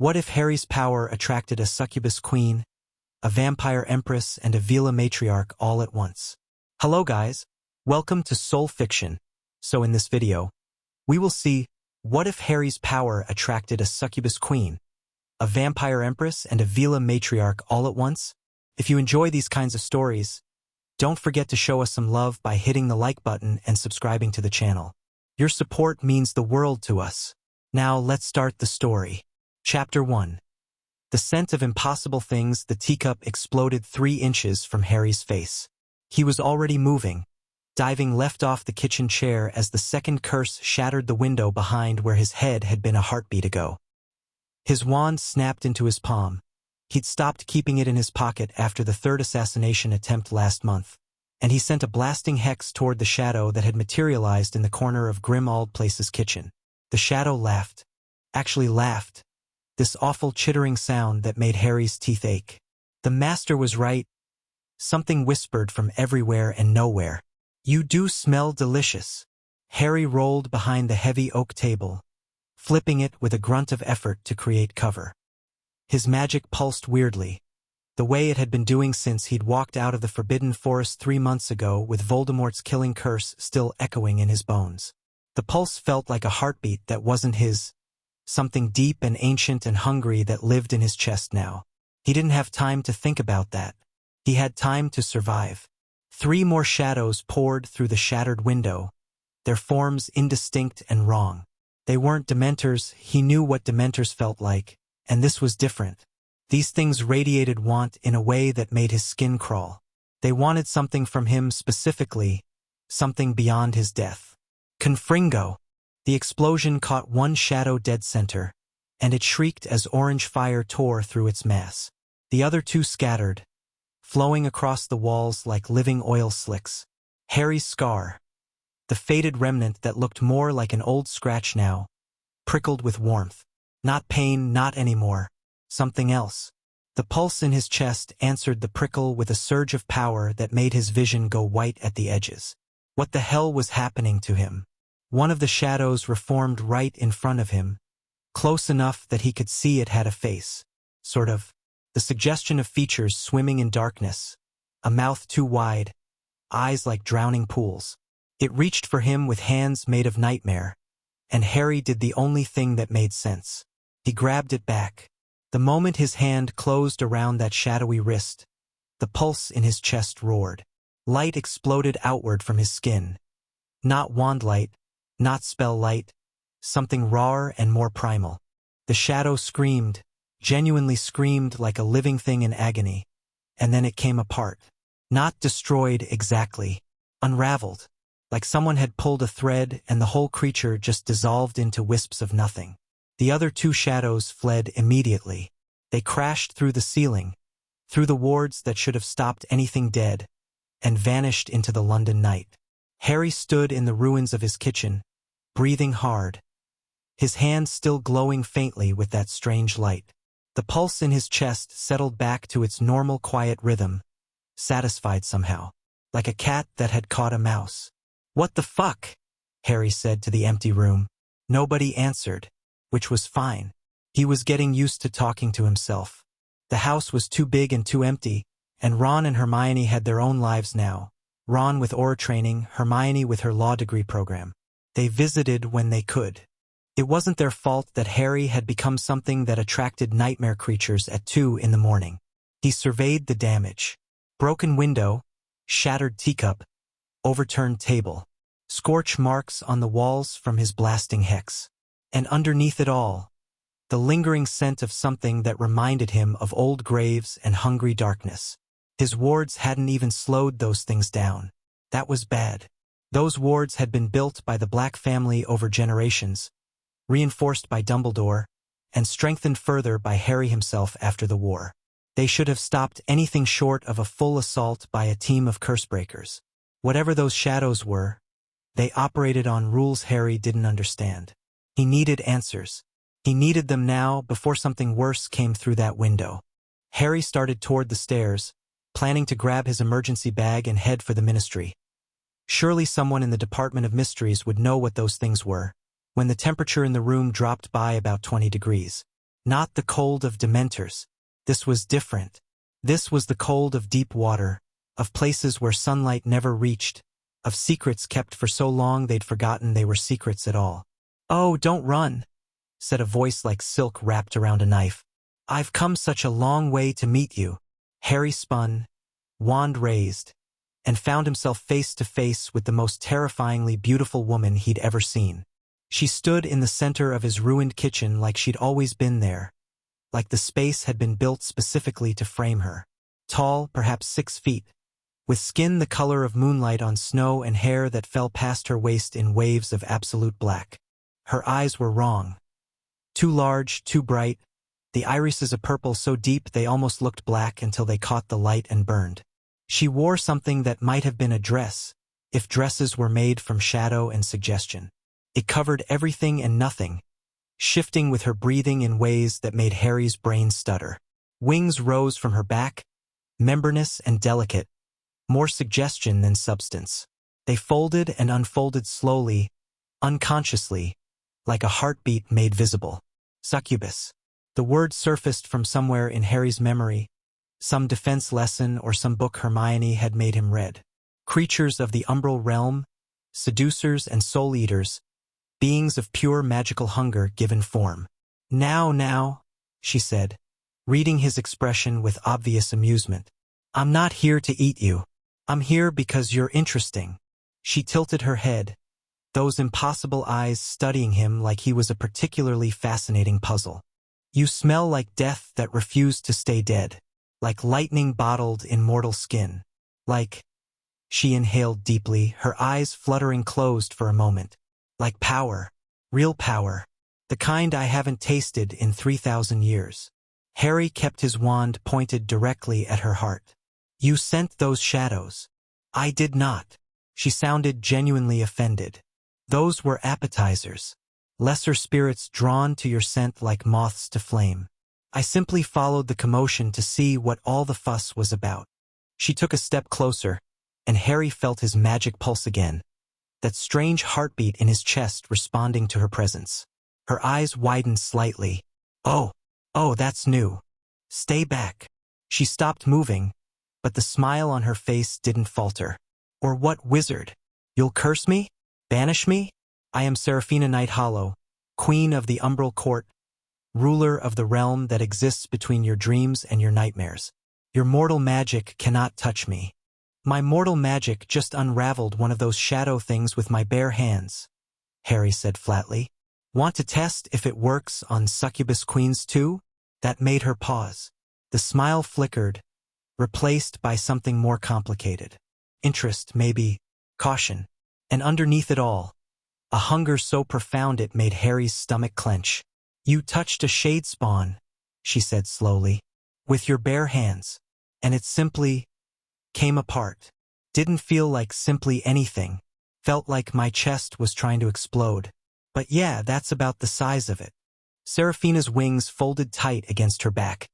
What if Harry's power attracted a succubus queen, a vampire empress, and a Veela matriarch all at once? Hello guys, welcome to Soul Fiction. So in this video, we will see what if Harry's power attracted a succubus queen, a vampire empress, and a Veela matriarch all at once? If you enjoy these kinds of stories, don't forget to show us some love by hitting the like button and subscribing to the channel. Your support means the world to us. Now let's start the story. Chapter 1. The scent of impossible things. The teacup exploded 3 inches from Harry's face. He was already moving, diving left off the kitchen chair as the second curse shattered the window behind where his head had been a heartbeat ago. His wand snapped into his palm. He'd stopped keeping it in his pocket after the 3rd assassination attempt last month, and he sent a blasting hex toward the shadow that had materialized in the corner of Grim Aldplace's kitchen. The shadow laughed. Actually laughed. This awful chittering sound that made Harry's teeth ache. The master was right. Something whispered from everywhere and nowhere. "You do smell delicious." Harry rolled behind the heavy oak table, flipping it with a grunt of effort to create cover. His magic pulsed weirdly, the way it had been doing since he'd walked out of the Forbidden Forest 3 months ago, with Voldemort's killing curse still echoing in his bones. The pulse felt like a heartbeat that wasn't his. Something deep and ancient and hungry that lived in his chest now. He didn't have time to think about that. He had time to survive. 3 more shadows poured through the shattered window, their forms indistinct and wrong. They weren't Dementors. He knew what Dementors felt like, and this was different. These things radiated want in a way that made his skin crawl. They wanted something from him specifically, something beyond his death. Confringo! The explosion caught one shadow dead center, and it shrieked as orange fire tore through its mass. The other 2 scattered, flowing across the walls like living oil slicks. Harry's scar, the faded remnant that looked more like an old scratch now, prickled with warmth. Not pain, not anymore. Something else. The pulse in his chest answered the prickle with a surge of power that made his vision go white at the edges. What the hell was happening to him? One of the shadows reformed right in front of him, close enough that he could see it had a face. Sort of. The suggestion of features swimming in darkness. A mouth too wide. Eyes like drowning pools. It reached for him with hands made of nightmare, and Harry did the only thing that made sense. He grabbed it back. The moment his hand closed around that shadowy wrist, the pulse in his chest roared. Light exploded outward from his skin. Not wand light, not spell light, something rawer and more primal. The shadow screamed, genuinely screamed like a living thing in agony, and then it came apart. Not destroyed exactly, unraveled, like someone had pulled a thread and the whole creature just dissolved into wisps of nothing. The other 2 shadows fled immediately. They crashed through the ceiling, through the wards that should have stopped anything dead, and vanished into the London night. Harry stood in the ruins of his kitchen, breathing hard, his hands still glowing faintly with that strange light. The pulse in his chest settled back to its normal quiet rhythm, satisfied somehow, like a cat that had caught a mouse. "What the fuck?" Harry said to the empty room. Nobody answered, which was fine. He was getting used to talking to himself. The house was too big and too empty, and Ron and Hermione had their own lives now. Ron with aura training, Hermione with her law degree program. They visited when they could. It wasn't their fault that Harry had become something that attracted nightmare creatures at 2 in the morning. He surveyed the damage. Broken window, shattered teacup, overturned table, scorch marks on the walls from his blasting hex. And underneath it all, the lingering scent of something that reminded him of old graves and hungry darkness. His wards hadn't even slowed those things down. That was bad. Those wards had been built by the Black family over generations, reinforced by Dumbledore, and strengthened further by Harry himself after the war. They should have stopped anything short of a full assault by a team of cursebreakers. Whatever those shadows were, they operated on rules Harry didn't understand. He needed answers. He needed them now before something worse came through that window. Harry started toward the stairs, planning to grab his emergency bag and head for the ministry. Surely someone in the Department of Mysteries would know what those things were, when the temperature in the room dropped by about 20 degrees. Not the cold of dementors. This was different. This was the cold of deep water, of places where sunlight never reached, of secrets kept for so long they'd forgotten they were secrets at all. "Oh, don't run," said a voice like silk wrapped around a knife. "I've come such a long way to meet you." Harry spun, wand raised, and found himself face to face with the most terrifyingly beautiful woman he'd ever seen. She stood in the center of his ruined kitchen like she'd always been there, like the space had been built specifically to frame her. Tall, perhaps 6 feet, with skin the color of moonlight on snow and hair that fell past her waist in waves of absolute black. Her eyes were wrong. Too large, too bright, the irises a purple so deep they almost looked black until they caught the light and burned. She wore something that might have been a dress, if dresses were made from shadow and suggestion. It covered everything and nothing, shifting with her breathing in ways that made Harry's brain stutter. Wings rose from her back, membranous and delicate, more suggestion than substance. They folded and unfolded slowly, unconsciously, like a heartbeat made visible. Succubus. The word surfaced from somewhere in Harry's memory, some defense lesson or some book Hermione had made him read. Creatures of the umbral realm, seducers and soul-eaters, beings of pure magical hunger given form. Now, she said, reading his expression with obvious amusement. "I'm not here to eat you. I'm here because you're interesting." She tilted her head, those impossible eyes studying him like he was a particularly fascinating puzzle. "You smell like death that refused to stay dead, like lightning bottled in mortal skin, like—" She inhaled deeply, her eyes fluttering closed for a moment. "Like power, real power, the kind I haven't tasted in 3,000 years." Harry kept his wand pointed directly at her heart. "You sent those shadows." "I did not." She sounded genuinely offended. "Those were appetizers. Lesser spirits drawn to your scent like moths to flame. I simply followed the commotion to see what all the fuss was about." She took a step closer, and Harry felt his magic pulse again, that strange heartbeat in his chest responding to her presence. Her eyes widened slightly. Oh, that's new. Stay back." She stopped moving, but the smile on her face didn't falter. "Or what, wizard? You'll curse me? Banish me? I am Seraphina Nighthollow, Queen of the Umbral Court, ruler of the realm that exists between your dreams and your nightmares. Your mortal magic cannot touch me. My mortal magic just unraveled one of those shadow things with my bare hands," Harry said flatly. "Want to test if it works on succubus queens too?" That made her pause. The smile flickered, replaced by something more complicated. Interest, maybe, caution. And underneath it all, a hunger so profound it made Harry's stomach clench. "You touched a shade spawn," she said slowly, "with your bare hands, and it simply came apart. Didn't feel like simply anything. Felt like my chest was trying to explode. But yeah, that's about the size of it." Seraphina's wings folded tight against her back,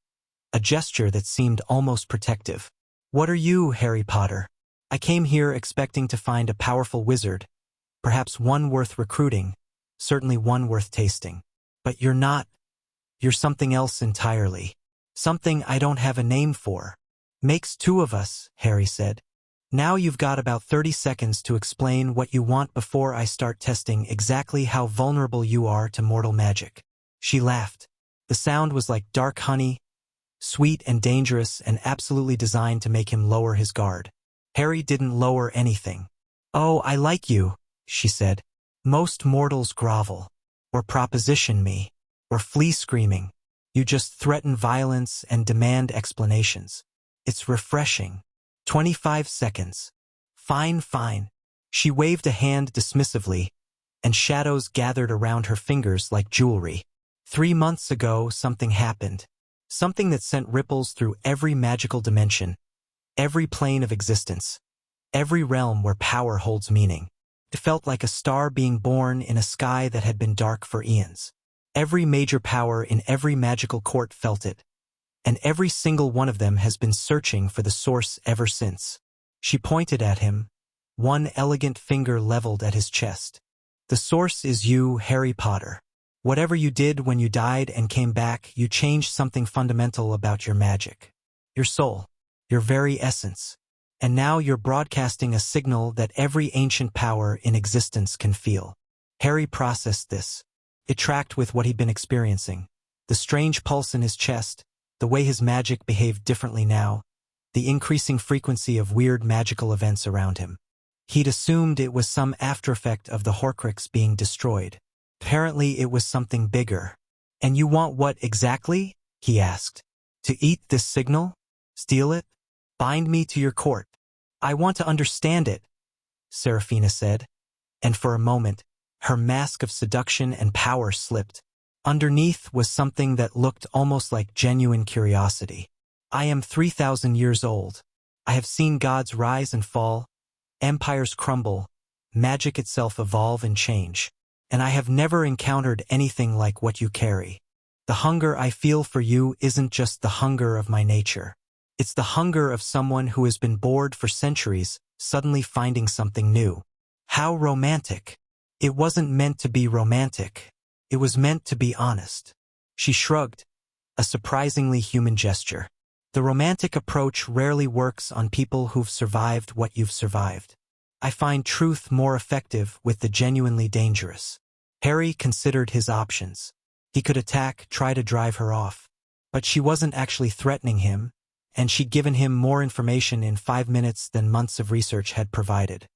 a gesture that seemed almost protective. "What are you, Harry Potter? I came here expecting to find a powerful wizard, perhaps one worth recruiting, certainly one worth tasting. But you're not. You're something else entirely. Something I don't have a name for." "Makes two of us," Harry said. "Now you've got about 30 seconds to explain what you want before I start testing exactly how vulnerable you are to mortal magic." She laughed. The sound was like dark honey, sweet and dangerous and absolutely designed to make him lower his guard. Harry didn't lower anything. "Oh, I like you," she said. "Most mortals grovel, or proposition me, or flee screaming. You just threaten violence and demand explanations. It's refreshing." 25 seconds. Fine. She waved a hand dismissively, and shadows gathered around her fingers like jewelry. 3 months ago, something happened. Something that sent ripples through every magical dimension, every plane of existence, every realm where power holds meaning. It felt like a star being born in a sky that had been dark for eons. Every major power in every magical court felt it, and every single one of them has been searching for the source ever since. She pointed at him, one elegant finger leveled at his chest. "The source is you, Harry Potter. Whatever you did when you died and came back, you changed something fundamental about your magic. Your soul. Your very essence. And now you're broadcasting a signal that every ancient power in existence can feel. Harry processed this. It tracked with what he'd been experiencing. The strange pulse in his chest, the way his magic behaved differently now, the increasing frequency of weird magical events around him. He'd assumed it was some aftereffect of the Horcrux being destroyed. Apparently it was something bigger. "And you want what exactly?" he asked. "To eat this signal? Steal it? Bind me to your court?" "I want to understand it," Seraphina said, and for a moment, her mask of seduction and power slipped. Underneath was something that looked almost like genuine curiosity. "I am 3,000 years old. I have seen gods rise and fall, empires crumble, magic itself evolve and change. And I have never encountered anything like what you carry. The hunger I feel for you isn't just the hunger of my nature. It's the hunger of someone who has been bored for centuries, suddenly finding something new." How romantic. It wasn't meant to be romantic. It was meant to be honest. She shrugged, a surprisingly human gesture. The romantic approach rarely works on people who've survived what you've survived. I find truth more effective with the genuinely dangerous. Harry considered his options. He could attack, try to drive her off. But she wasn't actually threatening him, and she'd given him more information in 5 minutes than months of research had provided.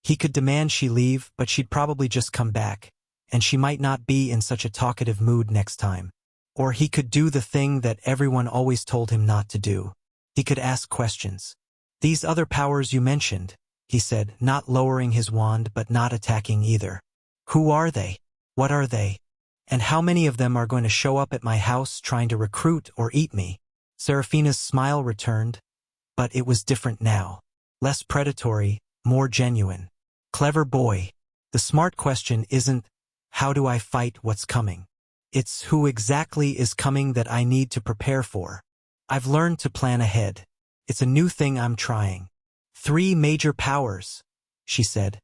He could demand she leave, but she'd probably just come back, and she might not be in such a talkative mood next time. Or he could do the thing that everyone always told him not to do. He could ask questions. "These other powers you mentioned," he said, not lowering his wand but not attacking either. "Who are they? What are they? And how many of them are going to show up at my house trying to recruit or eat me?" Seraphina's smile returned, but it was different now. Less predatory, more genuine. "Clever boy. The smart question isn't, how do I fight what's coming? It's who exactly is coming that I need to prepare for. I've learned to plan ahead. It's a new thing I'm trying." 3 major powers," she said,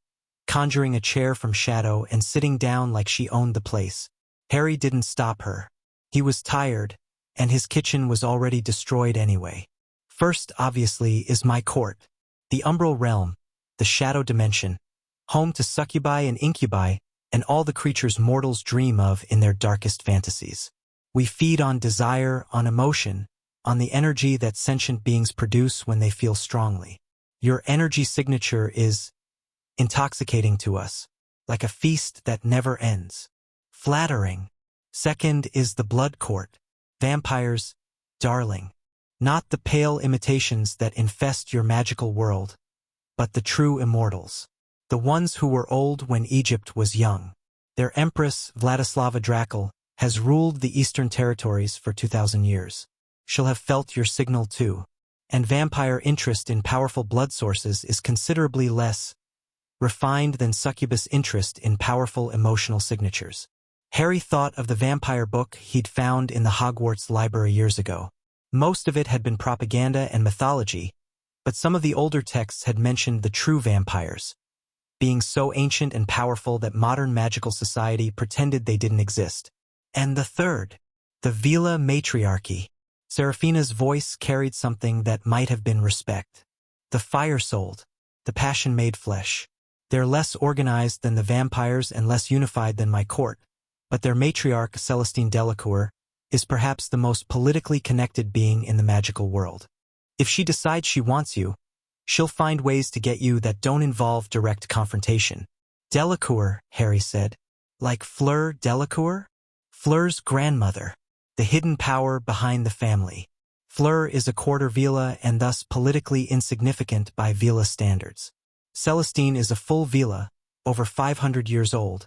conjuring a chair from shadow and sitting down like she owned the place. Harry didn't stop her. He was tired, and his kitchen was already destroyed anyway. "First, obviously, is my court. The Umbral Realm, the Shadow Dimension, home to succubi and incubi, and all the creatures mortals dream of in their darkest fantasies. We feed on desire, on emotion, on the energy that sentient beings produce when they feel strongly. Your energy signature is intoxicating to us, like a feast that never ends. Flattering. Second is the Blood Court. Vampires, darling. Not the pale imitations that infest your magical world, but the true immortals. The ones who were old when Egypt was young. Their Empress, Vladislava Drakel, has ruled the Eastern Territories for 2,000 years. She'll have felt your signal too. And vampire interest in powerful blood sources is considerably less refined than succubus interest in powerful emotional signatures. Harry thought of the vampire book he'd found in the Hogwarts library years ago. Most of it had been propaganda and mythology, but some of the older texts had mentioned the true vampires, being so ancient and powerful that modern magical society pretended they didn't exist. And the third, the Veela Matriarchy. Seraphina's voice carried something that might have been respect. The fire-souled, the passion-made flesh. They're less organized than the vampires and less unified than my court, but their matriarch, Celestine Delacour, is perhaps the most politically connected being in the magical world. If she decides she wants you, she'll find ways to get you that don't involve direct confrontation. Delacour, Harry said. Like Fleur Delacour? Fleur's grandmother. The hidden power behind the family. Fleur is a quarter Veela and thus politically insignificant by Veela standards. Celestine is a full Veela, over 500 years old,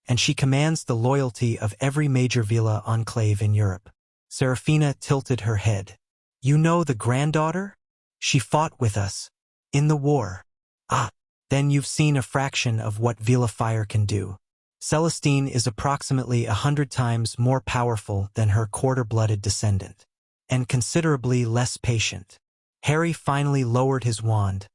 and she commands the loyalty of every major Veela enclave in Europe. Seraphina tilted her head. You know the granddaughter? She fought with us. In the war. Ah, then you've seen a fraction of what Veela fire can do. Celestine is approximately 100 times more powerful than her quarter-blooded descendant, and considerably less patient. Harry finally lowered his wand,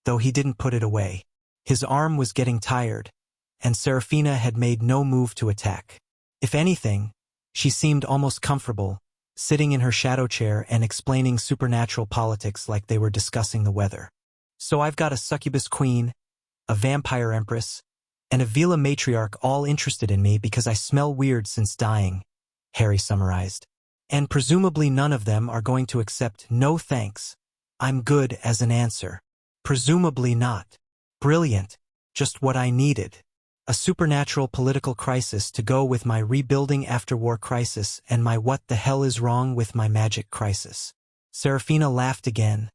though he didn't put it away. His arm was getting tired, and Seraphina had made no move to attack. If anything, she seemed almost comfortable, sitting in her shadow chair and explaining supernatural politics like they were discussing the weather. So I've got a succubus queen, a vampire empress, and a Veela matriarch all interested in me because I smell weird since dying, Harry summarized. And presumably none of them are going to accept no thanks. I'm good as an answer. Presumably not. Brilliant. Just what I needed. A supernatural political crisis to go with my rebuilding after-war crisis and my what the hell is wrong with my magic crisis. Serafina laughed again,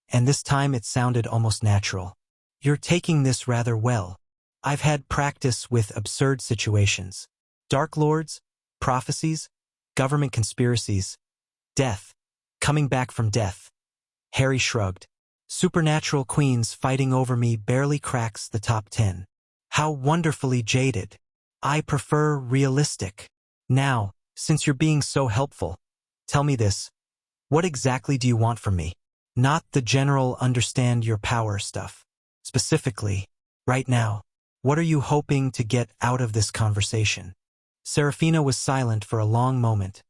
and this time it sounded almost natural. You're taking this rather well. I've had practice with absurd situations. Dark lords, prophecies, government conspiracies, death, coming back from death. Harry shrugged. Supernatural queens fighting over me barely cracks the top 10. How wonderfully jaded. I prefer realistic. Now, since you're being so helpful, tell me this. What exactly do you want from me? Not the general understand your power stuff. Specifically, right now, what are you hoping to get out of this conversation? Serafina was silent for a long moment,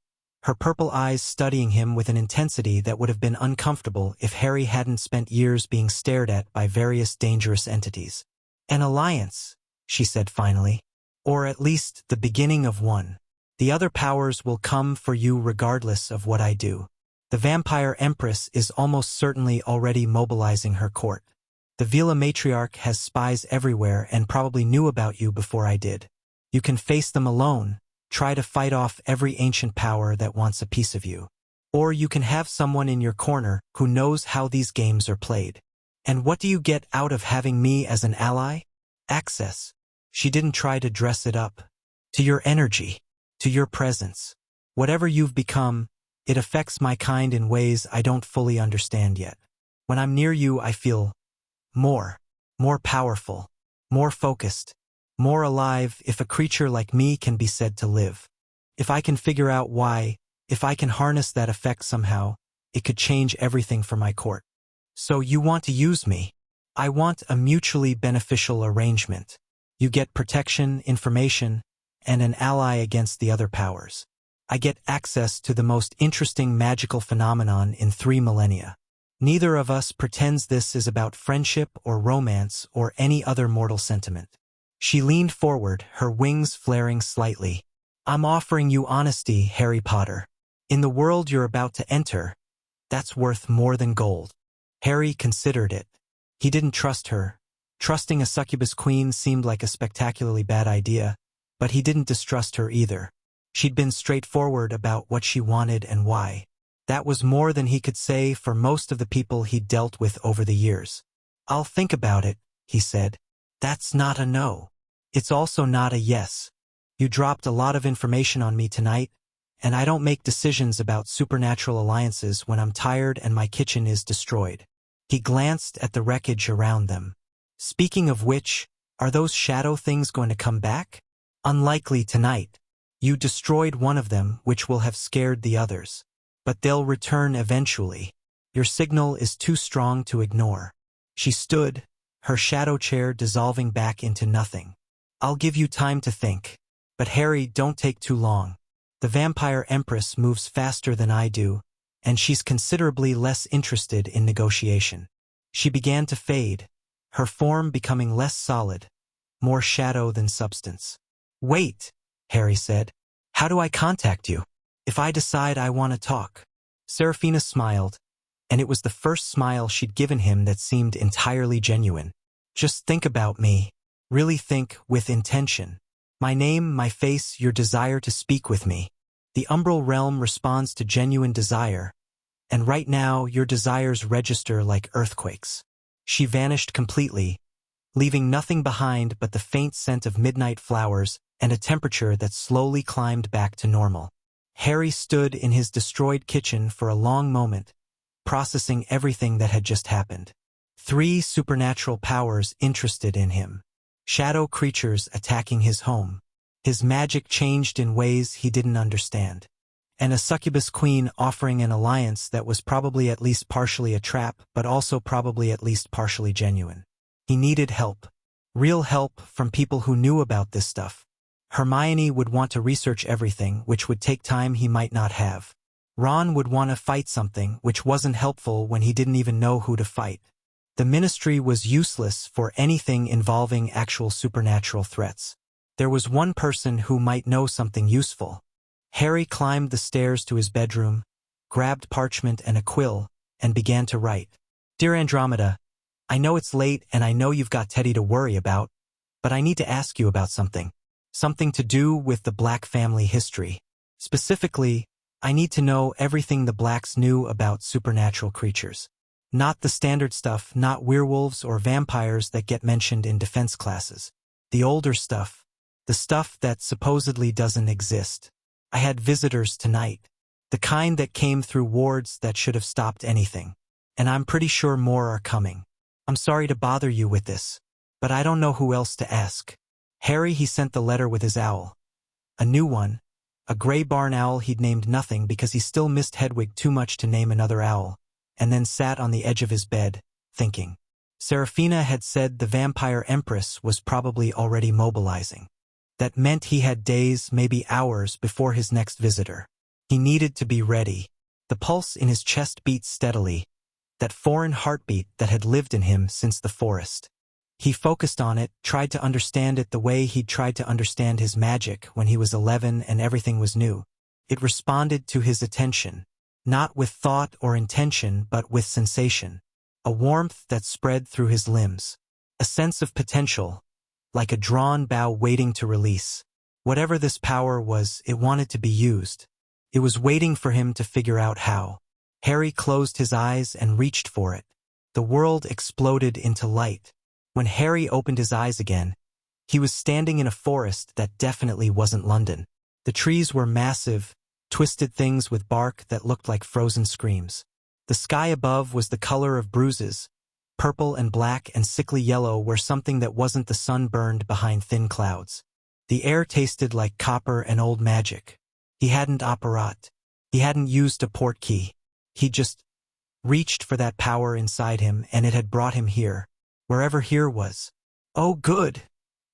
her purple eyes studying him with an intensity that would have been uncomfortable if Harry hadn't spent years being stared at by various dangerous entities. An alliance, she said finally. Or at least the beginning of one. The other powers will come for you regardless of what I do. The vampire Empress is almost certainly already mobilizing her court. The Veela Matriarch has spies everywhere and probably knew about you before I did. You can face them alone, try to fight off every ancient power that wants a piece of you. Or you can have someone in your corner who knows how these games are played. And what do you get out of having me as an ally? Access. She didn't try to dress it up. To your energy. To your presence. Whatever you've become, it affects my kind in ways I don't fully understand yet. When I'm near you, I feel more powerful, more focused, more alive if a creature like me can be said to live. If I can figure out why, if I can harness that effect somehow, it could change everything for my court. So you want to use me? I want a mutually beneficial arrangement. You get protection, information, and an ally against the other powers. I get access to the most interesting magical phenomenon in 3 millennia. Neither of us pretends this is about friendship or romance or any other mortal sentiment. She leaned forward, her wings flaring slightly. I'm offering you honesty, Harry Potter. In the world you're about to enter, that's worth more than gold. Harry considered it. He didn't trust her. Trusting a succubus queen seemed like a spectacularly bad idea, but he didn't distrust her either. She'd been straightforward about what she wanted and why. That was more than he could say for most of the people he'd dealt with over the years. I'll think about it, he said. That's not a no. It's also not a yes. You dropped a lot of information on me tonight, and I don't make decisions about supernatural alliances when I'm tired and my kitchen is destroyed. He glanced at the wreckage around them. Speaking of which, are those shadow things going to come back? Unlikely tonight. You destroyed one of them, which will have scared the others. But they'll return eventually. Your signal is too strong to ignore. She stood, her shadow chair dissolving back into nothing. I'll give you time to think. But Harry, don't take too long. The vampire Empress moves faster than I do, and she's considerably less interested in negotiation. She began to fade, her form becoming less solid, more shadow than substance. Wait, Harry said. How do I contact you? If I decide I want to talk. Serafina smiled, and it was the first smile she'd given him that seemed entirely genuine. Just think about me. Really think with intention. My name, my face, your desire to speak with me. The umbral realm responds to genuine desire, and right now your desires register like earthquakes. She vanished completely, leaving nothing behind but the faint scent of midnight flowers and a temperature that slowly climbed back to normal. Harry stood in his destroyed kitchen for a long moment, processing everything that had just happened. 3 supernatural powers interested in him. Shadow creatures attacking his home. His magic changed in ways he didn't understand. And a succubus queen offering an alliance that was probably at least partially a trap, but also probably at least partially genuine. He needed help. Real help from people who knew about this stuff. Hermione would want to research everything, which would take time he might not have. Ron would want to fight something, which wasn't helpful when he didn't even know who to fight. The Ministry was useless for anything involving actual supernatural threats. There was one person who might know something useful. Harry climbed the stairs to his bedroom, grabbed parchment and a quill, and began to write. Dear Andromeda, I know it's late and I know you've got Teddy to worry about, but I need to ask you about something. Something to do with the Black family history. Specifically, I need to know everything the Blacks knew about supernatural creatures. Not the standard stuff, not werewolves or vampires that get mentioned in defense classes. The older stuff. The stuff that supposedly doesn't exist. I had visitors tonight. The kind that came through wards that should have stopped anything. And I'm pretty sure more are coming. I'm sorry to bother you with this, but I don't know who else to ask. Harry, he sent the letter with his owl. A new one. A gray barn owl he'd named nothing because he still missed Hedwig too much to name another owl, and then sat on the edge of his bed, thinking. Seraphina had said the vampire Empress was probably already mobilizing. That meant he had days, maybe hours, before his next visitor. He needed to be ready. The pulse in his chest beat steadily, that foreign heartbeat that had lived in him since the forest. He focused on it, tried to understand it the way he'd tried to understand his magic when he was 11 and everything was new. It responded to his attention, not with thought or intention but with sensation. A warmth that spread through his limbs. A sense of potential, like a drawn bow waiting to release. Whatever this power was, it wanted to be used. It was waiting for him to figure out how. Harry closed his eyes and reached for it. The world exploded into light. When Harry opened his eyes again, he was standing in a forest that definitely wasn't London. The trees were massive, twisted things with bark that looked like frozen screams. The sky above was the color of bruises, purple and black and sickly yellow where something that wasn't the sun burned behind thin clouds. The air tasted like copper and old magic. He hadn't apparat. He hadn't used a port key. He just reached for that power inside him and it had brought him here. Wherever here was. Oh, good,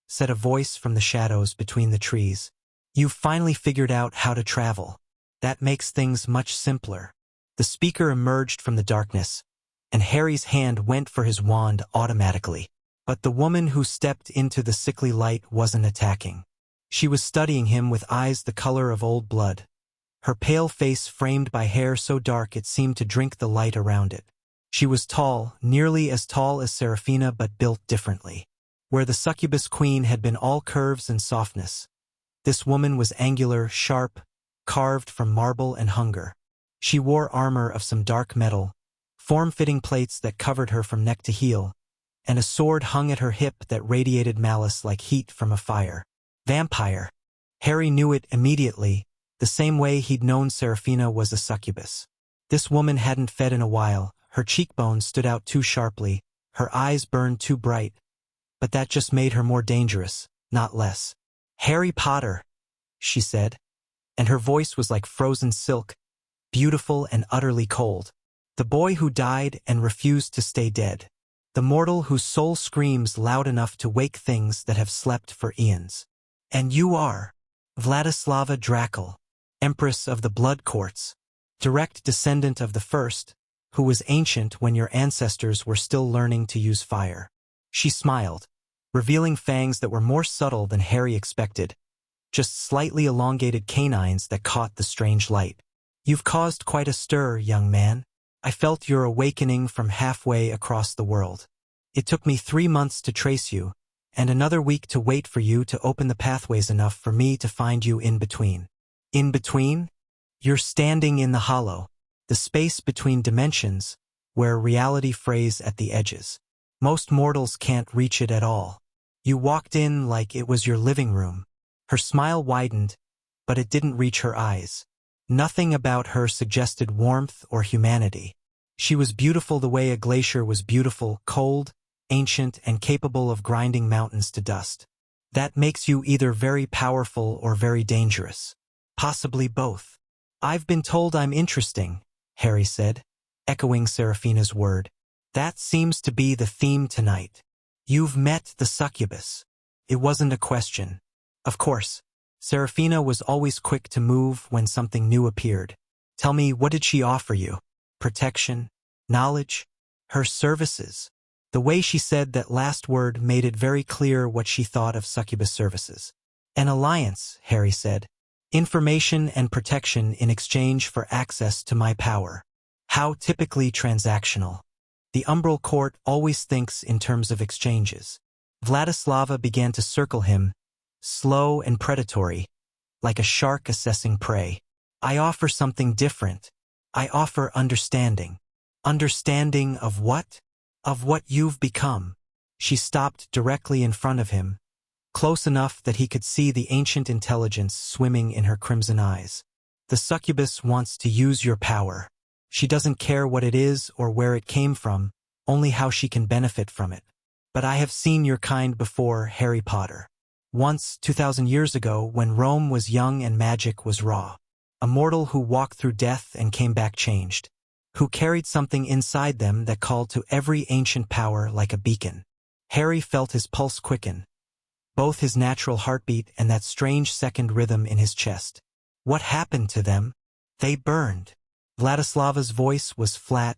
said a voice from the shadows between the trees. You've finally figured out how to travel. That makes things much simpler. The speaker emerged from the darkness, and Harry's hand went for his wand automatically. But the woman who stepped into the sickly light wasn't attacking. She was studying him with eyes the color of old blood. Her pale face framed by hair so dark it seemed to drink the light around it. She was tall, nearly as tall as Seraphina but built differently. Where the Succubus queen had been all curves and softness, this woman was angular, sharp, carved from marble and hunger. She wore armor of some dark metal, form-fitting plates that covered her from neck to heel, and a sword hung at her hip that radiated malice like heat from a fire. Vampire. Harry knew it immediately, the same way he'd known Seraphina was a succubus. This woman hadn't fed in a while. Her cheekbones stood out too sharply, her eyes burned too bright, but that just made her more dangerous, not less. Harry Potter, she said, and her voice was like frozen silk, beautiful and utterly cold. The boy who died and refused to stay dead. The mortal whose soul screams loud enough to wake things that have slept for eons. And you are Vladislava Draco, Empress of the Blood Courts, direct descendant of the first, who was ancient when your ancestors were still learning to use fire. She smiled, revealing fangs that were more subtle than Harry expected, just slightly elongated canines that caught the strange light. You've caused quite a stir, young man. I felt your awakening from halfway across the world. It took me 3 months to trace you, and another week to wait for you to open the pathways enough for me to find you in between. In between? You're standing in the hollow. The space between dimensions, where reality frays at the edges. Most mortals can't reach it at all. You walked in like it was your living room. Her smile widened, but it didn't reach her eyes. Nothing about her suggested warmth or humanity. She was beautiful the way a glacier was beautiful, cold, ancient, and capable of grinding mountains to dust. That makes you either very powerful or very dangerous. Possibly both. I've been told I'm interesting, Harry said, echoing Seraphina's word. That seems to be the theme tonight. You've met the succubus. It wasn't a question. Of course, Seraphina was always quick to move when something new appeared. Tell me, what did she offer you? Protection? Knowledge? Her services? The way she said that last word made it very clear what she thought of Succubus services. An alliance, Harry said. Information and protection in exchange for access to my power. How typically transactional. The Umbral Court always thinks in terms of exchanges. Vladislava began to circle him, slow and predatory, like a shark assessing prey. I offer something different. I offer understanding. Understanding of what? Of what you've become. She stopped directly in front of him, close enough that he could see the ancient intelligence swimming in her crimson eyes. The succubus wants to use your power. She doesn't care what it is or where it came from, only how she can benefit from it. But I have seen your kind before, Harry Potter. Once, 2,000 years ago, when Rome was young and magic was raw. A mortal who walked through death and came back changed. Who carried something inside them that called to every ancient power like a beacon. Harry felt his pulse quicken. Both his natural heartbeat and that strange second rhythm in his chest. What happened to them? They burned. Vladislava's voice was flat,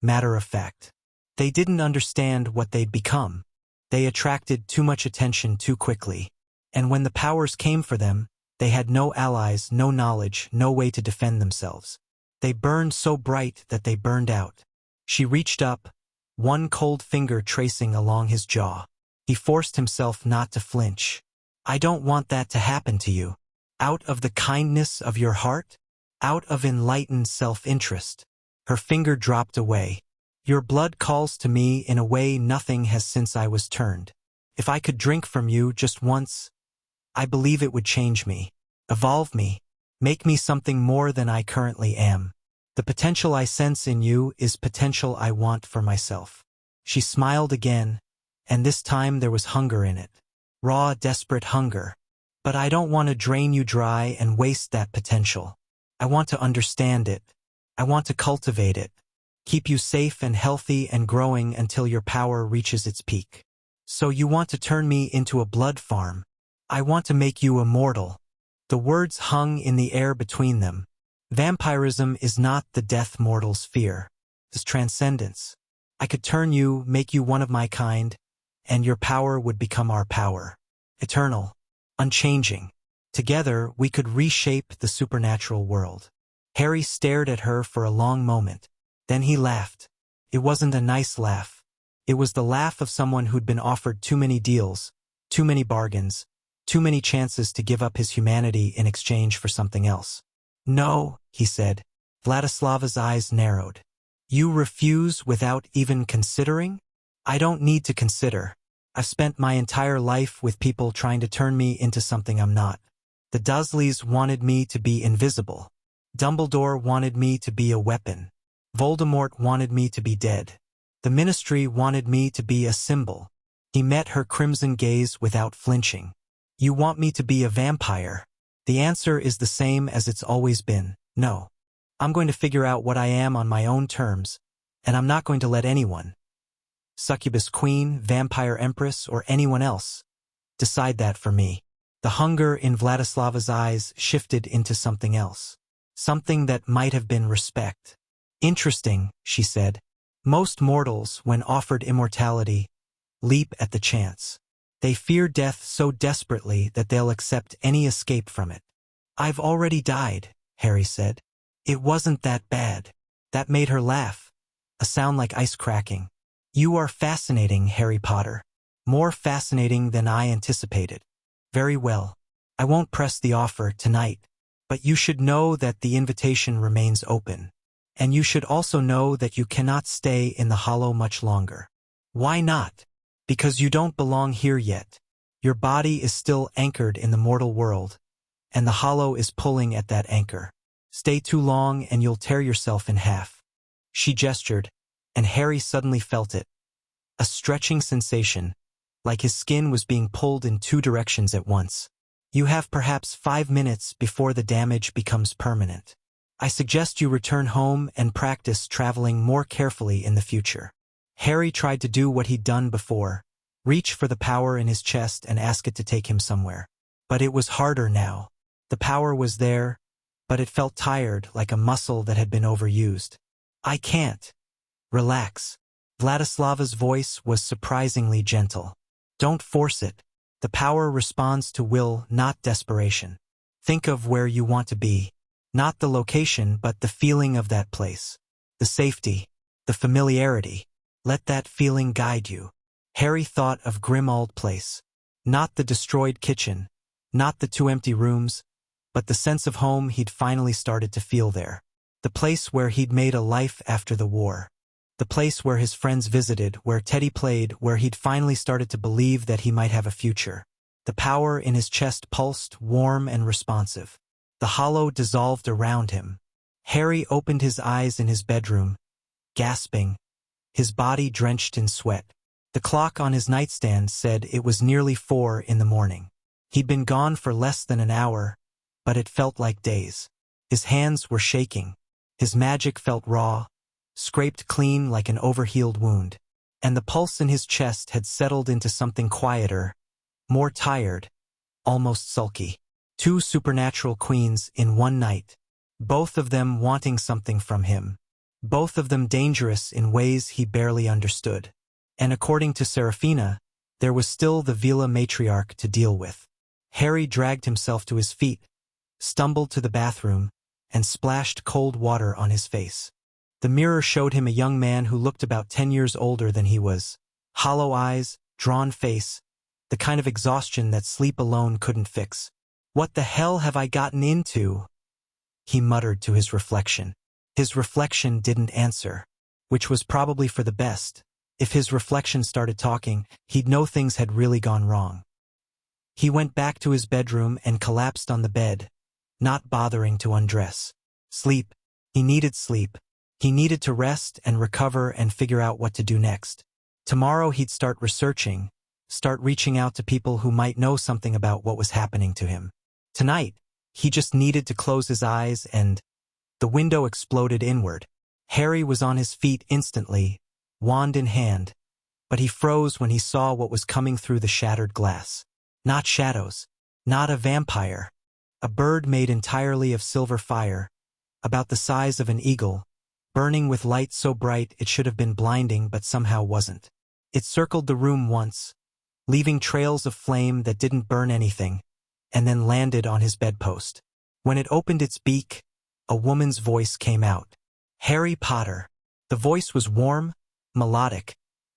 matter-of-fact. They didn't understand what they'd become. They attracted too much attention too quickly. And when the powers came for them, they had no allies, no knowledge, no way to defend themselves. They burned so bright that they burned out. She reached up, one cold finger tracing along his jaw. He forced himself not to flinch. I don't want that to happen to you. Out of the kindness of your heart? Out of enlightened self-interest. Her finger dropped away. Your blood calls to me in a way nothing has since I was turned. If I could drink from you just once, I believe it would change me, evolve me, make me something more than I currently am. The potential I sense in you is potential I want for myself. She smiled again, and this time there was hunger in it. Raw, desperate hunger. But I don't want to drain you dry and waste that potential. I want to understand it. I want to cultivate it. Keep you safe and healthy and growing until your power reaches its peak. So you want to turn me into a blood farm. I want to make you immortal. The words hung in the air between them. Vampirism is not the death mortals fear. It's transcendence. I could turn you, make you one of my kind, and your power would become our power. Eternal. Unchanging. Together, we could reshape the supernatural world. Harry stared at her for a long moment. Then he laughed. It wasn't a nice laugh. It was the laugh of someone who'd been offered too many deals, too many bargains, too many chances to give up his humanity in exchange for something else. No, he said. Vladislava's eyes narrowed. You refuse without even considering? I don't need to consider. I've spent my entire life with people trying to turn me into something I'm not. The Dursleys wanted me to be invisible. Dumbledore wanted me to be a weapon. Voldemort wanted me to be dead. The Ministry wanted me to be a symbol. He met her crimson gaze without flinching. You want me to be a vampire? The answer is the same as it's always been, no. I'm going to figure out what I am on my own terms, and I'm not going to let anyone, Succubus Queen, Vampire Empress, or anyone else, decide that for me. The hunger in Vladislava's eyes shifted into something else. Something that might have been respect. Interesting, she said. Most mortals, when offered immortality, leap at the chance. They fear death so desperately that they'll accept any escape from it. I've already died, Harry said. It wasn't that bad. That made her laugh, a sound like ice cracking. You are fascinating, Harry Potter. More fascinating than I anticipated. Very well. I won't press the offer tonight, but you should know that the invitation remains open. And you should also know that you cannot stay in the Hollow much longer. Why not? Because you don't belong here yet. Your body is still anchored in the mortal world, and the Hollow is pulling at that anchor. Stay too long and you'll tear yourself in half. She gestured, and Harry suddenly felt it. A stretching sensation, like his skin was being pulled in two directions at once. You have perhaps 5 minutes before the damage becomes permanent. I suggest you return home and practice traveling more carefully in the future. Harry tried to do what he'd done before, reach for the power in his chest and ask it to take him somewhere. But it was harder now. The power was there, but it felt tired, like a muscle that had been overused. I can't. Relax. Vladislava's voice was surprisingly gentle. Don't force it. The power responds to will, not desperation. Think of where you want to be. Not the location, but the feeling of that place. The safety. The familiarity. Let that feeling guide you. Harry thought of grim old place. Not the destroyed kitchen. Not the 2 empty rooms, but the sense of home he'd finally started to feel there. The place where he'd made a life after the war. The place where his friends visited, where Teddy played, where he'd finally started to believe that he might have a future. The power in his chest pulsed, warm and responsive. The hollow dissolved around him. Harry opened his eyes in his bedroom, gasping, his body drenched in sweat. The clock on his nightstand said it was nearly 4 in the morning. He'd been gone for less than an hour, but it felt like days. His hands were shaking. His magic felt raw, scraped clean like an overhealed wound. And the pulse in his chest had settled into something quieter, more tired, almost sulky. 2 supernatural queens in one night. Both of them wanting something from him. Both of them dangerous in ways he barely understood. And according to Serafina, there was still the Veela Matriarch to deal with. Harry dragged himself to his feet, stumbled to the bathroom, and splashed cold water on his face. The mirror showed him a young man who looked about 10 years older than he was. Hollow eyes, drawn face, the kind of exhaustion that sleep alone couldn't fix. What the hell have I gotten into? He muttered to his reflection. His reflection didn't answer, which was probably for the best. If his reflection started talking, he'd know things had really gone wrong. He went back to his bedroom and collapsed on the bed, not bothering to undress. Sleep. He needed sleep. He needed to rest and recover and figure out what to do next. Tomorrow he'd start researching, start reaching out to people who might know something about what was happening to him. Tonight, he just needed to close his eyes and... The window exploded inward. Harry was on his feet instantly, wand in hand, but he froze when he saw what was coming through the shattered glass. Not shadows. Not a vampire. A bird made entirely of silver fire, about the size of an eagle, burning with light so bright it should have been blinding but somehow wasn't. It circled the room once, leaving trails of flame that didn't burn anything, and then landed on his bedpost. When it opened its beak, a woman's voice came out. Harry Potter. The voice was warm, melodic,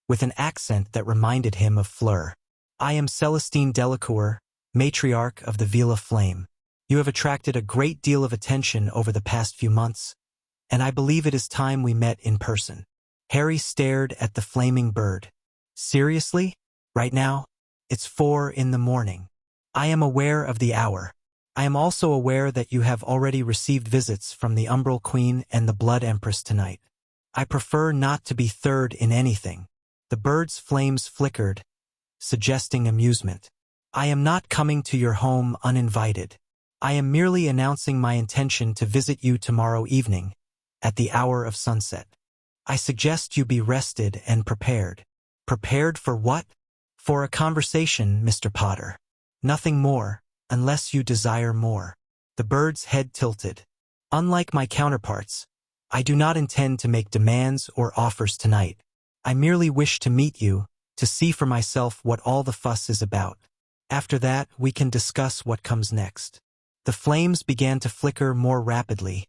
with an accent that reminded him of Fleur. I am Celestine Delacour, Matriarch of the Veela Flame. You have attracted a great deal of attention over the past few months, and I believe it is time we met in person. Harry stared at the flaming bird. Seriously? Right now? It's 4 in the morning. I am aware of the hour. I am also aware that you have already received visits from the Umbral Queen and the Blood Empress tonight. I prefer not to be third in anything. The bird's flames flickered, suggesting amusement. I am not coming to your home uninvited. I am merely announcing my intention to visit you tomorrow evening, at the hour of sunset. I suggest you be rested and prepared. Prepared for what? For a conversation, Mr. Potter. Nothing more, unless you desire more. The bird's head tilted. Unlike my counterparts, I do not intend to make demands or offers tonight. I merely wish to meet you, to see for myself what all the fuss is about. After that, we can discuss what comes next. The flames began to flicker more rapidly,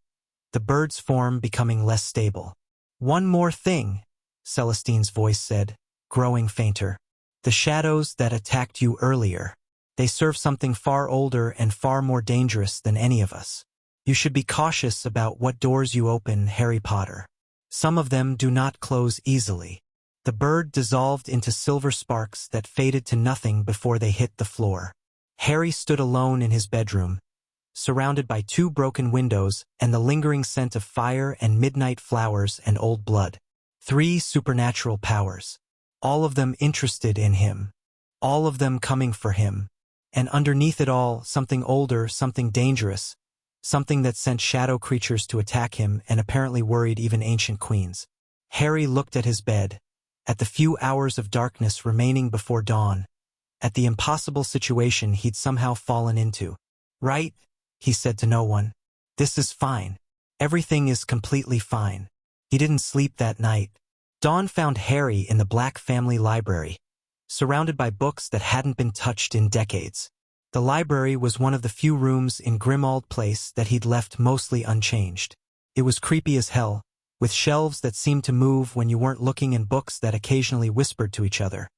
the bird's form becoming less stable. One more thing, Celestine's voice said, growing fainter. The shadows that attacked you earlier. They serve something far older and far more dangerous than any of us. You should be cautious about what doors you open, Harry Potter. Some of them do not close easily. The bird dissolved into silver sparks that faded to nothing before they hit the floor. Harry stood alone in his bedroom, surrounded by 2 broken windows and the lingering scent of fire and midnight flowers and old blood. 3 supernatural powers. All of them interested in him. All of them coming for him. And underneath it all, something older, something dangerous, something that sent shadow creatures to attack him and apparently worried even ancient queens. Harry looked at his bed, at the few hours of darkness remaining before dawn, at the impossible situation he'd somehow fallen into. "Right?" he said to no one. "This is fine. Everything is completely fine." He didn't sleep that night. Dawn found Harry in the Black family library, surrounded by books that hadn't been touched in decades. The library was one of the few rooms in Grimmauld Place that he'd left mostly unchanged. It was creepy as hell, with shelves that seemed to move when you weren't looking and books that occasionally whispered to each other.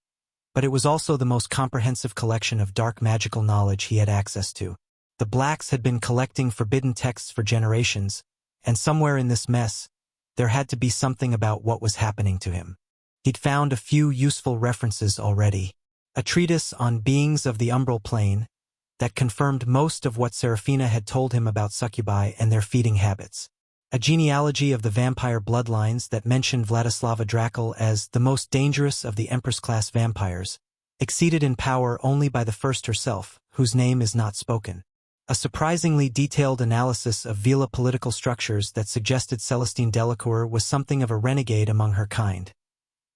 But it was also the most comprehensive collection of dark magical knowledge he had access to. The Blacks had been collecting forbidden texts for generations, and somewhere in this mess, there had to be something about what was happening to him. He'd found a few useful references already. A treatise on beings of the umbral plane that confirmed most of what Seraphina had told him about succubi and their feeding habits. A genealogy of the vampire bloodlines that mentioned Vladislava Drakel as the most dangerous of the Empress-class vampires, exceeded in power only by the first herself, whose name is not spoken. A surprisingly detailed analysis of Veela political structures that suggested Celestine Delacour was something of a renegade among her kind,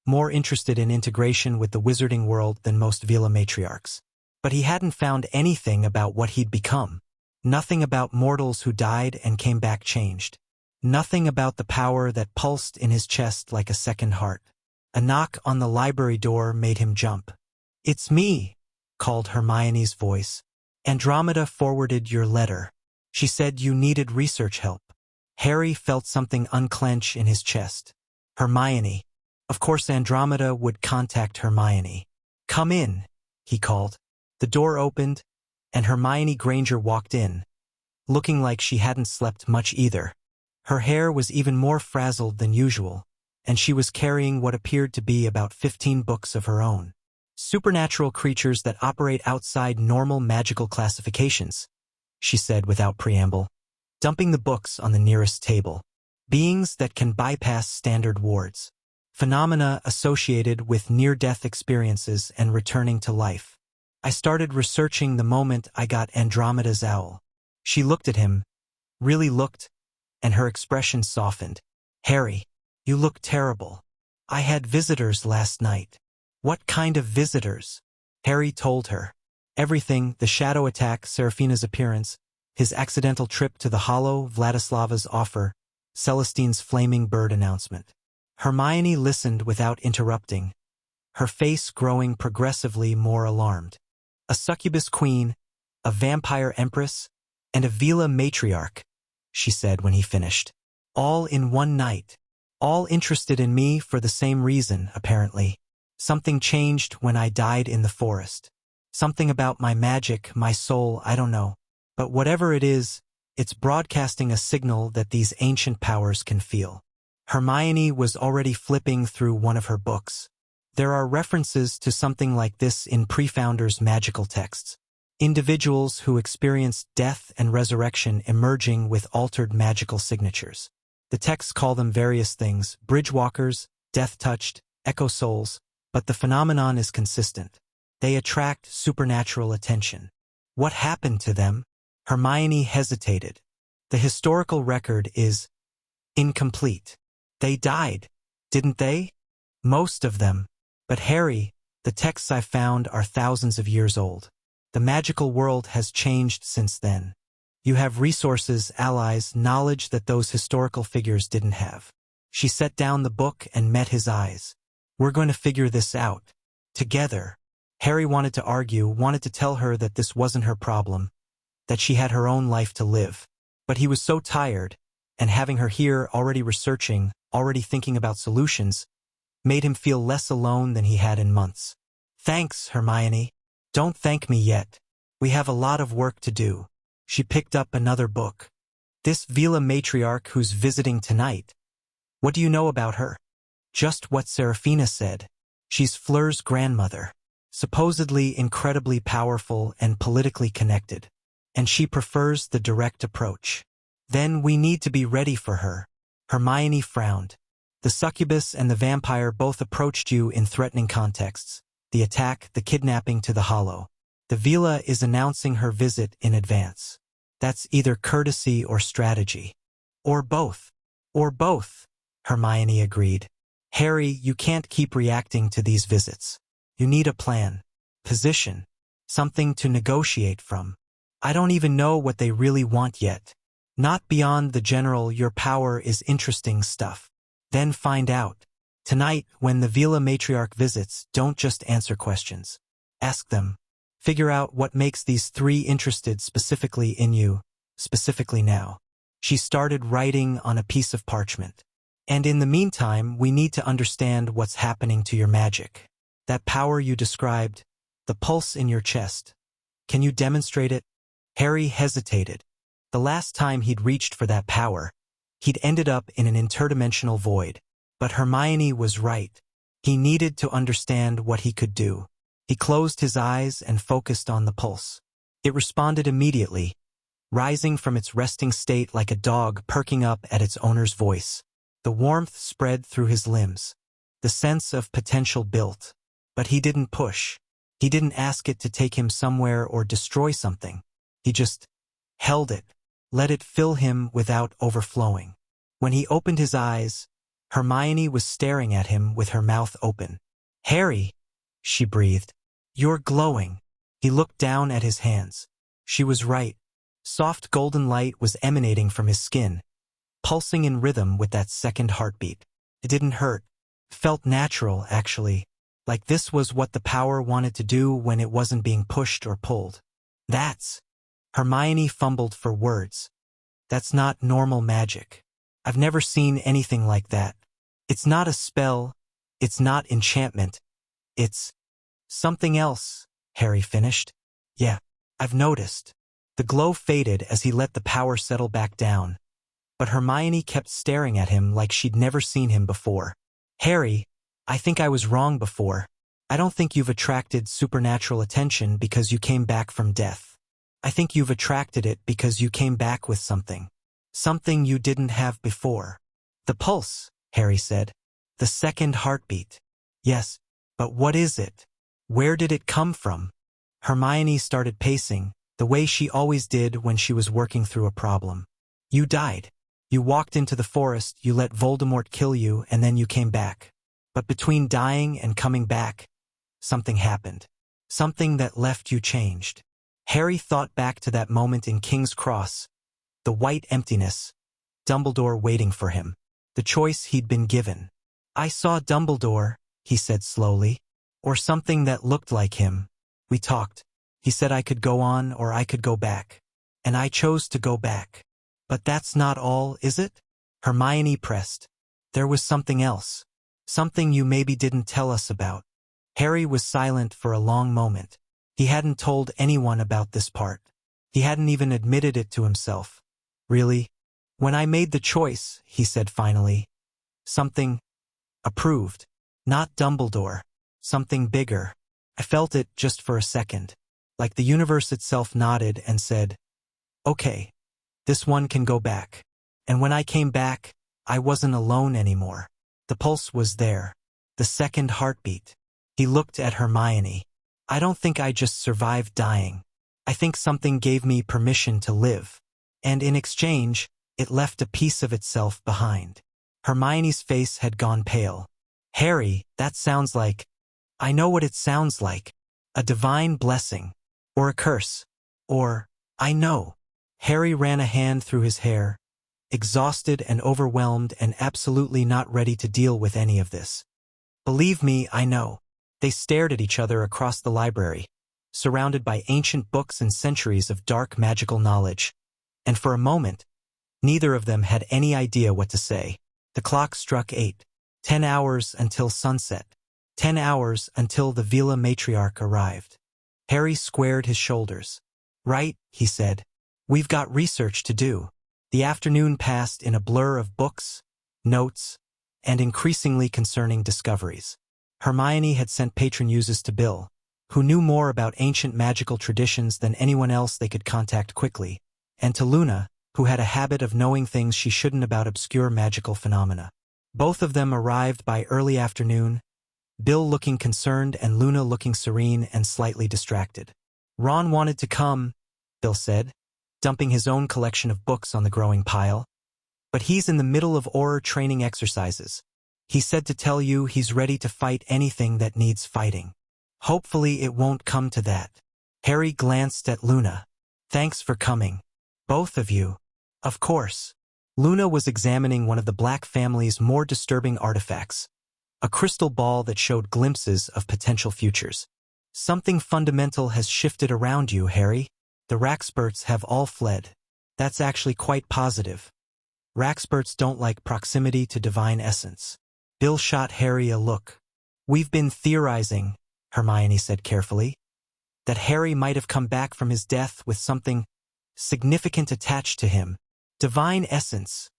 more interested in integration with the wizarding world than most Veela matriarchs. But he hadn't found anything about what he'd become. Nothing about mortals who died and came back changed. Nothing about the power that pulsed in his chest like a second heart. A knock on the library door made him jump. "It's me," called Hermione's voice. "Andromeda forwarded your letter. She said you needed research help." Harry felt something unclench in his chest. Hermione. Of course Andromeda would contact Hermione. "Come in," he called. The door opened, and Hermione Granger walked in, looking like she hadn't slept much either. Her hair was even more frazzled than usual, and she was carrying what appeared to be about 15 books of her own. "Supernatural creatures that operate outside normal magical classifications," she said without preamble, dumping the books on the nearest table. "Beings that can bypass standard wards. Phenomena associated with near-death experiences and returning to life. I started researching the moment I got Andromeda's owl." She looked at him, really looked, and her expression softened. "Harry, you look terrible. I had visitors last night." "What kind of visitors?" Harry told her. Everything, the shadow attack, Seraphina's appearance, his accidental trip to the Hollow, Vladislava's offer, Celestine's flaming bird announcement. Hermione listened without interrupting, her face growing progressively more alarmed. "A succubus queen, a vampire empress, and a Veela matriarch," she said when he finished. "All in one night. All interested in me for the same reason, apparently. Something changed when I died in the forest. Something about my magic, my soul, I don't know. But whatever it is, it's broadcasting a signal that these ancient powers can feel." Hermione was already flipping through one of her books. There are references to something like this in Pre-Founders' magical texts. Individuals who experienced death and resurrection emerging with altered magical signatures. The texts call them various things: bridgewalkers, death-touched, echo souls, but the phenomenon is consistent. They attract supernatural attention. What happened to them? Hermione hesitated. The historical record is incomplete. They died, didn't they? Most of them. But Harry, the texts I found are thousands of years old. The magical world has changed since then. You have resources, allies, knowledge that those historical figures didn't have. She set down the book and met his eyes. "We're going to figure this out. Together." Harry wanted to argue, wanted to tell her that this wasn't her problem, that she had her own life to live. But he was so tired, and having her here already researching, already thinking about solutions, made him feel less alone than he had in months. "Thanks, Hermione. Don't thank me yet. We have a lot of work to do." She picked up another book. "This Veela matriarch who's visiting tonight. What do you know about her?" "Just what Seraphina said. She's Fleur's grandmother. Supposedly incredibly powerful and politically connected. And she prefers the direct approach." "Then we need to be ready for her." Hermione frowned. "The succubus and the vampire both approached you in threatening contexts. The attack, the kidnapping to the Hollow. The Veela is announcing her visit in advance. That's either courtesy or strategy." "Or both." "Or both," Hermione agreed. "Harry, you can't keep reacting to these visits. You need a plan. position, something to negotiate from. I don't even know what they really want yet. Not beyond the general "your power is interesting" stuff. Then find out. Tonight, when the Veela Matriarch visits, don't just answer questions. Ask them. Figure out what makes these three interested specifically in you, specifically now. She started writing on a piece of parchment. And in the meantime, we need to understand what's happening to your magic. That power you described, the pulse in your chest. Can you demonstrate it? Harry hesitated. The last time he'd reached for that power, he'd ended up in an interdimensional void. But Hermione was right. He needed to understand what he could do. He closed his eyes and focused on the pulse. It responded immediately, rising from its resting state like a dog perking up at its owner's voice. The warmth spread through his limbs. The sense of potential built. But he didn't push. He didn't ask it to take him somewhere or destroy something. He just held it, let it fill him without overflowing. When he opened his eyes, Hermione was staring at him with her mouth open. "Harry," she breathed. "You're glowing." He looked down at his hands. She was right. Soft golden light was emanating from his skin, pulsing in rhythm with that second heartbeat. It didn't hurt. It felt natural, actually. Like this was what the power wanted to do when it wasn't being pushed or pulled. "That's..." Hermione fumbled for words. "That's not normal magic. I've never seen anything like that. It's not a spell. It's not enchantment. It's something else," Harry finished. "Yeah, I've noticed." The glow faded as he let the power settle back down. But Hermione kept staring at him like she'd never seen him before. "Harry, I think I was wrong before. I don't think you've attracted supernatural attention because you came back from death. I think you've attracted it because you came back with something. Something you didn't have before." "The pulse," Harry said. "The second heartbeat." "Yes, but what is it? Where did it come from?" Hermione started pacing, the way she always did when she was working through a problem. "You died. You walked into the forest, you let Voldemort kill you, and then you came back. But between dying and coming back, something happened. Something that left you changed." Harry thought back to that moment in King's Cross, the white emptiness, Dumbledore waiting for him, the choice he'd been given. "I saw Dumbledore," he said slowly, "or something that looked like him. We talked. He said I could go on or I could go back. And I chose to go back." "But that's not all, is it?" Hermione pressed. "There was something else. Something you maybe didn't tell us about." Harry was silent for a long moment. He hadn't told anyone about this part. He hadn't even admitted it to himself. "Really? When I made the choice," he said finally, "something approved. Not Dumbledore. Something bigger. I felt it just for a second. Like the universe itself nodded and said, 'Okay, this one can go back.' And when I came back, I wasn't alone anymore. The pulse was there. The second heartbeat." He looked at Hermione. "I don't think I just survived dying. I think something gave me permission to live. And in exchange, it left a piece of itself behind." Hermione's face had gone pale. "Harry, that sounds like..." "I know what it sounds like. A divine blessing. Or a curse. Or... I know." Harry ran a hand through his hair, exhausted and overwhelmed and absolutely not ready to deal with any of this. "Believe me, I know." They stared at each other across the library, surrounded by ancient books and centuries of dark magical knowledge. And for a moment, neither of them had any idea what to say. The clock struck 8. 10 hours until sunset. 10 hours until the Veela Matriarch arrived. Harry squared his shoulders. "Right," he said. "We've got research to do." The afternoon passed in a blur of books, notes, and increasingly concerning discoveries. Hermione had sent patron users to Bill, who knew more about ancient magical traditions than anyone else they could contact quickly, and to Luna, who had a habit of knowing things she shouldn't about obscure magical phenomena. Both of them arrived by early afternoon, Bill looking concerned and Luna looking serene and slightly distracted. "Ron wanted to come," Bill said, dumping his own collection of books on the growing pile. "But he's in the middle of aura training exercises. He said to tell you he's ready to fight anything that needs fighting." Hopefully it won't come to that. Harry glanced at Luna. Thanks for coming. Both of you. Of course. Luna was examining one of the Black family's more disturbing artifacts, a crystal ball that showed glimpses of potential futures. Something fundamental has shifted around you, Harry. The Raxperts have all fled. That's actually quite positive. Raxperts don't like proximity to divine essence. Bill shot Harry a look. We've been theorizing, Hermione said carefully, that Harry might have come back from his death with something significant attached to him. Divine essence,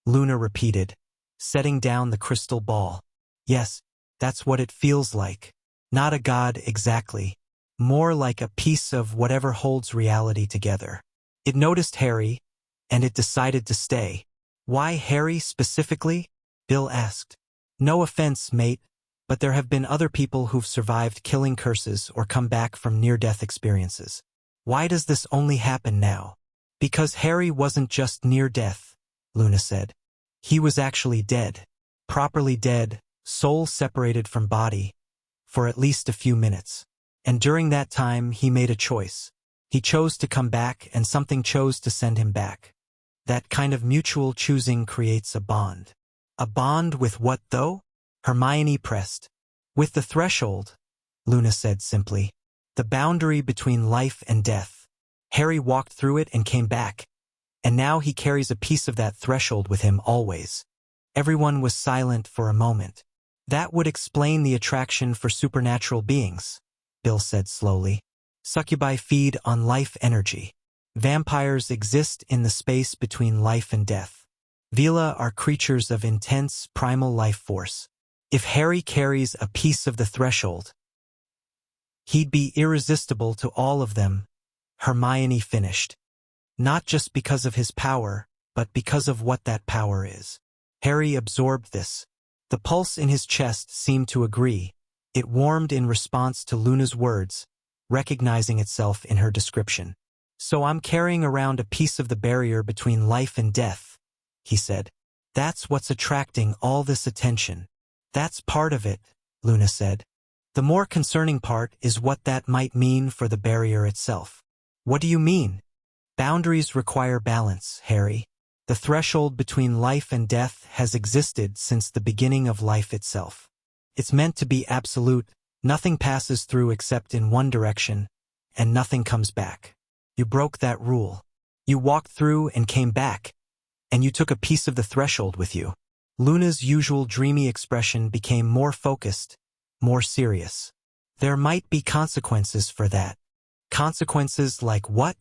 Luna repeated, setting down the crystal ball. Yes, that's what it feels like. Not a god exactly. More like a piece of whatever holds reality together. It noticed Harry, and it decided to stay. Why Harry specifically? Bill asked. No offense, mate, but there have been other people who've survived killing curses or come back from near-death experiences. Why does this only happen now? Because Harry wasn't just near death, Luna said. He was actually dead. Properly dead, soul separated from body, for at least a few minutes. And during that time, he made a choice. He chose to come back, and something chose to send him back. That kind of mutual choosing creates a bond. A bond with what, though? Hermione pressed. With the threshold, Luna said simply. The boundary between life and death. Harry walked through it and came back, and now he carries a piece of that threshold with him always. Everyone was silent for a moment. That would explain the attraction for supernatural beings, Bill said slowly. Succubi feed on life energy. Vampires exist in the space between life and death. Veela are creatures of intense, primal life force. If Harry carries a piece of the threshold, he'd be irresistible to all of them, Hermione finished. Not just because of his power, but because of what that power is. Harry absorbed this. The pulse in his chest seemed to agree. It warmed in response to Luna's words, recognizing itself in her description. So I'm carrying around a piece of the barrier between life and death, he said. That's what's attracting all this attention. That's part of it, Luna said. The more concerning part is what that might mean for the barrier itself. What do you mean? Boundaries require balance, Harry. The threshold between life and death has existed since the beginning of life itself. It's meant to be absolute, nothing passes through except in one direction, and nothing comes back. You broke that rule. You walked through and came back, and you took a piece of the threshold with you. Luna's usual dreamy expression became more focused, more serious. There might be consequences for that. Consequences like what?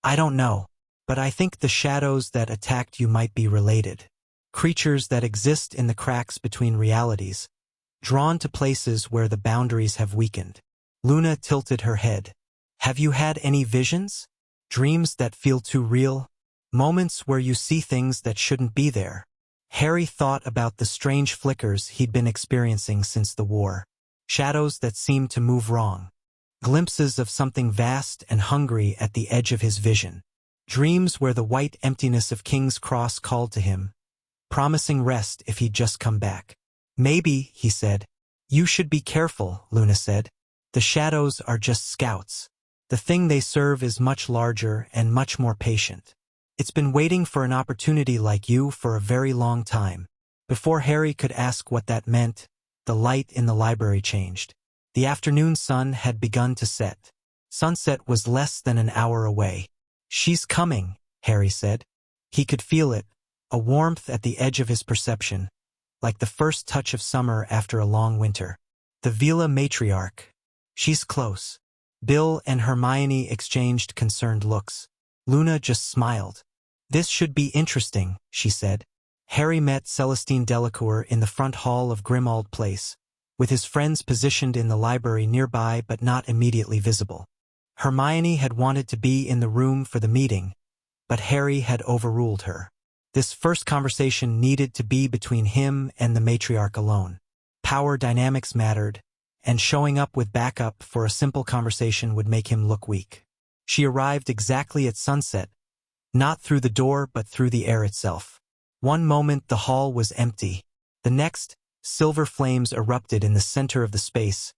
I don't know, but I think the shadows that attacked you might be related. Creatures that exist in the cracks between realities, drawn to places where the boundaries have weakened. Luna tilted her head. Have you had any visions? Dreams that feel too real? Moments where you see things that shouldn't be there? Harry thought about the strange flickers he'd been experiencing since the war. Shadows that seemed to move wrong. Glimpses of something vast and hungry at the edge of his vision. Dreams where the white emptiness of King's Cross called to him, promising rest if he'd just come back. Maybe, he said. You should be careful, Luna said. The shadows are just scouts. The thing they serve is much larger and much more patient. It's been waiting for an opportunity like you for a very long time. Before Harry could ask what that meant, the light in the library changed. The afternoon sun had begun to set. Sunset was less than an hour away. She's coming, Harry said. He could feel it, a warmth at the edge of his perception, like the first touch of summer after a long winter. The Veela Matriarch. She's close. Bill and Hermione exchanged concerned looks. Luna just smiled. This should be interesting, she said. Harry met Celestine Delacour in the front hall of Grimmauld Place, with his friends positioned in the library nearby but not immediately visible. Hermione had wanted to be in the room for the meeting, but Harry had overruled her. This first conversation needed to be between him and the matriarch alone. Power dynamics mattered, and showing up with backup for a simple conversation would make him look weak. She arrived exactly at sunset, not through the door but through the air itself. One moment the hall was empty. The next, silver flames erupted in the center of the space,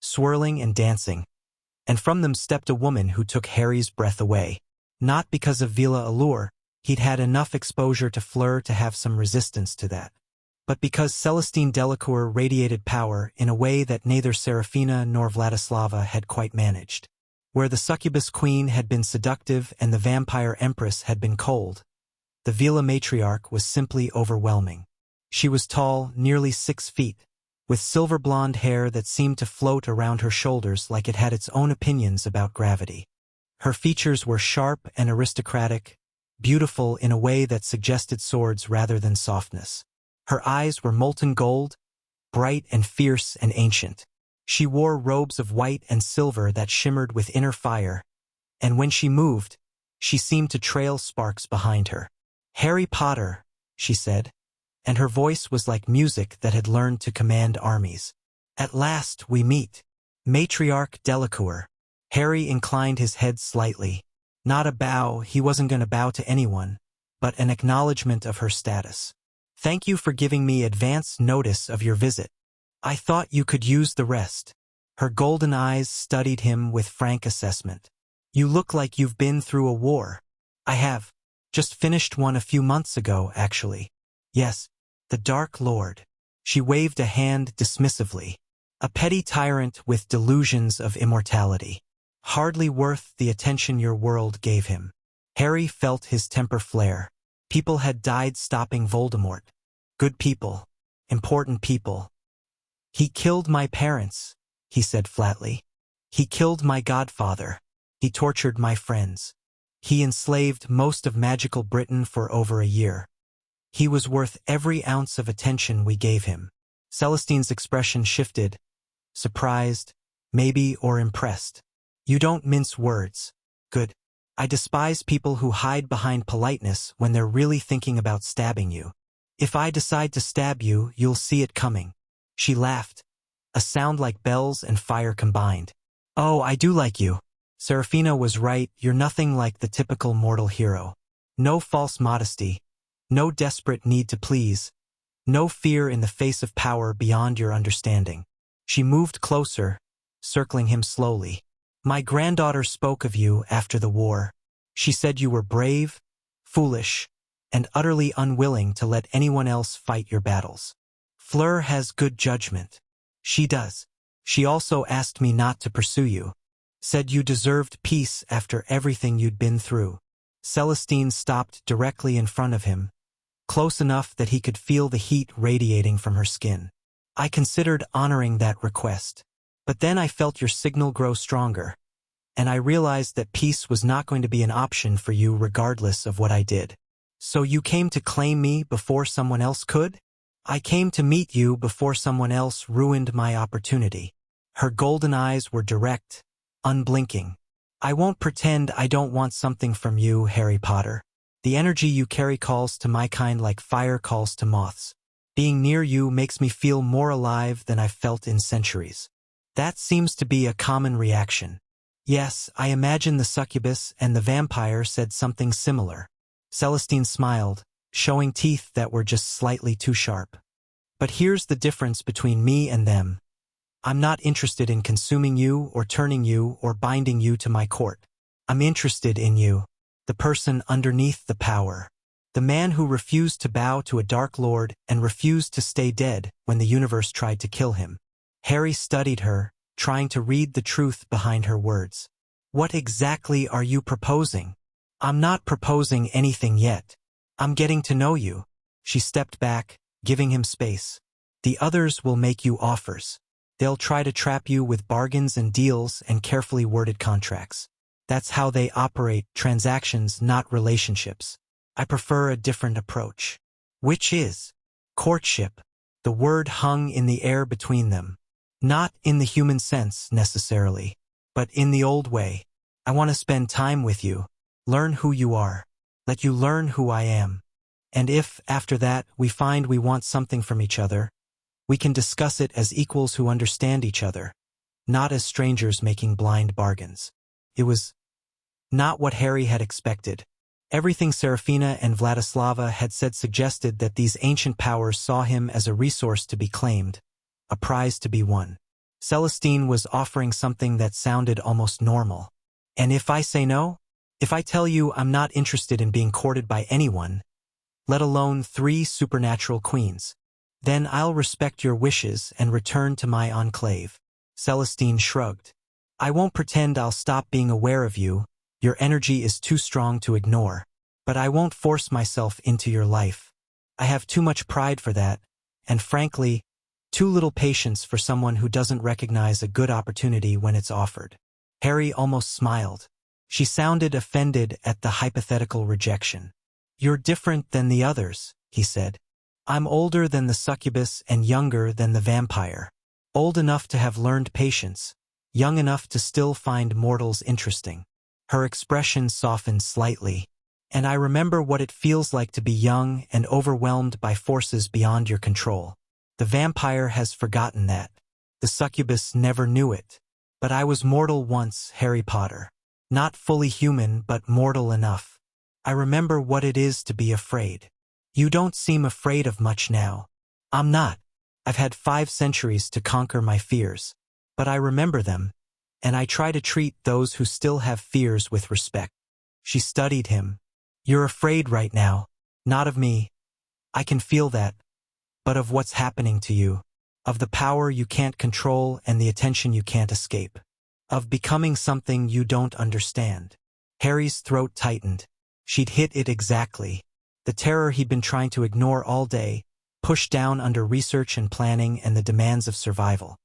swirling and dancing, and from them stepped a woman who took Harry's breath away. Not because of Veela allure, he'd had enough exposure to Fleur to have some resistance to that, but because Celestine Delacour radiated power in a way that neither Serafina nor Vladislava had quite managed. Where the Succubus Queen had been seductive and the Vampire Empress had been cold, the Veela Matriarch was simply overwhelming. She was tall, nearly 6 feet, with silver-blonde hair that seemed to float around her shoulders like it had its own opinions about gravity. Her features were sharp and aristocratic, beautiful in a way that suggested swords rather than softness. Her eyes were molten gold, bright and fierce and ancient. She wore robes of white and silver that shimmered with inner fire, and when she moved, she seemed to trail sparks behind her. "Harry Potter," she said, and her voice was like music that had learned to command armies. "At last we meet. Matriarch Delacour." Harry inclined his head slightly. Not a bow, he wasn't going to bow to anyone, but an acknowledgement of her status. "Thank you for giving me advance notice of your visit. I thought you could use the rest." Her golden eyes studied him with frank assessment. "You look like you've been through a war." "I have. Just finished one a few months ago, actually." "Yes, the Dark Lord." She waved a hand dismissively. "A petty tyrant with delusions of immortality. Hardly worth the attention your world gave him." Harry felt his temper flare. People had died stopping Voldemort. Good people. Important people. "He killed my parents," he said flatly. "He killed my godfather. He tortured my friends. He enslaved most of magical Britain for over a year. He was worth every ounce of attention we gave him." Celestine's expression shifted, surprised, maybe, or impressed. "You don't mince words. Good. I despise people who hide behind politeness when they're really thinking about stabbing you. If I decide to stab you, you'll see it coming." She laughed, a sound like bells and fire combined. "Oh, I do like you." Serafina was right, you're nothing like the typical mortal hero. No false modesty, no desperate need to please, no fear in the face of power beyond your understanding. She moved closer, circling him slowly. "My granddaughter spoke of you after the war. She said you were brave, foolish, and utterly unwilling to let anyone else fight your battles. Fleur has good judgment." "She does. She also asked me not to pursue you. Said you deserved peace after everything you'd been through." Celestine stopped directly in front of him, close enough that he could feel the heat radiating from her skin. "I considered honoring that request. But then I felt your signal grow stronger, and I realized that peace was not going to be an option for you regardless of what I did. So you came to claim me before someone else could?" "I came to meet you before someone else ruined my opportunity." Her golden eyes were direct, unblinking. "I won't pretend I don't want something from you, Harry Potter. The energy you carry calls to my kind like fire calls to moths. Being near you makes me feel more alive than I've felt in centuries." That seems to be a common reaction. Yes, I imagine the succubus and the vampire said something similar. Celestine smiled, showing teeth that were just slightly too sharp. "But here's the difference between me and them. I'm not interested in consuming you or turning you or binding you to my court. I'm interested in you, the person underneath the power. The man who refused to bow to a Dark Lord and refused to stay dead when the universe tried to kill him." Harry studied her, trying to read the truth behind her words. "What exactly are you proposing?" "I'm not proposing anything yet. I'm getting to know you." She stepped back, giving him space. "The others will make you offers. They'll try to trap you with bargains and deals and carefully worded contracts. That's how they operate, transactions, not relationships. I prefer a different approach." "Which is?" "Courtship." The word hung in the air between them. "Not in the human sense, necessarily, but in the old way. I want to spend time with you, learn who you are, let you learn who I am. And if, after that, we find we want something from each other, we can discuss it as equals who understand each other, not as strangers making blind bargains." It was not what Harry had expected. Everything Serafina and Vladislava had said suggested that these ancient powers saw him as a resource to be claimed, a prize to be won. Celestine was offering something that sounded almost normal. And if I say no? If I tell you I'm not interested in being courted by anyone, let alone 3 supernatural queens, then I'll respect your wishes and return to my enclave. Celestine shrugged. I won't pretend I'll stop being aware of you. Your energy is too strong to ignore. But I won't force myself into your life. I have too much pride for that, and frankly, too little patience for someone who doesn't recognize a good opportunity when it's offered. Harry almost smiled. She sounded offended at the hypothetical rejection. You're different than the others, he said. I'm older than the succubus and younger than the vampire. Old enough to have learned patience, young enough to still find mortals interesting. Her expression softened slightly. And I remember what it feels like to be young and overwhelmed by forces beyond your control. The vampire has forgotten that. The succubus never knew it. But I was mortal once, Harry Potter. Not fully human, but mortal enough. I remember what it is to be afraid. You don't seem afraid of much now. I'm not. I've had 5 centuries to conquer my fears. But I remember them, and I try to treat those who still have fears with respect. She studied him. You're afraid right now, not of me. I can feel that. But of what's happening to you. Of the power you can't control and the attention you can't escape. Of becoming something you don't understand. Harry's throat tightened. She'd hit it exactly. The terror he'd been trying to ignore all day, pushed down under research and planning and the demands of survival.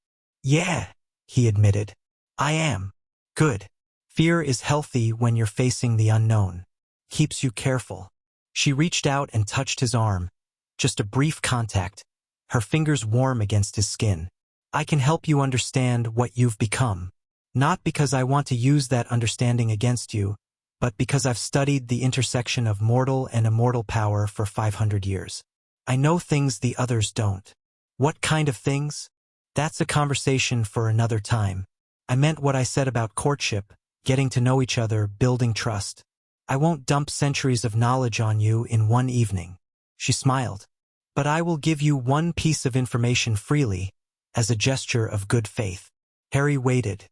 Yeah, he admitted. I am. Good. Fear is healthy when you're facing the unknown. Keeps you careful. She reached out and touched his arm. Just a brief contact, her fingers warm against his skin. I can help you understand what you've become. Not because I want to use that understanding against you, but because I've studied the intersection of mortal and immortal power for 500 years. I know things the others don't. What kind of things? That's a conversation for another time. I meant what I said about courtship, getting to know each other, building trust. I won't dump centuries of knowledge on you in one evening. She smiled. But I will give you one piece of information freely, as a gesture of good faith. Harry waited.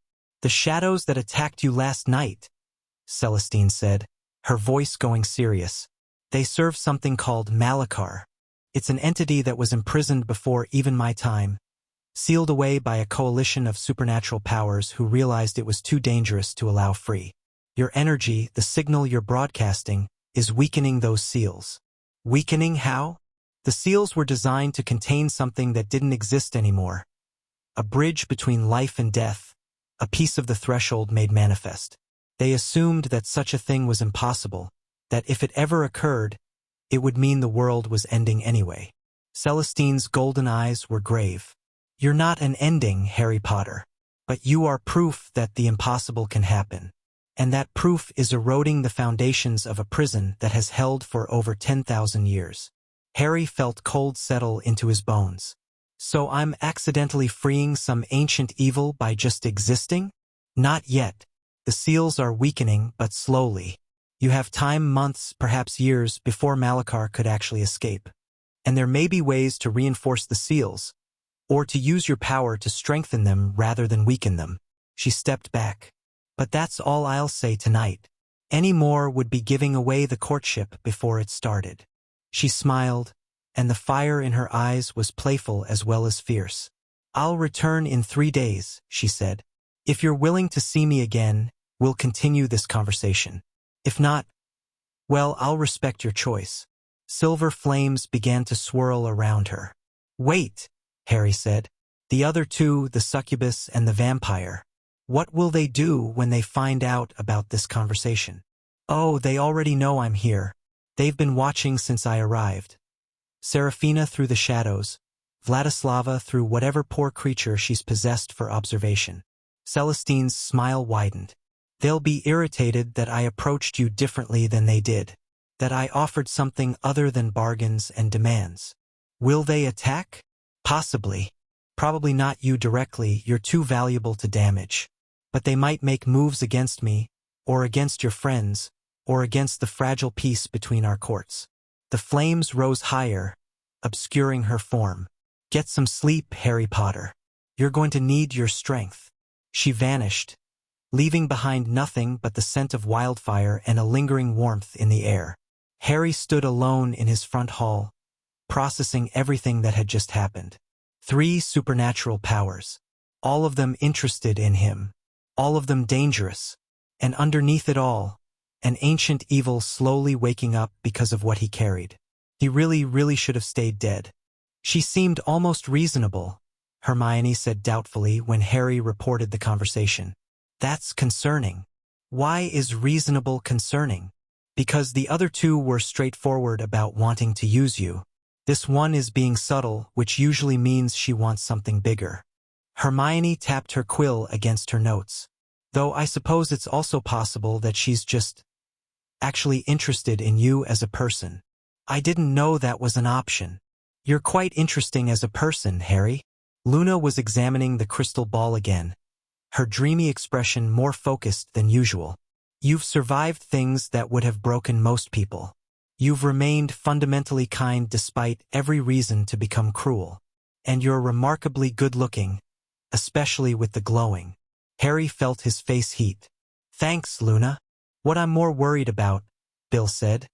The shadows that attacked you last night, Celestine said, her voice going serious. They serve something called Malachar. It's an entity that was imprisoned before even my time, sealed away by a coalition of supernatural powers who realized it was too dangerous to allow free. Your energy, the signal you're broadcasting, is weakening those seals. Weakening how? The seals were designed to contain something that didn't exist anymore. A bridge between life and death, a piece of the threshold made manifest. They assumed that such a thing was impossible, that if it ever occurred, it would mean the world was ending anyway. Celestine's golden eyes were grave. You're not an ending, Harry Potter. But you are proof that the impossible can happen. And that proof is eroding the foundations of a prison that has held for over 10,000 years. Harry felt cold settle into his bones. So I'm accidentally freeing some ancient evil by just existing? Not yet. The seals are weakening, but slowly. You have time, months, perhaps years, before Malachar could actually escape. And there may be ways to reinforce the seals, or to use your power to strengthen them rather than weaken them. She stepped back. But that's all I'll say tonight. Any more would be giving away the courtship before it started. She smiled, and the fire in her eyes was playful as well as fierce. I'll return in 3 days, she said. If you're willing to see me again, we'll continue this conversation. If not, well, I'll respect your choice. Silver flames began to swirl around her. Wait, Harry said. The other 2, the succubus and the vampire. What will they do when they find out about this conversation? Oh, they already know I'm here. They've been watching since I arrived. Serafina through the shadows, Vladislava through whatever poor creature she's possessed for observation. Celestine's smile widened. They'll be irritated that I approached you differently than they did, that I offered something other than bargains and demands. Will they attack? Possibly. Probably not you directly, you're too valuable to damage. But they might make moves against me, or against your friends, or against the fragile peace between our courts. The flames rose higher, obscuring her form. Get some sleep, Harry Potter. You're going to need your strength." She vanished, leaving behind nothing but the scent of wildfire and a lingering warmth in the air. Harry stood alone in his front hall, processing everything that had just happened. 3 supernatural powers. All of them interested in him. All of them dangerous. And underneath it all, an ancient evil slowly waking up because of what he carried. He really should have stayed dead. "She seemed almost reasonable," Hermione said doubtfully when Harry reported the conversation. "That's concerning." "Why is reasonable concerning?" "Because the other 2 were straightforward about wanting to use you. This one is being subtle, which usually means she wants something bigger." Hermione tapped her quill against her notes. "Though I suppose it's also possible that she's just actually interested in you as a person." "I didn't know that was an option." "You're quite interesting as a person, Harry." Luna was examining the crystal ball again, her dreamy expression more focused than usual. "You've survived things that would have broken most people. You've remained fundamentally kind despite every reason to become cruel. And you're remarkably good-looking, especially with the glowing." Harry felt his face heat. "Thanks, Luna. What I'm more worried about," Bill said,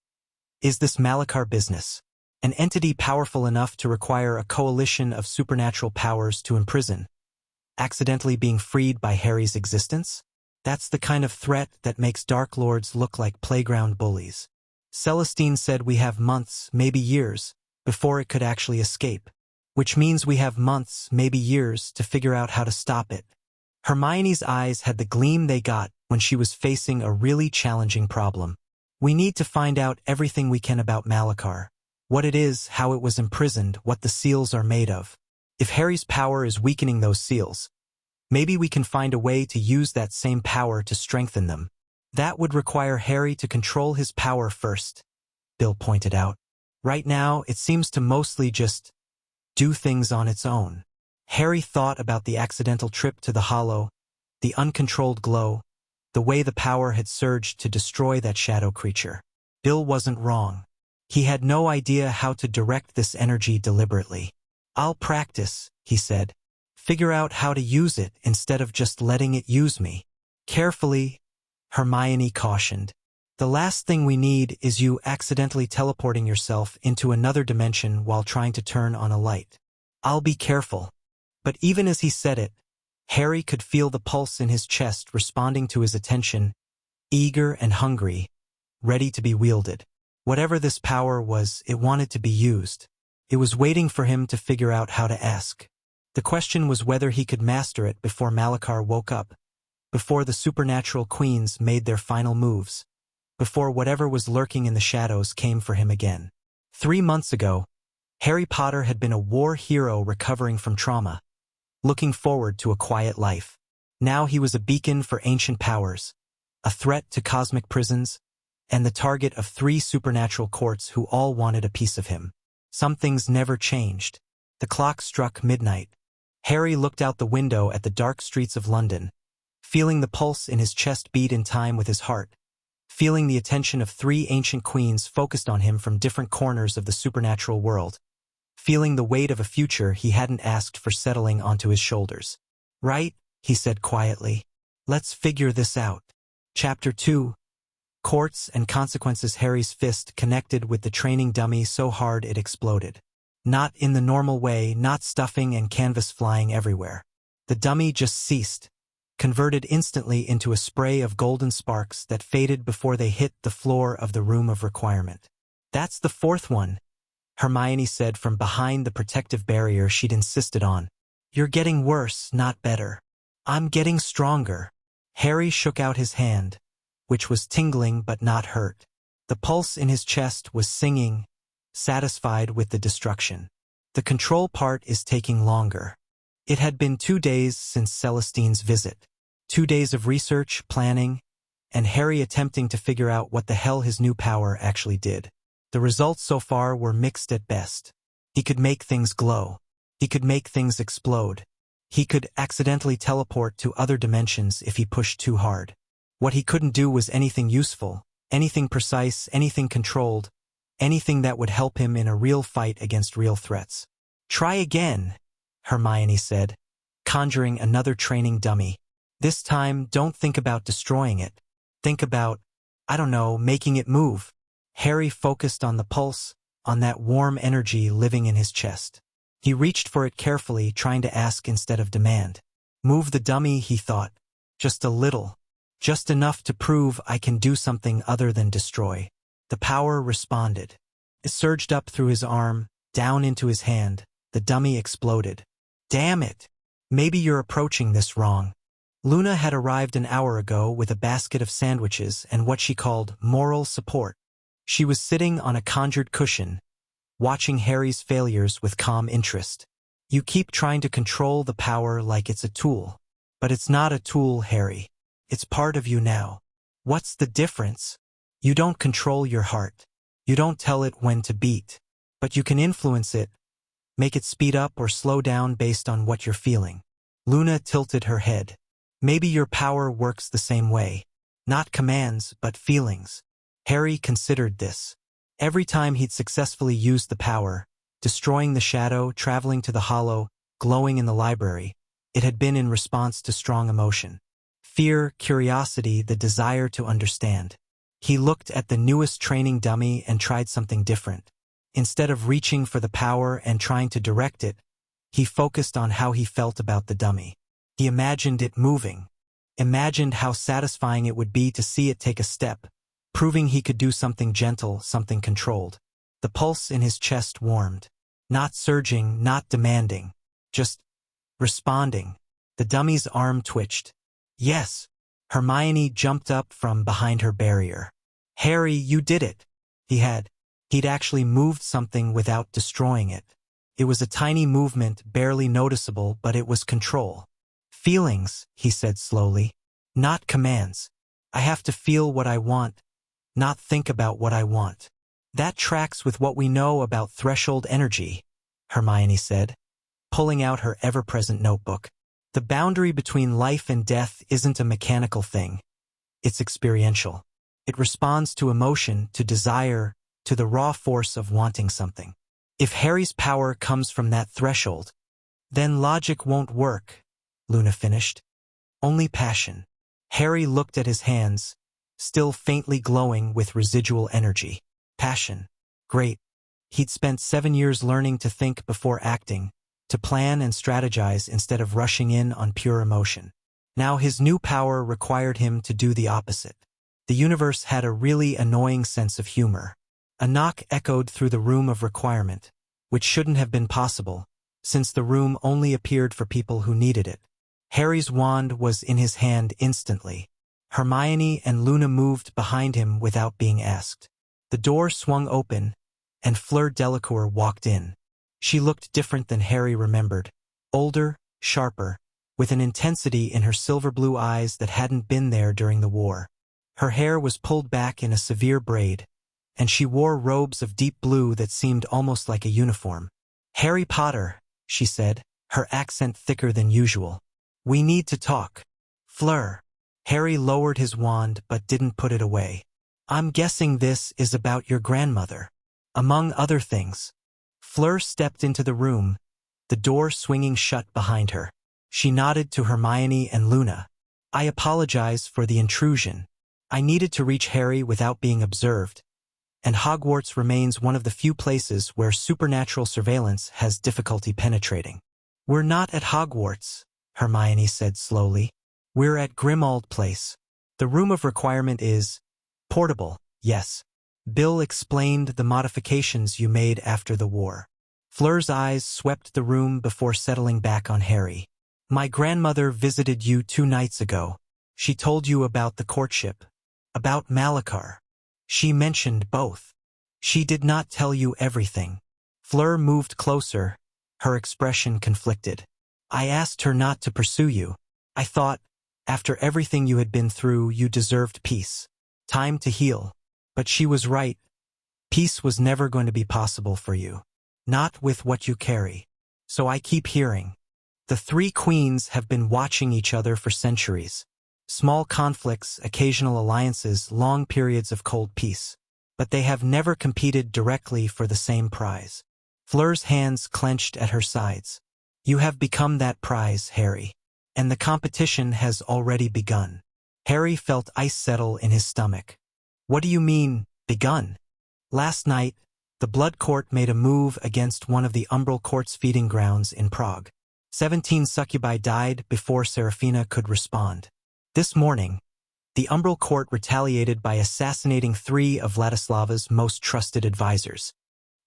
"is this Malachar business. An entity powerful enough to require a coalition of supernatural powers to imprison, accidentally being freed by Harry's existence? That's the kind of threat that makes Dark Lords look like playground bullies. Celestine said we have months, maybe years, before it could actually escape. Which means we have months, maybe years, to figure out how to stop it." Hermione's eyes had the gleam they got when she was facing a really challenging problem. "We need to find out everything we can about Malachar. What it is, how it was imprisoned, what the seals are made of. If Harry's power is weakening those seals, maybe we can find a way to use that same power to strengthen them. That would require Harry to control his power first," Bill pointed out. "Right now, it seems to mostly just do things on its own." Harry thought about the accidental trip to the Hollow, the uncontrolled glow, the way the power had surged to destroy that shadow creature. Bill wasn't wrong. He had no idea how to direct this energy deliberately. "I'll practice," he said. "Figure out how to use it instead of just letting it use me." "Carefully," Hermione cautioned. "The last thing we need is you accidentally teleporting yourself into another dimension while trying to turn on a light." "I'll be careful." But even as he said it, Harry could feel the pulse in his chest responding to his attention, eager and hungry, ready to be wielded. Whatever this power was, it wanted to be used. It was waiting for him to figure out how to ask. The question was whether he could master it before Malachar woke up, before the supernatural queens made their final moves, before whatever was lurking in the shadows came for him again. 3 months ago, Harry Potter had been a war hero recovering from trauma, looking forward to a quiet life. Now he was a beacon for ancient powers, a threat to cosmic prisons, and the target of 3 supernatural courts who all wanted a piece of him. Some things never changed. The clock struck midnight. Harry looked out the window at the dark streets of London, feeling the pulse in his chest beat in time with his heart, feeling the attention of 3 ancient queens focused on him from different corners of the supernatural world, feeling the weight of a future he hadn't asked for settling onto his shoulders. "Right," he said quietly. "Let's figure this out." Chapter 2. Courts and Consequences. Harry's fist connected with the training dummy so hard it exploded. Not in the normal way, not stuffing and canvas flying everywhere. The dummy just ceased, converted instantly into a spray of golden sparks that faded before they hit the floor of the room of requirement. "That's the 4th one," Hermione said from behind the protective barrier she'd insisted on. "You're getting worse, not better." "I'm getting stronger." Harry shook out his hand, which was tingling but not hurt. The pulse in his chest was singing, satisfied with the destruction. The control part is taking longer. It had been 2 days since Celestine's visit. 2 days of research, planning, and Harry attempting to figure out what the hell his new power actually did. The results so far were mixed at best. He could make things glow. He could make things explode. He could accidentally teleport to other dimensions if he pushed too hard. What he couldn't do was anything useful, anything precise, anything controlled, anything that would help him in a real fight against real threats. "Try again," Hermione said, conjuring another training dummy. This time, don't think about destroying it. Think about, I don't know, making it move. Harry focused on the pulse, on that warm energy living in his chest. He reached for it carefully, trying to ask instead of demand. Move the dummy, he thought. Just a little. Just enough to prove I can do something other than destroy. The power responded. It surged up through his arm, down into his hand. The dummy exploded. Damn it! Maybe you're approaching this wrong. Luna had arrived an hour ago with a basket of sandwiches and what she called moral support. She was sitting on a conjured cushion, watching Harry's failures with calm interest. You keep trying to control the power like it's a tool. But it's not a tool, Harry. It's part of you now. What's the difference? You don't control your heart. You don't tell it when to beat. But you can influence it, make it speed up or slow down based on what you're feeling. Luna tilted her head. Maybe your power works the same way. Not commands, but feelings. Harry considered this. Every time he'd successfully used the power, destroying the shadow, traveling to the hollow, glowing in the library, it had been in response to strong emotion. Fear, curiosity, the desire to understand. He looked at the newest training dummy and tried something different. Instead of reaching for the power and trying to direct it, he focused on how he felt about the dummy. He imagined it moving. Imagined how satisfying it would be to see it take a step, proving he could do something gentle, something controlled. The pulse in his chest warmed. Not surging, not demanding. Just responding. The dummy's arm twitched. Yes. Hermione jumped up from behind her barrier. Harry, you did it. He'd actually moved something without destroying it. It was a tiny movement, barely noticeable, but it was control. Feelings, he said slowly. Not commands. I have to feel what I want, not think about what I want. That tracks with what we know about threshold energy, Hermione said, pulling out her ever-present notebook. The boundary between life and death isn't a mechanical thing. It's experiential. It responds to emotion, to desire, to the raw force of wanting something. If Harry's power comes from that threshold, then logic won't work, Luna finished. Only passion. Harry looked at his hands, still faintly glowing with residual energy. Passion. Great. He'd spent 7 years learning to think before acting, to plan and strategize instead of rushing in on pure emotion. Now his new power required him to do the opposite. The universe had a really annoying sense of humor. A knock echoed through the room of requirement, which shouldn't have been possible, since the room only appeared for people who needed it. Harry's wand was in his hand instantly. Hermione and Luna moved behind him without being asked. The door swung open, and Fleur Delacour walked in. She looked different than Harry remembered. Older, sharper, with an intensity in her silver-blue eyes that hadn't been there during the war. Her hair was pulled back in a severe braid, and she wore robes of deep blue that seemed almost like a uniform. Harry Potter, she said, her accent thicker than usual. We need to talk. Fleur. Harry lowered his wand but didn't put it away. I'm guessing this is about your grandmother. Among other things. Fleur stepped into the room, the door swinging shut behind her. She nodded to Hermione and Luna. I apologize for the intrusion. I needed to reach Harry without being observed, and Hogwarts remains one of the few places where supernatural surveillance has difficulty penetrating. We're not at Hogwarts, Hermione said slowly. We're at Grimmauld Place. The room of requirement is portable, yes. Bill explained the modifications you made after the war. Fleur's eyes swept the room before settling back on Harry. My grandmother visited you 2 nights ago. She told you about the courtship, about Malachar. She mentioned both. She did not tell you everything. Fleur moved closer, her expression conflicted. I asked her not to pursue you. I thought, after everything you had been through, you deserved peace. Time to heal. But she was right. Peace was never going to be possible for you. Not with what you carry. So I keep hearing. The 3 queens have been watching each other for centuries. Small conflicts, occasional alliances, long periods of cold peace. But they have never competed directly for the same prize. Fleur's hands clenched at her sides. You have become that prize, Harry. And the competition has already begun. Harry felt ice settle in his stomach. What do you mean, begun? Last night, the Blood Court made a move against one of the Umbral Court's feeding grounds in Prague. 17 succubi died before Serafina could respond. This morning, the Umbral Court retaliated by assassinating 3 of Vladislava's most trusted advisors.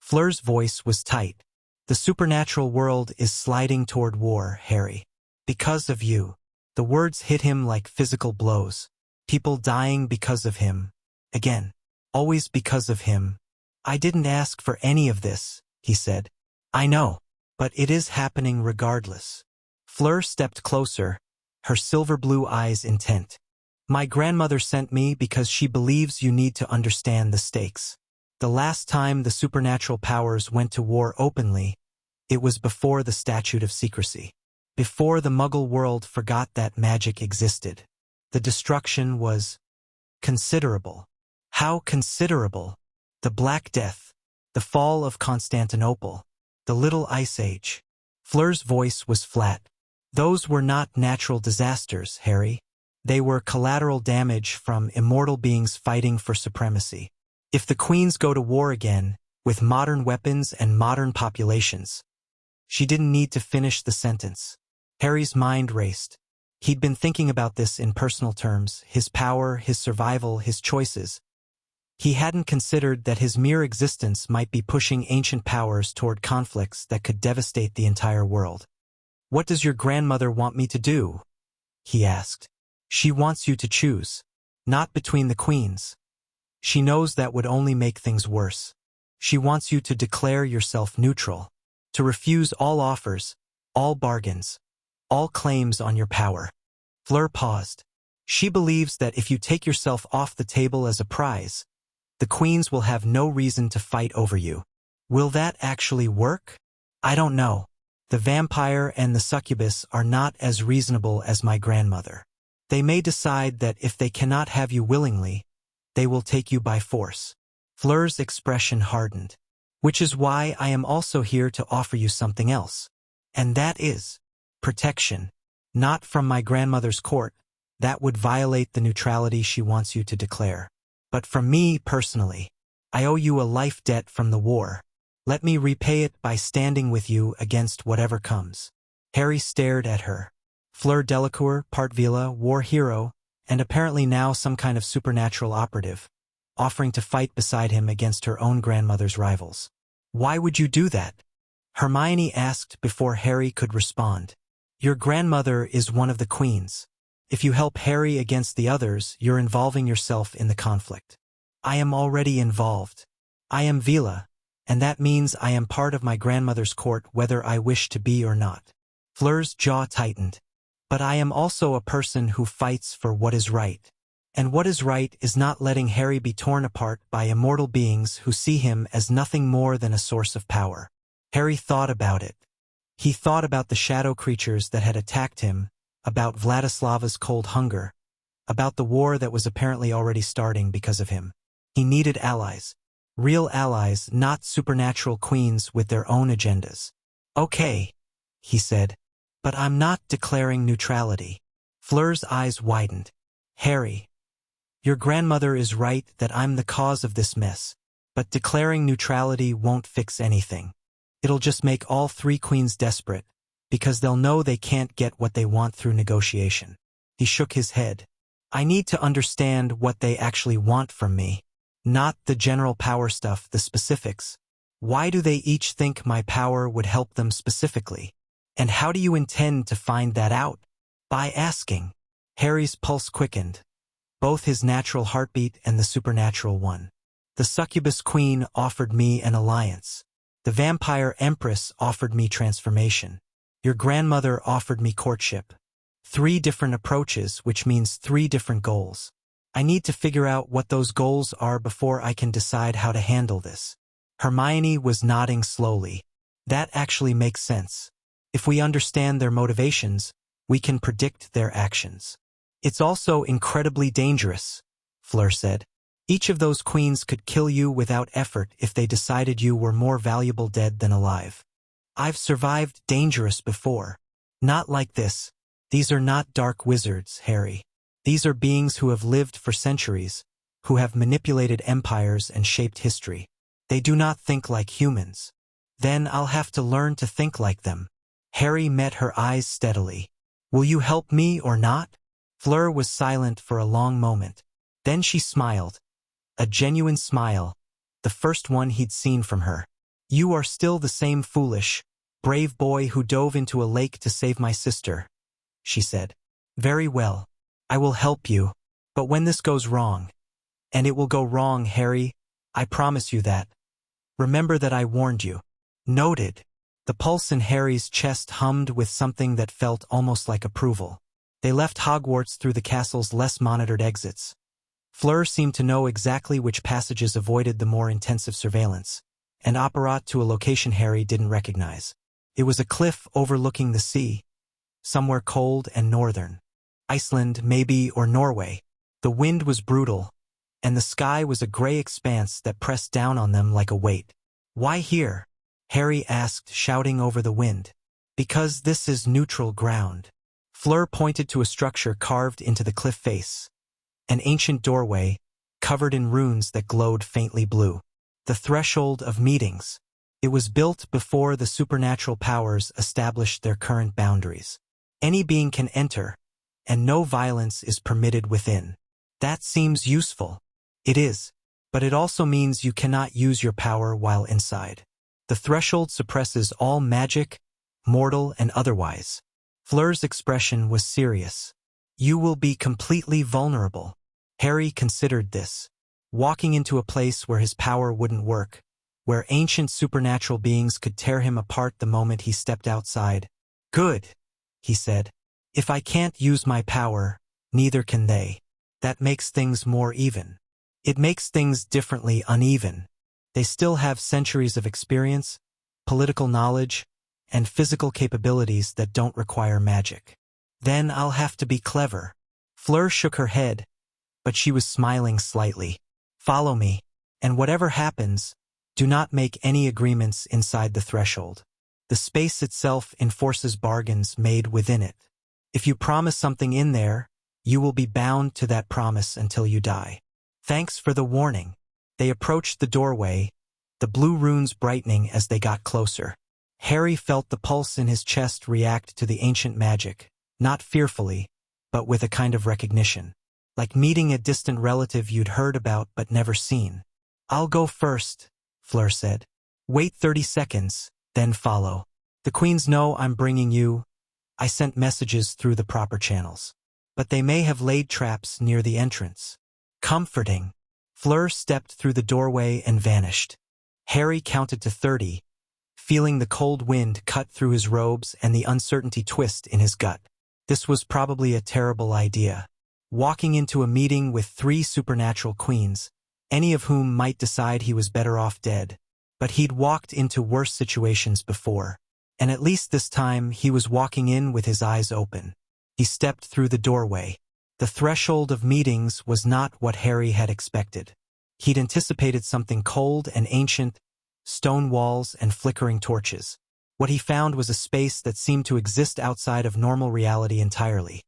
Fleur's voice was tight. The supernatural world is sliding toward war, Harry. Because of you. The words hit him like physical blows. People dying because of him. Again. Always because of him. I didn't ask for any of this, he said. I know. But it is happening regardless. Fleur stepped closer, her silver-blue eyes intent. My grandmother sent me because she believes you need to understand the stakes. The last time the supernatural powers went to war openly, it was before the Statute of Secrecy. Before the Muggle world forgot that magic existed. The destruction was considerable. How considerable? The Black Death, the fall of Constantinople, the Little Ice Age. Fleur's voice was flat. Those were not natural disasters, Harry. They were collateral damage from immortal beings fighting for supremacy. If the Queens go to war again, with modern weapons and modern populations. She didn't need to finish the sentence. Harry's mind raced. He'd been thinking about this in personal terms, his power, his survival, his choices. He hadn't considered that his mere existence might be pushing ancient powers toward conflicts that could devastate the entire world. What does your grandmother want me to do? He asked. She wants you to choose. Not between the queens. She knows that would only make things worse. She wants you to declare yourself neutral. To refuse all offers, all bargains, all claims on your power. Fleur paused. She believes that if you take yourself off the table as a prize, the queens will have no reason to fight over you. Will that actually work? I don't know. The vampire and the succubus are not as reasonable as my grandmother. They may decide that if they cannot have you willingly, they will take you by force. Fleur's expression hardened. Which is why I am also here to offer you something else. And that is protection. Not from my grandmother's court. That would violate the neutrality she wants you to declare. But from me personally. I owe you a life debt from the war. Let me repay it by standing with you against whatever comes. Harry stared at her. Fleur Delacour, part Veela, war hero, and apparently now some kind of supernatural operative, offering to fight beside him against her own grandmother's rivals. Why would you do that? Hermione asked before Harry could respond. Your grandmother is one of the queens. If you help Harry against the others, you're involving yourself in the conflict. I am already involved. I am Veela, and that means I am part of my grandmother's court whether I wish to be or not. Fleur's jaw tightened. But I am also a person who fights for what is right. And what is right is not letting Harry be torn apart by immortal beings who see him as nothing more than a source of power. Harry thought about it. He thought about the shadow creatures that had attacked him, about Vladislava's cold hunger, about the war that was apparently already starting because of him. He needed allies. Real allies, not supernatural queens with their own agendas. Okay, he said. But I'm not declaring neutrality. Fleur's eyes widened. Harry, your grandmother is right that I'm the cause of this mess, but declaring neutrality won't fix anything. It'll just make all 3 queens desperate, because they'll know they can't get what they want through negotiation. He shook his head. I need to understand what they actually want from me. Not the general power stuff, the specifics. Why do they each think my power would help them specifically? And how do you intend to find that out? By asking. Harry's pulse quickened, both his natural heartbeat and the supernatural one. The Succubus Queen offered me an alliance. The vampire Empress offered me transformation. Your grandmother offered me courtship. 3 different approaches, which means 3 different goals. I need to figure out what those goals are before I can decide how to handle this. Hermione was nodding slowly. That actually makes sense. If we understand their motivations, we can predict their actions. It's also incredibly dangerous, Fleur said. Each of those queens could kill you without effort if they decided you were more valuable dead than alive. I've survived dangerous before. Not like this. These are not dark wizards, Harry. These are beings who have lived for centuries, who have manipulated empires and shaped history. They do not think like humans. Then I'll have to learn to think like them. Harry met her eyes steadily. Will you help me or not? Fleur was silent for a long moment. Then she smiled. A genuine smile, the first one he'd seen from her. You are still the same foolish, brave boy who dove into a lake to save my sister, she said. Very well. I will help you. But when this goes wrong, and it will go wrong, Harry, I promise you that. Remember that I warned you. Noted. The pulse in Harry's chest hummed with something that felt almost like approval. They left Hogwarts through the castle's less monitored exits. Fleur seemed to know exactly which passages avoided the more intensive surveillance, and apparat to a location Harry didn't recognize. It was a cliff overlooking the sea, somewhere cold and northern. Iceland, maybe, or Norway. The wind was brutal, and the sky was a gray expanse that pressed down on them like a weight. Why here? Harry asked, shouting over the wind. Because this is neutral ground. Fleur pointed to a structure carved into the cliff face. An ancient doorway, covered in runes that glowed faintly blue. The threshold of meetings. It was built before the supernatural powers established their current boundaries. Any being can enter, and no violence is permitted within. That seems useful. It is, but it also means you cannot use your power while inside. The threshold suppresses all magic, mortal and otherwise. Fleur's expression was serious. You will be completely vulnerable. Harry considered this. Walking into a place where his power wouldn't work, where ancient supernatural beings could tear him apart the moment he stepped outside. Good, he said. If I can't use my power, neither can they. That makes things more even. It makes things differently uneven. They still have centuries of experience, political knowledge, and physical capabilities that don't require magic. Then I'll have to be clever. Fleur shook her head, but she was smiling slightly. Follow me, and whatever happens, do not make any agreements inside the threshold. The space itself enforces bargains made within it. If you promise something in there, you will be bound to that promise until you die. Thanks for the warning. They approached the doorway, the blue runes brightening as they got closer. Harry felt the pulse in his chest react to the ancient magic, not fearfully, but with a kind of recognition. Like meeting a distant relative you'd heard about but never seen. I'll go first, Fleur said. Wait 30 seconds, then follow. The queens know I'm bringing you. I sent messages through the proper channels. But they may have laid traps near the entrance. Comforting. Fleur stepped through the doorway and vanished. Harry counted to 30, feeling the cold wind cut through his robes and the uncertainty twist in his gut. This was probably a terrible idea. Walking into a meeting with 3 supernatural queens, any of whom might decide he was better off dead. But he'd walked into worse situations before, and at least this time he was walking in with his eyes open. He stepped through the doorway. The threshold of meetings was not what Harry had expected. He'd anticipated something cold and ancient, stone walls and flickering torches. What he found was a space that seemed to exist outside of normal reality entirely.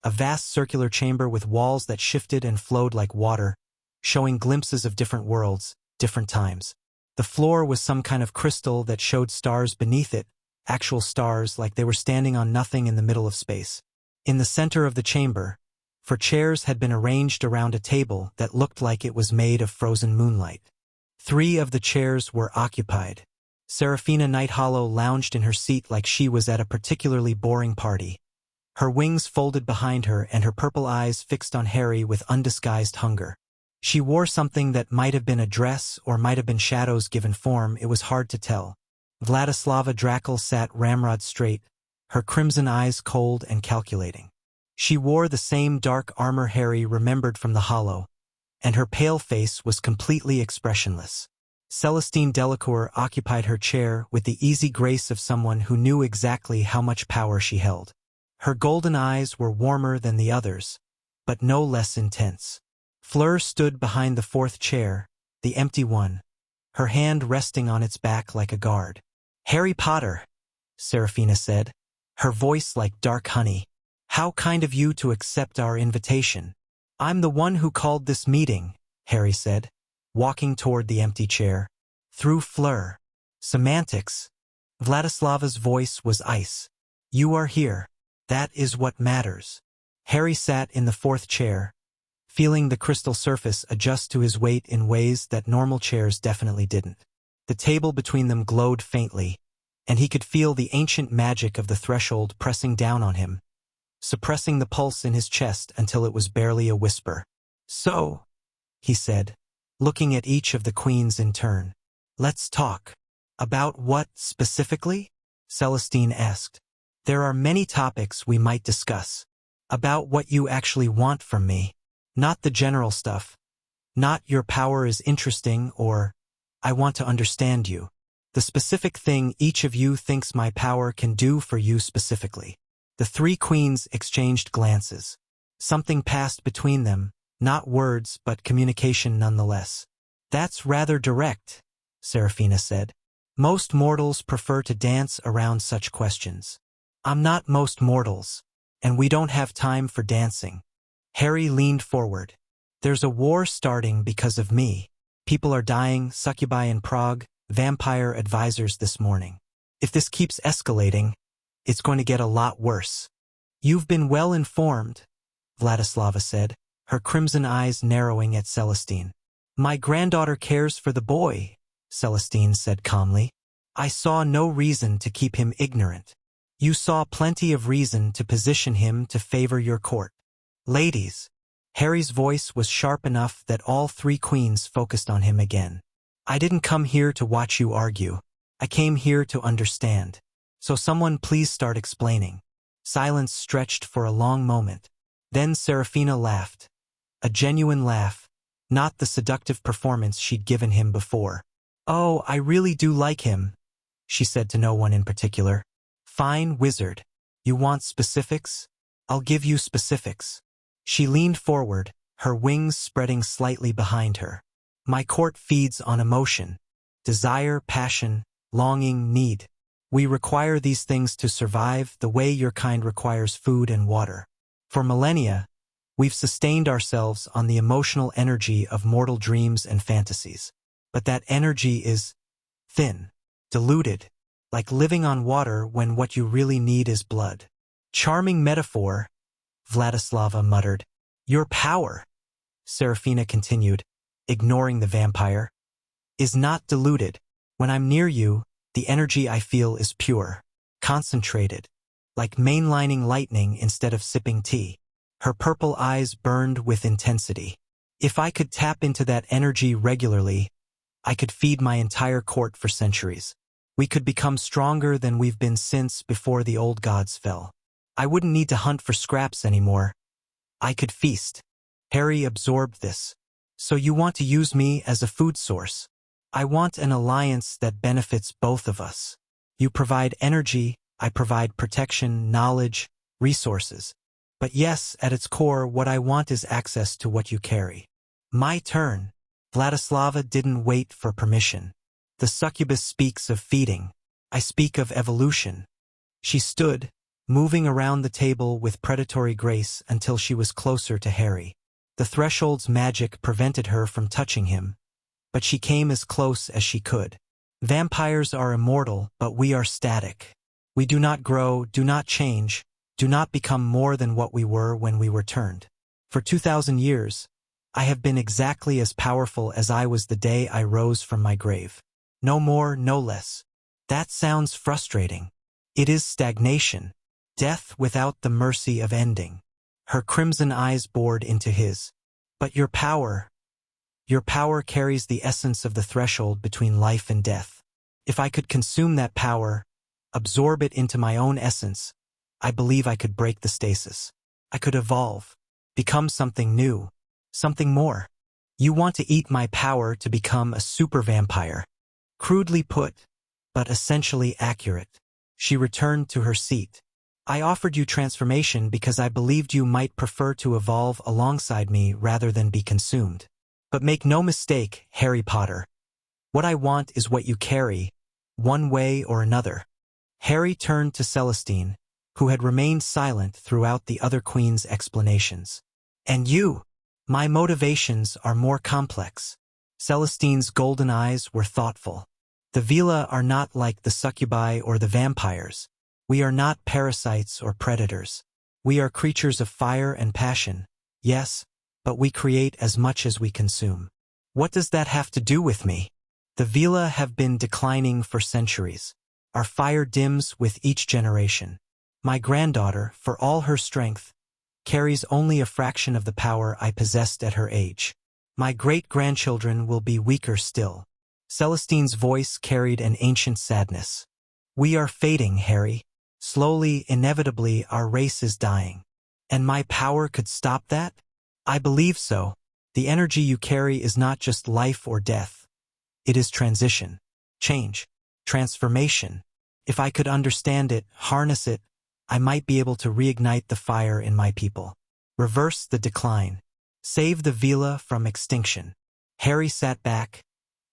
A vast circular chamber with walls that shifted and flowed like water, showing glimpses of different worlds, different times. The floor was some kind of crystal that showed stars beneath it, actual stars like they were standing on nothing in the middle of space. In the center of the chamber, 4 chairs had been arranged around a table that looked like it was made of frozen moonlight. 3 of the chairs were occupied. Seraphina Nighthollow lounged in her seat like she was at a particularly boring party. Her wings folded behind her and her purple eyes fixed on Harry with undisguised hunger. She wore something that might have been a dress or might have been shadows given form, it was hard to tell. Vladislava Drackle sat ramrod straight, her crimson eyes cold and calculating. She wore the same dark armor Harry remembered from the Hollow, and her pale face was completely expressionless. Celestine Delacour occupied her chair with the easy grace of someone who knew exactly how much power she held. Her golden eyes were warmer than the others, but no less intense. Fleur stood behind the 4th chair, the empty one, her hand resting on its back like a guard. Harry Potter, Seraphina said, her voice like dark honey. How kind of you to accept our invitation. I'm the one who called this meeting, Harry said, walking toward the empty chair. Through Fleur. Semantics. Vladislava's voice was ice. You are here. That is what matters. Harry sat in the fourth chair, feeling the crystal surface adjust to his weight in ways that normal chairs definitely didn't. The table between them glowed faintly, and he could feel the ancient magic of the threshold pressing down on him, suppressing the pulse in his chest until it was barely a whisper. So, he said, looking at each of the queens in turn. Let's talk. About what, specifically? Celestine asked. There are many topics we might discuss. About what you actually want from me. Not the general stuff. Not your power is interesting or, I want to understand you. The specific thing each of you thinks my power can do for you specifically. The three queens exchanged glances. Something passed between them, not words but communication nonetheless. That's rather direct, Seraphina said. Most mortals prefer to dance around such questions. I'm not most mortals, and we don't have time for dancing. Harry leaned forward. There's a war starting because of me. People are dying, succubi in Prague, vampire advisors this morning. If this keeps escalating, it's going to get a lot worse. You've been well informed, Vladislava said, her crimson eyes narrowing at Celestine. My granddaughter cares for the boy, Celestine said calmly. I saw no reason to keep him ignorant. You saw plenty of reason to position him to favor your court. Ladies. Harry's voice was sharp enough that all three queens focused on him again. I didn't come here to watch you argue. I came here to understand. So someone please start explaining. Silence stretched for a long moment. Then Seraphina laughed. A genuine laugh, not the seductive performance she'd given him before. Oh, I really do like him, she said to no one in particular. Fine, wizard. You want specifics? I'll give you specifics. She leaned forward, her wings spreading slightly behind her. My court feeds on emotion. Desire, passion, longing, need. We require these things to survive the way your kind requires food and water. For millennia, we've sustained ourselves on the emotional energy of mortal dreams and fantasies. But that energy is thin, diluted, like living on water when what you really need is blood. Charming metaphor, Vladislava muttered. Your power, Seraphina continued, ignoring the vampire, is not diluted. When I'm near you, the energy I feel is pure, concentrated, like mainlining lightning instead of sipping tea. Her purple eyes burned with intensity. If I could tap into that energy regularly, I could feed my entire court for centuries. We could become stronger than we've been since before the old gods fell. I wouldn't need to hunt for scraps anymore. I could feast. Harry absorbed this. So you want to use me as a food source? I want an alliance that benefits both of us. You provide energy, I provide protection, knowledge, resources. But yes, at its core, what I want is access to what you carry. My turn. Vladislava didn't wait for permission. The succubus speaks of feeding. I speak of evolution. She stood, moving around the table with predatory grace until she was closer to Harry. The threshold's magic prevented her from touching him, but she came as close as she could. Vampires are immortal, but we are static. We do not grow, do not change, do not become more than what we were when we were turned. For 2,000 years, I have been exactly as powerful as I was the day I rose from my grave. No more, no less. That sounds frustrating. It is stagnation. Death without the mercy of ending. Her crimson eyes bored into his. But your power carries the essence of the threshold between life and death. If I could consume that power, absorb it into my own essence, I believe I could break the stasis. I could evolve, become something new, something more. You want to eat my power to become a super vampire. Crudely put, but essentially accurate. She returned to her seat. I offered you transformation because I believed you might prefer to evolve alongside me rather than be consumed. But make no mistake, Harry Potter. What I want is what you carry, one way or another. Harry turned to Celestine, who had remained silent throughout the other queen's explanations. And you? My motivations are more complex. Celestine's golden eyes were thoughtful. The Veela are not like the succubi or the vampires. We are not parasites or predators. We are creatures of fire and passion, yes, but we create as much as we consume. What does that have to do with me? The Veela have been declining for centuries. Our fire dims with each generation. My granddaughter, for all her strength, carries only a fraction of the power I possessed at her age. My great-grandchildren will be weaker still. Celestine's voice carried an ancient sadness. We are fading, Harry. Slowly, inevitably, our race is dying. And my power could stop that? I believe so. The energy you carry is not just life or death. It is transition, change, transformation. If I could understand it, harness it, I might be able to reignite the fire in my people. Reverse the decline. Save the Veela from extinction. Harry sat back,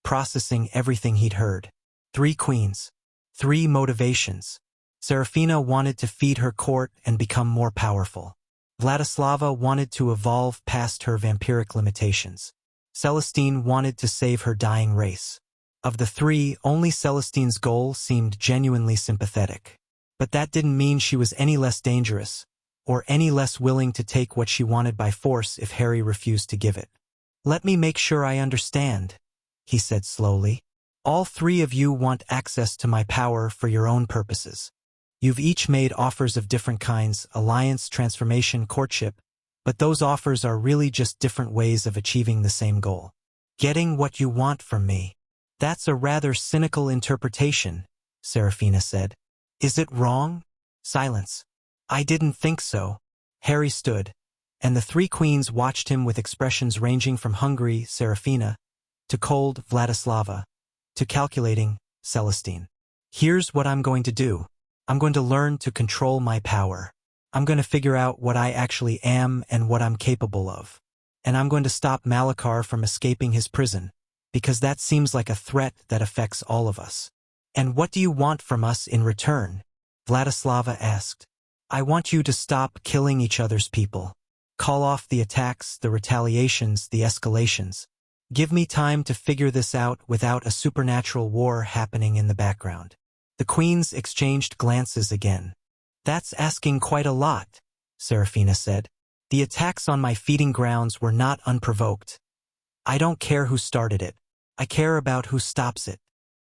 processing everything he'd heard. 3 queens. 3 motivations. Serafina wanted to feed her court and become more powerful. Vladislava wanted to evolve past her vampiric limitations. Celestine wanted to save her dying race. Of the 3, only Celestine's goal seemed genuinely sympathetic. But that didn't mean she was any less dangerous, or any less willing to take what she wanted by force if Harry refused to give it. Let me make sure I understand, he said slowly. All 3 of you want access to my power for your own purposes. You've each made offers of different kinds, alliance, transformation, courtship, but those offers are really just different ways of achieving the same goal. Getting what you want from me. That's a rather cynical interpretation, Serafina said. Is it wrong? Silence. I didn't think so. Harry stood, and the 3 queens watched him with expressions ranging from hungry, Serafina, to cold, Vladislava, to calculating, Celestine. Here's what I'm going to do. I'm going to learn to control my power. I'm going to figure out what I actually am and what I'm capable of. And I'm going to stop Malachar from escaping his prison, because that seems like a threat that affects all of us. And what do you want from us in return? Vladislava asked. I want you to stop killing each other's people. Call off the attacks, the retaliations, the escalations. Give me time to figure this out without a supernatural war happening in the background. The queens exchanged glances again. That's asking quite a lot, Serafina said. The attacks on my feeding grounds were not unprovoked. I don't care who started it. I care about who stops it.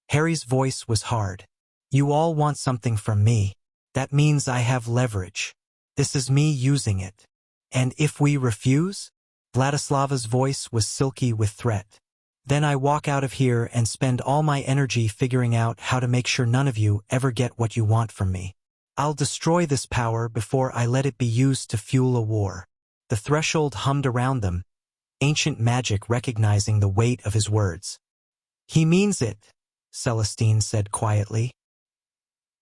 Harry's voice was hard. You all want something from me. That means I have leverage. This is me using it. And if we refuse? Vladislava's voice was silky with threat. Then I walk out of here and spend all my energy figuring out how to make sure none of you ever get what you want from me. I'll destroy this power before I let it be used to fuel a war. The threshold hummed around them, ancient magic recognizing the weight of his words. He means it, Celestine said quietly.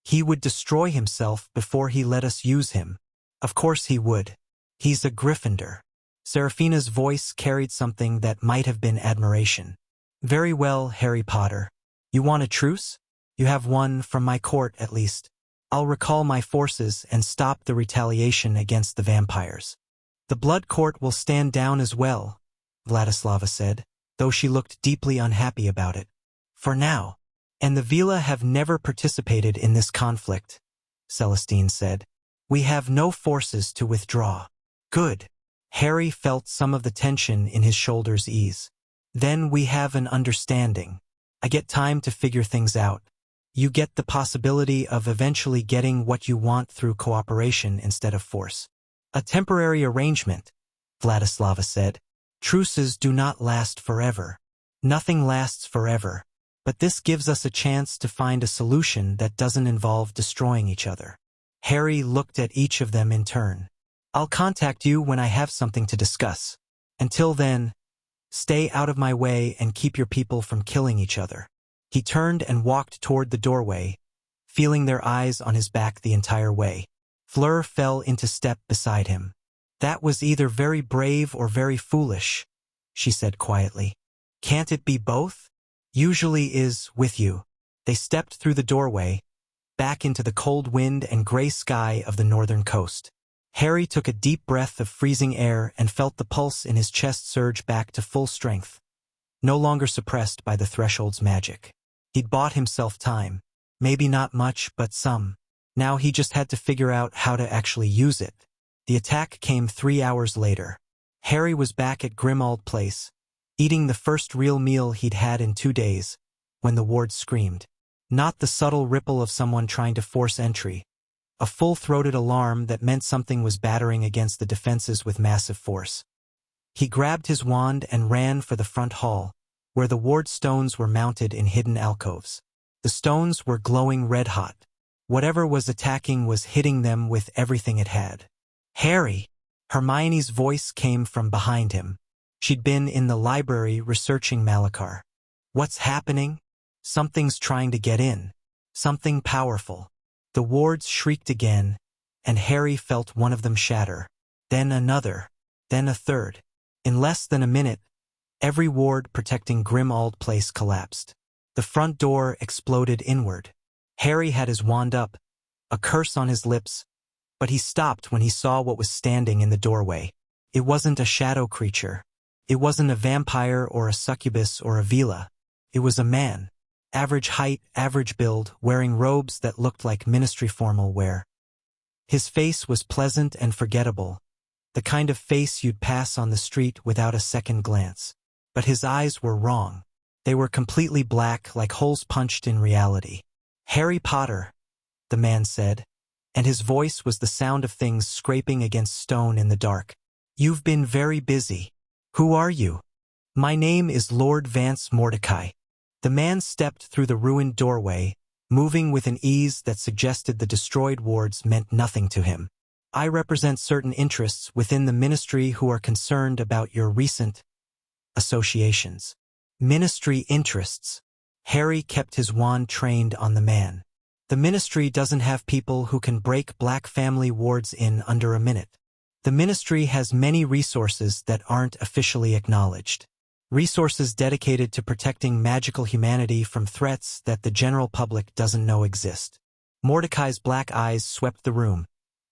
He would destroy himself before he let us use him. Of course he would. He's a Gryffindor. Serafina's voice carried something that might have been admiration. Very well, Harry Potter. You want a truce? You have one from my court, at least. I'll recall my forces and stop the retaliation against the vampires. The Blood Court will stand down as well, Vladislava said, though she looked deeply unhappy about it. For now. And the Veela have never participated in this conflict, Celestine said. We have no forces to withdraw. Good. Harry felt some of the tension in his shoulders ease. Then we have an understanding. I get time to figure things out. You get the possibility of eventually getting what you want through cooperation instead of force. A temporary arrangement, Vladislava said. Truces do not last forever. Nothing lasts forever. But this gives us a chance to find a solution that doesn't involve destroying each other. Harry looked at each of them in turn. I'll contact you when I have something to discuss. Until then, stay out of my way and keep your people from killing each other. He turned and walked toward the doorway, feeling their eyes on his back the entire way. Fleur fell into step beside him. That was either very brave or very foolish, she said quietly. Can't it be both? Usually is with you. They stepped through the doorway, back into the cold wind and gray sky of the northern coast. Harry took a deep breath of freezing air and felt the pulse in his chest surge back to full strength, no longer suppressed by the threshold's magic. He'd bought himself time. Maybe not much, but some. Now he just had to figure out how to actually use it. The attack came 3 hours later. Harry was back at Grimmauld Place, eating the first real meal he'd had in 2 days, when the ward screamed. Not the subtle ripple of someone trying to force entry. A full-throated alarm that meant something was battering against the defenses with massive force. He grabbed his wand and ran for the front hall, where the ward stones were mounted in hidden alcoves. The stones were glowing red-hot. Whatever was attacking was hitting them with everything it had. "Harry!" Hermione's voice came from behind him. She'd been in the library researching Malachar. "What's happening?" "Something's trying to get in. Something powerful." The wards shrieked again, and Harry felt one of them shatter. Then another. Then a third. In less than a minute, every ward protecting Grimmauld Place collapsed. The front door exploded inward. Harry had his wand up, a curse on his lips, but he stopped when he saw what was standing in the doorway. It wasn't a shadow creature. It wasn't a vampire or a succubus or a Veela. It was a man. Average height, average build, wearing robes that looked like ministry formal wear. His face was pleasant and forgettable, the kind of face you'd pass on the street without a second glance. But his eyes were wrong. They were completely black, like holes punched in reality. "Harry Potter," the man said, and his voice was the sound of things scraping against stone in the dark. "You've been very busy. Who are you?" "My name is Lord Vance Mordecai." The man stepped through the ruined doorway, moving with an ease that suggested the destroyed wards meant nothing to him. "I represent certain interests within the ministry who are concerned about your recent associations." Ministry interests. Harry kept his wand trained on the man. "The ministry doesn't have people who can break black family wards in under a minute. The ministry has many resources that aren't officially acknowledged. Resources dedicated to protecting magical humanity from threats that the general public doesn't know exist." Mordecai's black eyes swept the room,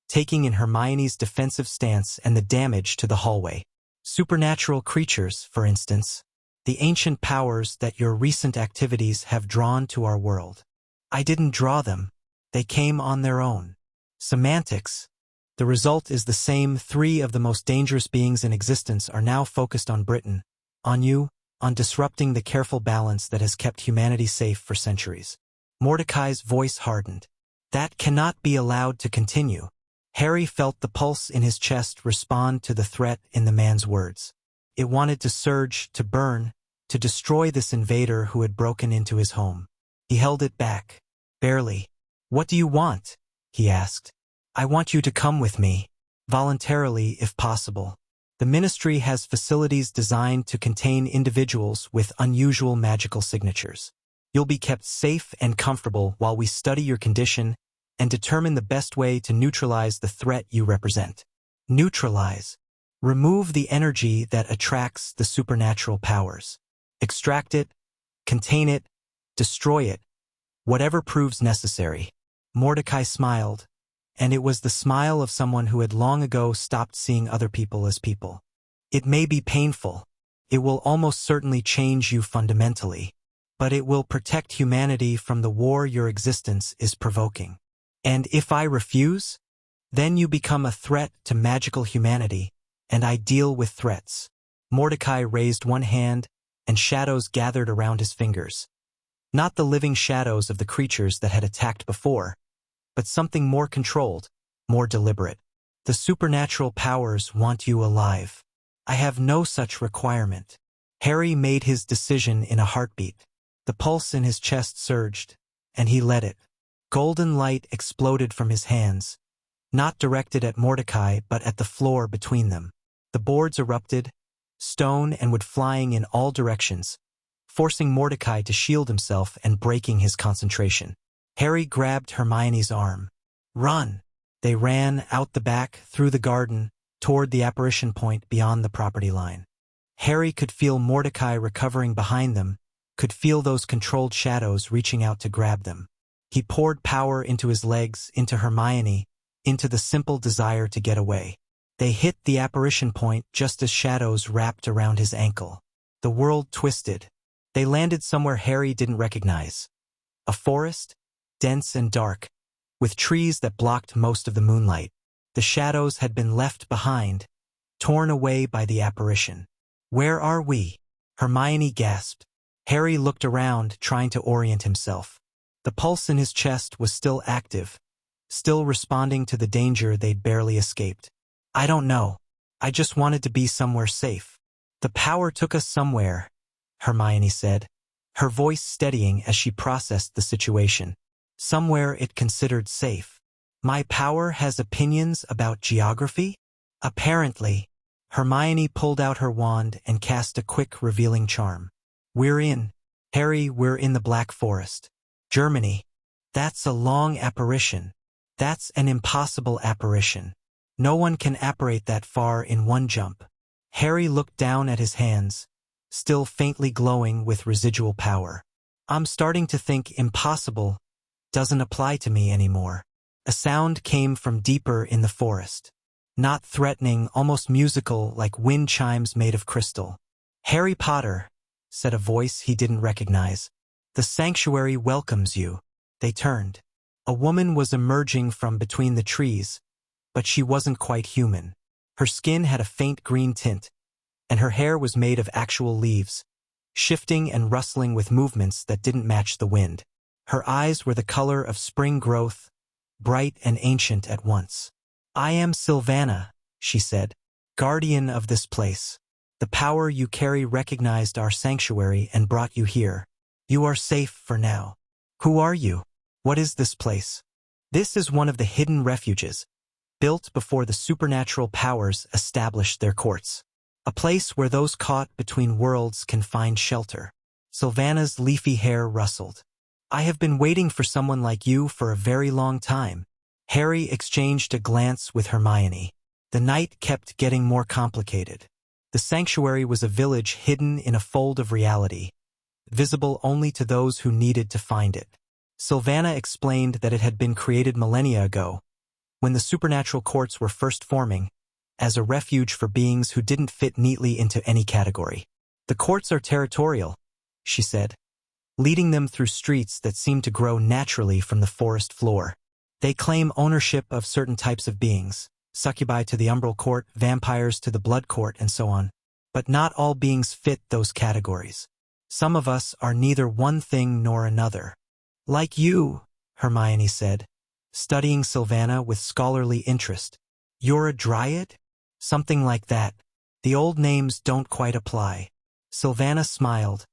taking in Hermione's defensive stance and the damage to the hallway. "Supernatural creatures, for instance. The ancient powers that your recent activities have drawn to our world. I didn't draw them. They came on their own." Semantics. The result is the same. 3 of the most dangerous beings in existence are now focused on Britain. On you, on disrupting the careful balance that has kept humanity safe for centuries. Mordecai's voice hardened. "That cannot be allowed to continue." Harry felt the pulse in his chest respond to the threat in the man's words. It wanted to surge, to burn, to destroy this invader who had broken into his home. He held it back. Barely. "What do you want?" he asked. "I want you to come with me. Voluntarily, if possible. The ministry has facilities designed to contain individuals with unusual magical signatures. You'll be kept safe and comfortable while we study your condition and determine the best way to neutralize the threat you represent." Neutralize. Remove the energy that attracts the supernatural powers. Extract it, contain it, destroy it, whatever proves necessary. Mordecai smiled, and it was the smile of someone who had long ago stopped seeing other people as people. "It may be painful. It will almost certainly change you fundamentally. But it will protect humanity from the war your existence is provoking. And if I refuse, then you become a threat to magical humanity, and I deal with threats." Mordecai raised one hand, and shadows gathered around his fingers. Not the living shadows of the creatures that had attacked before, but something more controlled, more deliberate. "The supernatural powers want you alive. I have no such requirement." Harry made his decision in a heartbeat. The pulse in his chest surged, and he let it. Golden light exploded from his hands, not directed at Mordecai but at the floor between them. The boards erupted, stone and wood flying in all directions, forcing Mordecai to shield himself and breaking his concentration. Harry grabbed Hermione's arm. "Run!" They ran out the back, through the garden, toward the apparition point beyond the property line. Harry could feel Mordecai recovering behind them, could feel those controlled shadows reaching out to grab them. He poured power into his legs, into Hermione, into the simple desire to get away. They hit the apparition point just as shadows wrapped around his ankle. The world twisted. They landed somewhere Harry didn't recognize. A forest, dense and dark, with trees that blocked most of the moonlight. The shadows had been left behind, torn away by the apparition. "Where are we?" Hermione gasped. Harry looked around, trying to orient himself. The pulse in his chest was still active, still responding to the danger they'd barely escaped. "I don't know. I just wanted to be somewhere safe." "The power took us somewhere," Hermione said, her voice steadying as she processed the situation. "Somewhere it considered safe." "My power has opinions about geography?" "Apparently." Hermione pulled out her wand and cast a quick, revealing charm. "We're in the Black Forest. Germany." "That's a long apparition." "That's an impossible apparition. No one can apparate that far in one jump." Harry looked down at his hands, still faintly glowing with residual power. "I'm starting to think impossible doesn't apply to me anymore." A sound came from deeper in the forest. Not threatening, almost musical, like wind chimes made of crystal. "Harry Potter," said a voice he didn't recognize. "The sanctuary welcomes you." They turned. A woman was emerging from between the trees, but she wasn't quite human. Her skin had a faint green tint, and her hair was made of actual leaves, shifting and rustling with movements that didn't match the wind. Her eyes were the color of spring growth, bright and ancient at once. "I am Sylvana," she said, "guardian of this place. The power you carry recognized our sanctuary and brought you here. You are safe for now." "Who are you? What is this place?" "This is one of the hidden refuges, built before the supernatural powers established their courts. A place where those caught between worlds can find shelter." Sylvana's leafy hair rustled. "I have been waiting for someone like you for a very long time." Harry exchanged a glance with Hermione. The night kept getting more complicated. The sanctuary was a village hidden in a fold of reality, visible only to those who needed to find it. Sylvana explained that it had been created millennia ago, when the supernatural courts were first forming, as a refuge for beings who didn't fit neatly into any category. "The courts are territorial," she said, leading them through streets that seemed to grow naturally from the forest floor. "They claim ownership of certain types of beings, succubi to the umbral court, vampires to the blood court, and so on. But not all beings fit those categories. Some of us are neither one thing nor another." "Like you," Hermione said, studying Sylvana with scholarly interest. "You're a dryad?" "Something like that. The old names don't quite apply." Sylvana smiled,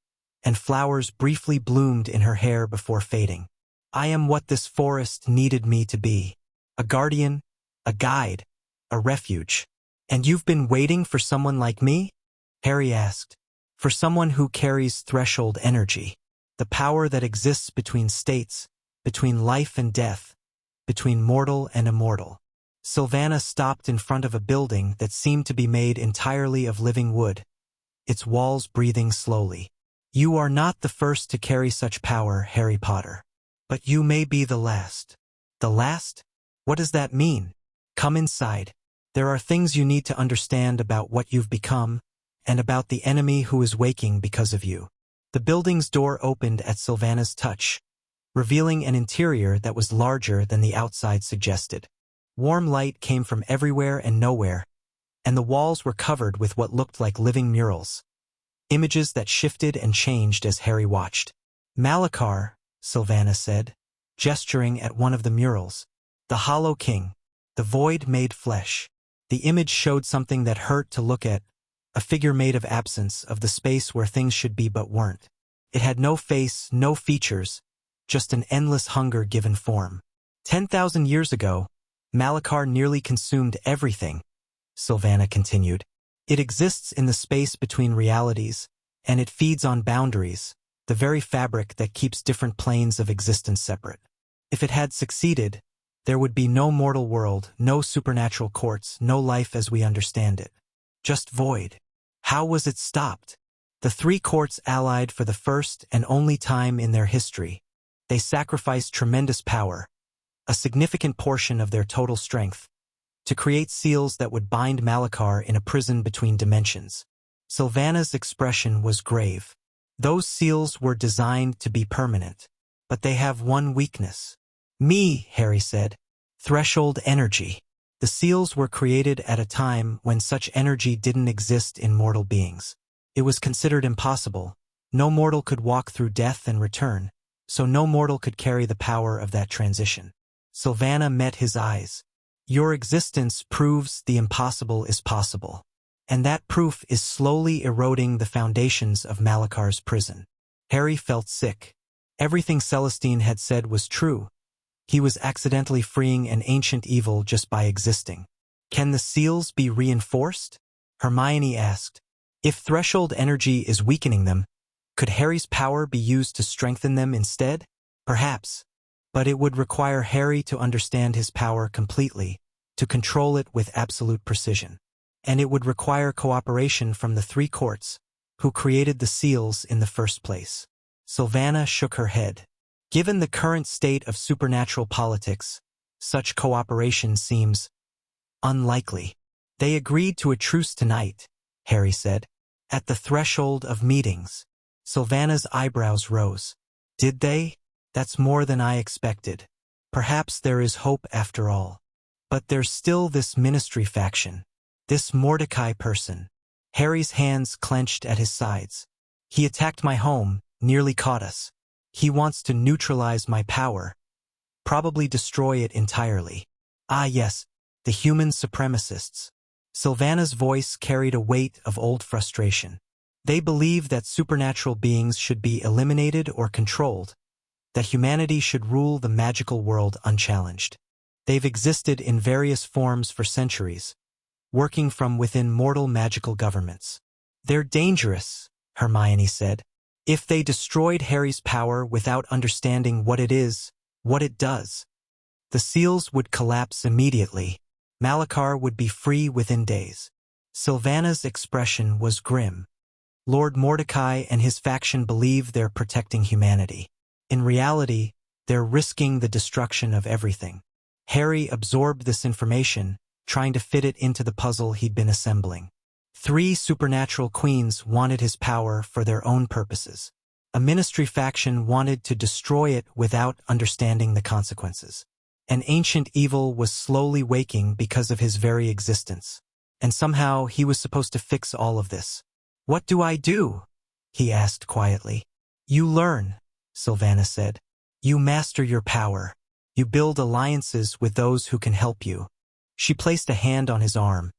and flowers briefly bloomed in her hair before fading. "I am what this forest needed me to be. A guardian, a guide, a refuge." "And you've been waiting for someone like me?" Harry asked. "For someone who carries threshold energy. The power that exists between states, between life and death, between mortal and immortal." Sylvana stopped in front of a building that seemed to be made entirely of living wood, its walls breathing slowly. "You are not the first to carry such power, Harry Potter. But you may be the last." "The last? What does that mean?" "Come inside. There are things you need to understand about what you've become, and about the enemy who is waking because of you." The building's door opened at Sylvana's touch, revealing an interior that was larger than the outside suggested. Warm light came from everywhere and nowhere, and the walls were covered with what looked like living murals, images that shifted and changed as Harry watched. "Malachar," Sylvana said, gesturing at one of the murals. "The Hollow King, the void made flesh." The image showed something that hurt to look at, a figure made of absence, of the space where things should be but weren't. It had no face, no features, just an endless hunger given form. 10,000 years ago, Malachar nearly consumed everything, Sylvana continued. It exists in the space between realities, and it feeds on boundaries, the very fabric that keeps different planes of existence separate. If it had succeeded, there would be no mortal world, no supernatural courts, no life as we understand it. Just void. How was it stopped? The three courts allied for the first and only time in their history. They sacrificed tremendous power, a significant portion of their total strength, to create seals that would bind Malachar in a prison between dimensions. Sylvanas' expression was grave. Those seals were designed to be permanent. But they have one weakness. Me, Harry said. Threshold energy. The seals were created at a time when such energy didn't exist in mortal beings. It was considered impossible. No mortal could walk through death and return, so no mortal could carry the power of that transition. Sylvana met his eyes. Your existence proves the impossible is possible. And that proof is slowly eroding the foundations of Malachar's prison. Harry felt sick. Everything Celestine had said was true. He was accidentally freeing an ancient evil just by existing. Can the seals be reinforced? Hermione asked. If threshold energy is weakening them, could Harry's power be used to strengthen them instead? Perhaps. But it would require Harry to understand his power completely, to control it with absolute precision. And it would require cooperation from the three courts, who created the seals in the first place. Sylvana shook her head. Given the current state of supernatural politics, such cooperation seems unlikely. They agreed to a truce tonight, Harry said. At the threshold of meetings. Sylvana's eyebrows rose. Did they? That's more than I expected. Perhaps there is hope after all. But there's still this ministry faction. This Mordecai person. Harry's hands clenched at his sides. He attacked my home, nearly caught us. He wants to neutralize my power. Probably destroy it entirely. Ah yes, the human supremacists. Sylvana's voice carried a weight of old frustration. They believe that supernatural beings should be eliminated or controlled, that humanity should rule the magical world unchallenged. They've existed in various forms for centuries, working from within mortal magical governments. They're dangerous, Hermione said. If they destroyed Harry's power without understanding what it is, what it does, the seals would collapse immediately. Malachar would be free within days. Sylvana's expression was grim. Lord Mordecai and his faction believe they're protecting humanity. In reality, they're risking the destruction of everything. Harry absorbed this information, trying to fit it into the puzzle he'd been assembling. 3 supernatural queens wanted his power for their own purposes. A ministry faction wanted to destroy it without understanding the consequences. An ancient evil was slowly waking because of his very existence. And somehow he was supposed to fix all of this. What do I do? He asked quietly. You learn, Sylvana said. You master your power. You build alliances with those who can help you. She placed a hand on his arm,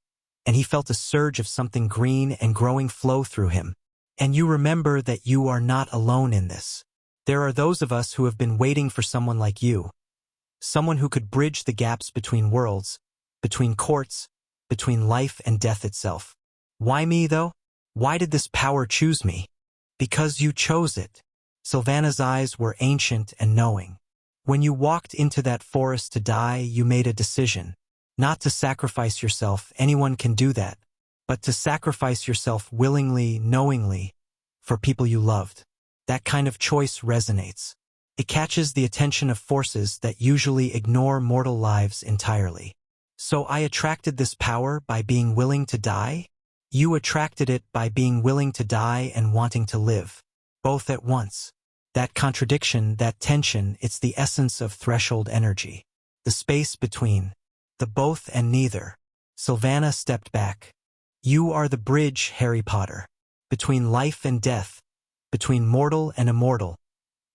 and he felt a surge of something green and growing flow through him. And you remember that you are not alone in this. There are those of us who have been waiting for someone like you. Someone who could bridge the gaps between worlds, between courts, between life and death itself. Why me, though? Why did this power choose me? Because you chose it. Sylvana's eyes were ancient and knowing. When you walked into that forest to die, you made a decision. Not to sacrifice yourself, anyone can do that, but to sacrifice yourself willingly, knowingly, for people you loved. That kind of choice resonates. It catches the attention of forces that usually ignore mortal lives entirely. So I attracted this power by being willing to die? You attracted it by being willing to die and wanting to live, both at once. That contradiction, that tension, it's the essence of threshold energy. The space between. The both and neither. Sylvana stepped back. You are the bridge, Harry Potter. Between life and death. Between mortal and immortal.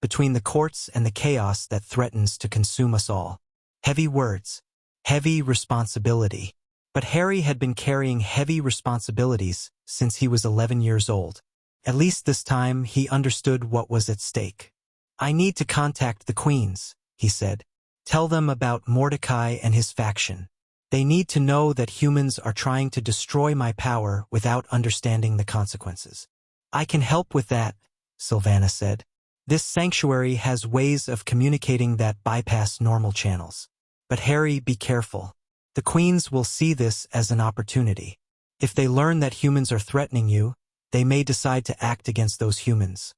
Between the courts and the chaos that threatens to consume us all. Heavy words. Heavy responsibility. But Harry had been carrying heavy responsibilities since he was 11 years old. At least this time he understood what was at stake. I need to contact the queens, he said. Tell them about Mordecai and his faction. They need to know that humans are trying to destroy my power without understanding the consequences. I can help with that, Sylvana said. This sanctuary has ways of communicating that bypass normal channels. But Harry, be careful. The queens will see this as an opportunity. If they learn that humans are threatening you, they may decide to act against those humans.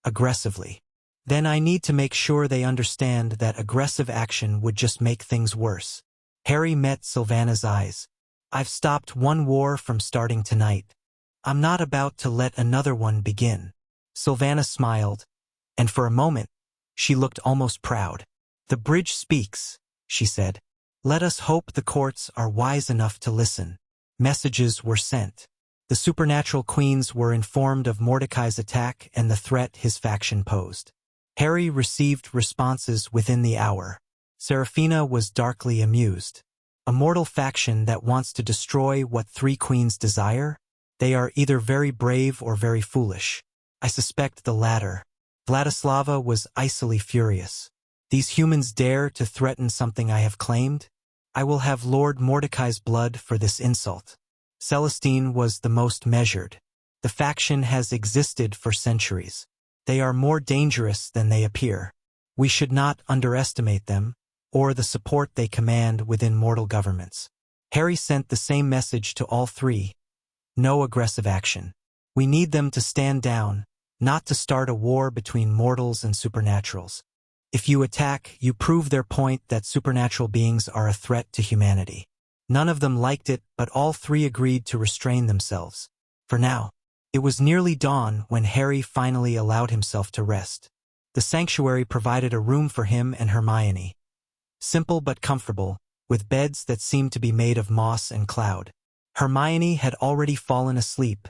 Aggressively. Then I need to make sure they understand that aggressive action would just make things worse. Harry met Sylvana's eyes. I've stopped one war from starting tonight. I'm not about to let another one begin. Sylvana smiled, and for a moment, she looked almost proud. The bridge speaks, she said. Let us hope the courts are wise enough to listen. Messages were sent. The supernatural queens were informed of Mordecai's attack and the threat his faction posed. Harry received responses within the hour. Seraphina was darkly amused. A mortal faction that wants to destroy what three queens desire? They are either very brave or very foolish. I suspect the latter. Vladislava was icily furious. These humans dare to threaten something I have claimed? I will have Lord Mordecai's blood for this insult. Celestine was the most measured. The faction has existed for centuries. They are more dangerous than they appear. We should not underestimate them, or the support they command within mortal governments. Harry sent the same message to all three. No aggressive action. We need them to stand down, not to start a war between mortals and supernaturals. If you attack, you prove their point that supernatural beings are a threat to humanity. None of them liked it, but all three agreed to restrain themselves. For now. It was nearly dawn when Harry finally allowed himself to rest. The sanctuary provided a room for him and Hermione. Simple but comfortable, with beds that seemed to be made of moss and cloud. Hermione had already fallen asleep,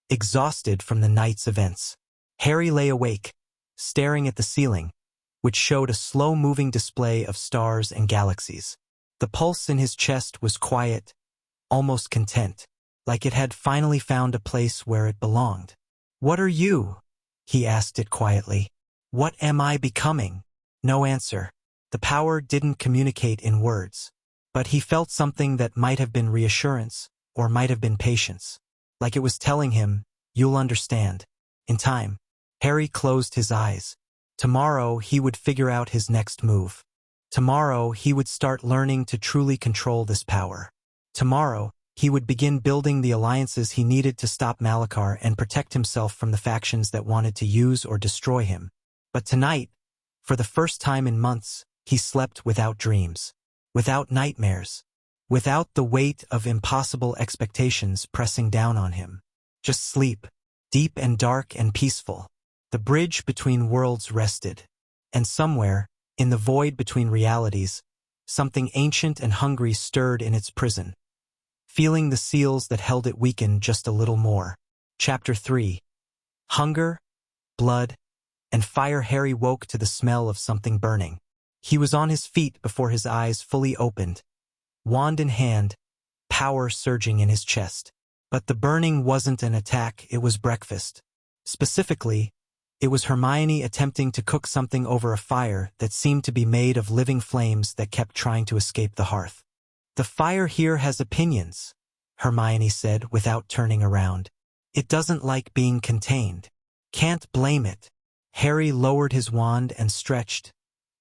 exhausted from the night's events. Harry lay awake, staring at the ceiling, which showed a slow-moving display of stars and galaxies. The pulse in his chest was quiet, almost content, like it had finally found a place where it belonged. "What are you?" he asked it quietly. "What am I becoming?" No answer. The power didn't communicate in words, but he felt something that might have been reassurance, or might have been patience. Like it was telling him, "You'll understand. In time." Harry closed his eyes. Tomorrow he would figure out his next move. Tomorrow he would start learning to truly control this power. Tomorrow he would begin building the alliances he needed to stop Malachar and protect himself from the factions that wanted to use or destroy him. But tonight, for the first time in months, he slept without dreams, without nightmares, without the weight of impossible expectations pressing down on him. Just sleep, deep and dark and peaceful. The bridge between worlds rested, and somewhere, in the void between realities, something ancient and hungry stirred in its prison. Feeling the seals that held it weaken just a little more. Chapter 3. Hunger, blood, and fire. Harry woke to the smell of something burning. He was on his feet before his eyes fully opened, wand in hand, power surging in his chest. But the burning wasn't an attack, it was breakfast. Specifically, it was Hermione attempting to cook something over a fire that seemed to be made of living flames that kept trying to escape the hearth. "The fire here has opinions," Hermione said without turning around. "It doesn't like being contained. Can't blame it." Harry lowered his wand and stretched,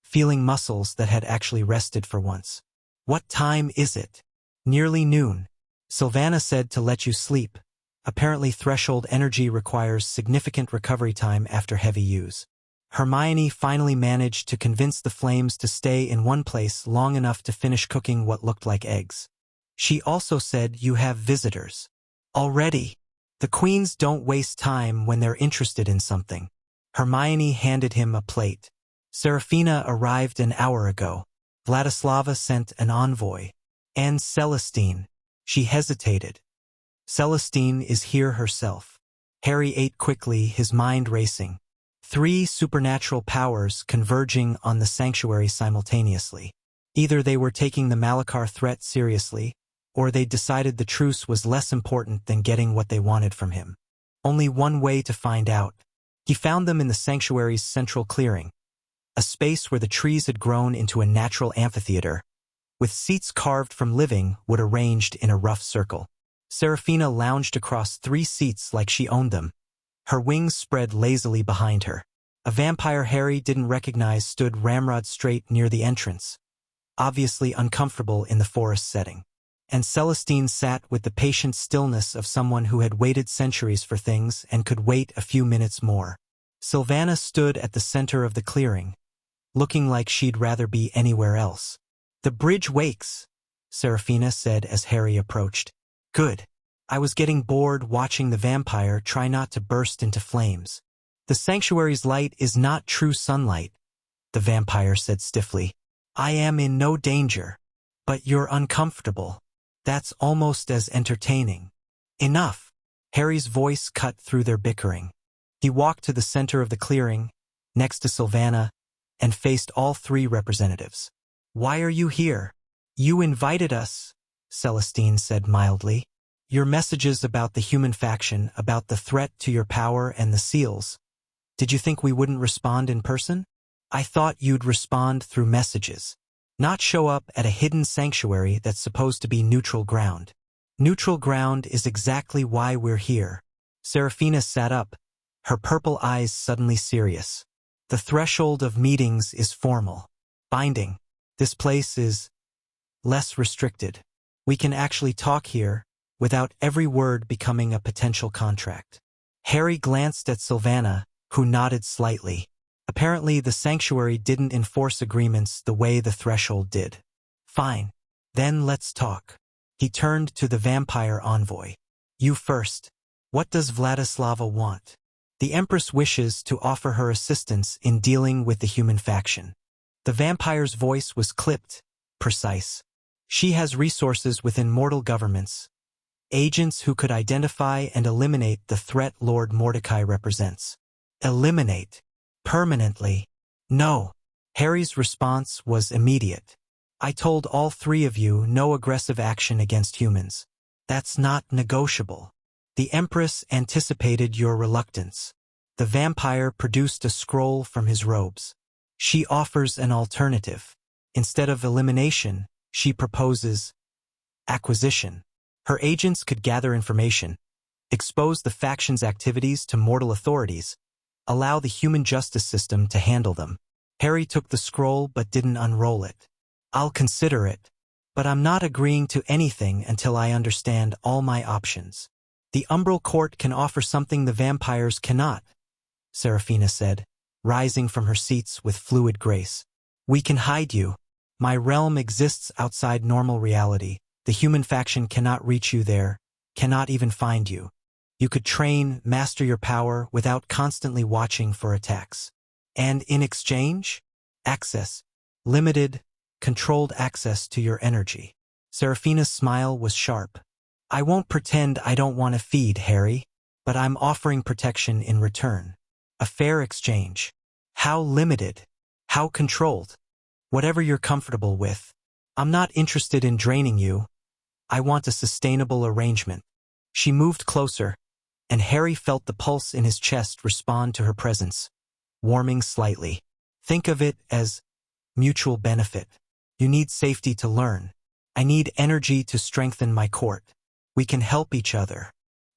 feeling muscles that had actually rested for once. "What time is it?" "Nearly noon." Sylvana said to let you sleep. Apparently threshold energy requires significant recovery time after heavy use. Hermione finally managed to convince the flames to stay in one place long enough to finish cooking what looked like eggs. She also said, "You have visitors." "Already?" "The queens don't waste time when they're interested in something." Hermione handed him a plate. "Seraphina arrived an hour ago. Vladislava sent an envoy. And Celestine." She hesitated. "Celestine is here herself." Harry ate quickly, his mind racing. Three supernatural powers converging on the sanctuary simultaneously. Either they were taking the Malachar threat seriously, or they decided the truce was less important than getting what they wanted from him. Only one way to find out. He found them in the sanctuary's central clearing, a space where the trees had grown into a natural amphitheater, with seats carved from living wood arranged in a rough circle. Seraphina lounged across 3 seats like she owned them. Her wings spread lazily behind her. A vampire Harry didn't recognize stood ramrod straight near the entrance, obviously uncomfortable in the forest setting. and Celestine sat with the patient stillness of someone who had waited centuries for things and could wait a few minutes more. Sylvana stood at the center of the clearing, looking like she'd rather be anywhere else. "The bridge wakes," Seraphina said as Harry approached. "Good. I was getting bored watching the vampire try not to burst into flames." "The sanctuary's light is not true sunlight," the vampire said stiffly. "I am in no danger. But you're uncomfortable. That's almost as entertaining." "Enough." Harry's voice cut through their bickering. He walked to the center of the clearing, next to Sylvana, and faced all three representatives. "Why are you here?" "You invited us," Celestine said mildly. "Your messages about the human faction, about the threat to your power and the seals. Did you think we wouldn't respond in person? I thought you'd respond through messages. Not show up at a hidden sanctuary that's supposed to be neutral ground. Neutral ground is exactly why we're here." Seraphina sat up, her purple eyes suddenly serious. "The threshold of meetings is formal. Binding. This place is less restricted. We can actually talk here without every word becoming a potential contract." Harry glanced at Sylvana, who nodded slightly. Apparently, the sanctuary didn't enforce agreements the way the threshold did. "Fine. Then let's talk." He turned to the vampire envoy. "You first. What does Vladislava want?" "The Empress wishes to offer her assistance in dealing with the human faction." The vampire's voice was clipped, precise. "She has resources within mortal governments, agents who could identify and eliminate the threat Lord Mordecai represents." "Eliminate? Permanently?" "No." Harry's response was immediate. "I told all three of you no aggressive action against humans. That's not negotiable." The Empress anticipated your reluctance. The vampire produced a scroll from his robes. "She offers an alternative. Instead of elimination, she proposes acquisition. Her agents could gather information, expose the faction's activities to mortal authorities, allow the human justice system to handle them." Harry took the scroll but didn't unroll it. "I'll consider it, but I'm not agreeing to anything until I understand all my options." "The Umbral Court can offer something the vampires cannot," Seraphina said, rising from her seats with fluid grace. "We can hide you. My realm exists outside normal reality. The human faction cannot reach you there, cannot even find you. You could train, master your power without constantly watching for attacks. And in exchange, access, limited, controlled access to your energy." Seraphina's smile was sharp. "I won't pretend I don't want to feed, Harry, but I'm offering protection in return. A fair exchange. How limited? How controlled? Whatever you're comfortable with. I'm not interested in draining you. I want a sustainable arrangement." She moved closer, and Harry felt the pulse in his chest respond to her presence, warming slightly. "Think of it as mutual benefit. You need safety to learn. I need energy to strengthen my court. We can help each other."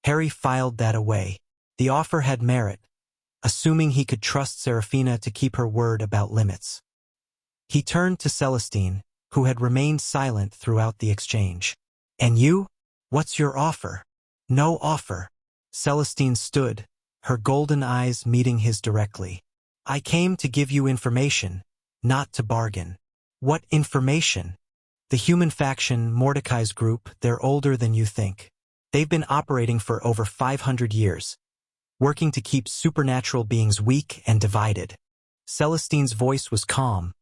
Harry filed that away. The offer had merit, assuming he could trust Seraphina to keep her word about limits. He turned to Celestine, who had remained silent throughout the exchange. "And you? What's your offer?" "No offer." Celestine stood, her golden eyes meeting his directly. "I came to give you information, not to bargain." "What information?" "The human faction, Mordecai's group, they're older than you think. They've been operating for over 500 years, working to keep supernatural beings weak and divided." Celestine's voice was calm,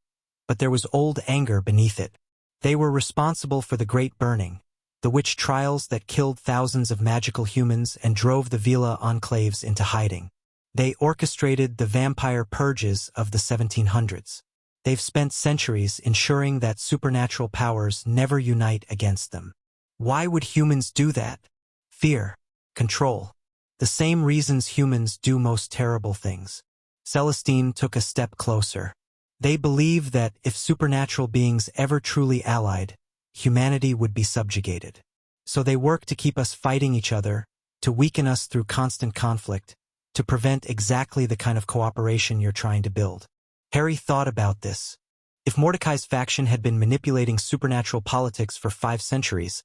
but there was old anger beneath it. "They were responsible for the Great Burning, the witch trials that killed thousands of magical humans and drove the Veela enclaves into hiding. They orchestrated the vampire purges of the 1700s. They've spent centuries ensuring that supernatural powers never unite against them. Why would humans do that? Fear, control. The same reasons humans do most terrible things." Celestine took a step closer. "They believe that if supernatural beings ever truly allied, humanity would be subjugated. So they work to keep us fighting each other, to weaken us through constant conflict, to prevent exactly the kind of cooperation you're trying to build." Harry thought about this. If Mordecai's faction had been manipulating supernatural politics for 5 centuries,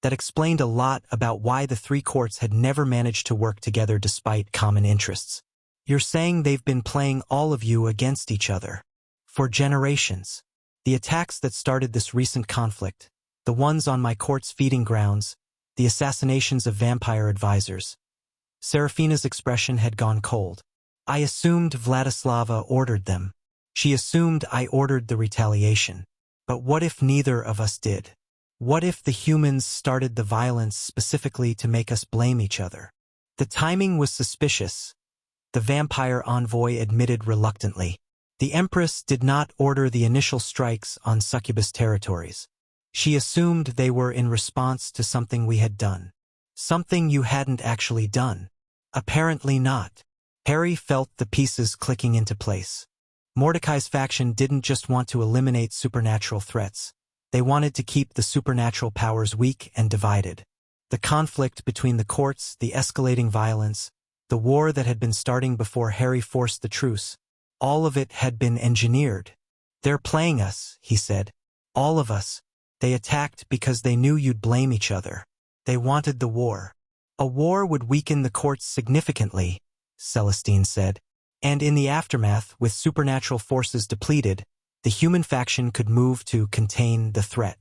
That explained a lot about why the three courts had never managed to work together despite common interests. You're saying they've been playing all of you against each other for generations. The attacks that started this recent conflict, the ones on my court's feeding grounds, the assassinations of vampire advisors. Serafina's expression had gone cold. I assumed Vladislava ordered them. She assumed I ordered the retaliation. But what if neither of us did? What if the humans started the violence specifically to make us blame each other? The timing was suspicious, the vampire envoy admitted reluctantly. The Empress did not order the initial strikes on Succubus territories. She assumed they were in response to something we had done. Something you hadn't actually done. Apparently not. Harry felt the pieces clicking into place. Mordecai's faction didn't just want to eliminate supernatural threats. They wanted to keep the supernatural powers weak and divided. The conflict between the courts, the escalating violence, the war that had been starting before Harry forced the truce, all of it had been engineered. They're playing us, he said. All of us. They attacked because they knew you'd blame each other. They wanted the war. A war would weaken the courts significantly, Celestine said. And in the aftermath, with supernatural forces depleted, the human faction could move to contain the threat.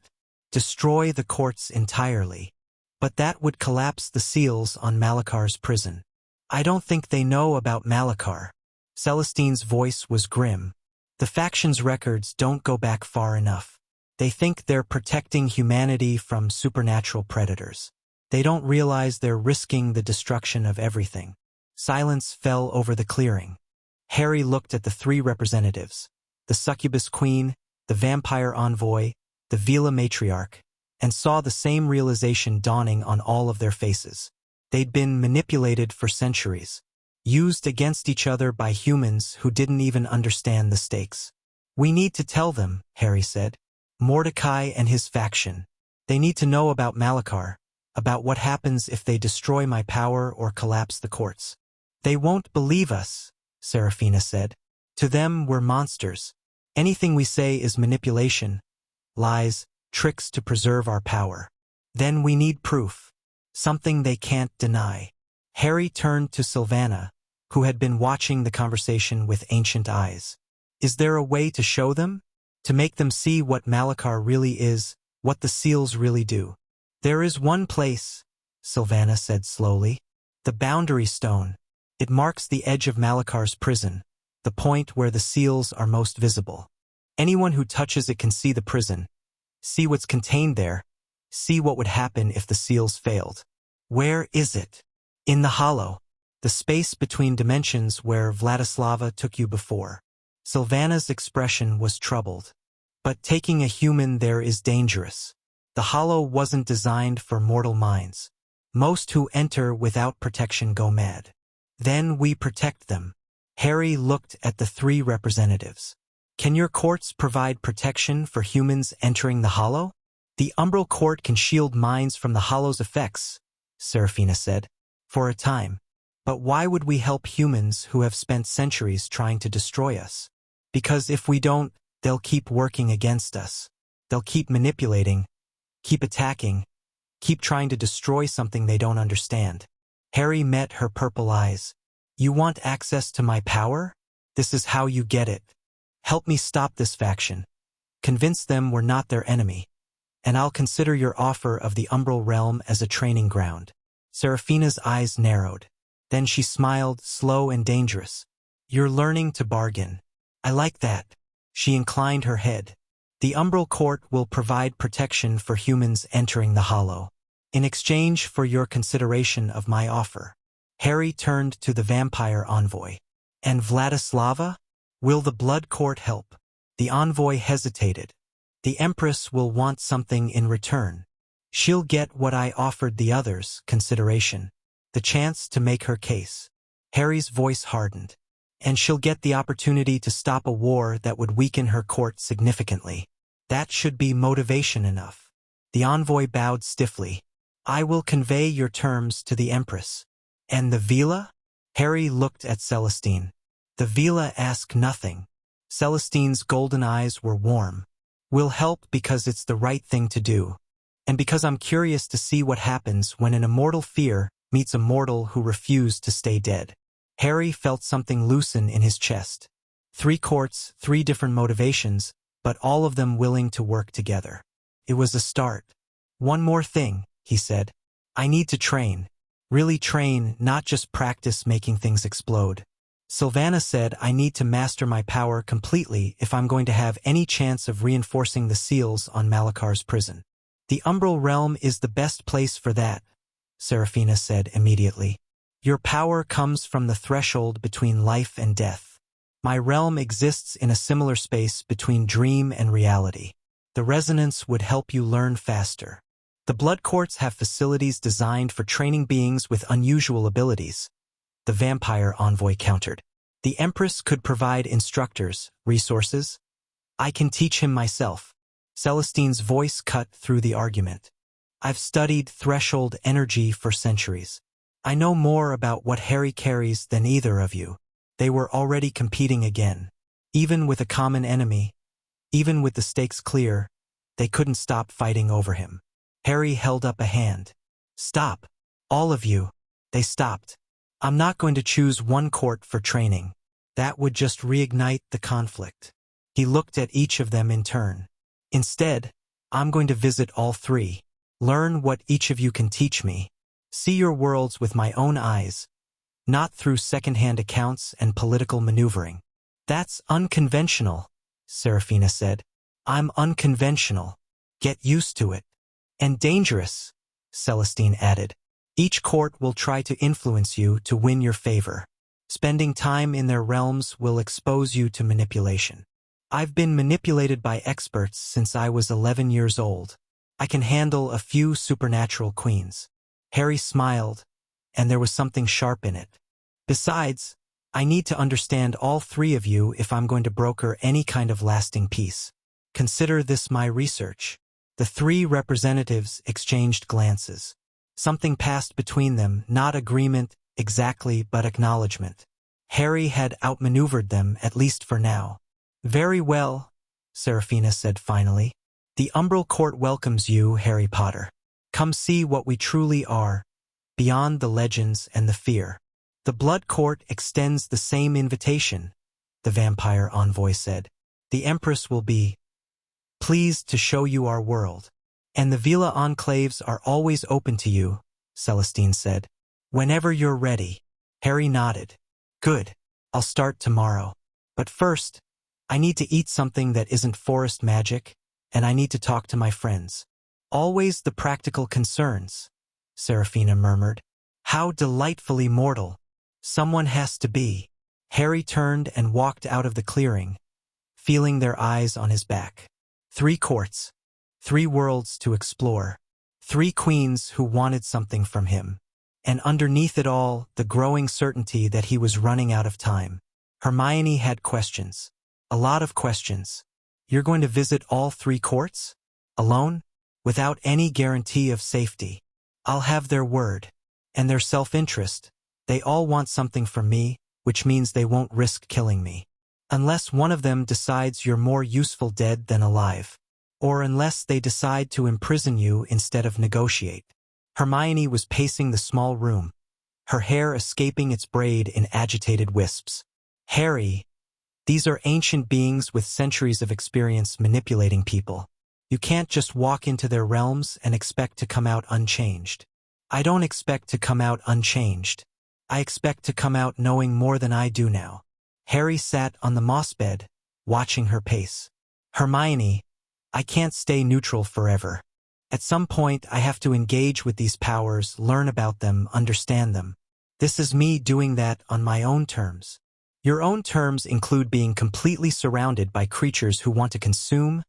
Destroy the courts entirely. But that would collapse the seals on Malakar's prison. I don't think they know about Malakar. Celestine's voice was grim. The faction's records don't go back far enough. They think they're protecting humanity from supernatural predators. They don't realize they're risking the destruction of everything. Silence fell over the clearing. Harry looked at the three representatives, the Succubus Queen, the Vampire Envoy, the Veela Matriarch, and saw the same realization dawning on all of their faces. They'd been manipulated for centuries, used against each other by humans who didn't even understand the stakes. We need to tell them, Harry said. Mordecai and his faction. They need to know about Malakar, about what happens if they destroy my power or collapse the courts. They won't believe us, Serafina said. To them, we're monsters. Anything we say is manipulation, lies, tricks to preserve our power. Then we need proof. Something they can't deny. Harry turned to Sylvana, who had been watching the conversation with ancient eyes. Is there a way to show them? To make them see what Malakar really is, what the seals really do? There is one place, Sylvana said slowly. The boundary stone. It marks the edge of Malakar's prison, the point where the seals are most visible. Anyone who touches it can see the prison, see what's contained there, see what would happen if the seals failed. Where is it? In the hollow, the space between dimensions where Vladislava took you before. Sylvana's expression was troubled. But taking a human there is dangerous. The hollow wasn't designed for mortal minds. Most who enter without protection go mad. Then we protect them. Harry looked at the three representatives. Can your courts provide protection for humans entering the hollow? The Umbral Court can shield minds from the hollow's effects, Serafina said. For a time. But why would we help humans who have spent centuries trying to destroy us? Because if we don't, they'll keep working against us. They'll keep manipulating, keep attacking, keep trying to destroy something they don't understand. Harry met her purple eyes. You want access to my power? This is how you get it. Help me stop this faction. Convince them we're not their enemy. And I'll consider your offer of the Umbral Realm as a training ground. Serafina's eyes narrowed. Then she smiled, slow and dangerous. You're learning to bargain. I like that. She inclined her head. The Umbral Court will provide protection for humans entering the hollow. In exchange for your consideration of my offer. Harry turned to the vampire envoy. And Vladislava? Will the Blood Court help? The envoy hesitated. The Empress will want something in return. She'll get what I offered the others, consideration. The chance to make her case. Harry's voice hardened. And she'll get the opportunity to stop a war that would weaken her court significantly. That should be motivation enough. The envoy bowed stiffly. I will convey your terms to the Empress. And the Veela? Harry looked at Celestine. The Veela ask nothing. Celestine's golden eyes were warm. We'll help because it's the right thing to do. And because I'm curious to see what happens when an immortal fear meets a mortal who refused to stay dead. Harry felt something loosen in his chest. 3 courts, 3 different motivations, but all of them willing to work together. It was a start. One more thing, he said. I need to train. Really train, not just practice making things explode. Sylvana said I need to master my power completely if I'm going to have any chance of reinforcing the seals on Malakar's prison. The Umbral Realm is the best place for that, Seraphina said immediately. Your power comes from the threshold between life and death. My realm exists in a similar space between dream and reality. The resonance would help you learn faster. The blood courts have facilities designed for training beings with unusual abilities, the vampire envoy countered. The Empress could provide instructors, resources. I can teach him myself. Celestine's voice cut through the argument. I've studied threshold energy for centuries. I know more about what Harry carries than either of you. They were already competing again. Even with a common enemy, even with the stakes clear, they couldn't stop fighting over him. Harry held up a hand. Stop. All of you. They stopped. I'm not going to choose one court for training. That would just reignite the conflict. He looked at each of them in turn. Instead, I'm going to visit all 3. Learn what each of you can teach me. See your worlds with my own eyes, not through second-hand accounts and political maneuvering. That's unconventional, Seraphina said. I'm unconventional. Get used to it. And dangerous, Celestine added. Each court will try to influence you to win your favor. Spending time in their realms will expose you to manipulation. I've been manipulated by experts since I was 11 years old. I can handle a few supernatural queens. Harry smiled, and there was something sharp in it. Besides, I need to understand all 3 of you if I'm going to broker any kind of lasting peace. Consider this my research. The 3 representatives exchanged glances. Something passed between them, not agreement exactly, but acknowledgement. Harry had outmaneuvered them, at least for now. Very well, Seraphina said finally. The Umbral Court welcomes you, Harry Potter. Come see what we truly are, beyond the legends and the fear. The Blood Court extends the same invitation, the vampire envoy said. The Empress will be pleased to show you our world. And the Veela enclaves are always open to you, Celestine said. Whenever you're ready. Harry nodded. Good. I'll start tomorrow. But first, I need to eat something that isn't forest magic, and I need to talk to my friends. Always the practical concerns, Seraphina murmured. How delightfully mortal. Someone has to be. Harry turned and walked out of the clearing, feeling their eyes on his back. 3 courts. 3 worlds to explore. 3 queens who wanted something from him. And underneath it all, the growing certainty that he was running out of time. Hermione had questions. A lot of questions. You're going to visit all 3 courts? Alone? Without any guarantee of safety. I'll have their word. And their self-interest. They all want something from me, which means they won't risk killing me. Unless one of them decides you're more useful dead than alive. Or unless they decide to imprison you instead of negotiate. Hermione was pacing the small room, her hair escaping its braid in agitated wisps. Harry, these are ancient beings with centuries of experience manipulating people. You can't just walk into their realms and expect to come out unchanged. I don't expect to come out unchanged. I expect to come out knowing more than I do now. Harry sat on the moss bed, watching her pace. Hermione, I can't stay neutral forever. At some point, I have to engage with these powers, learn about them, understand them. This is me doing that on my own terms. Your own terms include being completely surrounded by creatures who want to consume,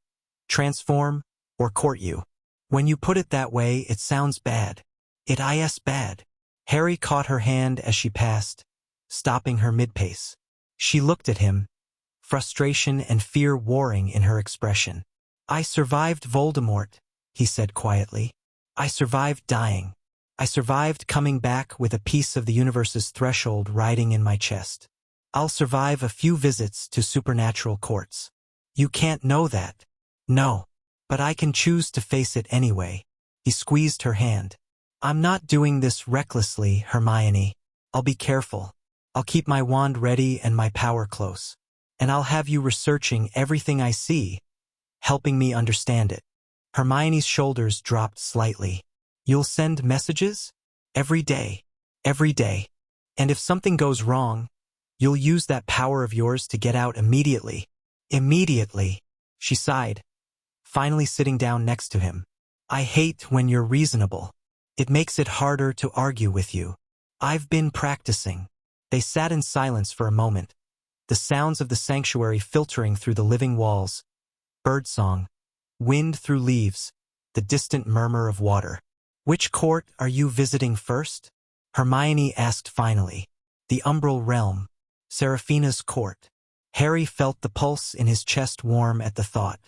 transform, or court you. When you put it that way, it sounds bad. It is bad. Harry caught her hand as she passed, stopping her mid-pace. She looked at him, frustration and fear warring in her expression. I survived Voldemort, he said quietly. I survived dying. I survived coming back with a piece of the universe's threshold riding in my chest. I'll survive a few visits to supernatural courts. You can't know that. No. But I can choose to face it anyway. He squeezed her hand. I'm not doing this recklessly, Hermione. I'll be careful. I'll keep my wand ready and my power close. And I'll have you researching everything I see, helping me understand it. Hermione's shoulders dropped slightly. You'll send messages? Every day. Every day. And if something goes wrong, you'll use that power of yours to get out immediately. Immediately. She sighed, finally sitting down next to him. I hate when you're reasonable. It makes it harder to argue with you. I've been practicing. They sat in silence for a moment, the sounds of the sanctuary filtering through the living walls, birdsong, wind through leaves, the distant murmur of water. Which court are you visiting first? Hermione asked finally. The Umbral Realm, Seraphina's court. Harry felt the pulse in his chest warm at the thought.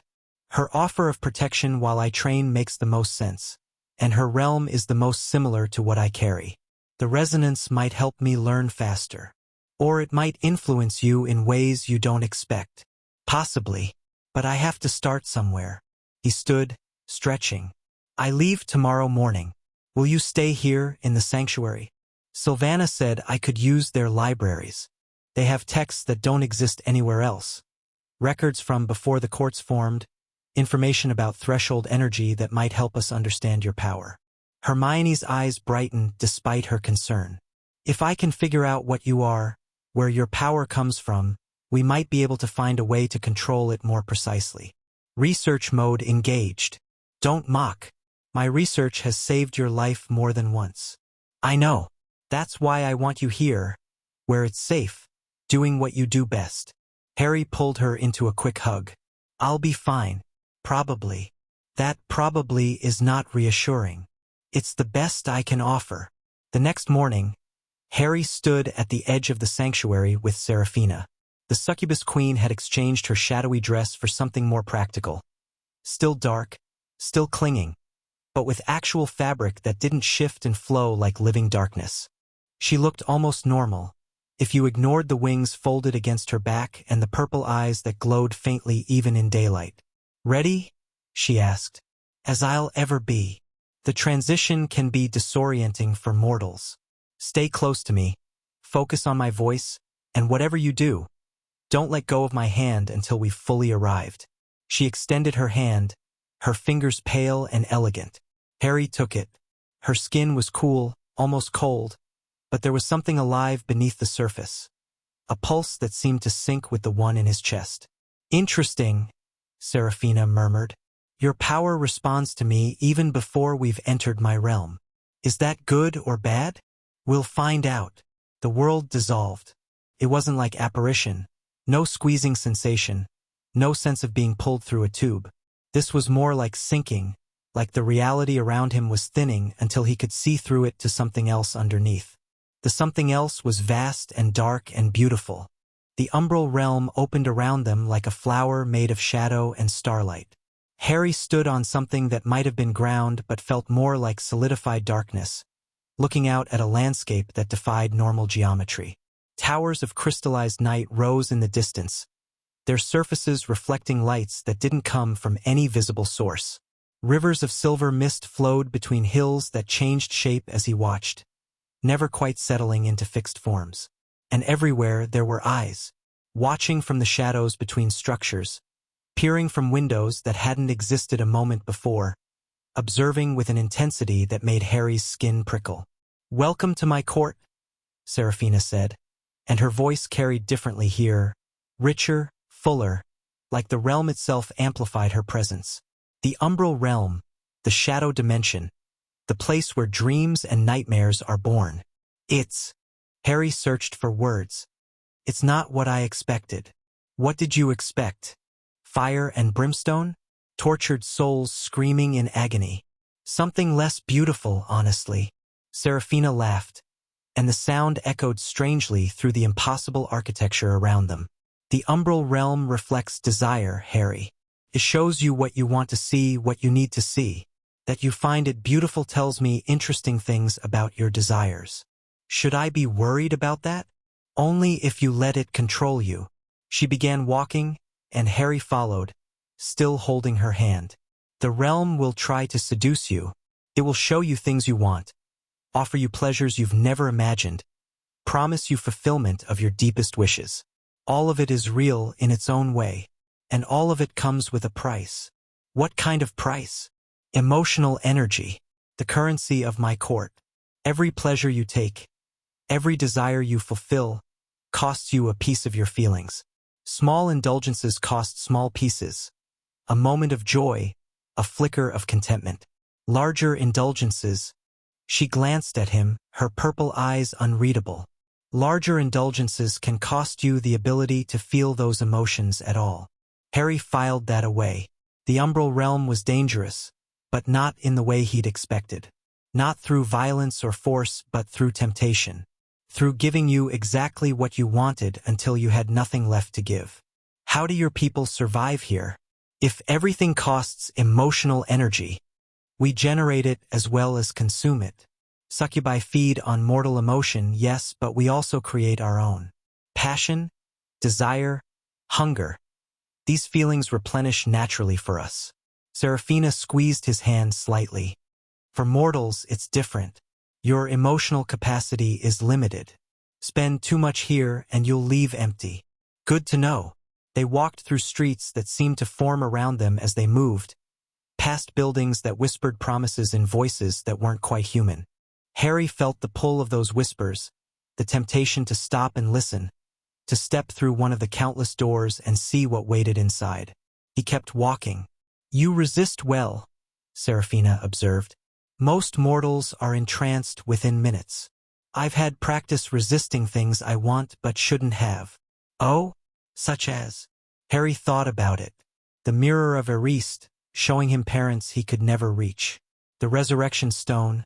Her offer of protection while I train makes the most sense, and her realm is the most similar to what I carry. The resonance might help me learn faster, or it might influence you in ways you don't expect. Possibly, but I have to start somewhere. He stood, stretching. I leave tomorrow morning. Will you stay here in the sanctuary? Sylvana said I could use their libraries. They have texts that don't exist anywhere else. Records from before the courts formed, information about threshold energy that might help us understand your power. Hermione's eyes brightened despite her concern. If I can figure out what you are, where your power comes from, we might be able to find a way to control it more precisely. Research mode engaged. Don't mock. My research has saved your life more than once. I know. That's why I want you here, where it's safe, doing what you do best. Harry pulled her into a quick hug. I'll be fine. Probably. That probably is not reassuring. It's the best I can offer. The next morning, Harry stood at the edge of the sanctuary with Seraphina. The Succubus Queen had exchanged her shadowy dress for something more practical. Still dark, still clinging, but with actual fabric that didn't shift and flow like living darkness. She looked almost normal, if you ignored the wings folded against her back and the purple eyes that glowed faintly even in daylight. Ready? She asked. As I'll ever be. The transition can be disorienting for mortals. Stay close to me, focus on my voice, and whatever you do, don't let go of my hand until we've fully arrived. She extended her hand, her fingers pale and elegant. Harry took it. Her skin was cool, almost cold, but there was something alive beneath the surface. A pulse that seemed to sync with the one in his chest. Interesting, Seraphina murmured. Your power responds to me even before we've entered my realm. Is that good or bad? We'll find out. The world dissolved. It wasn't like apparition. No squeezing sensation. No sense of being pulled through a tube. This was more like sinking, like the reality around him was thinning until he could see through it to something else underneath. The something else was vast and dark and beautiful. The umbral realm opened around them like a flower made of shadow and starlight. Harry stood on something that might have been ground but felt more like solidified darkness, looking out at a landscape that defied normal geometry. Towers of crystallized night rose in the distance, their surfaces reflecting lights that didn't come from any visible source. Rivers of silver mist flowed between hills that changed shape as he watched, never quite settling into fixed forms. And everywhere there were eyes, watching from the shadows between structures, peering from windows that hadn't existed a moment before, observing with an intensity that made Harry's skin prickle. Welcome to my court, Seraphina said, and her voice carried differently here, richer, fuller, like the realm itself amplified her presence. The umbral realm, the shadow dimension, the place where dreams and nightmares are born. Harry searched for words. It's not what I expected. What did you expect? Fire and brimstone? Tortured souls screaming in agony. Something less beautiful, honestly. Seraphina laughed, and the sound echoed strangely through the impossible architecture around them. The umbral realm reflects desire, Harry. It shows you what you want to see, what you need to see. That you find it beautiful tells me interesting things about your desires. Should I be worried about that? Only if you let it control you. She began walking, and Harry followed, still holding her hand. The realm will try to seduce you. It will show you things you want, offer you pleasures you've never imagined, promise you fulfillment of your deepest wishes. All of it is real in its own way, and all of it comes with a price. What kind of price? Emotional energy, the currency of my court. Every pleasure you take, every desire you fulfill, costs you a piece of your feelings. Small indulgences cost small pieces. A moment of joy, a flicker of contentment. Larger indulgences. She glanced at him, her purple eyes unreadable. Larger indulgences can cost you the ability to feel those emotions at all. Harry filed that away. The umbral realm was dangerous, but not in the way he'd expected. Not through violence or force, but through temptation. Through giving you exactly what you wanted until you had nothing left to give. How do your people survive here? If everything costs emotional energy, we generate it as well as consume it. Succubi feed on mortal emotion, yes, but we also create our own. Passion, desire, hunger. These feelings replenish naturally for us. Seraphina squeezed his hand slightly. For mortals, it's different. Your emotional capacity is limited. Spend too much here and you'll leave empty. Good to know. They walked through streets that seemed to form around them as they moved, past buildings that whispered promises in voices that weren't quite human. Harry felt the pull of those whispers, the temptation to stop and listen, to step through one of the countless doors and see what waited inside. He kept walking. You resist well, Seraphina observed. Most mortals are entranced within minutes. I've had practice resisting things I want but shouldn't have. Oh? Such as? Harry thought about it. The mirror of Erist, showing him parents he could never reach. The resurrection stone,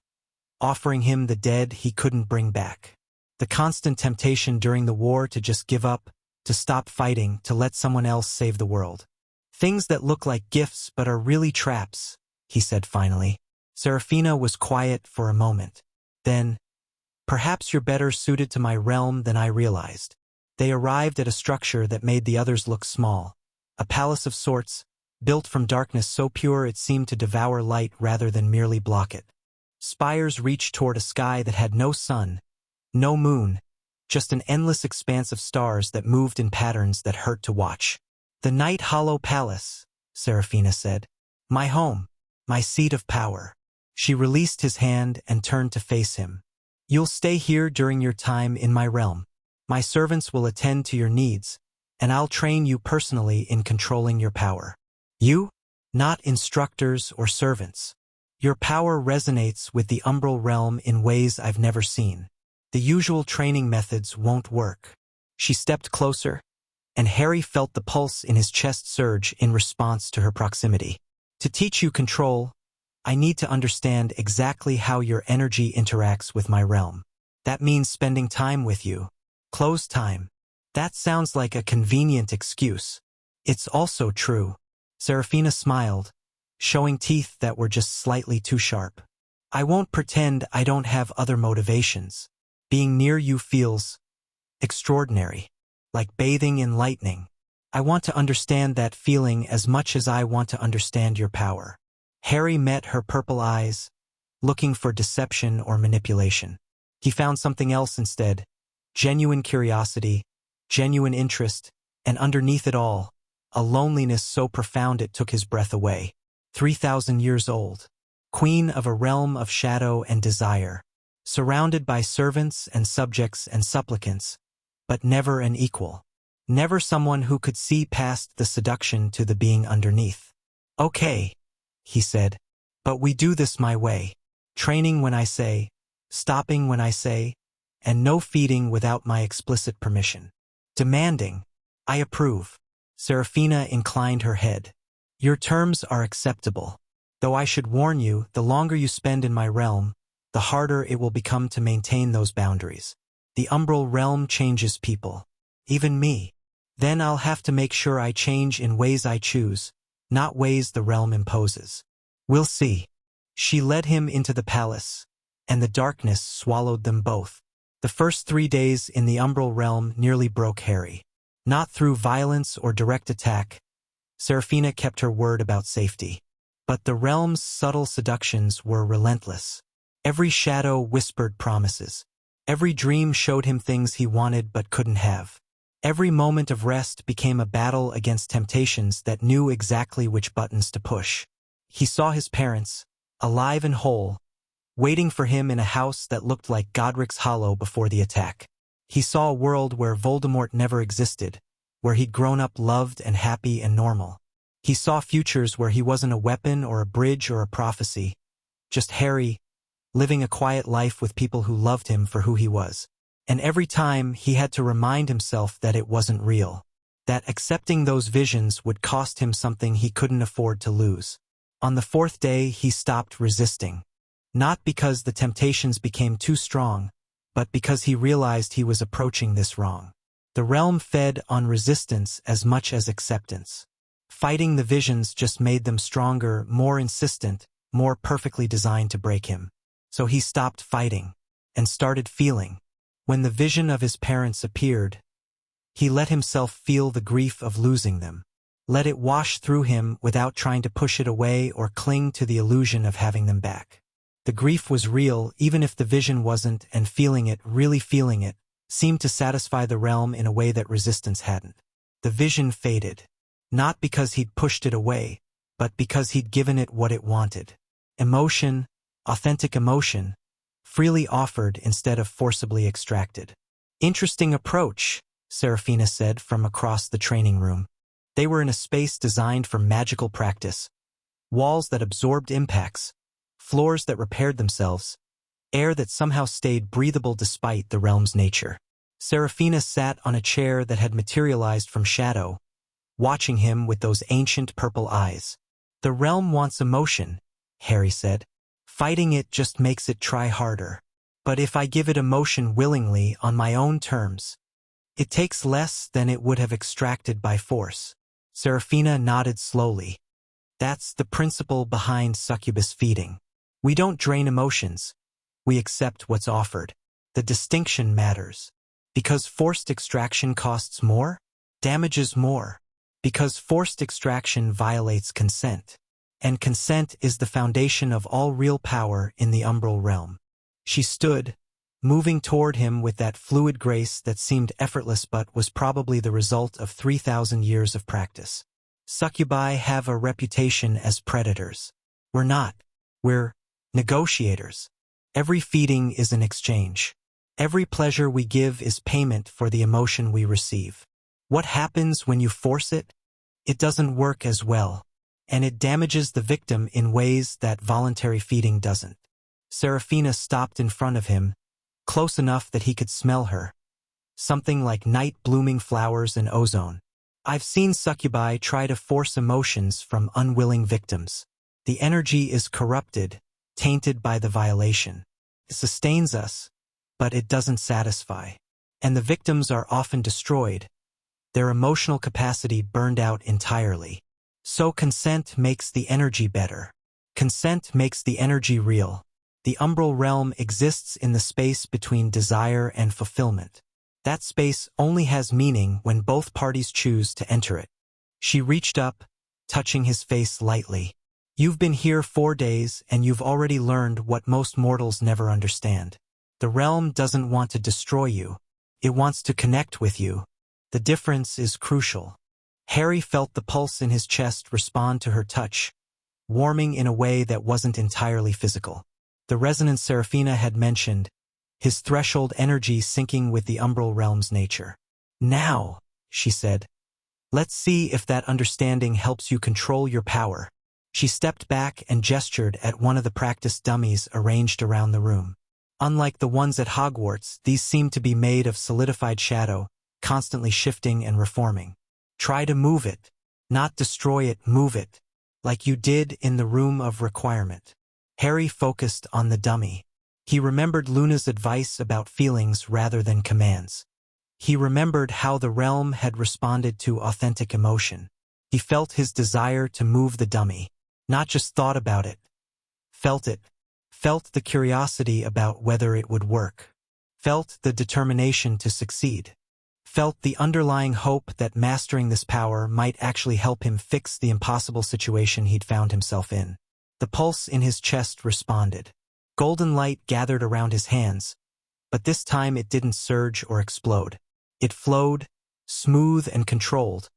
offering him the dead he couldn't bring back. The constant temptation during the war to just give up, to stop fighting, to let someone else save the world. Things that look like gifts but are really traps, he said finally. Seraphina was quiet for a moment. Then, perhaps you're better suited to my realm than I realized. They arrived at a structure that made the others look small. A palace of sorts, built from darkness so pure it seemed to devour light rather than merely block it. Spires reached toward a sky that had no sun, no moon, just an endless expanse of stars that moved in patterns that hurt to watch. The Night Hollow Palace, Seraphina said. My home, my seat of power. She released his hand and turned to face him. You'll stay here during your time in my realm. My servants will attend to your needs, and I'll train you personally in controlling your power. You? Not instructors or servants. Your power resonates with the umbral realm in ways I've never seen. The usual training methods won't work. She stepped closer, and Harry felt the pulse in his chest surge in response to her proximity. To teach you control, I need to understand exactly how your energy interacts with my realm. That means spending time with you. Close time. That sounds like a convenient excuse. It's also true. Seraphina smiled, showing teeth that were just slightly too sharp. I won't pretend I don't have other motivations. Being near you feels extraordinary, like bathing in lightning. I want to understand that feeling as much as I want to understand your power. Harry met her purple eyes, looking for deception or manipulation. He found something else instead, genuine curiosity, genuine interest, and underneath it all, a loneliness so profound it took his breath away. 3,000 years old, queen of a realm of shadow and desire, surrounded by servants and subjects and supplicants, but never an equal. Never someone who could see past the seduction to the being underneath. Okay, he said, but we do this my way. Training when I say, stopping when I say, and no feeding without my explicit permission. Demanding. I approve. Seraphina inclined her head. Your terms are acceptable. Though I should warn you, the longer you spend in my realm, the harder it will become to maintain those boundaries. The umbral realm changes people. Even me. Then I'll have to make sure I change in ways I choose, not ways the realm imposes. We'll see. She led him into the palace, and the darkness swallowed them both. The first 3 days in the umbral realm nearly broke Harry. Not through violence or direct attack. Seraphina kept her word about safety. But the realm's subtle seductions were relentless. Every shadow whispered promises. Every dream showed him things he wanted but couldn't have. Every moment of rest became a battle against temptations that knew exactly which buttons to push. He saw his parents, alive and whole, waiting for him in a house that looked like Godric's Hollow before the attack. He saw a world where Voldemort never existed, where he'd grown up loved and happy and normal. He saw futures where he wasn't a weapon or a bridge or a prophecy, just Harry, living a quiet life with people who loved him for who he was. And every time he had to remind himself that it wasn't real, that accepting those visions would cost him something he couldn't afford to lose. On the fourth day, he stopped resisting. Not because the temptations became too strong, but because he realized he was approaching this wrong. The realm fed on resistance as much as acceptance. Fighting the visions just made them stronger, more insistent, more perfectly designed to break him. So he stopped fighting and started feeling. When the vision of his parents appeared, he let himself feel the grief of losing them. Let it wash through him without trying to push it away or cling to the illusion of having them back. The grief was real, even if the vision wasn't, and feeling it, really feeling it, seemed to satisfy the realm in a way that resistance hadn't. The vision faded, not because he'd pushed it away, but because he'd given it what it wanted. Emotion, authentic emotion, freely offered instead of forcibly extracted. Interesting approach, Seraphina said from across the training room. They were in a space designed for magical practice. Walls that absorbed impacts, floors that repaired themselves, air that somehow stayed breathable despite the realm's nature. Seraphina sat on a chair that had materialized from shadow, watching him with those ancient purple eyes. The realm wants emotion, Harry said. Fighting it just makes it try harder. But if I give it emotion willingly on my own terms, it takes less than it would have extracted by force. Seraphina nodded slowly. That's the principle behind succubus feeding. We don't drain emotions. We accept what's offered. The distinction matters. Because forced extraction costs more, damages more. Because forced extraction violates consent. And consent is the foundation of all real power in the umbral realm. She stood, moving toward him with that fluid grace that seemed effortless but was probably the result of 3,000 years of practice. Succubi have a reputation as predators. We're not. We're negotiators. Every feeding is an exchange. Every pleasure we give is payment for the emotion we receive. What happens when you force it? It doesn't work as well. And it damages the victim in ways that voluntary feeding doesn't. Seraphina stopped in front of him, close enough that he could smell her. Something like night-blooming flowers and ozone. I've seen succubi try to force emotions from unwilling victims. The energy is corrupted, tainted by the violation. It sustains us, but it doesn't satisfy. And the victims are often destroyed, their emotional capacity burned out entirely. So consent makes the energy better. Consent makes the energy real. The umbral realm exists in the space between desire and fulfillment. That space only has meaning when both parties choose to enter it. She reached up, touching his face lightly. You've been here 4 days and you've already learned what most mortals never understand. The realm doesn't want to destroy you. It wants to connect with you. The difference is crucial. Harry felt the pulse in his chest respond to her touch, warming in a way that wasn't entirely physical. The resonance Seraphina had mentioned, his threshold energy syncing with the umbral realm's nature. Now, she said, let's see if that understanding helps you control your power. She stepped back and gestured at one of the practice dummies arranged around the room. Unlike the ones at Hogwarts, these seemed to be made of solidified shadow, constantly shifting and reforming. Try to move it, not destroy it, move it, like you did in the room of requirement. Harry focused on the dummy. He remembered Luna's advice about feelings rather than commands. He remembered how the realm had responded to authentic emotion. He felt his desire to move the dummy, not just thought about it. Felt it. Felt the curiosity about whether it would work. Felt the determination to succeed. felt the underlying hope that mastering this power might actually help him fix the impossible situation he'd found himself in. The pulse in his chest responded. Golden light gathered around his hands, but this time it didn't surge or explode. It flowed, smooth and controlled,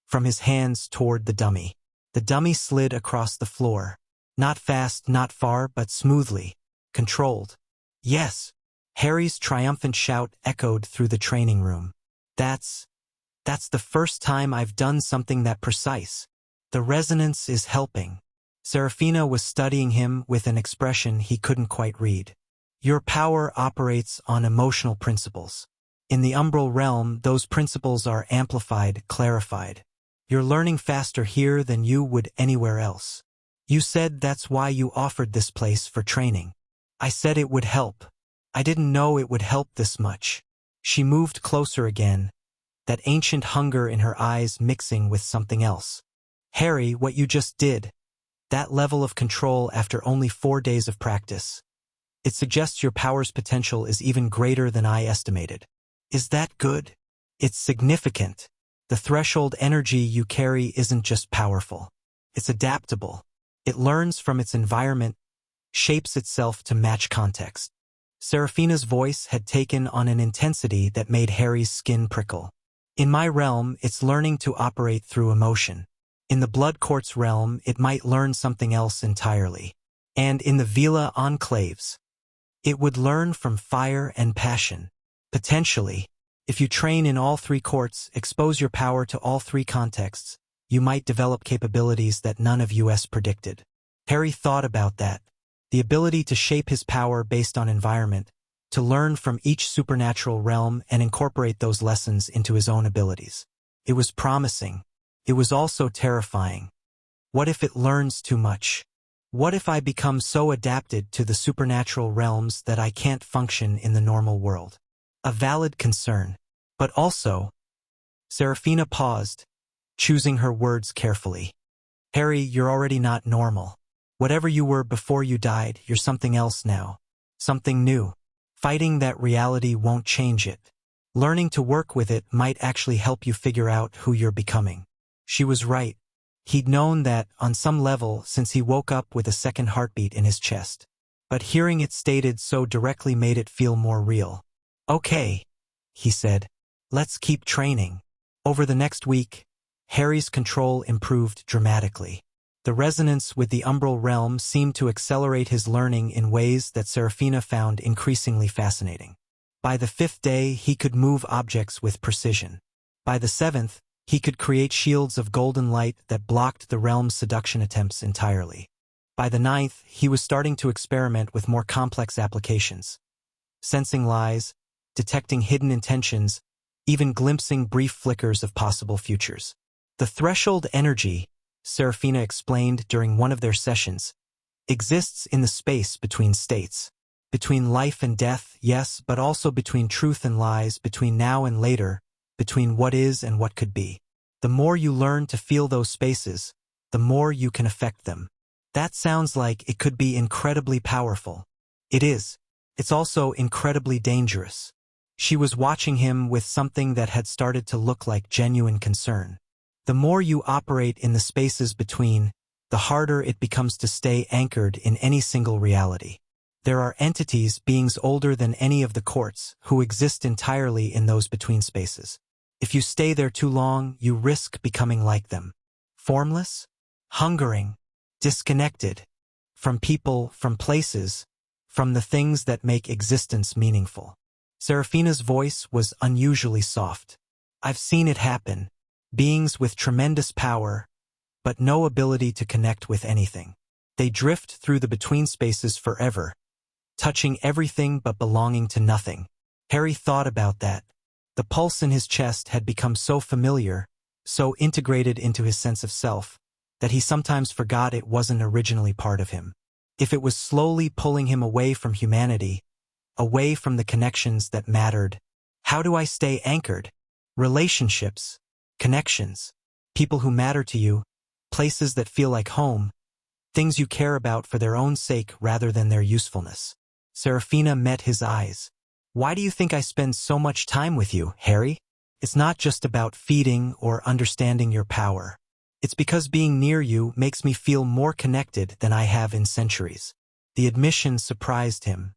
from his hands toward the dummy. The dummy slid across the floor. Not fast, not far, but smoothly. Controlled. Yes! Harry's triumphant shout echoed through the training room. That's the first time I've done something that precise. The resonance is helping. Serafina was studying him with an expression he couldn't quite read. Your power operates on emotional principles. In the umbral realm, those principles are amplified, clarified. You're learning faster here than you would anywhere else. You said that's why you offered this place for training. I said it would help. I didn't know it would help this much. She moved closer again, that ancient hunger in her eyes mixing with something else. Harry, what you just did, that level of control after only 4 days of practice. It suggests your power's potential is even greater than I estimated. Is that good? It's significant. The threshold energy you carry isn't just powerful. It's adaptable. It learns from its environment, shapes itself to match context. Serafina's voice had taken on an intensity that made Harry's skin prickle. In my realm, it's learning to operate through emotion. In the Blood Court's realm, it might learn something else entirely. And in the Veela enclaves, it would learn from fire and passion. Potentially, if you train in all 3 courts, expose your power to all 3 contexts, you might develop capabilities that none of us predicted. Harry thought about that. The ability to shape his power based on environment, to learn from each supernatural realm and incorporate those lessons into his own abilities. It was promising. It was also terrifying. What if it learns too much? What if I become so adapted to the supernatural realms that I can't function in the normal world? A valid concern. But also, Serafina paused, choosing her words carefully. Harry, you're already not normal. Whatever you were before you died, you're something else now. Something new. Fighting that reality won't change it. Learning to work with it might actually help you figure out who you're becoming. She was right. He'd known that, on some level, since he woke up with a second heartbeat in his chest. But hearing it stated so directly made it feel more real. Okay, he said. Let's keep training. Over the next week, Harry's control improved dramatically. The resonance with the umbral realm seemed to accelerate his learning in ways that Serafina found increasingly fascinating. By the 5th day, he could move objects with precision. By the 7th, he could create shields of golden light that blocked the realm's seduction attempts entirely. By the 9th, he was starting to experiment with more complex applications. Sensing lies, detecting hidden intentions, even glimpsing brief flickers of possible futures. The threshold energy, Serafina explained during one of their sessions, exists in the space between states. Between life and death, yes, but also between truth and lies, between now and later, between what is and what could be. The more you learn to feel those spaces, the more you can affect them. That sounds like it could be incredibly powerful. It is. It's also incredibly dangerous. She was watching him with something that had started to look like genuine concern. The more you operate in the spaces between, the harder it becomes to stay anchored in any single reality. There are entities, beings older than any of the courts, who exist entirely in those between spaces. If you stay there too long, you risk becoming like them. Formless, hungering, disconnected. From people, from places, from the things that make existence meaningful. Serafina's voice was unusually soft. I've seen it happen. Beings with tremendous power, but no ability to connect with anything. They drift through the between spaces forever, touching everything but belonging to nothing. Harry thought about that. The pulse in his chest had become so familiar, so integrated into his sense of self, that he sometimes forgot it wasn't originally part of him. If it was slowly pulling him away from humanity, away from the connections that mattered. How do I stay anchored? Relationships, connections, people who matter to you, places that feel like home, things you care about for their own sake rather than their usefulness. Serafina met his eyes. Why do you think I spend so much time with you, Harry? It's not just about feeding or understanding your power. It's because being near you makes me feel more connected than I have in centuries. The admission surprised him.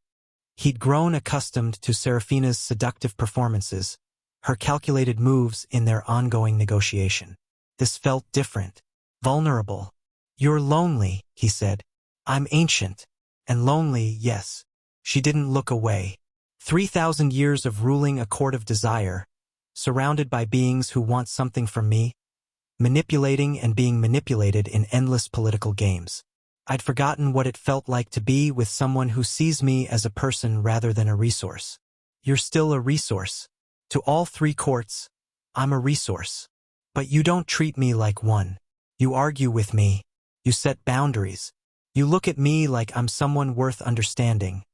He'd grown accustomed to Seraphina's seductive performances, her calculated moves in their ongoing negotiation. This felt different, vulnerable. "You're lonely," he said. "I'm ancient. And lonely, yes." She didn't look away. 3,000 years of ruling a court of desire, surrounded by beings who want something from me, manipulating and being manipulated in endless political games. I'd forgotten what it felt like to be with someone who sees me as a person rather than a resource. "You're still a resource. To all three courts, I'm a resource. But you don't treat me like one. You argue with me. You set boundaries. You look at me like I'm someone worth understanding,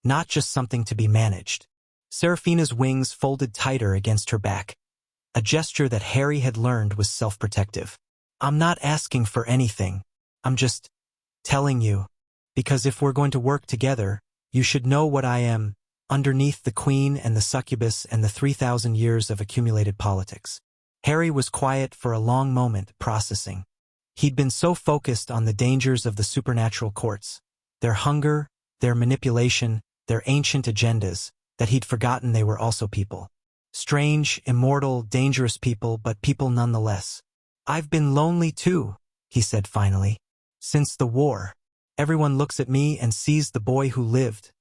not just something to be managed." Seraphina's wings folded tighter against her back, a gesture that Harry had learned was self-protective. "I'm not asking for anything. I'm just telling you. Because if we're going to work together, you should know what I am, underneath the Queen and the Succubus and the 3,000 years of accumulated politics." Harry was quiet for a long moment, processing. He'd been so focused on the dangers of the supernatural courts, their hunger, their manipulation, their ancient agendas, that he'd forgotten they were also people. Strange, immortal, dangerous people, but people nonetheless. "I've been lonely too," he said finally. "Since the war. Everyone looks at me and sees the boy who lived,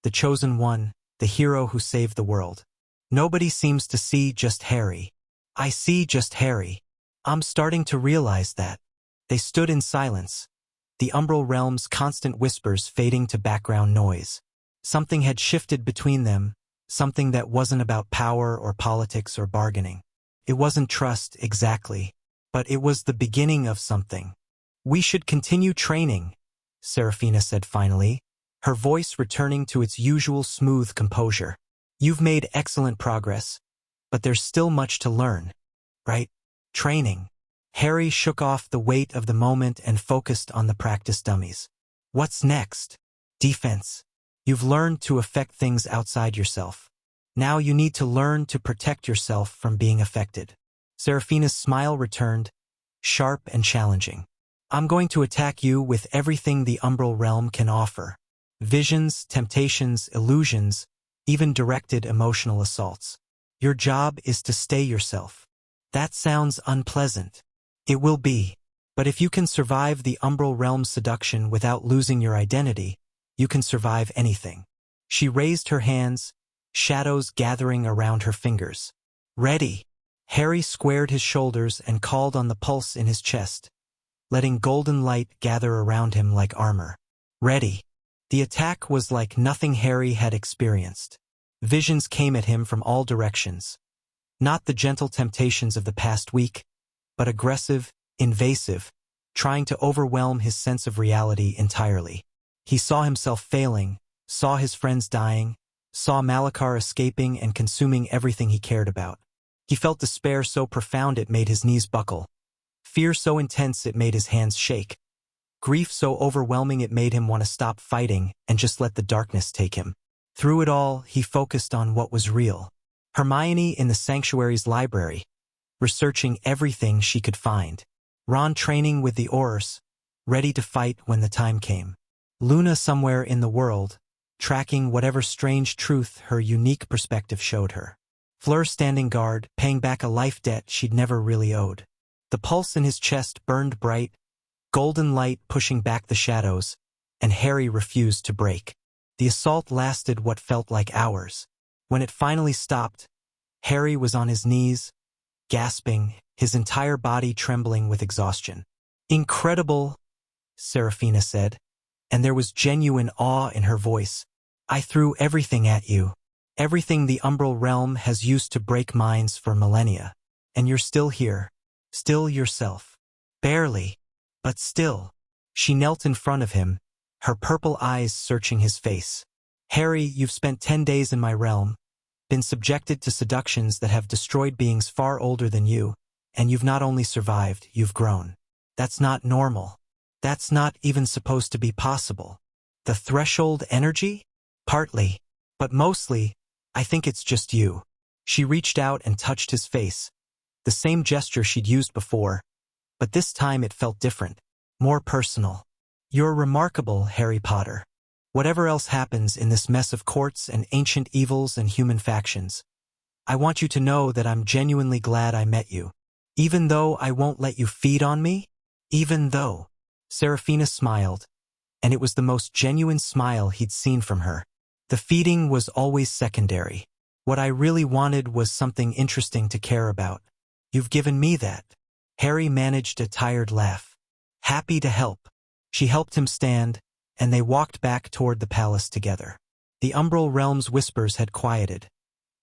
the chosen one, the hero who saved the world. Nobody seems to see just Harry. I see just Harry. I'm starting to realize that." They stood in silence, the umbral realm's constant whispers fading to background noise. Something had shifted between them, something that wasn't about power or politics or bargaining. It wasn't trust, exactly, but it was the beginning of something. "We should continue training," Seraphina said finally, her voice returning to its usual smooth composure. "You've made excellent progress, but there's still much to learn, right? Training." Harry shook off the weight of the moment and focused on the practice dummies. "What's next?" "Defense. You've learned to affect things outside yourself. Now you need to learn to protect yourself from being affected." Seraphina's smile returned, sharp and challenging. "I'm going to attack you with everything the umbral realm can offer. Visions, temptations, illusions, even directed emotional assaults. Your job is to stay yourself." "That sounds unpleasant." "It will be. But if you can survive the umbral realm's seduction without losing your identity, you can survive anything." She raised her hands, shadows gathering around her fingers. "Ready." Harry squared his shoulders and called on the pulse in his chest, letting golden light gather around him like armor. "Ready." The attack was like nothing Harry had experienced. Visions came at him from all directions. Not the gentle temptations of the past week, but aggressive, invasive, trying to overwhelm his sense of reality entirely. He saw himself failing, saw his friends dying, saw Malachar escaping and consuming everything he cared about. He felt despair so profound it made his knees buckle, fear so intense it made his hands shake, grief so overwhelming it made him want to stop fighting and just let the darkness take him. Through it all, he focused on what was real. Hermione in the sanctuary's library, researching everything she could find. Ron training with the Aurors, ready to fight when the time came. Luna somewhere in the world, tracking whatever strange truth her unique perspective showed her. Fleur standing guard, paying back a life debt she'd never really owed. The pulse in his chest burned bright, golden light pushing back the shadows, and Harry refused to break. The assault lasted what felt like hours. When it finally stopped, Harry was on his knees, gasping, his entire body trembling with exhaustion. "Incredible," Seraphina said, and there was genuine awe in her voice. "I threw everything at you. Everything the umbral realm has used to break minds for millennia. And you're still here. Still yourself. Barely. But still." She knelt in front of him, her purple eyes searching his face. "Harry, you've spent 10 days in my realm, been subjected to seductions that have destroyed beings far older than you, and you've not only survived, you've grown. That's not normal. That's not even supposed to be possible. The threshold energy? Partly. But mostly, I think it's just you. She reached out and touched his face, the same gesture she'd used before, but this time it felt different, more personal. You're remarkable, Harry Potter. Whatever else happens in this mess of courts and ancient evils and human factions, I want you to know that I'm genuinely glad I met you. Even though I won't let you feed on me? Even though. Seraphina smiled, and it was the most genuine smile he'd seen from her. The feeding was always secondary. What I really wanted was something interesting to care about. You've given me that. Harry managed a tired laugh. Happy to help. She helped him stand, and they walked back toward the palace together. The Umbral Realm's whispers had quieted,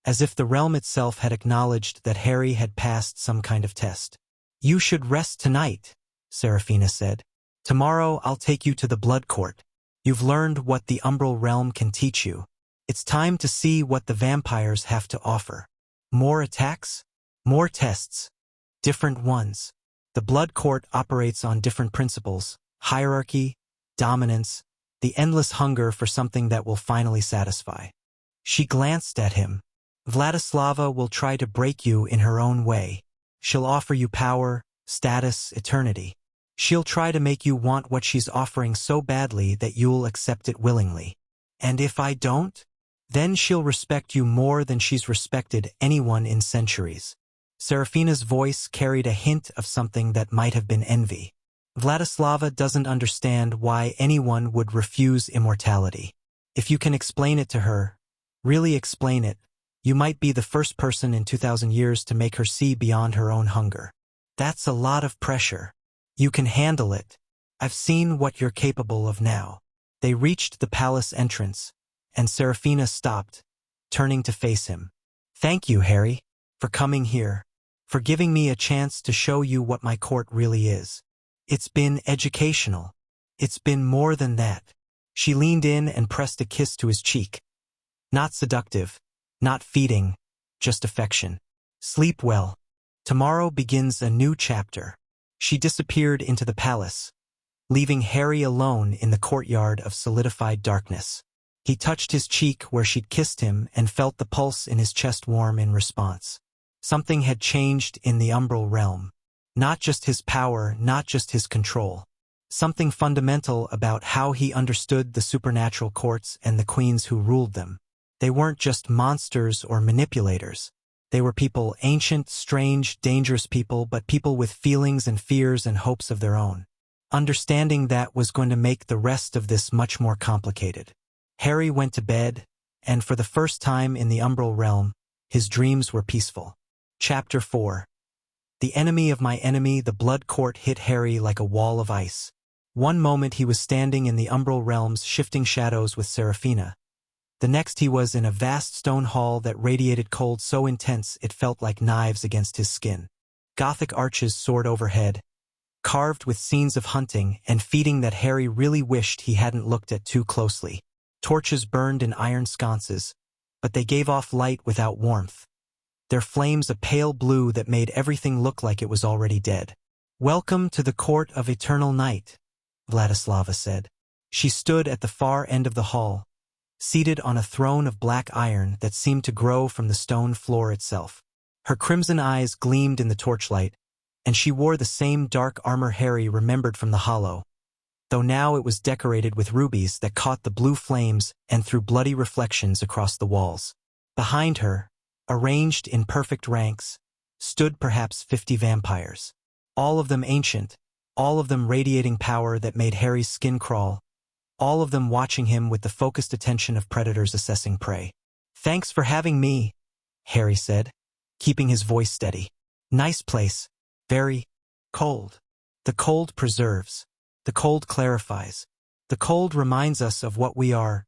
as if the realm itself had acknowledged that Harry had passed some kind of test. You should rest tonight, Seraphina said. Tomorrow I'll take you to the Blood Court. You've learned what the Umbral Realm can teach you. It's time to see what the vampires have to offer. More attacks? More tests. Different ones. The Blood Court operates on different principles: hierarchy, dominance, the endless hunger for something that will finally satisfy. She glanced at him. Vladislava will try to break you in her own way. She'll offer you power, status, eternity. She'll try to make you want what she's offering so badly that you'll accept it willingly. And if I don't? Then she'll respect you more than she's respected anyone in centuries. Seraphina's voice carried a hint of something that might have been envy. Vladislava doesn't understand why anyone would refuse immortality. If you can explain it to her, really explain it, you might be the first person in 2,000 years to make her see beyond her own hunger. That's a lot of pressure. You can handle it. I've seen what you're capable of now. They reached the palace entrance, and Seraphina stopped, turning to face him. Thank you, Harry, for coming here, for giving me a chance to show you what my court really is. It's been educational. It's been more than that. She leaned in and pressed a kiss to his cheek. Not seductive, not feeding, just affection. Sleep well. Tomorrow begins a new chapter. She disappeared into the palace, leaving Harry alone in the courtyard of solidified darkness. He touched his cheek where she'd kissed him and felt the pulse in his chest warm in response. Something had changed in the Umbral Realm. Not just his power, not just his control. Something fundamental about how he understood the supernatural courts and the queens who ruled them. They weren't just monsters or manipulators. They were people, ancient, strange, dangerous people, but people with feelings and fears and hopes of their own. Understanding that was going to make the rest of this much more complicated. Harry went to bed, and for the first time in the Umbral Realm, his dreams were peaceful. Chapter 4. The enemy of my enemy, the Blood Court, hit Harry like a wall of ice. One moment he was standing in the Umbral Realm's shifting shadows with Seraphina. The next he was in a vast stone hall that radiated cold so intense it felt like knives against his skin. Gothic arches soared overhead, carved with scenes of hunting and feeding that Harry really wished he hadn't looked at too closely. Torches burned in iron sconces, but they gave off light without warmth. Their flames a pale blue that made everything look like it was already dead. Welcome to the Court of Eternal Night, Vladislava said. She stood at the far end of the hall, seated on a throne of black iron that seemed to grow from the stone floor itself. Her crimson eyes gleamed in the torchlight, and she wore the same dark armor Harry remembered from the Hollow, though now it was decorated with rubies that caught the blue flames and threw bloody reflections across the walls. Behind her, arranged in perfect ranks, stood perhaps 50 vampires. All of them ancient, all of them radiating power that made Harry's skin crawl, all of them watching him with the focused attention of predators assessing prey. Thanks for having me, Harry said, keeping his voice steady. Nice place. Very cold. The cold preserves. The cold clarifies. The cold reminds us of what we are,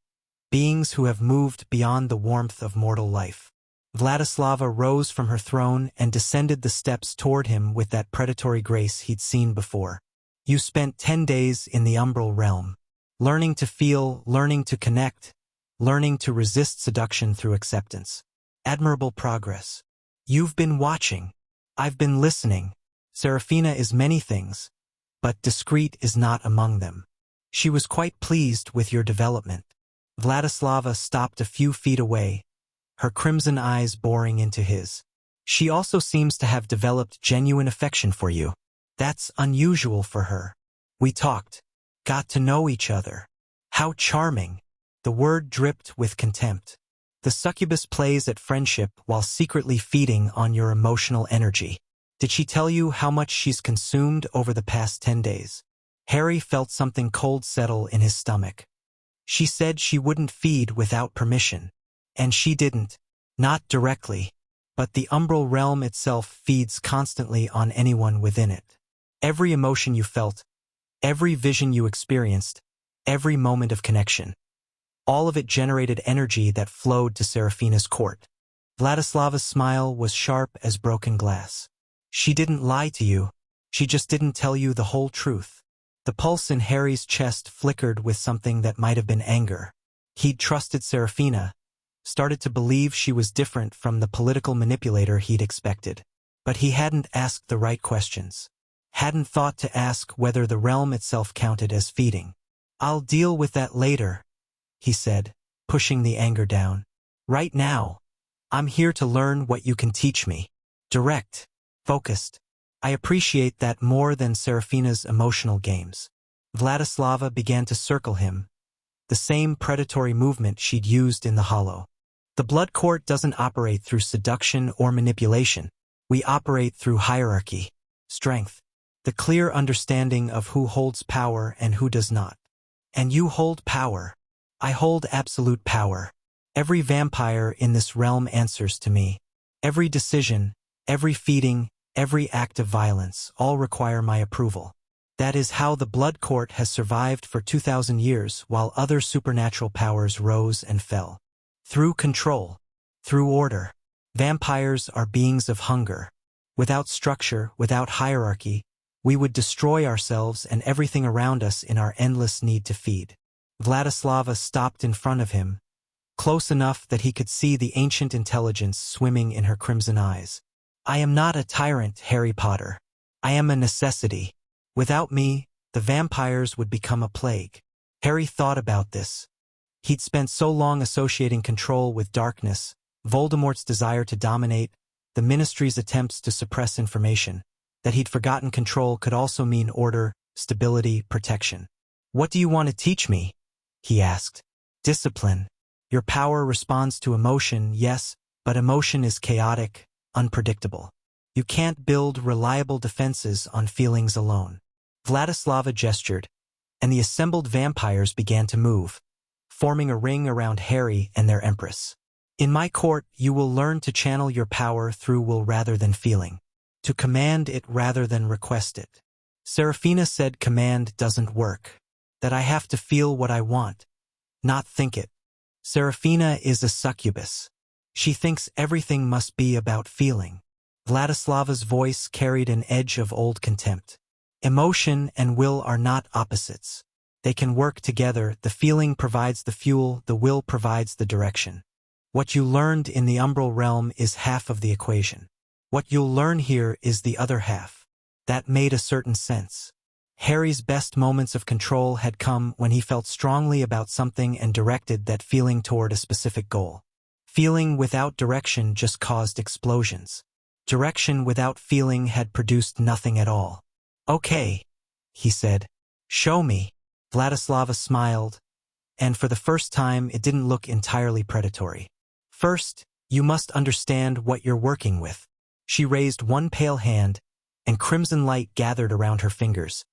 beings who have moved beyond the warmth of mortal life. Vladislava rose from her throne and descended the steps toward him with that predatory grace he'd seen before. You spent 10 days in the Umbral Realm. Learning to feel, learning to connect, learning to resist seduction through acceptance. Admirable progress. You've been watching. I've been listening. Seraphina is many things, but discreet is not among them. She was quite pleased with your development. Vladislava stopped a few feet away, her crimson eyes boring into his. She also seems to have developed genuine affection for you. That's unusual for her. We talked, got to know each other. How charming. The word dripped with contempt. The succubus plays at friendship while secretly feeding on your emotional energy. Did she tell you how much she's consumed over the past 10 days? Harry felt something cold settle in his stomach. She said she wouldn't feed without permission. And she didn't. Not directly. But the umbral realm itself feeds constantly on anyone within it. Every emotion you felt, every vision you experienced, every moment of connection. All of it generated energy that flowed to Seraphina's court. Vladislava's smile was sharp as broken glass. She didn't lie to you. She just didn't tell you the whole truth. The pulse in Harry's chest flickered with something that might have been anger. He'd trusted Seraphina, started to believe she was different from the political manipulator he'd expected. But he hadn't asked the right questions. Hadn't thought to ask whether the realm itself counted as feeding. I'll deal with that later, he said, pushing the anger down. Right now, I'm here to learn what you can teach me. Direct, focused. I appreciate that more than Seraphina's emotional games. Vladislava began to circle him, the same predatory movement she'd used in the Hollow. The blood court doesn't operate through seduction or manipulation. We operate through hierarchy, strength, the clear understanding of who holds power and who does not. And you hold power. I hold absolute power. Every vampire in this realm answers to me. Every decision, every feeding, every act of violence, all require my approval. That is how the blood court has survived for 2,000 years while other supernatural powers rose and fell. Through control, through order. Vampires are beings of hunger. Without structure, without hierarchy, we would destroy ourselves and everything around us in our endless need to feed. Vladislava stopped in front of him, close enough that he could see the ancient intelligence swimming in her crimson eyes. I am not a tyrant, Harry Potter. I am a necessity. Without me, the vampires would become a plague. Harry thought about this. He'd spent so long associating control with darkness, Voldemort's desire to dominate, the Ministry's attempts to suppress information, that he'd forgotten control could also mean order, stability, protection. What do you want to teach me? He asked. Discipline. Your power responds to emotion, yes, but emotion is chaotic, unpredictable. You can't build reliable defenses on feelings alone. Vladislava gestured, and the assembled vampires began to move, forming a ring around Harry and their Empress. In my court, you will learn to channel your power through will rather than feeling, to command it rather than request it. Seraphina said command doesn't work, that I have to feel what I want, not think it. Seraphina is a succubus. She thinks everything must be about feeling. Vladislava's voice carried an edge of old contempt. Emotion and will are not opposites. They can work together. The feeling provides the fuel, the will provides the direction. What you learned in the umbral realm is half of the equation. What you'll learn here is the other half. That made a certain sense. Harry's best moments of control had come when he felt strongly about something and directed that feeling toward a specific goal. Feeling without direction just caused explosions. Direction without feeling had produced nothing at all. Okay, he said. Show me. Vladislava smiled, and for the first time it didn't look entirely predatory. First, you must understand what you're working with. She raised one pale hand, and crimson light gathered around her fingers.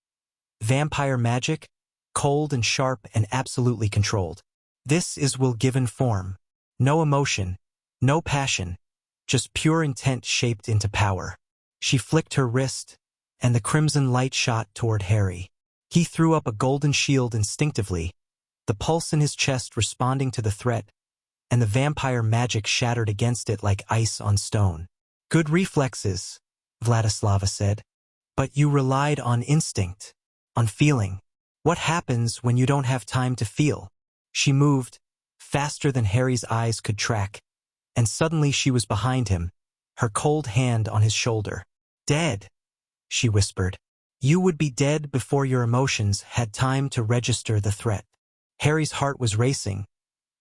Vampire magic, cold and sharp and absolutely controlled. This is will given form. No emotion, no passion, just pure intent shaped into power. She flicked her wrist, and the crimson light shot toward Harry. He threw up a golden shield instinctively, the pulse in his chest responding to the threat, and the vampire magic shattered against it like ice on stone. Good reflexes, Vladislava said. But you relied on instinct, on feeling. What happens when you don't have time to feel? She moved, faster than Harry's eyes could track, and suddenly she was behind him, her cold hand on his shoulder. Dead, she whispered. You would be dead before your emotions had time to register the threat. Harry's heart was racing,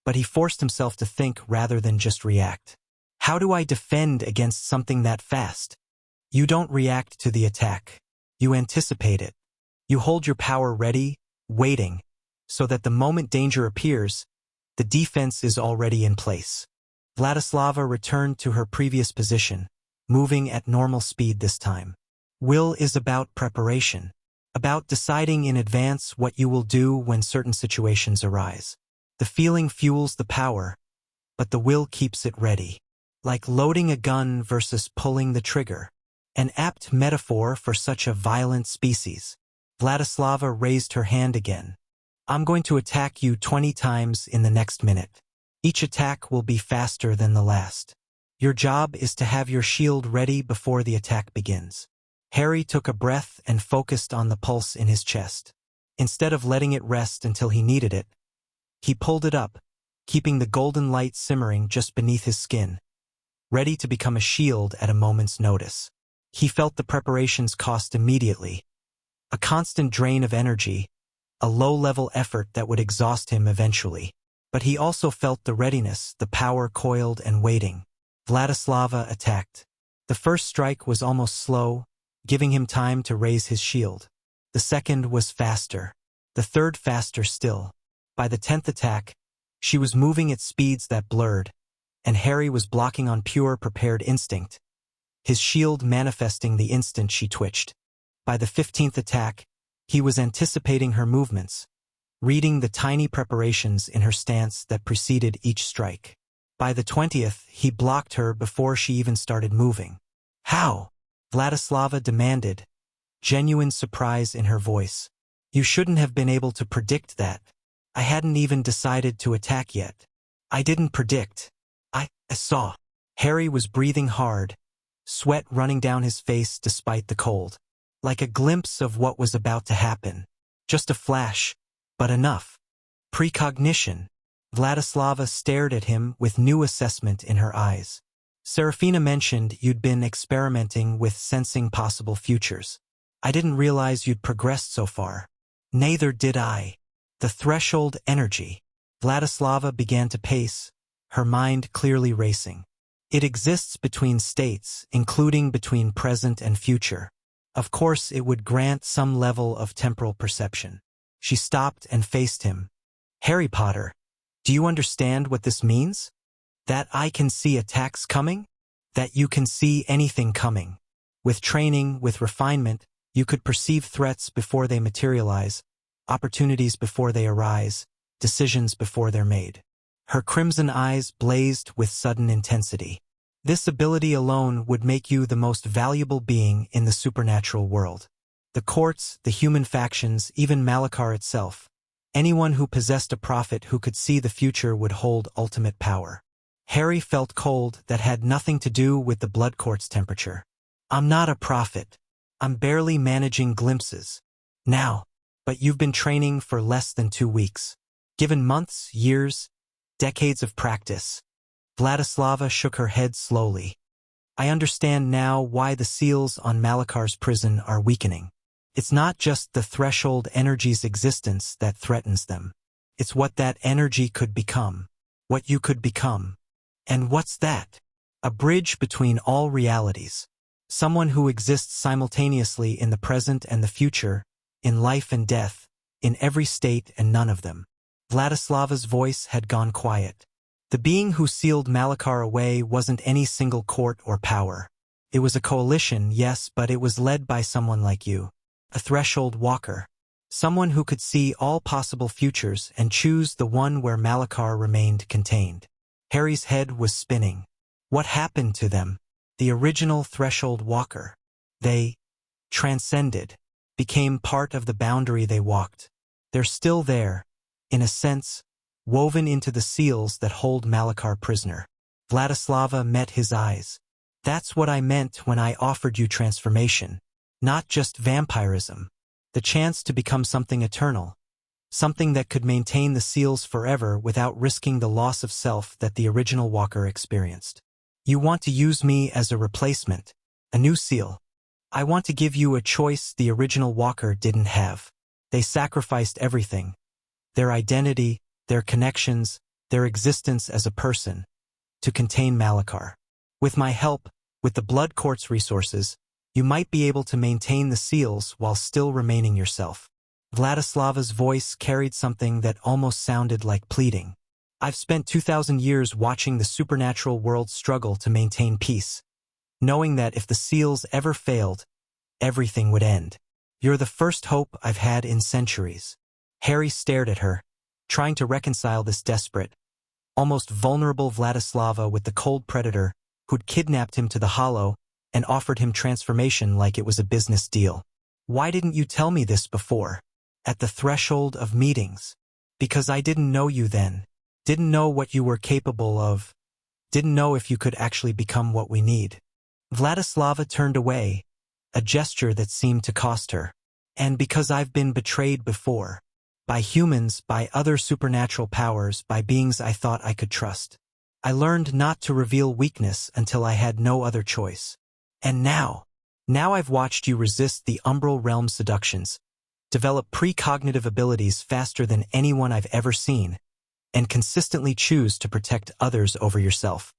but he forced himself to think rather than just react. How do I defend against something that fast? You don't react to the attack. You anticipate it. You hold your power ready, waiting, so that the moment danger appears, the defense is already in place. Vladislava returned to her previous position, moving at normal speed this time. Will is about preparation, about deciding in advance what you will do when certain situations arise. The feeling fuels the power, but the will keeps it ready. Like loading a gun versus pulling the trigger. An apt metaphor for such a violent species. Vladislava raised her hand again. I'm going to attack you 20 times in the next minute. Each attack will be faster than the last. Your job is to have your shield ready before the attack begins. Harry took a breath and focused on the pulse in his chest. Instead of letting it rest until he needed it, he pulled it up, keeping the golden light simmering just beneath his skin, ready to become a shield at a moment's notice. He felt the preparations cost immediately. A constant drain of energy, a low-level effort that would exhaust him eventually. But he also felt the readiness, the power coiled and waiting. Vladislava attacked. The first strike was almost slow, giving him time to raise his shield. The second was faster. The third faster still. By the 10th attack, she was moving at speeds that blurred, and Harry was blocking on pure prepared instinct, his shield manifesting the instant she twitched. By the 15th attack, he was anticipating her movements, reading the tiny preparations in her stance that preceded each strike. By the 20th, he blocked her before she even started moving. How? Vladislava demanded, genuine surprise in her voice. You shouldn't have been able to predict that. I hadn't even decided to attack yet. I didn't predict. I saw. Harry was breathing hard, sweat running down his face despite the cold. Like a glimpse of what was about to happen. Just a flash, but enough. Precognition. Vladislava stared at him with new assessment in her eyes. Serafina mentioned you'd been experimenting with sensing possible futures. I didn't realize you'd progressed so far. Neither did I. The threshold energy. Vladislava began to pace, her mind clearly racing. It exists between states, including between present and future. Of course, it would grant some level of temporal perception. She stopped and faced him. Harry Potter, do you understand what this means? That I can see attacks coming? That you can see anything coming. With training, with refinement, you could perceive threats before they materialize, opportunities before they arise, decisions before they're made. Her crimson eyes blazed with sudden intensity. This ability alone would make you the most valuable being in the supernatural world. The courts, the human factions, even Malachar itself. Anyone who possessed a prophet who could see the future would hold ultimate power. Harry felt cold that had nothing to do with the blood court's temperature. I'm not a prophet. I'm barely managing glimpses. Now, but you've been training for less than 2 weeks. Given months, years, decades of practice. Vladislava shook her head slowly. I understand now why the seals on Malachar's prison are weakening. It's not just the threshold energy's existence that threatens them. It's what that energy could become. What you could become. And what's that? A bridge between all realities. Someone who exists simultaneously in the present and the future, in life and death, in every state and none of them. Vladislava's voice had gone quiet. The being who sealed Malachar away wasn't any single court or power. It was a coalition, yes, but it was led by someone like you. A threshold walker. Someone who could see all possible futures and choose the one where Malachar remained contained. Harry's head was spinning. What happened to them? The original threshold walker. They transcended, became part of the boundary they walked. They're still there, in a sense, woven into the seals that hold Malachar prisoner. Vladislava met his eyes. That's what I meant when I offered you transformation. Not just vampirism. The chance to become something eternal. Something that could maintain the seals forever without risking the loss of self that the original walker experienced. You want to use me as a replacement, a new seal. I want to give you a choice the original walker didn't have. They sacrificed everything. Their identity, their connections, their existence as a person, to contain Malachar. With my help, with the blood court's resources, you might be able to maintain the seals while still remaining yourself. Vladislava's voice carried something that almost sounded like pleading. I've spent 2,000 years watching the supernatural world struggle to maintain peace, knowing that if the seals ever failed, everything would end. You're the first hope I've had in centuries. Harry stared at her, trying to reconcile this desperate, almost vulnerable Vladislava with the cold predator who'd kidnapped him to the Hollow and offered him transformation like it was a business deal. Why didn't you tell me this before? At the threshold of meetings. Because I didn't know you then. Didn't know what you were capable of. Didn't know if you could actually become what we need. Vladislava turned away, a gesture that seemed to cost her. And because I've been betrayed before. By humans, by other supernatural powers, by beings I thought I could trust. I learned not to reveal weakness until I had no other choice. And now I've watched you resist the umbral realm's seductions, develop precognitive abilities faster than anyone I've ever seen, and consistently choose to protect others over yourself.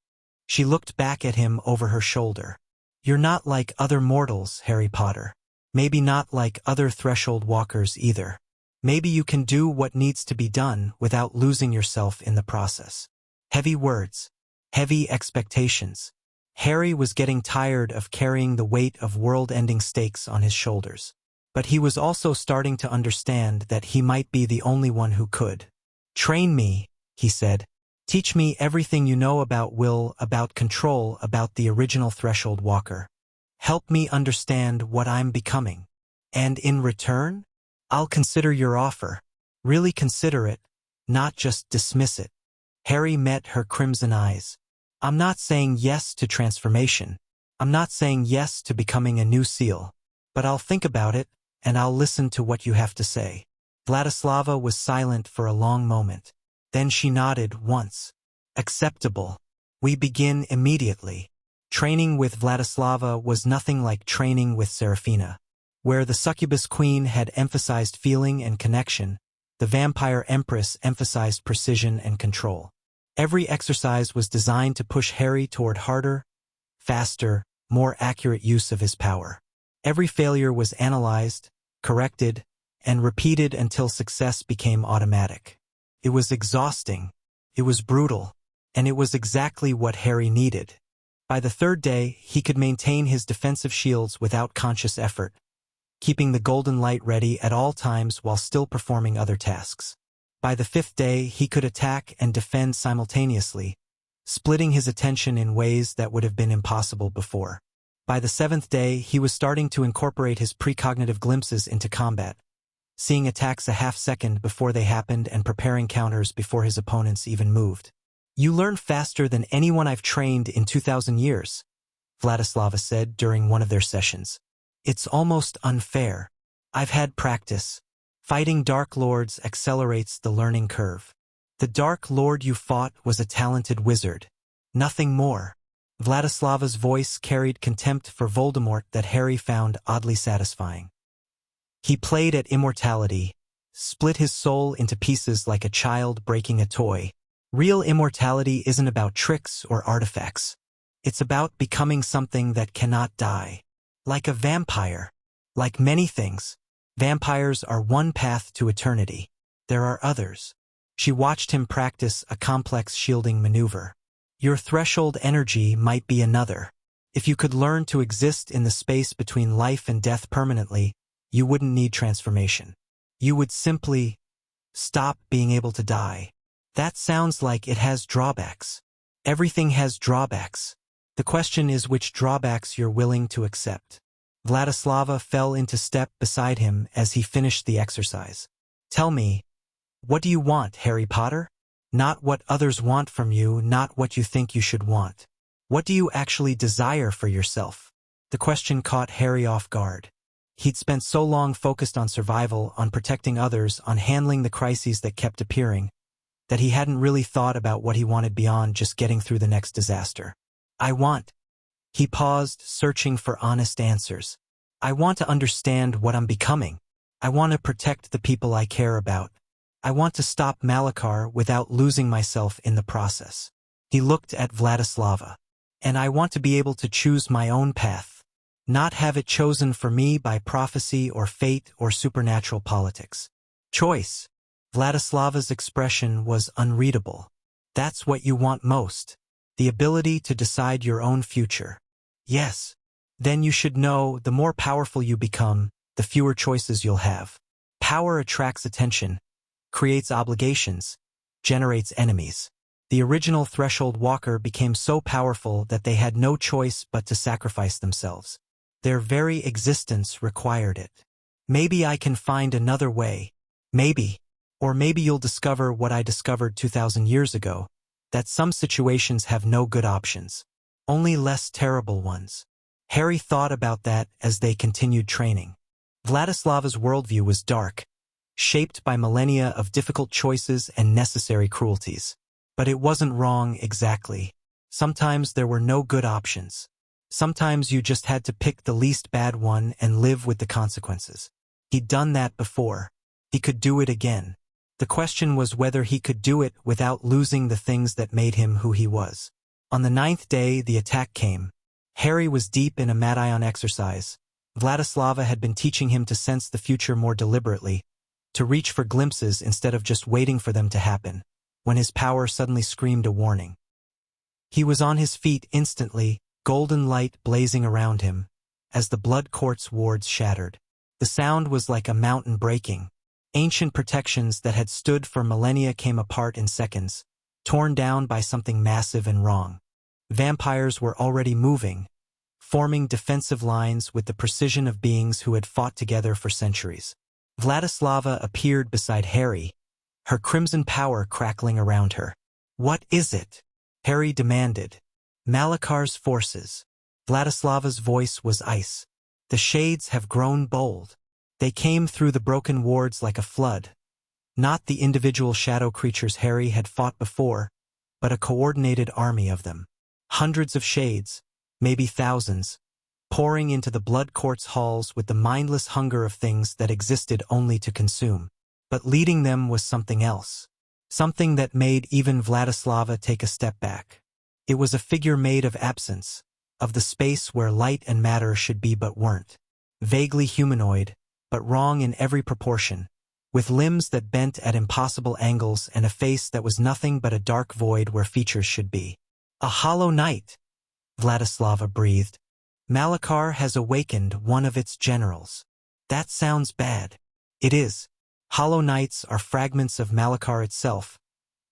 She looked back at him over her shoulder. You're not like other mortals, Harry Potter. Maybe not like other threshold walkers either. Maybe you can do what needs to be done without losing yourself in the process. Heavy words. Heavy expectations. Harry was getting tired of carrying the weight of world-ending stakes on his shoulders. But he was also starting to understand that he might be the only one who could. Train me, he said. Teach me everything you know about will, about control, about the original threshold walker. Help me understand what I'm becoming. And in return, I'll consider your offer. Really consider it, not just dismiss it. Harry met her crimson eyes. I'm not saying yes to transformation. I'm not saying yes to becoming a new seal. But I'll think about it, and I'll listen to what you have to say. Vladislava was silent for a long moment. Then she nodded once. Acceptable. We begin immediately. Training with Vladislava was nothing like training with Serafina. Where the Succubus Queen had emphasized feeling and connection, the Vampire Empress emphasized precision and control. Every exercise was designed to push Harry toward harder, faster, more accurate use of his power. Every failure was analyzed, corrected, and repeated until success became automatic. It was exhausting, it was brutal, and it was exactly what Harry needed. By the third day, he could maintain his defensive shields without conscious effort, keeping the golden light ready at all times while still performing other tasks. By the fifth day, he could attack and defend simultaneously, splitting his attention in ways that would have been impossible before. By the seventh day, he was starting to incorporate his precognitive glimpses into combat, seeing attacks a half-second before they happened and preparing counters before his opponents even moved. You learn faster than anyone I've trained in 2,000 years, Vladislava said during one of their sessions. It's almost unfair. I've had practice. Fighting Dark Lords accelerates the learning curve. The Dark Lord you fought was a talented wizard. Nothing more. Vladislava's voice carried contempt for Voldemort that Harry found oddly satisfying. He played at immortality, split his soul into pieces like a child breaking a toy. Real immortality isn't about tricks or artifacts. It's about becoming something that cannot die. Like a vampire. Like many things, vampires are one path to eternity. There are others. She watched him practice a complex shielding maneuver. Your threshold energy might be another. If you could learn to exist in the space between life and death permanently, you wouldn't need transformation. You would simply stop being able to die. That sounds like it has drawbacks. Everything has drawbacks. The question is which drawbacks you're willing to accept. Vladislava fell into step beside him as he finished the exercise. Tell me, what do you want, Harry Potter? Not what others want from you, not what you think you should want. What do you actually desire for yourself? The question caught Harry off guard. He'd spent so long focused on survival, on protecting others, on handling the crises that kept appearing, that he hadn't really thought about what he wanted beyond just getting through the next disaster. I want. He paused, searching for honest answers. I want to understand what I'm becoming. I want to protect the people I care about. I want to stop Malachar without losing myself in the process. He looked at Vladislava. And I want to be able to choose my own path, not have it chosen for me by prophecy or fate or supernatural politics. Choice. Vladislava's expression was unreadable. That's what you want most. The ability to decide your own future. Yes. Then you should know the more powerful you become, the fewer choices you'll have. Power attracts attention, creates obligations, generates enemies. The original Threshold Walker became so powerful that they had no choice but to sacrifice themselves. Their very existence required it. Maybe I can find another way. Maybe. Or maybe you'll discover what I discovered 2,000 years ago, that some situations have no good options, only less terrible ones. Harry thought about that as they continued training. Vladislava's worldview was dark, shaped by millennia of difficult choices and necessary cruelties. But it wasn't wrong exactly. Sometimes there were no good options. Sometimes you just had to pick the least bad one and live with the consequences. He'd done that before. He could do it again. The question was whether he could do it without losing the things that made him who he was. On the 9th day, the attack came. Harry was deep in a Madion exercise. Vladislava had been teaching him to sense the future more deliberately, to reach for glimpses instead of just waiting for them to happen, when his power suddenly screamed a warning. He was on his feet instantly, golden light blazing around him, as the blood quartz wards shattered. The sound was like a mountain breaking. Ancient protections that had stood for millennia came apart in seconds, torn down by something massive and wrong. Vampires were already moving, forming defensive lines with the precision of beings who had fought together for centuries. Vladislava appeared beside Harry, her crimson power crackling around her. "What is it?" Harry demanded. "Malachar's forces." Vladislava's voice was ice. "The shades have grown bold. They came through the broken wards like a flood. Not the individual shadow creatures Harry had fought before, but a coordinated army of them. Hundreds of shades, maybe thousands, pouring into the blood quartz halls with the mindless hunger of things that existed only to consume. But leading them was something else. Something that made even Vladislava take a step back. It was a figure made of absence, of the space where light and matter should be but weren't. Vaguely humanoid, but wrong in every proportion, with limbs that bent at impossible angles and a face that was nothing but a dark void where features should be. "A hollow knight," Vladislava breathed. "Malachar has awakened one of its generals." "That sounds bad." "It is. Hollow knights are fragments of Malachar itself,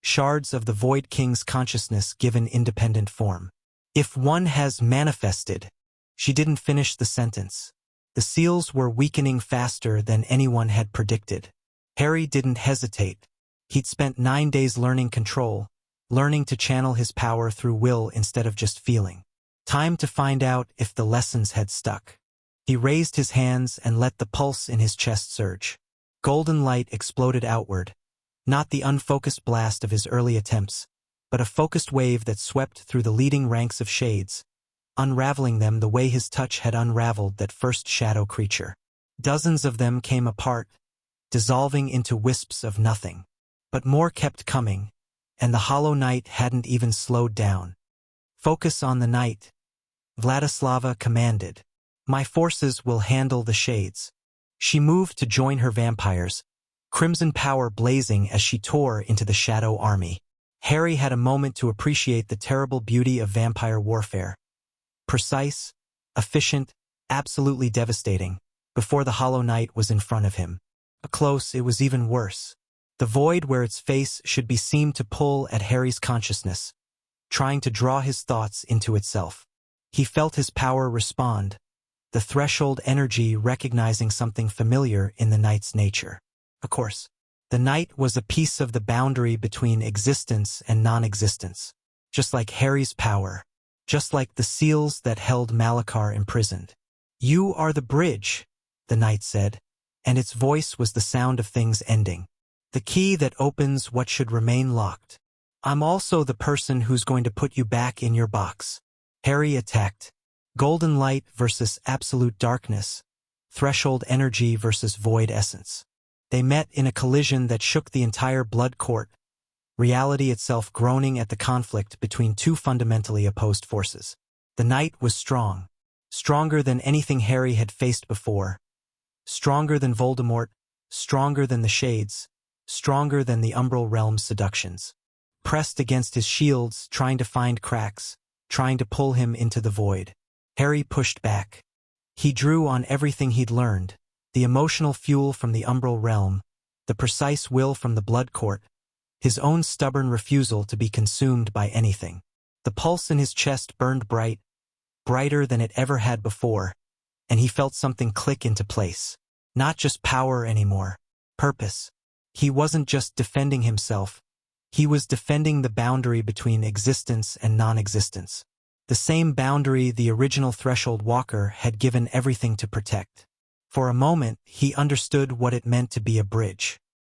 shards of the Void King's consciousness given independent form. If one has manifested." She didn't finish the sentence. The seals were weakening faster than anyone had predicted. Harry didn't hesitate. He'd spent 9 days learning control, learning to channel his power through will instead of just feeling. Time to find out if the lessons had stuck. He raised his hands and let the pulse in his chest surge. Golden light exploded outward, not the unfocused blast of his early attempts, but a focused wave that swept through the leading ranks of shades, unraveling them the way his touch had unraveled that first shadow creature. Dozens of them came apart, dissolving into wisps of nothing. But more kept coming, and the hollow knight hadn't even slowed down. "Focus on the night," Vladislava commanded. "My forces will handle the shades." She moved to join her vampires, crimson power blazing as she tore into the shadow army. Harry had a moment to appreciate the terrible beauty of vampire warfare. Precise, efficient, absolutely devastating, before the hollow knight was in front of him. Up close, it was even worse. The void where its face should be seemed to pull at Harry's consciousness, trying to draw his thoughts into itself. He felt his power respond, the threshold energy recognizing something familiar in the knight's nature. Of course, the knight was a piece of the boundary between existence and non-existence, just like Harry's power, just like the seals that held Malachar imprisoned. "You are the bridge," the knight said, and its voice was the sound of things ending. "The key that opens what should remain locked. I'm also the person who's going to put you back in your box." Harry attacked. Golden light versus absolute darkness. Threshold energy versus void essence. They met in a collision that shook the entire blood court, reality itself groaning at the conflict between two fundamentally opposed forces. The night was strong, stronger than anything Harry had faced before, stronger than Voldemort, stronger than the Shades, stronger than the Umbral Realm's seductions. Pressed against his shields, trying to find cracks, trying to pull him into the void. Harry pushed back. He drew on everything he'd learned, the emotional fuel from the Umbral Realm, the precise will from the Blood Court, his own stubborn refusal to be consumed by anything. The pulse in his chest burned bright, brighter than it ever had before, and he felt something click into place. Not just power anymore, purpose. He wasn't just defending himself, he was defending the boundary between existence and non-existence. The same boundary the original Threshold Walker had given everything to protect. For a moment, he understood what it meant to be a bridge.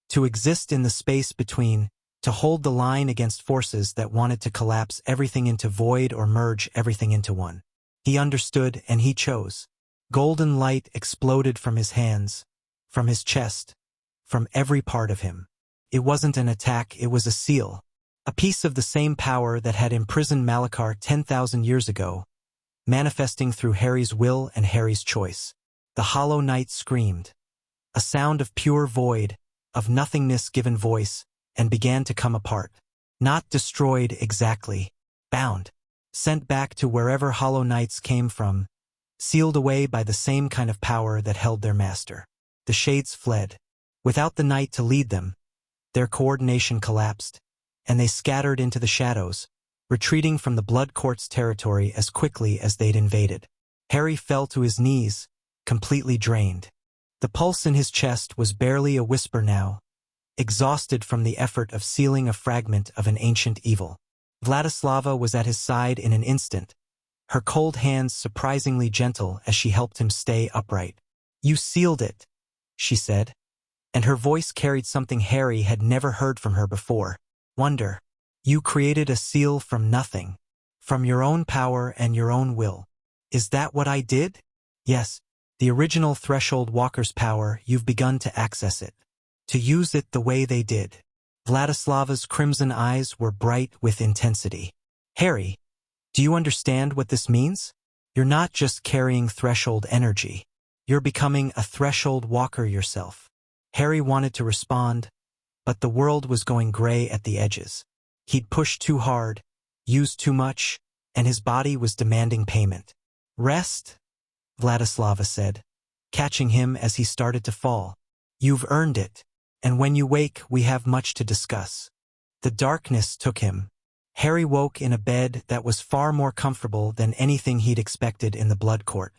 To exist in the space between, to hold the line against forces that wanted to collapse everything into void or merge everything into one. He understood and he chose. Golden light exploded from his hands, from his chest, from every part of him. It wasn't an attack, it was a seal. A piece of the same power that had imprisoned Malachar 10,000 years ago, manifesting through Harry's will and Harry's choice. The Hollow Knight screamed. A sound of pure void, of nothingness given voice, and began to come apart. Not destroyed exactly, bound. Sent back to wherever Hollow Knights came from, sealed away by the same kind of power that held their master. The Shades fled. Without the Knight to lead them, their coordination collapsed, and they scattered into the shadows, retreating from the Blood Court's territory as quickly as they'd invaded. Harry fell to his knees, completely drained. The pulse in his chest was barely a whisper now, exhausted from the effort of sealing a fragment of an ancient evil. Vladislava was at his side in an instant, her cold hands surprisingly gentle as she helped him stay upright. "You sealed it," she said, and her voice carried something Harry had never heard from her before. Wonder. "You created a seal from nothing, from your own power and your own will. Is that what I did?" "Yes. The original Threshold Walker's power, you've begun to access it. To use it the way they did." Vladislava's crimson eyes were bright with intensity. "Harry, do you understand what this means? You're not just carrying Threshold energy. You're becoming a Threshold Walker yourself." Harry wanted to respond, but the world was going gray at the edges. He'd pushed too hard, used too much, and his body was demanding payment. "Rest," Vladislava said, catching him as he started to fall. "You've earned it, and when you wake we have much to discuss." The darkness took him. Harry woke in a bed that was far more comfortable than anything he'd expected in the Blood Court.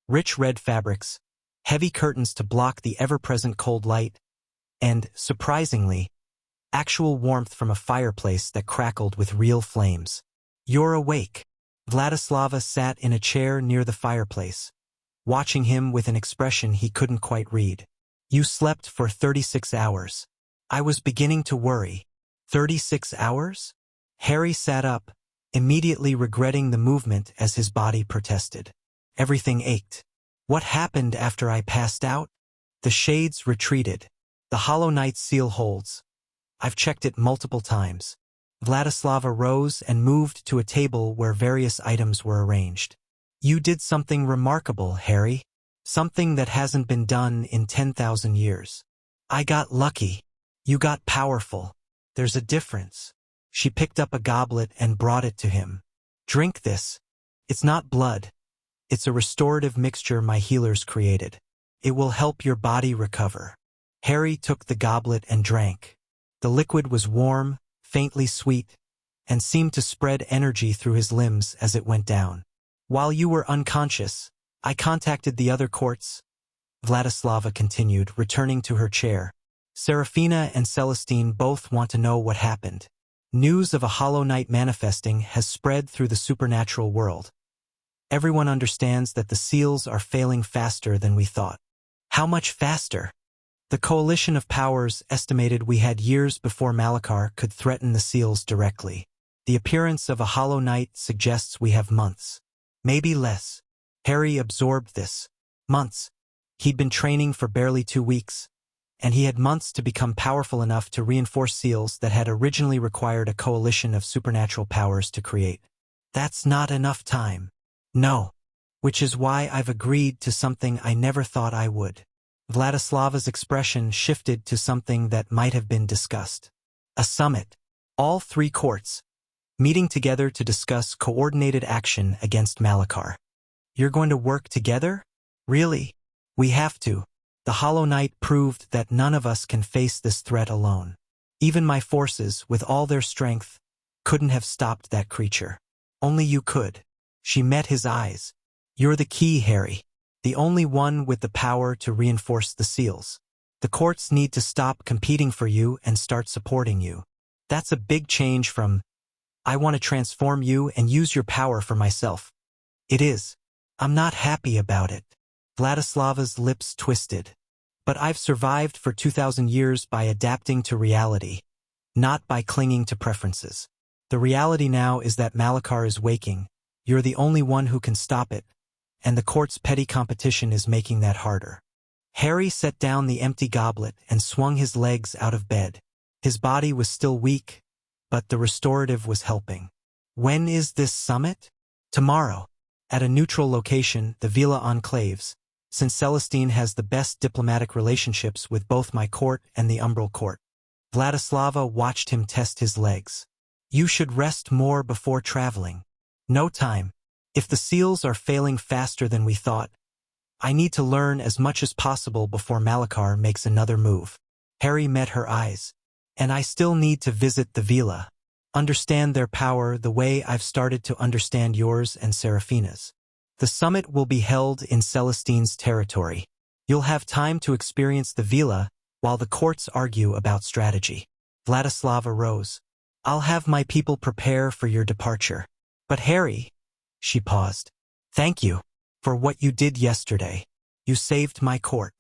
Rich red fabrics, heavy curtains to block the ever-present cold light, and, surprisingly, actual warmth from a fireplace that crackled with real flames. "You're awake." Vladislava sat in a chair near the fireplace, watching him with an expression he couldn't quite read. "You slept for 36 hours. I was beginning to worry." 36 hours? Harry sat up, immediately regretting the movement as his body protested. Everything ached. "What happened after I passed out?" "The Shades retreated. The Hollow Knight seal holds. I've checked it multiple times." Vladislava rose and moved to a table where various items were arranged. "You did something remarkable, Harry. Something that hasn't been done in 10,000 years. I got lucky. You got powerful. There's a difference." She picked up a goblet and brought it to him. "Drink this. It's not blood. It's a restorative mixture my healers created. It will help your body recover." Harry took the goblet and drank. The liquid was warm, faintly sweet, and seemed to spread energy through his limbs as it went down. "While you were unconscious, I contacted the other courts," Vladislava continued, returning to her chair. "Serafina and Celestine both want to know what happened. News of a Hollow Knight manifesting has spread through the supernatural world. Everyone understands that the seals are failing faster than we thought." "How much faster?" "The coalition of powers estimated we had years before Malachar could threaten the seals directly. The appearance of a Hollow Knight suggests we have months. Maybe less." Harry absorbed this. Months. He'd been training for barely 2 weeks, and he had months to become powerful enough to reinforce seals that had originally required a coalition of supernatural powers to create. That's not enough time. No. Which is why I've agreed to something I never thought I would. Vladislava's expression shifted to something that might have been discussed. A summit. All 3 courts, meeting together to discuss coordinated action against Malachar. You're going to work together? Really? We have to. The Hollow Knight proved that none of us can face this threat alone. Even my forces, with all their strength, couldn't have stopped that creature. Only you could. She met his eyes. You're the key, Harry. The only one with the power to reinforce the seals. The courts need to stop competing for you and start supporting you. That's a big change from, I want to transform you and use your power for myself. It is. I'm not happy about it. Vladislava's lips twisted. But I've survived for 2,000 years by adapting to reality, not by clinging to preferences. The reality now is that Malachar is waking. You're the only one who can stop it, and the court's petty competition is making that harder. Harry set down the empty goblet and swung his legs out of bed. His body was still weak, but the restorative was helping. When is this summit? Tomorrow. At a neutral location, the Veela enclaves, since Celestine has the best diplomatic relationships with both my court and the Umbral court. Vladislava watched him test his legs. You should rest more before traveling. No time. If the seals are failing faster than we thought, I need to learn as much as possible before Malachar makes another move. Harry met her eyes. And I still need to visit the Veela. Understand their power the way I've started to understand yours and Seraphina's. The summit will be held in Celestine's territory. You'll have time to experience the Veela while the courts argue about strategy. Vladislava rose. I'll have my people prepare for your departure. But Harry, she paused. Thank you for what you did yesterday. You saved my court.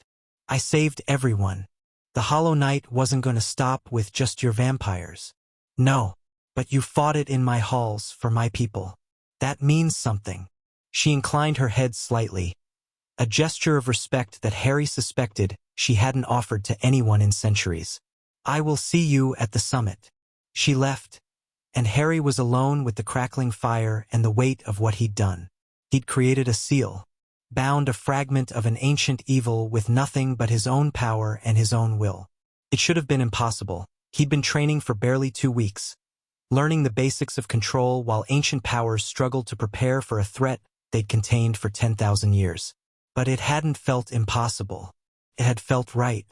I saved everyone. The Hollow Knight wasn't going to stop with just your vampires. No, but you fought it in my halls for my people. That means something. She inclined her head slightly, a gesture of respect that Harry suspected she hadn't offered to anyone in centuries. I will see you at the summit. She left, and Harry was alone with the crackling fire and the weight of what he'd done. He'd created a seal, bound a fragment of an ancient evil with nothing but his own power and his own will. It should have been impossible. He'd been training for barely 2 weeks, learning the basics of control while ancient powers struggled to prepare for a threat they'd contained for 10,000 years. But it hadn't felt impossible. It had felt right,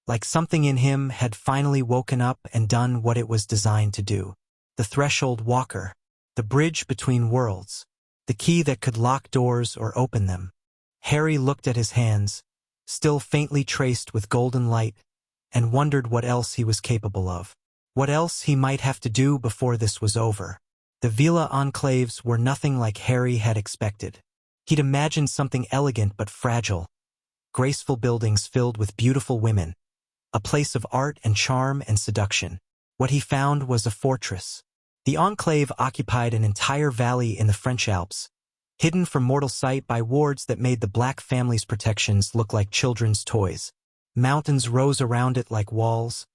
like something in him had finally woken up and done what it was designed to do. The threshold walker, the bridge between worlds, the key that could lock doors or open them. Harry looked at his hands, still faintly traced with golden light, and wondered what else he was capable of. What else he might have to do before this was over. The Veela enclaves were nothing like Harry had expected. He'd imagined something elegant but fragile, graceful buildings filled with beautiful women, a place of art and charm and seduction. What he found was a fortress. The enclave occupied an entire valley in the French Alps, hidden from mortal sight by wards that made the Black family's protections look like children's toys. Mountains rose around it like walls,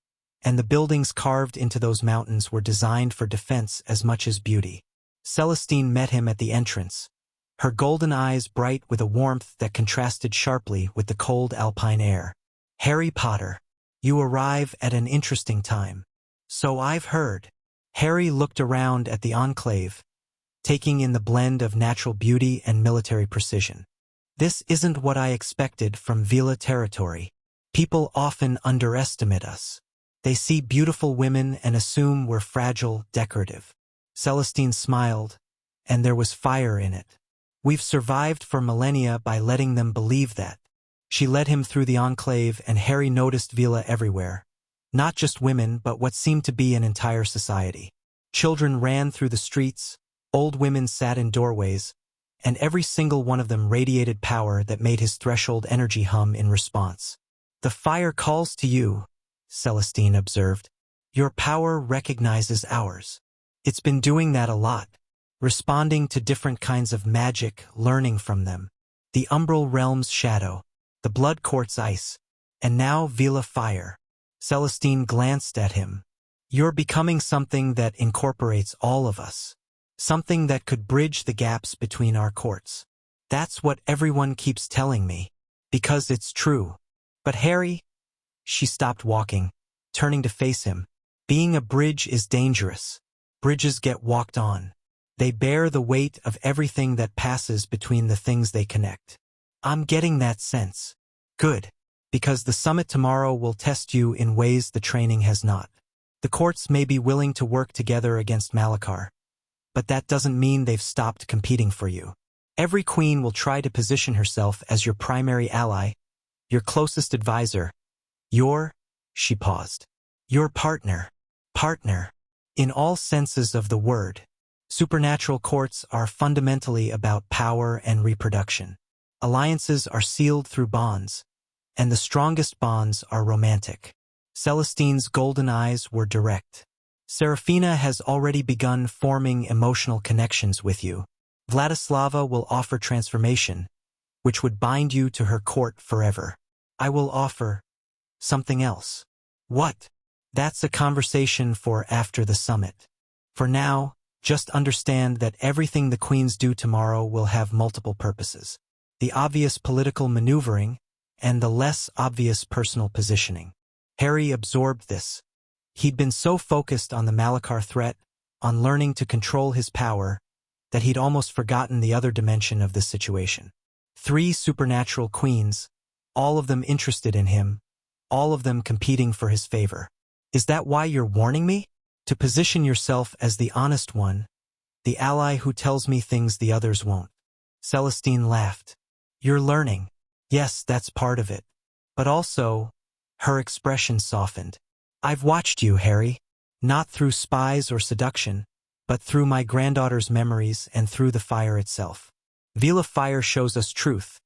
and the buildings carved into those mountains were designed for defense as much as beauty. Celestine met him at the entrance, her golden eyes bright with a warmth that contrasted sharply with the cold alpine air. Harry Potter, you arrive at an interesting time. So I've heard. Harry looked around at the enclave, taking in the blend of natural beauty and military precision. This isn't what I expected from Veela territory. People often underestimate us. They see beautiful women and assume we're fragile, decorative. Celestine smiled, and there was fire in it. We've survived for millennia by letting them believe that. She led him through the enclave, and Harry noticed Veela everywhere. Not just women, but what seemed to be an entire society. Children ran through the streets, old women sat in doorways, and every single one of them radiated power that made his threshold energy hum in response. The fire calls to you, Celestine observed. Your power recognizes ours. It's been doing that a lot, responding to different kinds of magic, learning from them. The Umbral Realm's shadow, the Blood Court's ice, And now Veela fire. Celestine glanced at him. You're becoming something that incorporates all of us. Something that could bridge the gaps between our courts. That's what everyone keeps telling me. Because it's true. But Harry, she stopped walking, turning to face him. Being a bridge is dangerous. Bridges get walked on. They bear the weight of everything that passes between the things they connect. I'm getting that sense. Good. Because the summit tomorrow will test you in ways the training has not. The courts may be willing to work together against Malachar, but that doesn't mean they've stopped competing for you. Every queen will try to position herself as your primary ally, your closest advisor, she paused. Your partner. Partner. In all senses of the word. Supernatural courts are fundamentally about power and reproduction. Alliances are sealed through bonds, and the strongest bonds are romantic. Celestine's golden eyes were direct. Serafina has already begun forming emotional connections with you. Vladislava will offer transformation, which would bind you to her court forever. I will offer something else. What? That's a conversation for after the summit. For now, just understand that everything the queens do tomorrow will have multiple purposes. The obvious political maneuvering and the less obvious personal positioning. Harry absorbed this. He'd been so focused on the Malachar threat, on learning to control his power, that he'd almost forgotten the other dimension of this situation. 3 supernatural queens, all of them interested in him, all of them competing for his favor. Is that why you're warning me? To position yourself as the honest one, the ally who tells me things the others won't. Celestine laughed. You're learning. Yes, that's part of it. But also, her expression softened. I've watched you, Harry. Not through spies or seduction, but through my granddaughter's memories and through the fire itself. Veela fire shows us truth.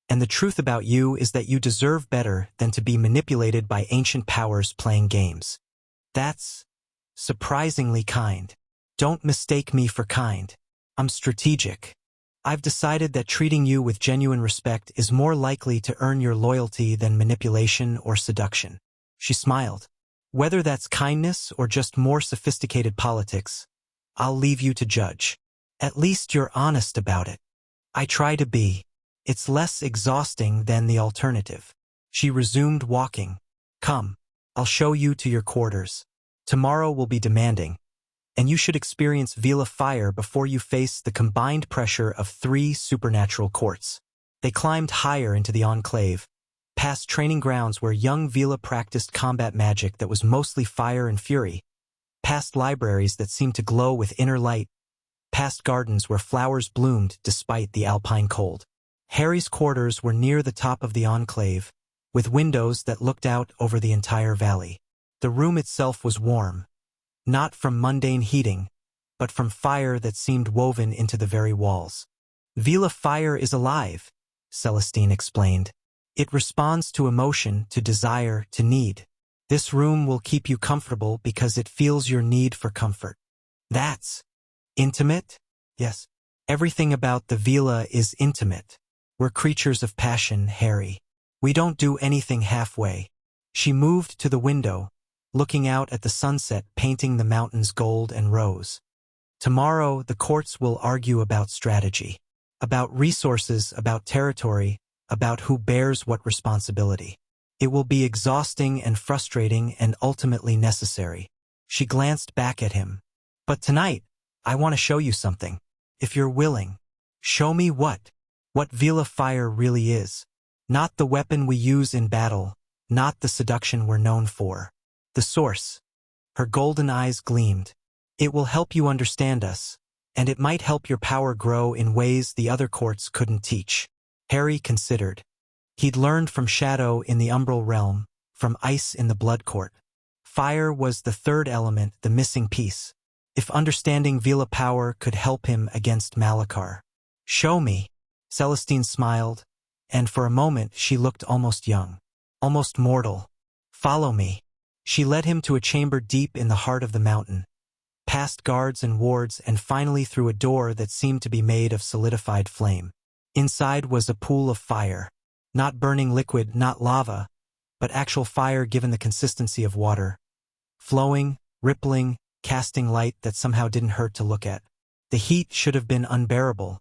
And the truth about you is that you deserve better than to be manipulated by ancient powers playing games. That's surprisingly kind. Don't mistake me for kind. I'm strategic. I've decided that treating you with genuine respect is more likely to earn your loyalty than manipulation or seduction. She smiled. Whether that's kindness or just more sophisticated politics, I'll leave you to judge. At least you're honest about it. I try to be. It's less exhausting than the alternative. She resumed walking. Come, I'll show you to your quarters. Tomorrow will be demanding, and you should experience Veela fire before you face the combined pressure of 3 supernatural courts. They climbed higher into the enclave, past training grounds where young Veela practiced combat magic that was mostly fire and fury, past libraries that seemed to glow with inner light, past gardens where flowers bloomed despite the alpine cold. Harry's quarters were near the top of the enclave, with windows that looked out over the entire valley. The room itself was warm, not from mundane heating, but from fire that seemed woven into the very walls. Veela fire is alive, Celestine explained. It responds to emotion, to desire, to need. This room will keep you comfortable because it feels your need for comfort. That's intimate? Yes. Everything about the Veela is intimate. We're creatures of passion, Harry. We don't do anything halfway. She moved to the window, looking out at the sunset painting the mountains gold and rose. Tomorrow, the courts will argue about strategy, about resources, about territory, about who bears what responsibility. It will be exhausting and frustrating and ultimately necessary. She glanced back at him. But tonight, I want to show you something. If you're willing. Show me what? What Veela fire really is. Not the weapon we use in battle, not the seduction we're known for. The source. Her golden eyes gleamed. It will help you understand us, and it might help your power grow in ways the other courts couldn't teach. Harry considered. He'd learned from Shadow in the Umbral Realm, from Ice in the Blood Court. Fire was the third element, the missing piece. If understanding Veela power could help him against Malachar. Show me. Celestine smiled, and for a moment she looked almost young, almost mortal. Follow me. She led him to a chamber deep in the heart of the mountain, past guards and wards and finally through a door that seemed to be made of solidified flame. Inside was a pool of fire. Not burning liquid, not lava, but actual fire given the consistency of water. Flowing, rippling, casting light that somehow didn't hurt to look at. The heat should have been unbearable,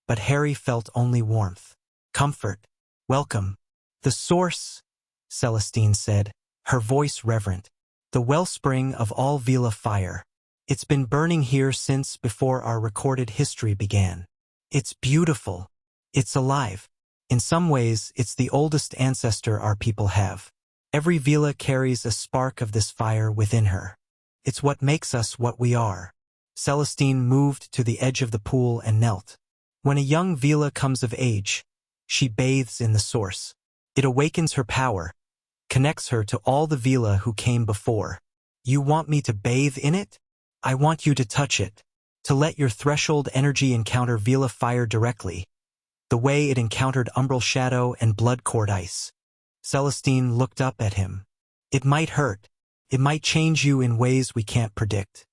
but Harry felt only warmth. Comfort. Welcome. The source, Celestine said, her voice reverent. The wellspring of all Veela fire. It's been burning here since before our recorded history began. It's beautiful. It's alive. In some ways, it's the oldest ancestor our people have. Every Veela carries a spark of this fire within her. It's what makes us what we are. Celestine moved to the edge of the pool and knelt. When a young Veela comes of age, she bathes in the source. It awakens her power, connects her to all the Veela who came before. You want me to bathe in it? I want you to touch it, to let your threshold energy encounter Veela fire directly, the way it encountered umbral shadow and blood court ice. Celestine looked up at him. It might hurt. It might change you in ways we can't predict.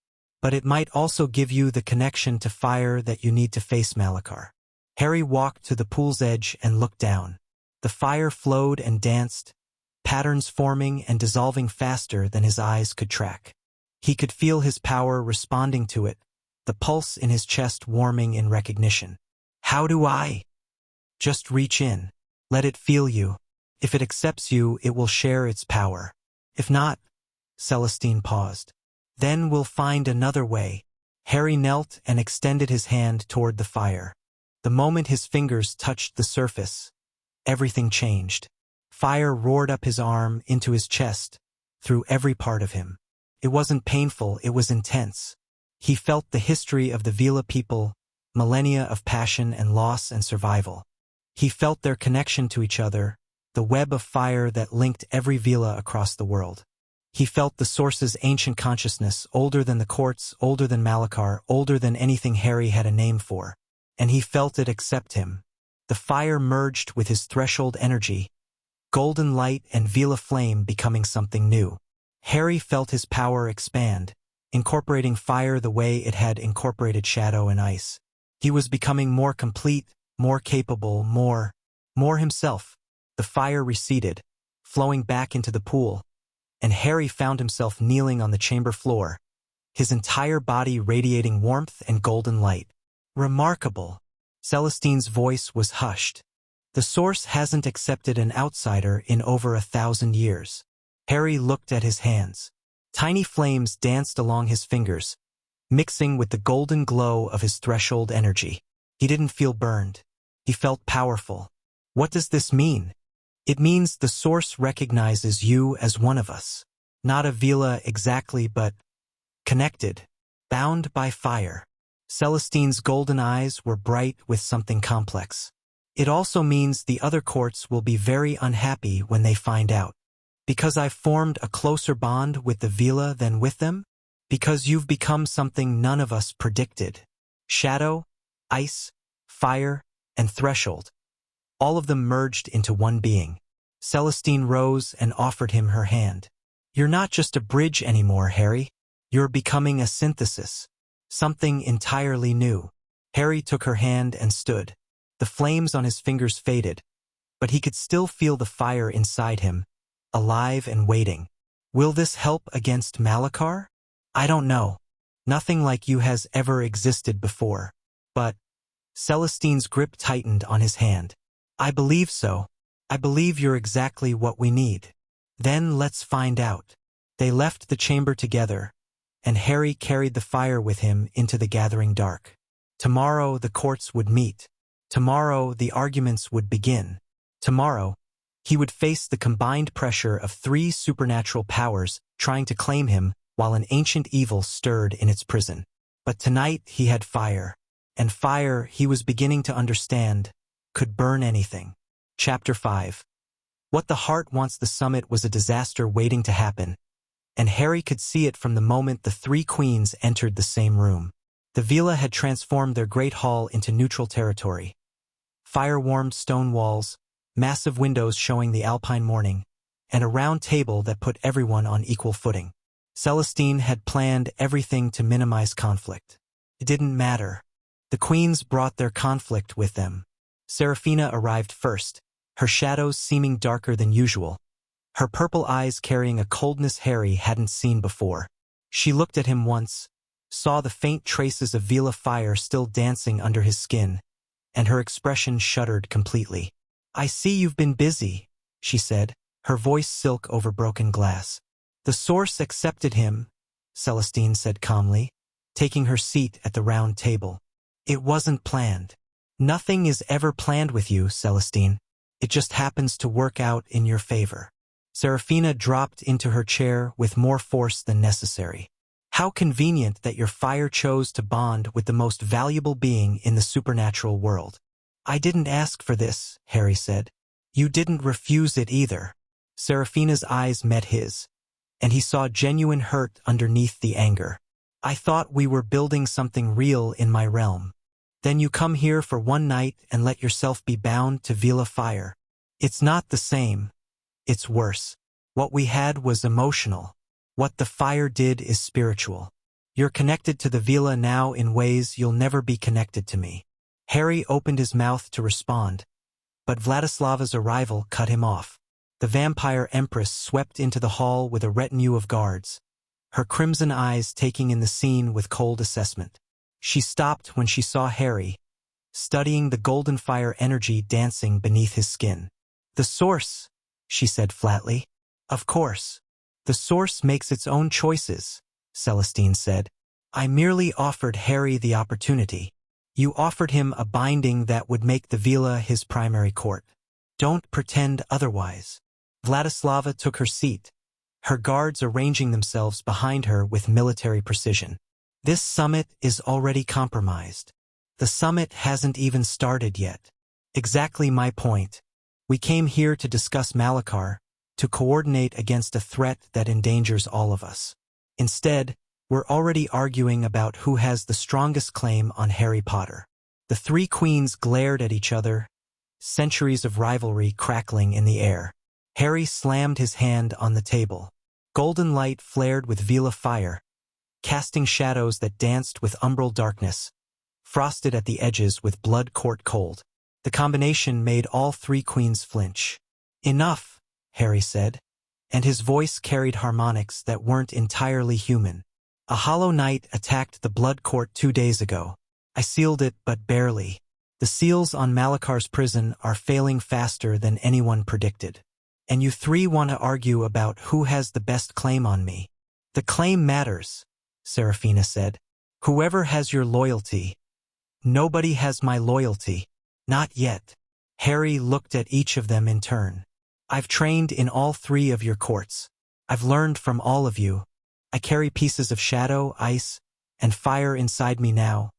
But it might also give you the connection to fire that you need to face Matriarch. Harry walked to the pool's edge and looked down. The fire flowed and danced, patterns forming and dissolving faster than his eyes could track. He could feel his power responding to it, the pulse in his chest warming in recognition. How do I? Just reach in. Let it feel you. If it accepts you, it will share its power. If not, Celestine paused. Then we'll find another way. Harry knelt and extended his hand toward the fire. The moment his fingers touched the surface, everything changed. Fire roared up his arm, into his chest, through every part of him. It wasn't painful, it was intense. He felt the history of the Veela people, millennia of passion and loss and survival. He felt their connection to each other, the web of fire that linked every Veela across the world. He felt the source's ancient consciousness, older than the courts, older than Matriarch, older than anything Harry had a name for. And he felt it accept him. The fire merged with his threshold energy, golden light and Veela flame becoming something new. Harry felt his power expand, incorporating fire the way it had incorporated shadow and ice. He was becoming more complete, more capable, more himself. The fire receded, flowing back into the pool, and Harry found himself kneeling on the chamber floor, his entire body radiating warmth and golden light. Remarkable. Celestine's voice was hushed. The source hasn't accepted an outsider in over 1,000 years. Harry looked at his hands. Tiny flames danced along his fingers, mixing with the golden glow of his threshold energy. He didn't feel burned. He felt powerful. What does this mean? It means the source recognizes you as one of us. Not a Veela exactly, but connected, bound by fire. Celestine's golden eyes were bright with something complex. It also means the other courts will be very unhappy when they find out. Because I've formed a closer bond with the Veela than with them? Because you've become something none of us predicted. Shadow, ice, fire, and threshold. All of them merged into one being. Celestine rose and offered him her hand. You're not just a bridge anymore, Harry. You're becoming a synthesis. Something entirely new. Harry took her hand and stood. The flames on his fingers faded, but he could still feel the fire inside him, alive and waiting. Will this help against Matriarch? I don't know. Nothing like you has ever existed before. But Celestine's grip tightened on his hand. I believe so. I believe you're exactly what we need. Then let's find out. They left the chamber together, and Harry carried the fire with him into the gathering dark. Tomorrow the courts would meet. Tomorrow the arguments would begin. Tomorrow he would face the combined pressure of 3 supernatural powers trying to claim him while an ancient evil stirred in its prison. But tonight he had fire. And fire, he was beginning to understand, could burn anything. Chapter 5. What the heart wants. The summit was a disaster waiting to happen, and Harry could see it from the moment the 3 queens entered the same room. The Veela had transformed their great hall into neutral territory. Fire-warmed stone walls, massive windows showing the alpine morning, and a round table that put everyone on equal footing. Celestine had planned everything to minimize conflict. It didn't matter. The queens brought their conflict with them. Seraphina arrived first, her shadows seeming darker than usual, her purple eyes carrying a coldness Harry hadn't seen before. She looked at him once, saw the faint traces of Veela fire still dancing under his skin, and her expression shuddered completely. "I see you've been busy," she said, her voice silk over broken glass. "The source accepted him," Celestine said calmly, taking her seat at the round table. "It wasn't planned." "Nothing is ever planned with you, Celestine. It just happens to work out in your favor." Serafina dropped into her chair with more force than necessary. "How convenient that your fire chose to bond with the most valuable being in the supernatural world." "I didn't ask for this," Harry said. "You didn't refuse it either." Serafina's eyes met his, and he saw genuine hurt underneath the anger. "I thought we were building something real in my realm. Then you come here for one night and let yourself be bound to Veela fire. It's not the same. It's worse. What we had was emotional. What the fire did is spiritual. You're connected to the Veela now in ways you'll never be connected to me." Harry opened his mouth to respond, but Vladislava's arrival cut him off. The vampire Empress swept into the hall with a retinue of guards, her crimson eyes taking in the scene with cold assessment. She stopped when she saw Harry, studying the golden fire energy dancing beneath his skin. "The source," she said flatly. "Of course. The source makes its own choices," Celestine said. "I merely offered Harry the opportunity. You offered him a binding that would make the Veela his primary court. Don't pretend otherwise." Vladislava took her seat, her guards arranging themselves behind her with military precision. "This summit is already compromised. The summit hasn't even started yet." "Exactly my point. We came here to discuss Malachar, to coordinate against a threat that endangers all of us. Instead, we're already arguing about who has the strongest claim on Harry Potter." The three queens glared at each other, centuries of rivalry crackling in the air. Harry slammed his hand on the table. Golden light flared with Veela fire, casting shadows that danced with umbral darkness, frosted at the edges with blood court cold. The combination made all three queens flinch. "Enough," Harry said, and his voice carried harmonics that weren't entirely human. "A hollow knight attacked the blood court 2 days ago. I sealed it, but barely. The seals on Malachar's prison are failing faster than anyone predicted. And you three want to argue about who has the best claim on me." "The claim matters," Serafina said. "Whoever has your loyalty." "Nobody has my loyalty. Not yet." Harry looked at each of them in turn. "I've trained in all 3 of your courts. I've learned from all of you. I carry pieces of shadow, ice, and fire inside me now,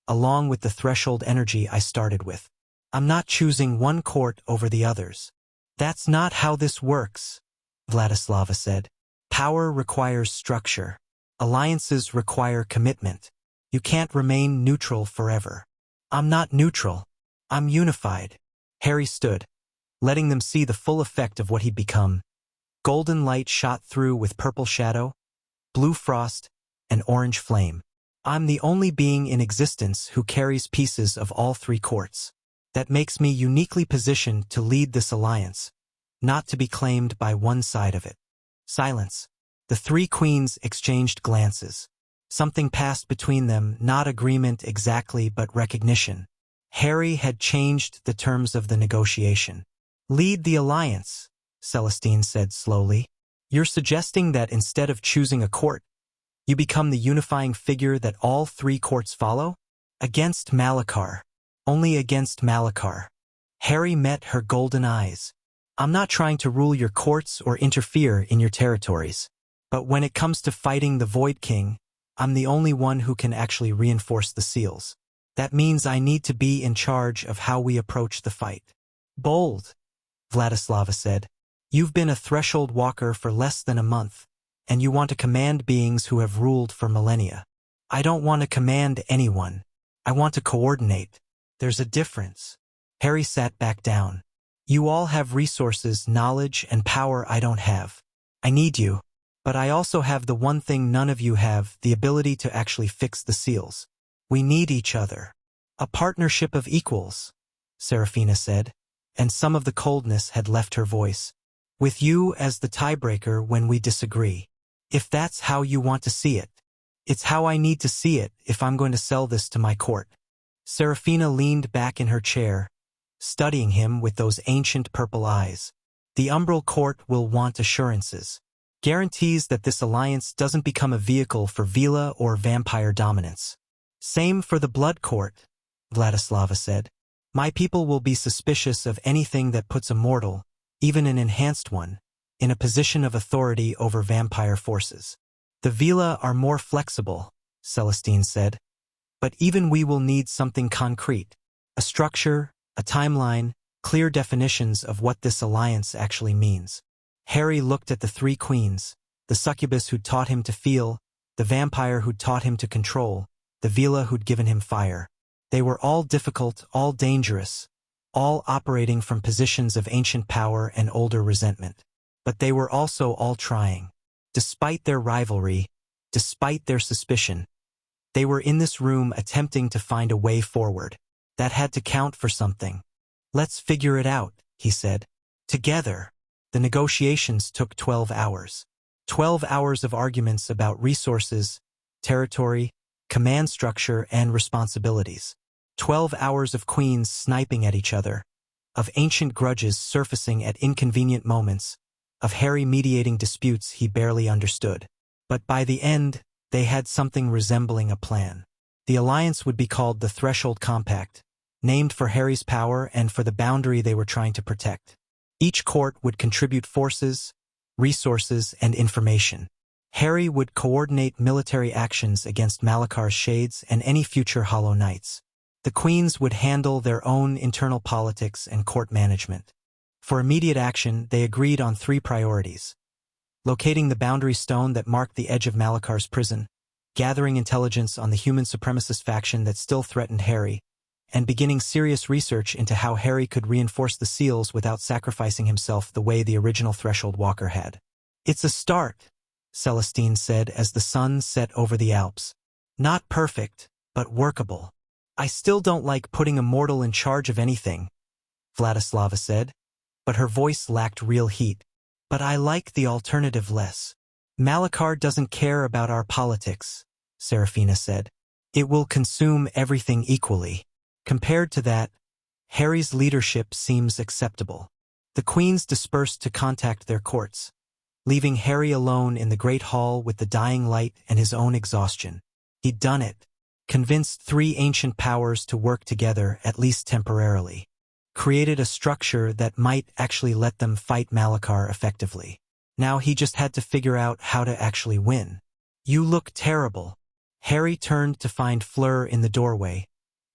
along with the threshold energy I started with. I'm not choosing one court over the others." "That's not how this works," Vladislava said. "Power requires structure. Alliances require commitment. You can't remain neutral forever." "I'm not neutral. I'm unified." Harry stood, letting them see the full effect of what he'd become. Golden light shot through with purple shadow, blue frost, and orange flame. "I'm the only being in existence who carries pieces of all 3 courts. That makes me uniquely positioned to lead this alliance, not to be claimed by one side of it." Silence. The 3 queens exchanged glances. Something passed between them, not agreement exactly, but recognition. Harry had changed the terms of the negotiation. "Lead the alliance," Celestine said slowly. "You're suggesting that instead of choosing a court, you become the unifying figure that all 3 courts follow? Against Malachar. Only against Malachar." Harry met her golden eyes. "I'm not trying to rule your courts or interfere in your territories. But when it comes to fighting the Void King, I'm the only one who can actually reinforce the seals. That means I need to be in charge of how we approach the fight." "Bold," Vladislava said. "You've been a threshold walker for less than a month, and you want to command beings who have ruled for millennia." "I don't want to command anyone. I want to coordinate." "There's a difference." Harry sat back down. "You all have resources, knowledge, and power I don't have. I need you. But I also have the one thing none of you have, the ability to actually fix the seals. We need each other." "A partnership of equals," Serafina said, and some of the coldness had left her voice. with you as the tiebreaker when we disagree. If that's how you want to see it. It's how I need to see it if I'm going to sell this to my court. Serafina leaned back in her chair, studying him with those ancient purple eyes. The Umbral Court will want assurances. Guarantees that this alliance doesn't become a vehicle for Veela or vampire dominance. Same for the Blood Court, Vladislava said. My people will be suspicious of anything that puts a mortal, even an enhanced one, in a position of authority over vampire forces. The Veela are more flexible, Celestine said. But even we will need something concrete. A structure, a timeline, clear definitions of what this alliance actually means. Harry looked at the three queens, the succubus who'd taught him to feel, the vampire who'd taught him to control, the Veela who'd given him fire. They were all difficult, all dangerous, all operating from positions of ancient power and older resentment. But they were also all trying. Despite their rivalry, despite their suspicion, they were in this room attempting to find a way forward. That had to count for something. Let's figure it out, he said. Together. The negotiations took 12 hours. 12 hours of arguments about resources, territory, command structure, and responsibilities. 12 hours of queens sniping at each other, of ancient grudges surfacing at inconvenient moments, of Harry mediating disputes he barely understood. But by the end, they had something resembling a plan. The alliance would be called the Threshold Compact, named for Harry's power and for the boundary they were trying to protect. Each court would contribute forces, resources, and information. Harry would coordinate military actions against Malakar's Shades and any future Hollow Knights. The queens would handle their own internal politics and court management. For immediate action, they agreed on 3 priorities. Locating the boundary stone that marked the edge of Malakar's prison, gathering intelligence on the human supremacist faction that still threatened Harry, and beginning serious research into how Harry could reinforce the seals without sacrificing himself the way the original Threshold Walker had. It's a start, Celestine said as the sun set over the Alps. Not perfect, but workable. I still don't like putting a mortal in charge of anything, Vladislava said, but her voice lacked real heat. But I like the alternative less. Malakar doesn't care about our politics, Serafina said. It will consume everything equally. Compared to that, Harry's leadership seems acceptable. The queens dispersed to contact their courts, leaving Harry alone in the Great Hall with the dying light and his own exhaustion. He'd done it, convinced 3 ancient powers to work together at least temporarily, created a structure that might actually let them fight Malakar effectively. Now he just had to figure out how to actually win. You look terrible. Harry turned to find Fleur in the doorway,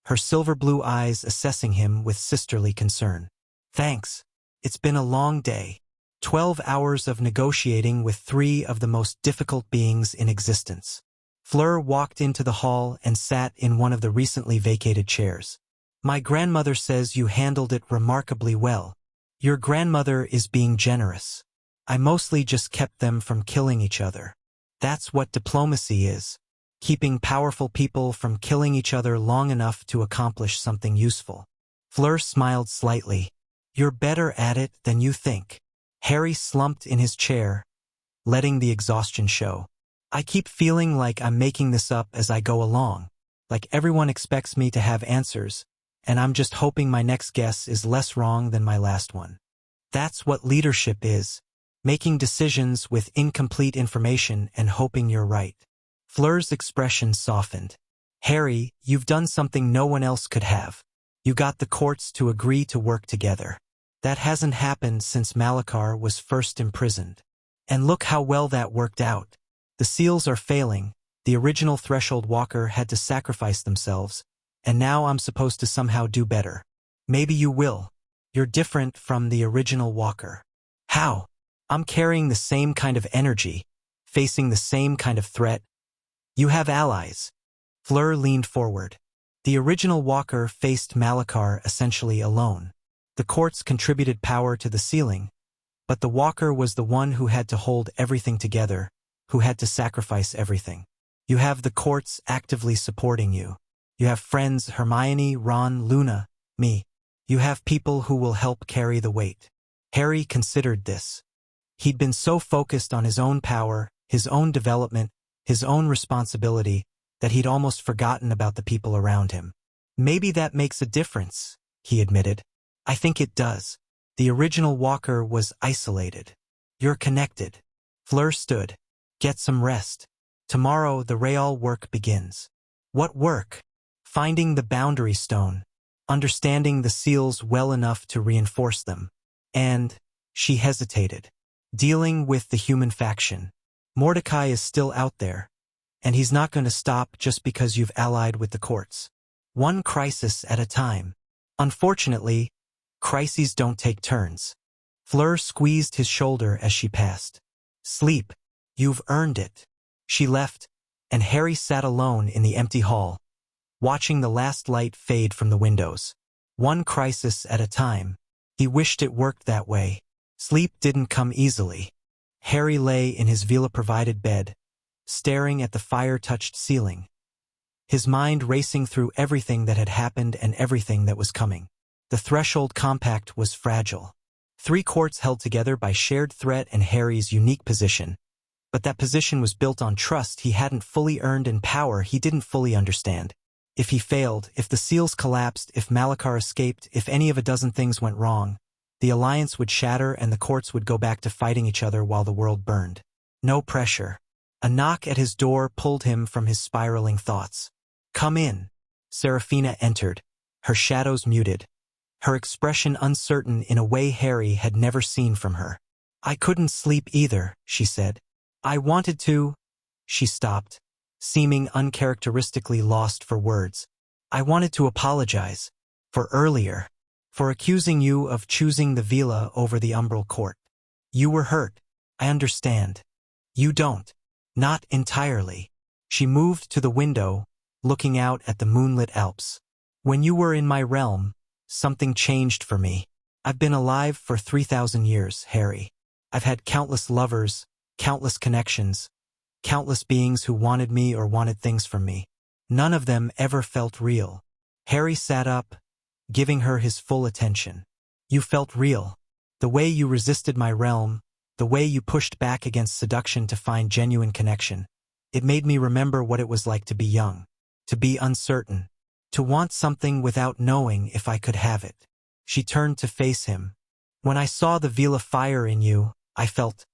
her silver-blue eyes assessing him with sisterly concern. Thanks. It's been a long day. 12 hours of negotiating with 3 of the most difficult beings in existence. Fleur walked into the hall and sat in one of the recently vacated chairs. My grandmother says you handled it remarkably well. Your grandmother is being generous. I mostly just kept them from killing each other. That's what diplomacy is. Keeping powerful people from killing each other long enough to accomplish something useful. Fleur smiled slightly. You're better at it than you think. Harry slumped in his chair, letting the exhaustion show. I keep feeling like I'm making this up as I go along, like everyone expects me to have answers, and I'm just hoping my next guess is less wrong than my last one. That's what leadership is, making decisions with incomplete information and hoping you're right. Fleur's expression softened. Harry, you've done something no one else could have. You got the courts to agree to work together. That hasn't happened since Malakar was first imprisoned. And look how well that worked out. The seals are failing, the original Threshold Walker had to sacrifice themselves, and now I'm supposed to somehow do better. Maybe you will. You're different from the original Walker. How? I'm carrying the same kind of energy, facing the same kind of threat. You have allies. Fleur leaned forward. The original Walker faced Malakar essentially alone. The courts contributed power to the ceiling, but the Walker was the one who had to hold everything together, who had to sacrifice everything. You have the courts actively supporting you. You have friends Hermione, Ron, Luna, me. You have people who will help carry the weight. Harry considered this. He'd been so focused on his own power, his own development, his own responsibility, that he'd almost forgotten about the people around him. Maybe that makes a difference, he admitted. I think it does. The original Walker was isolated. You're connected. Fleur stood. Get some rest. Tomorrow the real work begins. What work? Finding the boundary stone. Understanding the seals well enough to reinforce them. And, she hesitated, dealing with the human faction. Mordecai is still out there, and he's not going to stop just because you've allied with the courts. One crisis at a time. Unfortunately, crises don't take turns. Fleur squeezed his shoulder as she passed. Sleep. You've earned it. She left, and Harry sat alone in the empty hall, watching the last light fade from the windows. One crisis at a time. He wished it worked that way. Sleep didn't come easily. Harry lay in his Veela-provided bed, staring at the fire-touched ceiling, his mind racing through everything that had happened and everything that was coming. The Threshold Compact was fragile. 3 courts held together by shared threat and Harry's unique position. But that position was built on trust he hadn't fully earned and power he didn't fully understand. If he failed, if the seals collapsed, if Malachar escaped, if any of a dozen things went wrong, the alliance would shatter and the courts would go back to fighting each other while the world burned. No pressure. A knock at his door pulled him from his spiraling thoughts. Come in. Seraphina entered, her shadows muted, her expression uncertain in a way Harry had never seen from her. I couldn't sleep either, she said. I wanted to. She stopped, seeming uncharacteristically lost for words. I wanted to apologize. For earlier. For accusing you of choosing the Veela over the Umbral Court. You were hurt. I understand. You don't. Not entirely. She moved to the window, looking out at the moonlit Alps. When you were in my realm, something changed for me. I've been alive for 3,000 years, Harry. I've had countless lovers, countless connections, countless beings who wanted me or wanted things from me. None of them ever felt real. Harry sat up, giving her his full attention. You felt real. The way you resisted my realm, the way you pushed back against seduction to find genuine connection. It made me remember what it was like to be young, to be uncertain, to want something without knowing if I could have it. She turned to face him. When I saw the Veela fire in you, I felt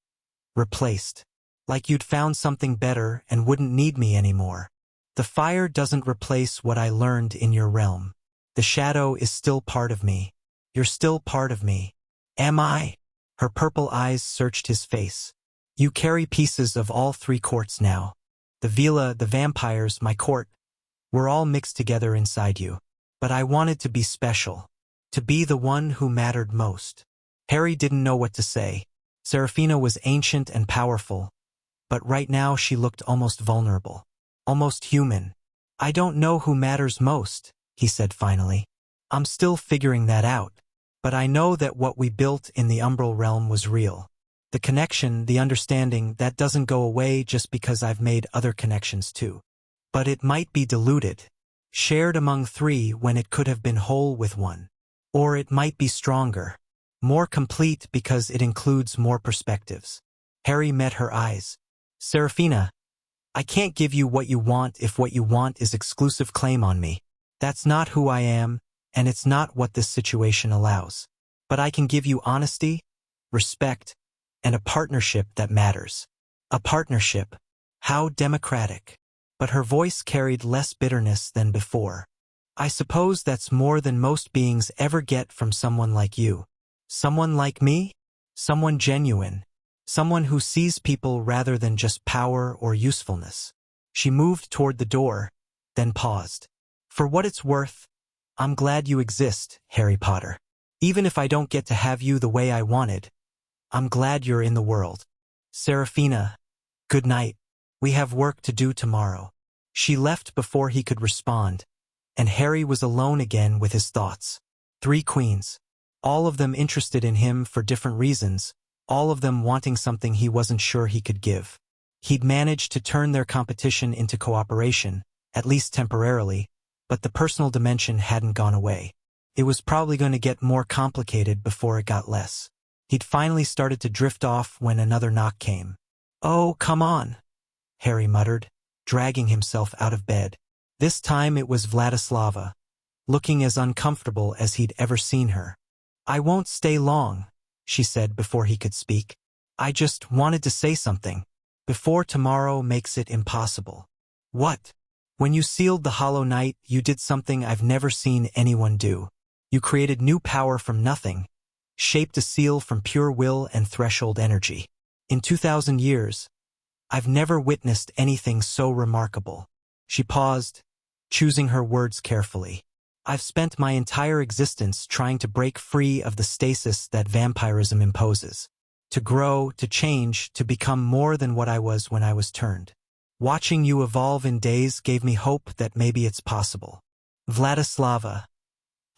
replaced. Like you'd found something better and wouldn't need me anymore. The fire doesn't replace what I learned in your realm. The shadow is still part of me. You're still part of me. Am I? Her purple eyes searched his face. You carry pieces of all 3 courts now. The Veela, the vampires, my court. We're all mixed together inside you. But I wanted to be special. To be the one who mattered most. Harry didn't know what to say. Seraphina was ancient and powerful. But right now she looked almost vulnerable. Almost human. I don't know who matters most, he said finally. I'm still figuring that out. But I know that what we built in the Umbral realm was real. The connection, the understanding, that doesn't go away just because I've made other connections too. But it might be diluted. Shared among 3 when it could have been whole with 1. Or it might be stronger. More complete because it includes more perspectives. Harry met her eyes. Seraphina, I can't give you what you want if what you want is exclusive claim on me. That's not who I am, and it's not what this situation allows. But I can give you honesty, respect, and a partnership that matters. A partnership. How democratic. But her voice carried less bitterness than before. I suppose that's more than most beings ever get from someone like you. Someone like me? Someone genuine. Someone who sees people rather than just power or usefulness. She moved toward the door, then paused. For what it's worth, I'm glad you exist, Harry Potter. Even if I don't get to have you the way I wanted, I'm glad you're in the world. Seraphina, good night. We have work to do tomorrow. She left before he could respond, and Harry was alone again with his thoughts. 3 queens. All of them interested in him for different reasons, all of them wanting something he wasn't sure he could give. He'd managed to turn their competition into cooperation, at least temporarily, but the personal dimension hadn't gone away. It was probably going to get more complicated before it got less. He'd finally started to drift off when another knock came. "Oh, come on," Harry muttered, dragging himself out of bed. This time it was Vladislava, looking as uncomfortable as he'd ever seen her. "I won't stay long," she said before he could speak. "I just wanted to say something, before tomorrow makes it impossible." "What?" "When you sealed the Hollow Knight, you did something I've never seen anyone do. You created new power from nothing, shaped a seal from pure will and threshold energy. In 2,000 years, I've never witnessed anything so remarkable." She paused, choosing her words carefully. "I've spent my entire existence trying to break free of the stasis that vampirism imposes. To grow, to change, to become more than what I was when I was turned. Watching you evolve in days gave me hope that maybe it's possible. Vladislava,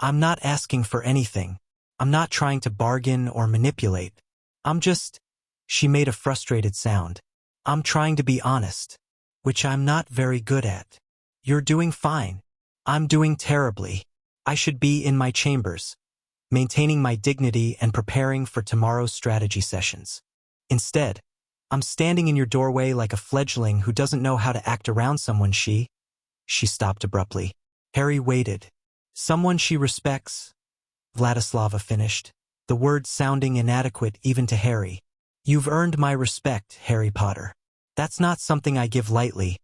I'm not asking for anything. I'm not trying to bargain or manipulate. I'm just—" She made a frustrated sound. "I'm trying to be honest, which I'm not very good at. You're doing fine. I'm doing terribly. I should be in my chambers, maintaining my dignity and preparing for tomorrow's strategy sessions. Instead, I'm standing in your doorway like a fledgling who doesn't know how to act around someone she stopped abruptly. Harry waited. "Someone she respects," Vladislava finished, the words sounding inadequate even to Harry. "You've earned my respect, Harry Potter. That's not something I give lightly,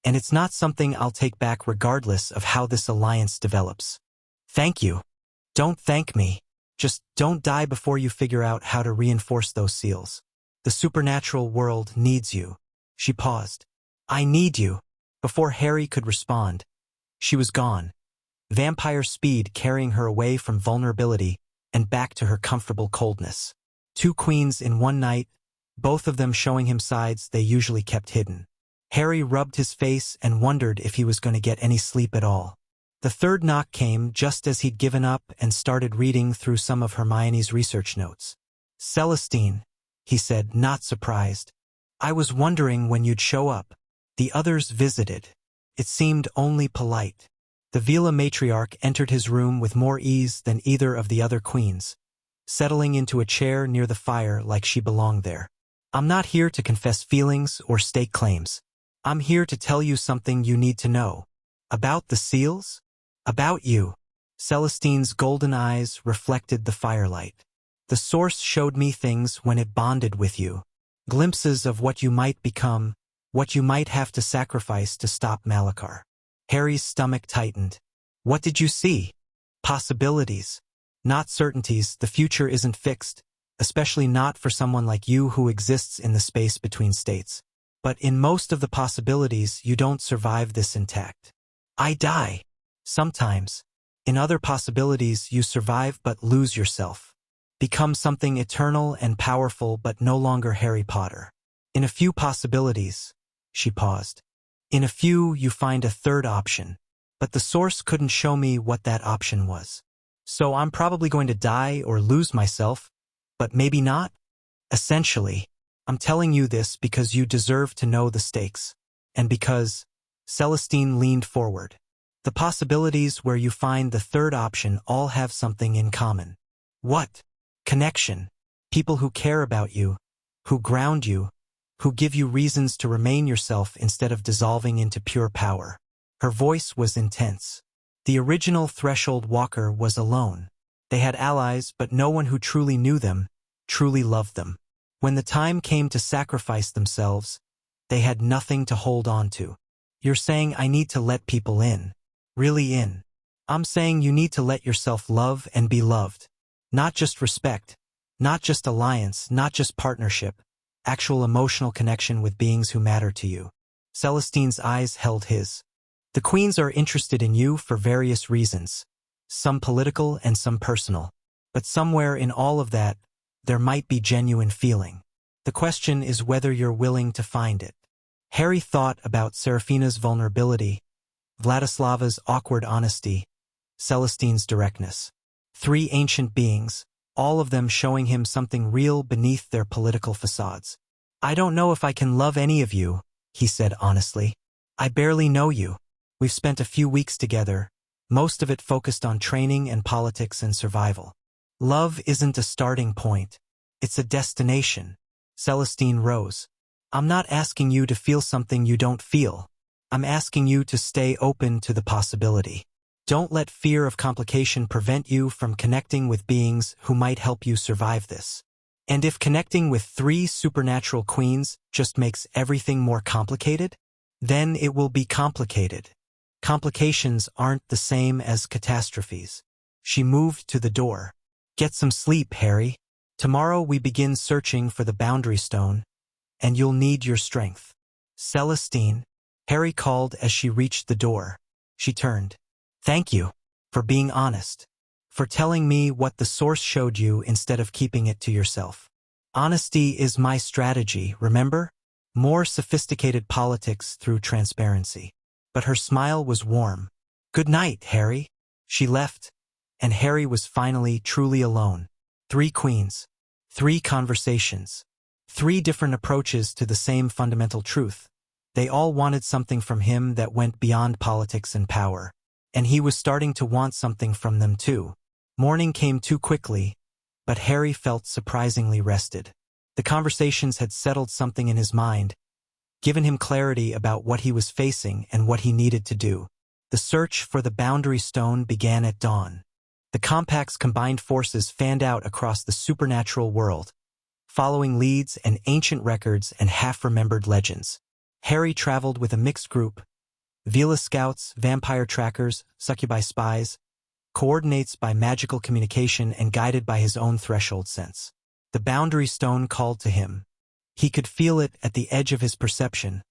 and it's not something I'll take back regardless of how this alliance develops. Thank you. Don't thank me. Just don't die before you figure out how to reinforce those seals. The supernatural world needs you." She paused. "I need you." Before Harry could respond, she was gone, vampire speed carrying her away from vulnerability and back to her comfortable coldness. Two queens in one night, both of them showing him sides they usually kept hidden. Harry rubbed his face and wondered if he was going to get any sleep at all. The third knock came just as he'd given up and started reading through some of Hermione's research notes. "Celestine," he said, not surprised. "I was wondering when you'd show up." The others visited. It seemed only polite. The Veela Matriarch entered his room with more ease than either of the other queens, settling into a chair near the fire like she belonged there. "I'm not here to confess feelings or stake claims. I'm here to tell you something you need to know." "About the seals?" "About you." Celestine's golden eyes reflected the firelight. "The Source showed me things when it bonded with you. Glimpses of what you might become, what you might have to sacrifice to stop Malachar." Harry's stomach tightened. "What did you see?" "Possibilities. Not certainties. The future isn't fixed, especially not for someone like you who exists in the space between states. But in most of the possibilities, you don't survive this intact. I die. Sometimes. In other possibilities, you survive but lose yourself. Become something eternal and powerful but no longer Harry Potter. In a few possibilities," she paused. "In a few, you find a third option. But the Source couldn't show me what that option was. So I'm probably going to die or lose myself, but maybe not. Essentially, I'm telling you this because you deserve to know the stakes. And because—" Celestine leaned forward. "The possibilities where you find the third option all have something in common." "What?" "Connection. People who care about you, who ground you, who give you reasons to remain yourself instead of dissolving into pure power." Her voice was intense. The original Threshold Walker was alone. They had allies, but no one who truly knew them, truly loved them. When the time came to sacrifice themselves, they had nothing to hold on to. "You're saying I need to let people in. Really in." "I'm saying you need to let yourself love and be loved. Not just respect, not just alliance, not just partnership, actual emotional connection with beings who matter to you." Celestine's eyes held his. "The queens are interested in you for various reasons, some political and some personal. But somewhere in all of that, there might be genuine feeling. The question is whether you're willing to find it." Harry thought about Seraphina's vulnerability, Vladislava's awkward honesty, Celestine's directness. Three ancient beings, all of them showing him something real beneath their political facades. "I don't know if I can love any of you," he said honestly. "I barely know you. We've spent a few weeks together, most of it focused on training and politics and survival. Love isn't a starting point, It's a destination. Celestine rose. I'm not asking you to feel something you don't feel. I'm asking you to stay open to the possibility. Don't let fear of complication prevent you from connecting with beings who might help you survive this. And if connecting with 3 supernatural queens just makes everything more complicated, then it will be complicated. Complications aren't the same as catastrophes. She moved to the door. Get some sleep, Harry. Tomorrow we begin searching for the boundary stone, and you'll need your strength. Celestine, Harry called as she reached the door. She turned. Thank you for being honest, for telling me what the source showed you instead of keeping it to yourself. Honesty is my strategy, remember? More sophisticated politics through transparency. But her smile was warm. Good night, Harry. She left, and Harry was finally truly alone. 3 queens, 3 conversations, 3 different approaches to the same fundamental truth. They all wanted something from him that went beyond politics and power. And he was starting to want something from them too. Morning came too quickly, but Harry felt surprisingly rested. The conversations had settled something in his mind, given him clarity about what he was facing and what he needed to do. The search for the boundary stone began at dawn. The Compact's combined forces fanned out across the supernatural world, following leads and ancient records and half-remembered legends. Harry traveled with a mixed group: Veela scouts, vampire trackers, succubi spies, coordinates by magical communication and guided by his own threshold sense. The boundary stone called to him. He could feel it at the edge of his perception,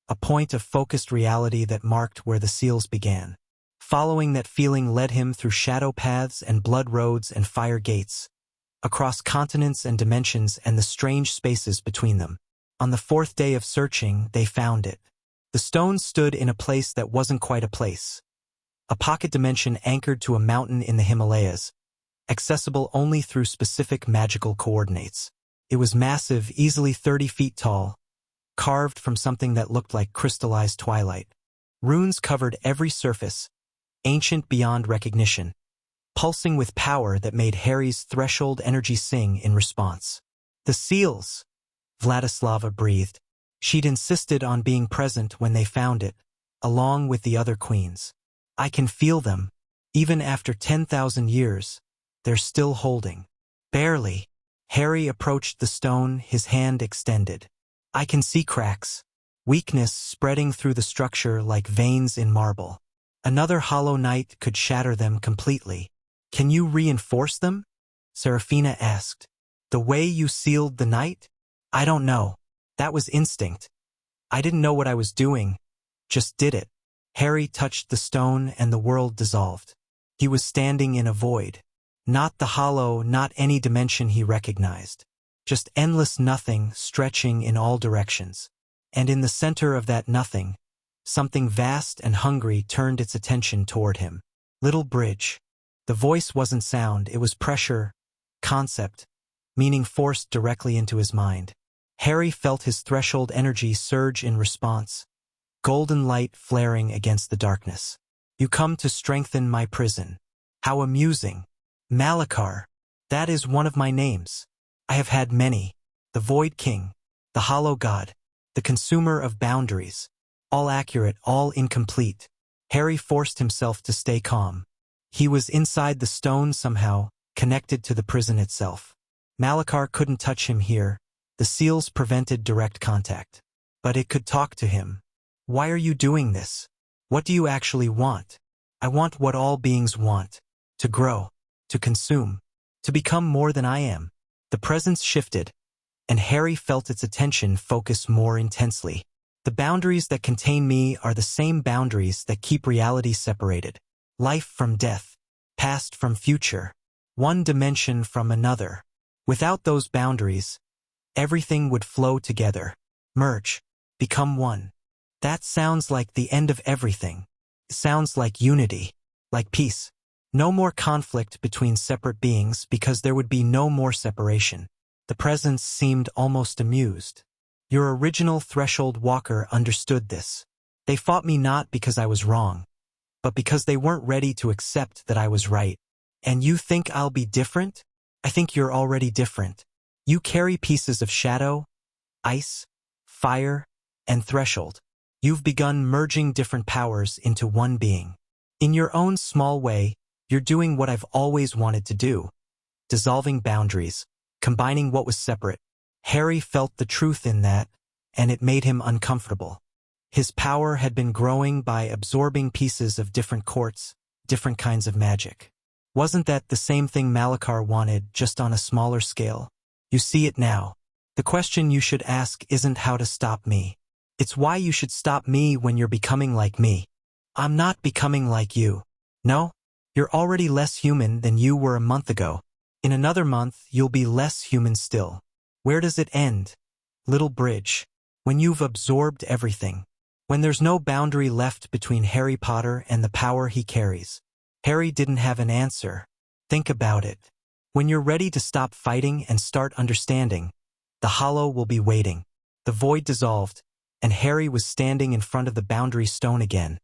a point of focused reality that marked where the seals began. Following that feeling led him through shadow paths and blood roads and fire gates, across continents and dimensions and the strange spaces between them. On the 4th day of searching, they found it. The stone stood in a place that wasn't quite a place. A pocket dimension anchored to a mountain in the Himalayas, accessible only through specific magical coordinates. It was massive, easily 30 feet tall, carved from something that looked like crystallized twilight. Runes covered every surface, ancient beyond recognition, pulsing with power that made Harry's threshold energy sing in response. The seals, Vladislava breathed. She'd insisted on being present when they found it, along with the other queens. I can feel them. Even after 10,000 years, they're still holding. Barely. Harry approached the stone, his hand extended. I can see cracks, weakness spreading through the structure like veins in marble. Another hollow night could shatter them completely. Can you reinforce them? Serafina asked. The way you sealed the night? I don't know. That was instinct. I didn't know what I was doing, just did it. Harry touched the stone and the world dissolved. He was standing in a void. Not the hollow, not any dimension he recognized. Just endless nothing stretching in all directions. And in the center of that nothing, something vast and hungry turned its attention toward him. Little bridge. The voice wasn't sound, it was pressure, concept, meaning forced directly into his mind. Harry felt his threshold energy surge in response, golden light flaring against the darkness. You come to strengthen my prison. How amusing. Malachar. That is one of my names. I have had many. The Void King, the Hollow God, the Consumer of Boundaries. All accurate, all incomplete. Harry forced himself to stay calm. He was inside the stone somehow, connected to the prison itself. Malachar couldn't touch him here. The seals prevented direct contact. But it could talk to him. Why are you doing this? What do you actually want? I want what all beings want. To grow. To consume. To become more than I am. The presence shifted, and Harry felt its attention focus more intensely. The boundaries that contain me are the same boundaries that keep reality separated. Life from death. Past from future. One dimension from another. Without those boundaries, everything would flow together. Merge. Become one. That sounds like the end of everything. It sounds like unity. Like peace. No more conflict between separate beings because there would be no more separation. The presence seemed almost amused. Your original threshold walker understood this. They fought me not because I was wrong, but because they weren't ready to accept that I was right. And you think I'll be different? I think you're already different. You carry pieces of shadow, ice, fire, and threshold. You've begun merging different powers into one being. In your own small way, you're doing what I've always wanted to do, dissolving boundaries, combining what was separate. Harry felt the truth in that, and it made him uncomfortable. His power had been growing by absorbing pieces of different courts, different kinds of magic. Wasn't that the same thing Malachar wanted, just on a smaller scale? You see it now. The question you should ask isn't how to stop me. It's why you should stop me when you're becoming like me. I'm not becoming like you. No, you're already less human than you were a month ago. In another month, you'll be less human still. Where does it end? Little bridge. When you've absorbed everything. When there's no boundary left between Harry Potter and the power he carries. Harry didn't have an answer. Think about it. When you're ready to stop fighting and start understanding, the hollow will be waiting. The void dissolved, and Harry was standing in front of the boundary stone again,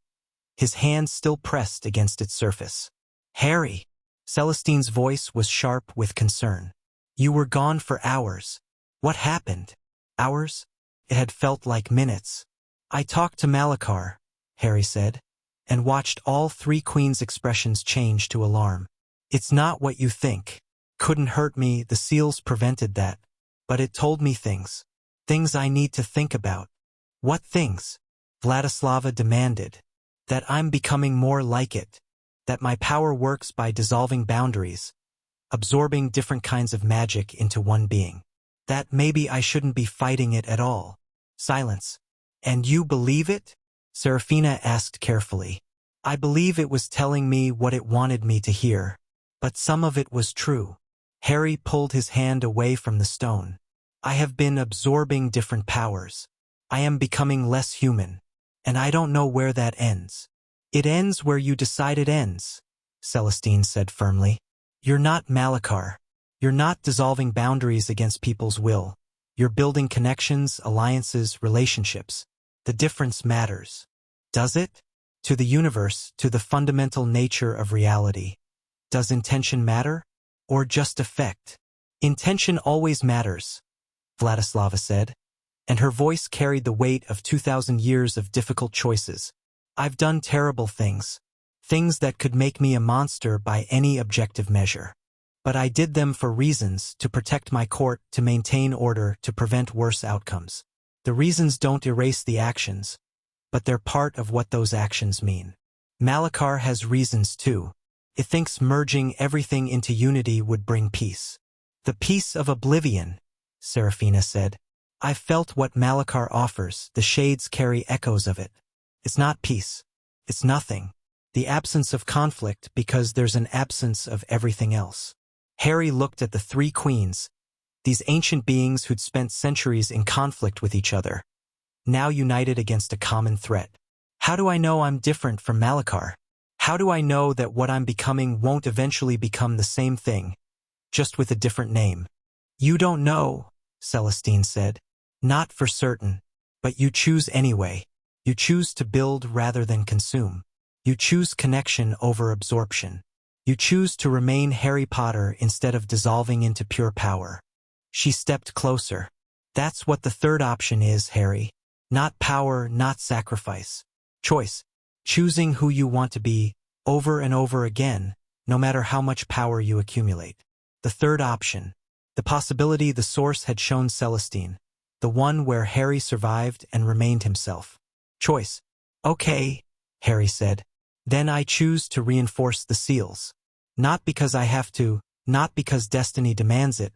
his hand still pressed against its surface. Harry! Celestine's voice was sharp with concern. You were gone for hours. What happened? Hours? It had felt like minutes. I talked to Malachar, Harry said, and watched all three queens' expressions change to alarm. It's not what you think. Couldn't hurt me, the seals prevented that. But it told me things. Things I need to think about. What things? Vladislava demanded. That I'm becoming more like it. That my power works by dissolving boundaries, absorbing different kinds of magic into one being. That maybe I shouldn't be fighting it at all. Silence. And you believe it? Serafina asked carefully. I believe it was telling me what it wanted me to hear. But some of it was true. Harry pulled his hand away from the stone. I have been absorbing different powers. I am becoming less human. And I don't know where that ends. It ends where you decide it ends, Celestine said firmly. You're not Malachar. You're not dissolving boundaries against people's will. You're building connections, alliances, relationships. The difference matters. Does it? To the universe, to the fundamental nature of reality. Does intention matter? Or just effect? Intention always matters, Vladislava said, and her voice carried the weight of 2,000 years of difficult choices. I've done terrible things. Things that could make me a monster by any objective measure. But I did them for reasons, to protect my court, to maintain order, to prevent worse outcomes. The reasons don't erase the actions, but they're part of what those actions mean. Malachar has reasons too. It thinks merging everything into unity would bring peace. The peace of oblivion, Serafina said. I've felt what Malachar offers, the shades carry echoes of it. It's not peace. It's nothing. The absence of conflict because there's an absence of everything else. Harry looked at the three queens, these ancient beings who'd spent centuries in conflict with each other, now united against a common threat. How do I know I'm different from Malachar? How do I know that what I'm becoming won't eventually become the same thing, just with a different name? You don't know, Celestine said. Not for certain, but you choose anyway. You choose to build rather than consume. You choose connection over absorption. You choose to remain Harry Potter instead of dissolving into pure power. She stepped closer. That's what the third option is, Harry. Not power, not sacrifice. Choice. Choosing who you want to be, over and over again, no matter how much power you accumulate. The third option. The possibility the source had shown Celestine. The one where Harry survived and remained himself. Choice. Okay, Harry said. Then I choose to reinforce the seals. Not because I have to, not because destiny demands it,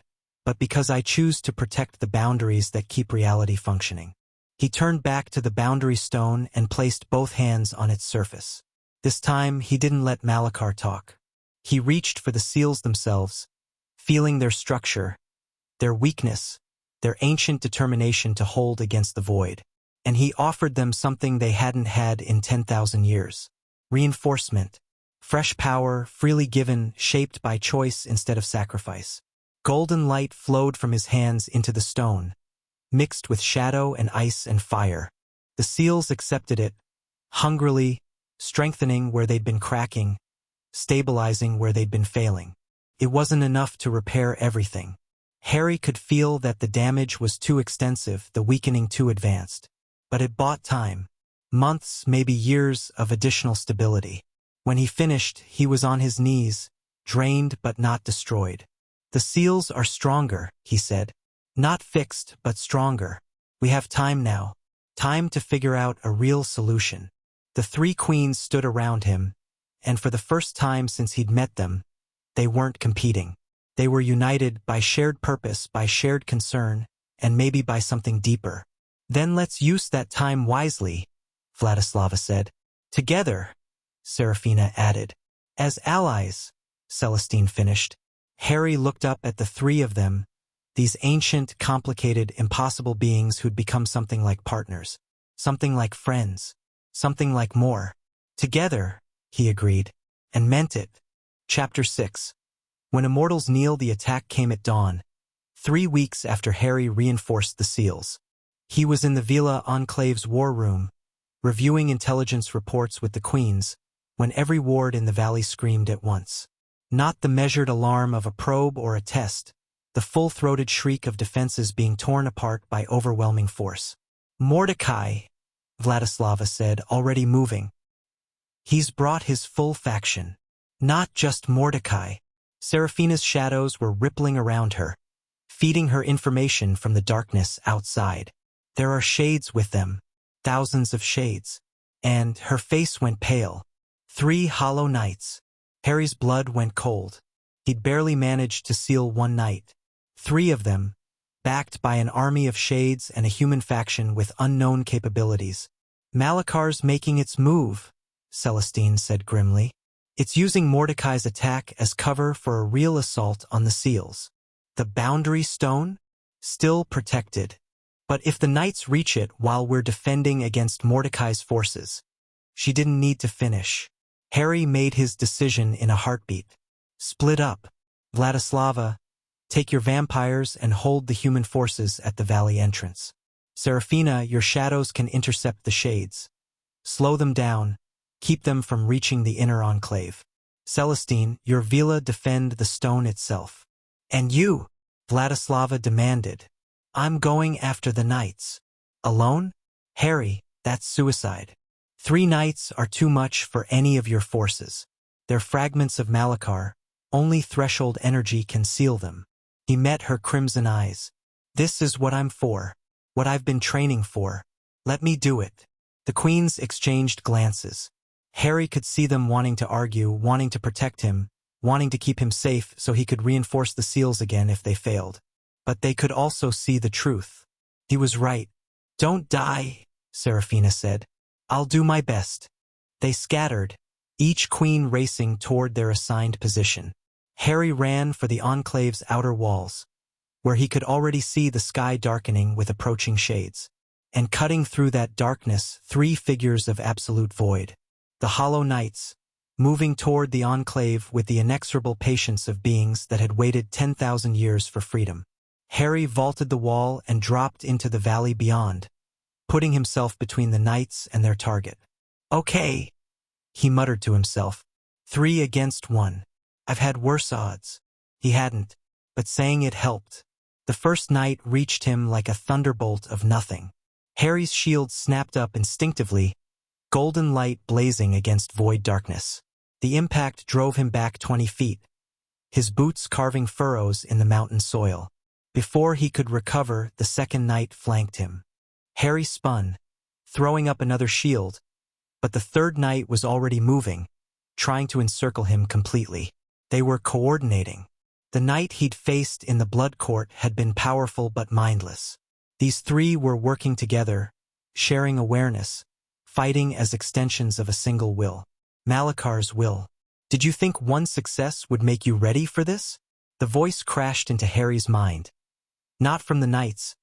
but because I choose to protect the boundaries that keep reality functioning. He turned back to the boundary stone and placed both hands on its surface. This time, he didn't let Malachar talk. He reached for the seals themselves, feeling their structure, their weakness, their ancient determination to hold against the void. And he offered them something they hadn't had in 10,000 years. Reinforcement. Fresh power, freely given, shaped by choice instead of sacrifice. Golden light flowed from his hands into the stone, mixed with shadow and ice and fire. The seals accepted it, hungrily, strengthening where they'd been cracking, stabilizing where they'd been failing. It wasn't enough to repair everything. Harry could feel that the damage was too extensive, the weakening too advanced. But it bought time. Months, maybe years of additional stability. When he finished, he was on his knees, drained but not destroyed. "The seals are stronger," he said. "Not fixed, but stronger. We have time now. Time to figure out a real solution." The three queens stood around him, and for the first time since he'd met them, they weren't competing. They were united by shared purpose, by shared concern, and maybe by something deeper. "Then let's use that time wisely," Vladislava said. "Together," Serafina added. "As allies," Celestine finished. Harry looked up at the three of them, these ancient, complicated, impossible beings who'd become something like partners, something like friends, something like more. "Together," he agreed, and meant it. Chapter 6. When immortals kneel, the attack came at dawn, 3 weeks after Harry reinforced the seals. He was in the Veela Enclave's war room, reviewing intelligence reports with the queens, when every ward in the valley screamed at once. Not the measured alarm of a probe or a test, the full-throated shriek of defenses being torn apart by overwhelming force. "Mordecai," Vladislava said, already moving. "He's brought his full faction." Not just Mordecai. Serafina's shadows were rippling around her, feeding her information from the darkness outside. "There are shades with them, thousands of shades." And her face went pale. 3 hollow nights. Harry's blood went cold. He'd barely managed to seal one night. 3 of them, backed by an army of shades and a human faction with unknown capabilities. "Malakar's making its move," Celestine said grimly. "It's using Mordecai's attack as cover for a real assault on the seals. The boundary stone? Still protected. But if the knights reach it while we're defending against Mordecai's forces..." She didn't need to finish. Harry made his decision in a heartbeat. "Split up. Vladislava, take your vampires and hold the human forces at the valley entrance. Serafina, your shadows can intercept the shades. Slow them down. Keep them from reaching the inner enclave. Celestine, your Veela defend the stone itself." "And you?" Vladislava demanded. "I'm going after the knights." "Alone?" "Harry, that's suicide. 3 knights are too much for any of your forces. They're fragments of Malakar. Only threshold energy can seal them." He met her crimson eyes. "This is what I'm for. What I've been training for. Let me do it." The queens exchanged glances. Harry could see them wanting to argue, wanting to protect him, wanting to keep him safe so he could reinforce the seals again if they failed. But they could also see the truth. He was right. "Don't die," Serafina said. "I'll do my best." They scattered, each queen racing toward their assigned position. Harry ran for the enclave's outer walls, where he could already see the sky darkening with approaching shades. And cutting through that darkness, 3 figures of absolute void. The hollow knights, moving toward the enclave with the inexorable patience of beings that had waited 10,000 years for freedom. Harry vaulted the wall and dropped into the valley beyond, putting himself between the knights and their target. "Okay," he muttered to himself. 3 against 1. I've had worse odds. He hadn't, but saying it helped. The first knight reached him like a thunderbolt of nothing. Harry's shield snapped up instinctively, golden light blazing against void darkness. The impact drove him back 20 feet, his boots carving furrows in the mountain soil. Before he could recover, the second knight flanked him. Harry spun, throwing up another shield, but the third knight was already moving, trying to encircle him completely. They were coordinating. The knight he'd faced in the blood court had been powerful but mindless. These 3 were working together, sharing awareness, fighting as extensions of a single will. Malakar's will. "Did you think one success would make you ready for this?" The voice crashed into Harry's mind. Not from the knights,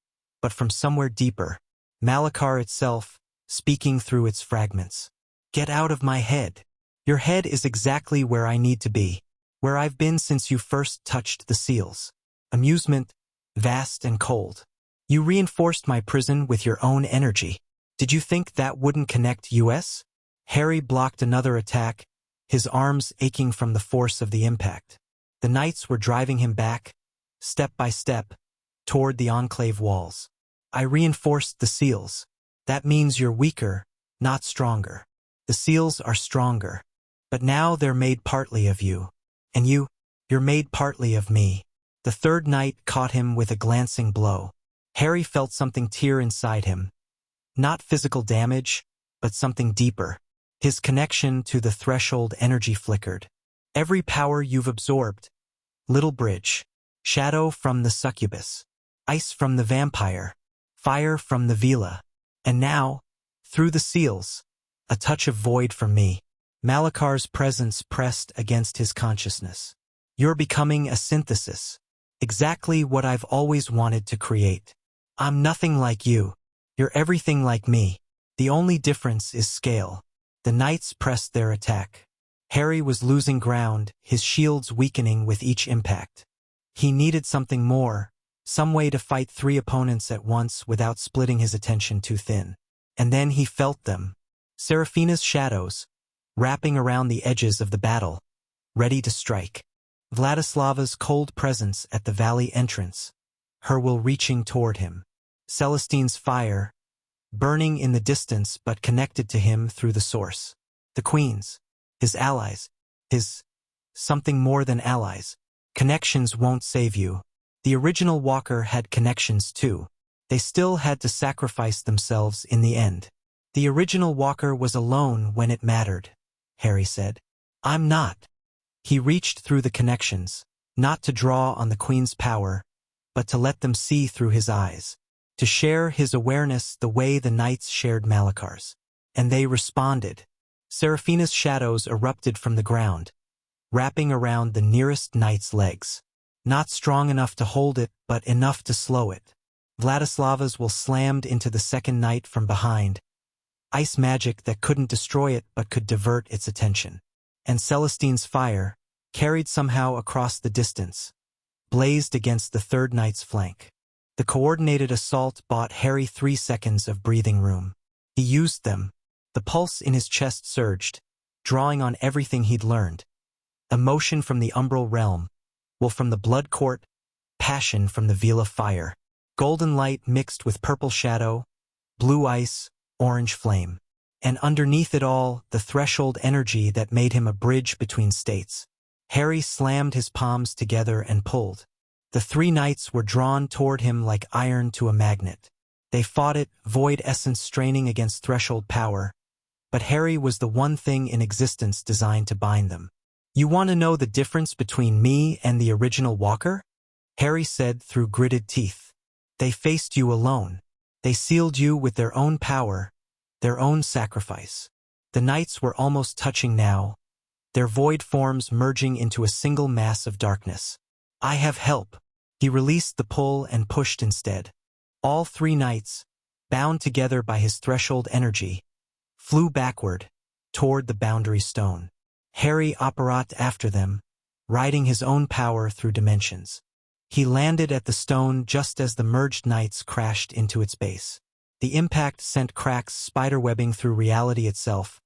but from somewhere deeper. Malakar itself, speaking through its fragments. "Get out of my head. Your head is exactly where I need to be, where I've been since you first touched the seals. Amusement, vast and cold. You reinforced my prison with your own energy. Did you think that wouldn't connect us?" Harry blocked another attack, his arms aching from the force of the impact. The knights were driving him back, step by step, toward the enclave walls. I reinforced the seals. That means you're weaker, not stronger. The seals are stronger. But now they're made partly of you. And you're made partly of me. The third knight caught him with a glancing blow. Harry felt something tear inside him. Not physical damage, but something deeper. His connection to the threshold energy flickered. Every power you've absorbed. Little bridge. Shadow from the succubus. Ice from the vampire. Fire from the Veela. And now, through the seals, a touch of void from me. Malakar's presence pressed against his consciousness. You're becoming a synthesis. Exactly what I've always wanted to create. I'm nothing like you. You're everything like me. The only difference is scale. The knights pressed their attack. Harry was losing ground, his shields weakening with each impact. He needed something more, some way to fight 3 opponents at once without splitting his attention too thin. And then he felt them. Seraphina's shadows, wrapping around the edges of the battle, ready to strike. Vladislava's cold presence at the valley entrance, her will reaching toward him. Celestine's fire, burning in the distance but connected to him through the source. The queens, his allies, his something more than allies. Connections won't save you. The original Walker had connections too. They still had to sacrifice themselves in the end. The original Walker was alone when it mattered, Harry said. I'm not. He reached through the connections, not to draw on the Queen's power, but to let them see through his eyes, to share his awareness the way the knights shared Malakar's. And they responded. Seraphina's shadows erupted from the ground, wrapping around the nearest knight's legs. Not strong enough to hold it, but enough to slow it. Vladislava's will slammed into the second knight from behind, ice magic that couldn't destroy it but could divert its attention. And Celestine's fire, carried somehow across the distance, blazed against the third knight's flank. The coordinated assault bought Harry 3 seconds of breathing room. He used them. The pulse in his chest surged, drawing on everything he'd learned. Emotion from the umbral realm, will from the blood court, passion from the Veela fire. Golden light mixed with purple shadow, blue ice, orange flame. And underneath it all, the threshold energy that made him a bridge between states. Harry slammed his palms together and pulled. The 3 knights were drawn toward him like iron to a magnet. They fought it, void essence straining against threshold power. But Harry was the one thing in existence designed to bind them. You want to know the difference between me and the original Walker? Harry said through gritted teeth. They faced you alone. They sealed you with their own power, their own sacrifice. The knights were almost touching now, their void forms merging into a single mass of darkness. I have help. He released the pull and pushed instead. All 3 knights, bound together by his threshold energy, flew backward, toward the boundary stone. Harry apparat after them, riding his own power through dimensions. He landed at the stone just as the merged knights crashed into its base. The impact sent cracks spiderwebbing through reality itself,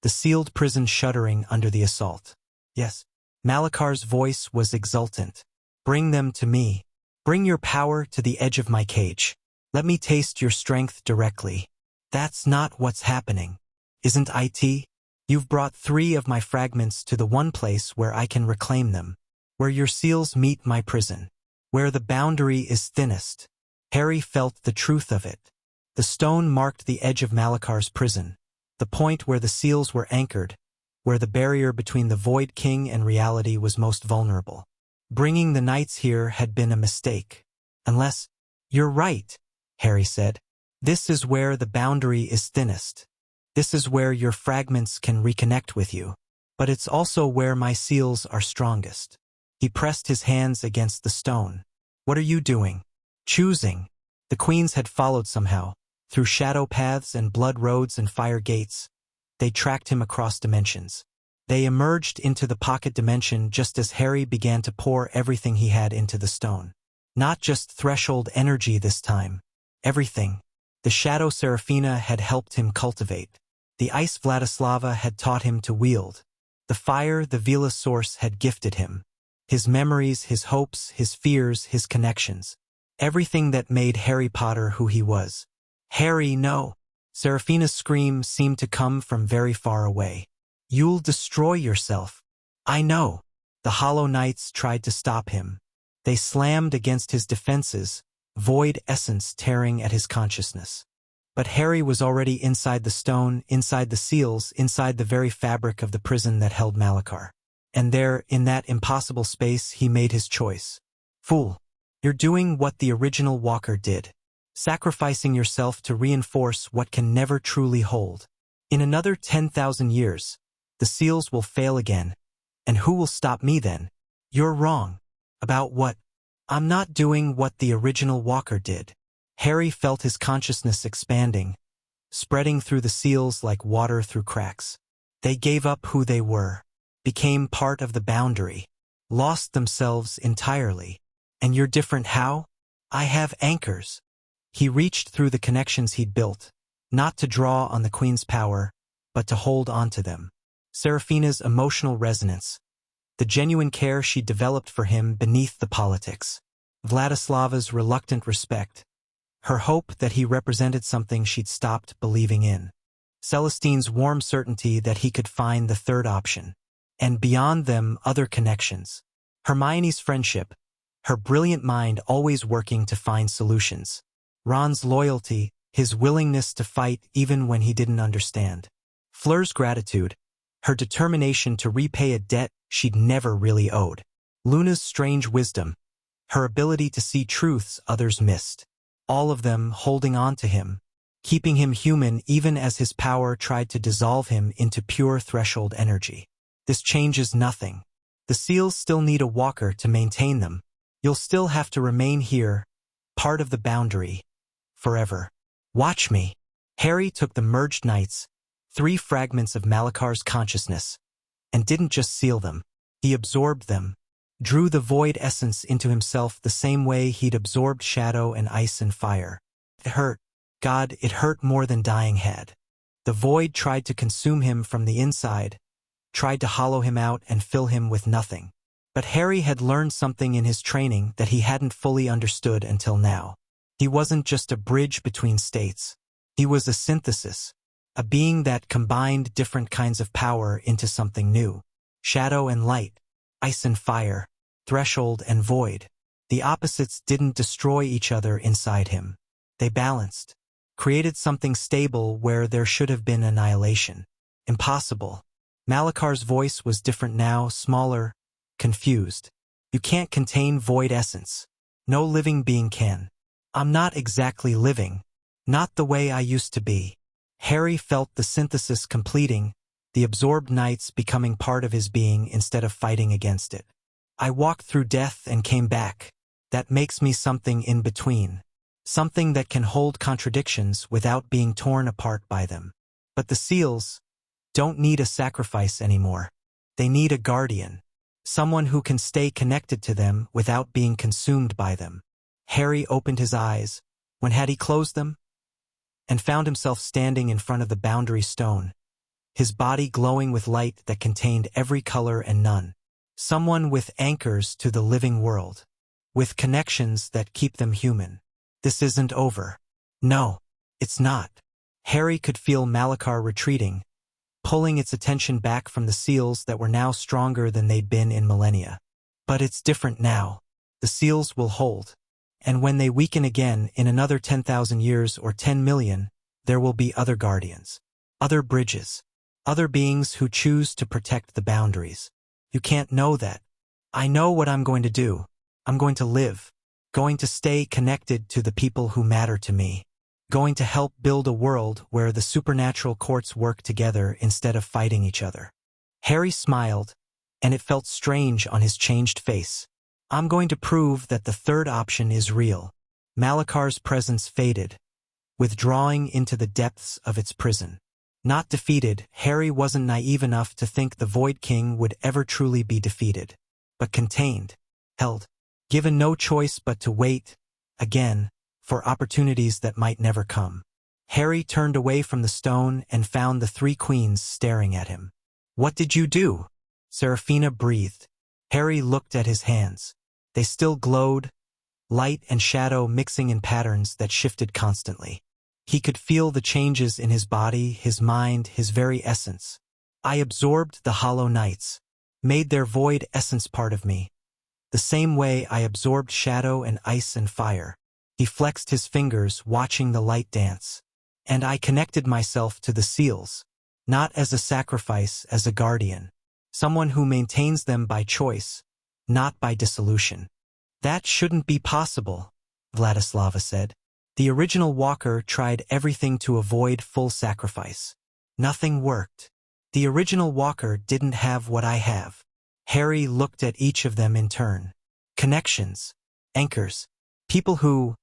the sealed prison shuddering under the assault. Yes, Malakar's voice was exultant. Bring them to me. Bring your power to the edge of my cage. Let me taste your strength directly. That's not what's happening, isn't it? You've brought 3 of my fragments to the one place where I can reclaim them, where your seals meet my prison, where the boundary is thinnest. Harry felt the truth of it. The stone marked the edge of Malakar's prison, the point where the seals were anchored, where the barrier between the Void King and reality was most vulnerable. Bringing the knights here had been a mistake. Unless, you're right, Harry said. This is where the boundary is thinnest. This is where your fragments can reconnect with you. But it's also where my seals are strongest. He pressed his hands against the stone. What are you doing? Choosing. The queens had followed somehow, through shadow paths and blood roads and fire gates. They tracked him across dimensions. They emerged into the pocket dimension just as Harry began to pour everything he had into the stone. Not just threshold energy this time. Everything. The shadow Seraphina had helped him cultivate. The ice Vladislava had taught him to wield. The fire the Veela source had gifted him. His memories, his hopes, his fears, his connections. Everything that made Harry Potter who he was. Harry, no! Seraphina's scream seemed to come from very far away. You'll destroy yourself. I know. The Hollow Knights tried to stop him. They slammed against his defenses, void essence tearing at his consciousness. But Harry was already inside the stone, inside the seals, inside the very fabric of the prison that held Malachar. And there, in that impossible space, he made his choice. Fool! You're doing what the original Walker did. Sacrificing yourself to reinforce what can never truly hold. In another 10,000 years, the seals will fail again. And who will stop me then? You're wrong. About what? I'm not doing what the original Walker did. Harry felt his consciousness expanding, spreading through the seals like water through cracks. They gave up who they were, became part of the boundary, lost themselves entirely. And you're different how? I have anchors. He reached through the connections he'd built, not to draw on the Queen's power, but to hold on to them. Seraphina's emotional resonance, the genuine care she developed for him beneath the politics. Vladislava's reluctant respect, her hope that he represented something she'd stopped believing in. Celestine's warm certainty that he could find the third option. And beyond them, other connections. Hermione's friendship, her brilliant mind always working to find solutions. Ron's loyalty, his willingness to fight even when he didn't understand. Fleur's gratitude, her determination to repay a debt she'd never really owed. Luna's strange wisdom, her ability to see truths others missed. All of them holding on to him, keeping him human even as his power tried to dissolve him into pure threshold energy. This changes nothing. The seals still need a Walker to maintain them. You'll still have to remain here, part of the boundary, forever. Watch me. Harry took the merged knights, 3 fragments of Malachar's consciousness, and didn't just seal them. He absorbed them, drew the void essence into himself the same way he'd absorbed shadow and ice and fire. It hurt. God, it hurt more than dying had. The void tried to consume him from the inside, tried to hollow him out and fill him with nothing. But Harry had learned something in his training that he hadn't fully understood until now. He wasn't just a bridge between states. He was a synthesis, a being that combined different kinds of power into something new. Shadow and light, ice and fire, threshold and void. The opposites didn't destroy each other inside him. They balanced, created something stable where there should have been annihilation. Impossible. Malachar's voice was different now, smaller, confused. You can't contain void essence. No living being can. I'm not exactly living. Not the way I used to be. Harry felt the synthesis completing, the absorbed knights becoming part of his being instead of fighting against it. I walked through death and came back. That makes me something in between. Something that can hold contradictions without being torn apart by them. But the seals don't need a sacrifice anymore. They need a guardian. Someone who can stay connected to them without being consumed by them. Harry opened his eyes. When had he closed them? And found himself standing in front of the boundary stone, his body glowing with light that contained every color and none. Someone with anchors to the living world, with connections that keep them human. This isn't over. No, it's not. Harry could feel Malachar retreating, pulling its attention back from the seals that were now stronger than they'd been in millennia. But it's different now. The seals will hold. And when they weaken again in another 10,000 years or 10 million, there will be other guardians, other bridges, other beings who choose to protect the boundaries. You can't know that. I know what I'm going to do. I'm going to live, going to stay connected to the people who matter to me, going to help build a world where the supernatural courts work together instead of fighting each other. Harry smiled, and it felt strange on his changed face. I'm going to prove that the third option is real. Malachar's presence faded, withdrawing into the depths of its prison. Not defeated, Harry wasn't naive enough to think the Void King would ever truly be defeated. But contained, held, given no choice but to wait, again, for opportunities that might never come. Harry turned away from the stone and found the 3 queens staring at him. What did you do? Seraphina breathed. Harry looked at his hands. They still glowed, light and shadow mixing in patterns that shifted constantly. He could feel the changes in his body, his mind, his very essence. I absorbed the hollow nights, made their void essence part of me, the same way I absorbed shadow and ice and fire. He flexed his fingers, watching the light dance. And I connected myself to the seals, not as a sacrifice, as a guardian, someone who maintains them by choice, not by dissolution. That shouldn't be possible, Vladislava said. The original walker tried everything to avoid full sacrifice. Nothing worked. The original walker didn't have what I have. Harry looked at each of them in turn. Connections, anchors, people who...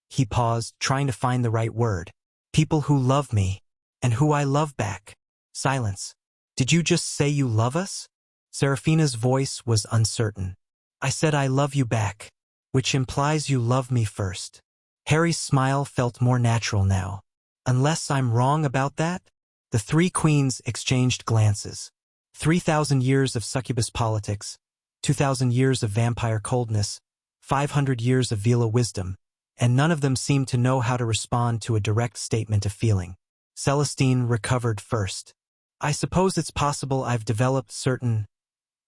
He paused, trying to find the right word. People who love me, and who I love back. Silence. Did you just say you love us? Serafina's voice was uncertain. I said I love you back, which implies you love me first. Harry's smile felt more natural now. Unless I'm wrong about that? The three queens exchanged glances. 3,000 years of succubus politics, 2,000 years of vampire coldness, 500 years of Veela wisdom, and none of them seemed to know how to respond to a direct statement of feeling. Celestine recovered first. I suppose it's possible I've developed certain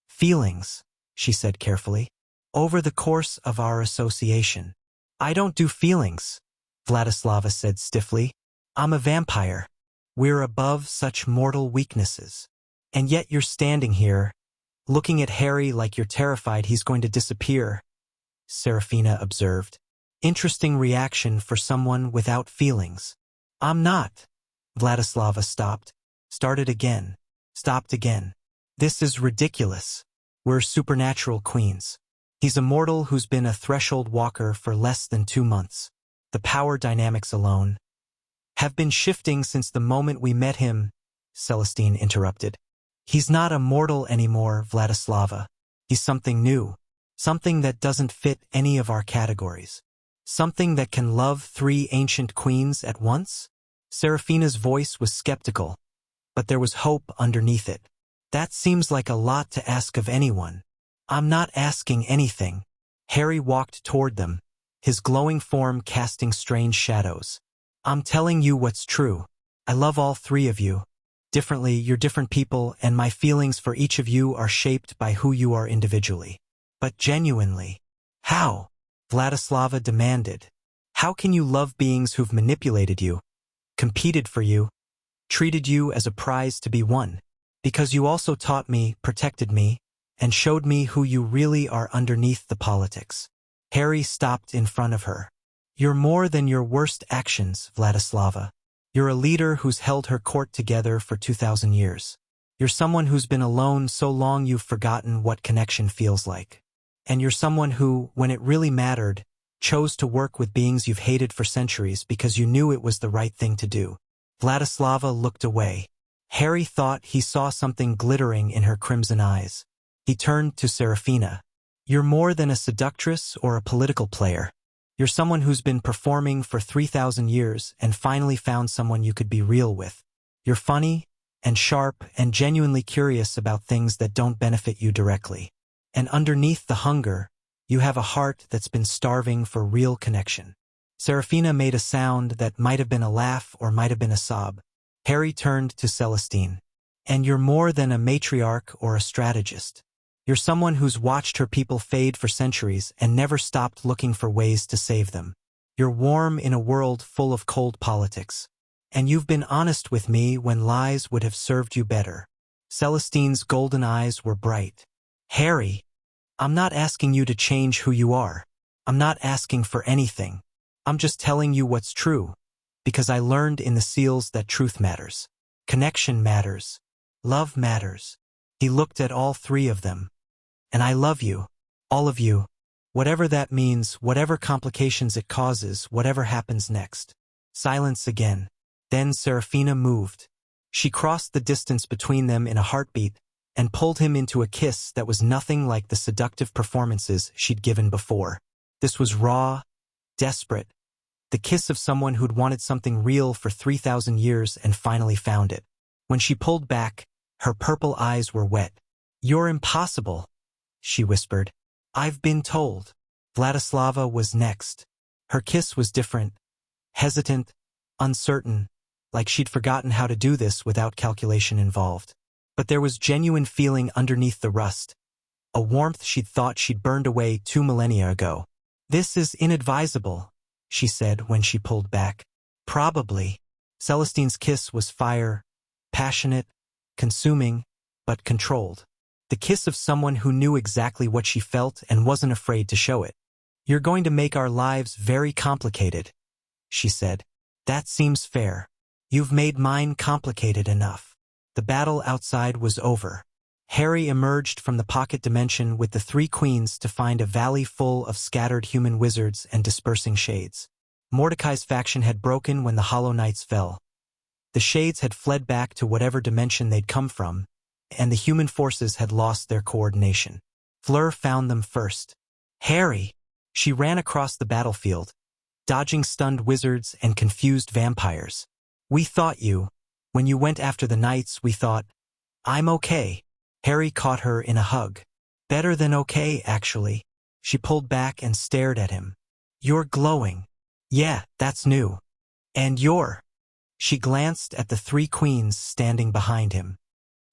feelings, she said carefully, over the course of our association. I don't do feelings, Vladislava said stiffly. I'm a vampire. We're above such mortal weaknesses. And yet you're standing here, looking at Harry like you're terrified he's going to disappear, Serafina observed. Interesting reaction for someone without feelings. I'm not. Vladislava stopped, started again, stopped again. This is ridiculous. We're supernatural queens. He's a mortal who's been a threshold walker for less than 2 months. The power dynamics alone have been shifting since the moment we met him, Celestine interrupted. He's not a mortal anymore, Vladislava. He's something new, something that doesn't fit any of our categories. Something that can love 3 ancient queens at once? Serafina's voice was skeptical, but there was hope underneath it. That seems like a lot to ask of anyone. I'm not asking anything. Harry walked toward them, his glowing form casting strange shadows. I'm telling you what's true. I love all 3 of you. Differently, you're different people, and my feelings for each of you are shaped by who you are individually. But genuinely. How? Vladislava demanded. How can you love beings who've manipulated you, competed for you, treated you as a prize to be won? Because you also taught me, protected me, and showed me who you really are underneath the politics. Harry stopped in front of her. You're more than your worst actions, Vladislava. You're a leader who's held her court together for 2,000 years. You're someone who's been alone so long you've forgotten what connection feels like. And you're someone who, when it really mattered, chose to work with beings you've hated for centuries because you knew it was the right thing to do. Vladislava looked away. Harry thought he saw something glittering in her crimson eyes. He turned to Serafina. You're more than a seductress or a political player. You're someone who's been performing for 3,000 years and finally found someone you could be real with. You're funny and sharp and genuinely curious about things that don't benefit you directly. And underneath the hunger, you have a heart that's been starving for real connection. Serafina made a sound that might have been a laugh or might have been a sob. Harry turned to Celestine. And you're more than a matriarch or a strategist. You're someone who's watched her people fade for centuries and never stopped looking for ways to save them. You're warm in a world full of cold politics. And you've been honest with me when lies would have served you better. Celestine's golden eyes were bright. Harry, I'm not asking you to change who you are. I'm not asking for anything. I'm just telling you what's true, because I learned in the seals that truth matters. Connection matters. Love matters. He looked at all 3 of them. And I love you. All of you. Whatever that means, whatever complications it causes, whatever happens next. Silence again. Then Serafina moved. She crossed the distance between them in a heartbeat and pulled him into a kiss that was nothing like the seductive performances she'd given before. This was raw, desperate, the kiss of someone who'd wanted something real for 3,000 years and finally found it. When she pulled back, her purple eyes were wet. You're impossible, she whispered. I've been told. Vladislava was next. Her kiss was different, hesitant, uncertain, like she'd forgotten how to do this without calculation involved. But there was genuine feeling underneath the rust, a warmth she'd thought she'd burned away 2 millennia ago. This is inadvisable, she said when she pulled back. Probably. Celestine's kiss was fire, passionate, consuming, but controlled. The kiss of someone who knew exactly what she felt and wasn't afraid to show it. You're going to make our lives very complicated, she said. That seems fair. You've made mine complicated enough. The battle outside was over. Harry emerged from the pocket dimension with the 3 queens to find a valley full of scattered human wizards and dispersing shades. Mordecai's faction had broken when the Hollow Knights fell. The shades had fled back to whatever dimension they'd come from, and the human forces had lost their coordination. Fleur found them first. Harry! She ran across the battlefield, dodging stunned wizards and confused vampires. We thought you. When you went after the knights, we thought, I'm okay. Harry caught her in a hug. Better than okay, actually. She pulled back and stared at him. You're glowing. Yeah, that's new. And you're. She glanced at the 3 queens standing behind him.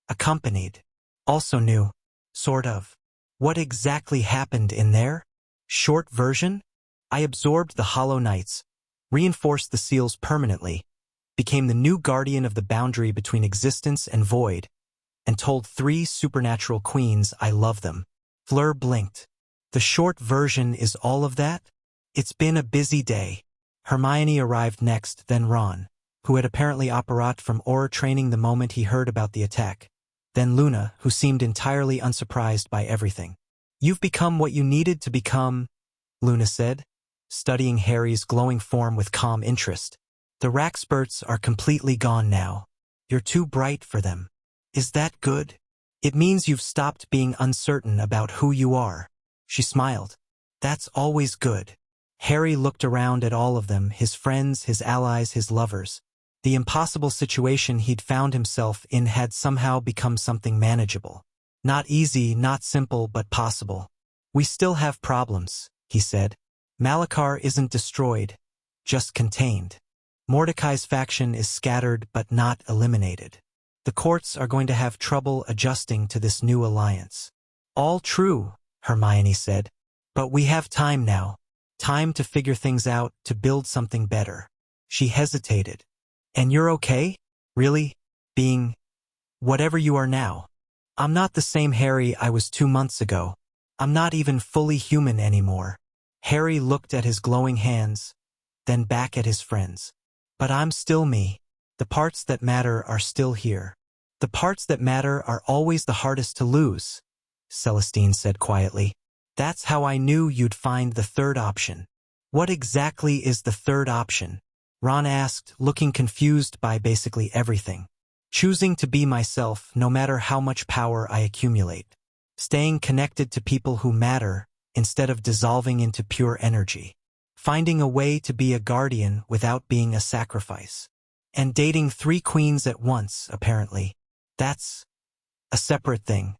Accompanied. Also new. Sort of. What exactly happened in there? Short version? I absorbed the Hollow Knights, reinforced the seals permanently, became the new guardian of the boundary between existence and void, and told 3 supernatural queens I love them. Fleur blinked. The short version is all of that? It's been a busy day. Hermione arrived next, then Ron, who had apparently apparat from aura training the moment he heard about the attack. Then Luna, who seemed entirely unsurprised by everything. You've become what you needed to become, Luna said, studying Harry's glowing form with calm interest. The Rackspurts are completely gone now. You're too bright for them. Is that good? It means you've stopped being uncertain about who you are. She smiled. That's always good. Harry looked around at all of them, his friends, his allies, his lovers. The impossible situation he'd found himself in had somehow become something manageable. Not easy, not simple, but possible. We still have problems, he said. Malachar isn't destroyed, just contained. Mordecai's faction is scattered but not eliminated. The courts are going to have trouble adjusting to this new alliance. All true, Hermione said. But we have time now. Time to figure things out, to build something better. She hesitated. And you're okay? Really? Being whatever you are now. I'm not the same Harry I was 2 months ago. I'm not even fully human anymore. Harry looked at his glowing hands, then back at his friends. But I'm still me. The parts that matter are still here. The parts that matter are always the hardest to lose, Celestine said quietly. That's how I knew you'd find the third option. What exactly is the third option? Ron asked, looking confused by basically everything. Choosing to be myself, no matter how much power I accumulate. Staying connected to people who matter, instead of dissolving into pure energy. Finding a way to be a guardian without being a sacrifice. And dating 3 queens at once, apparently. That's a separate thing.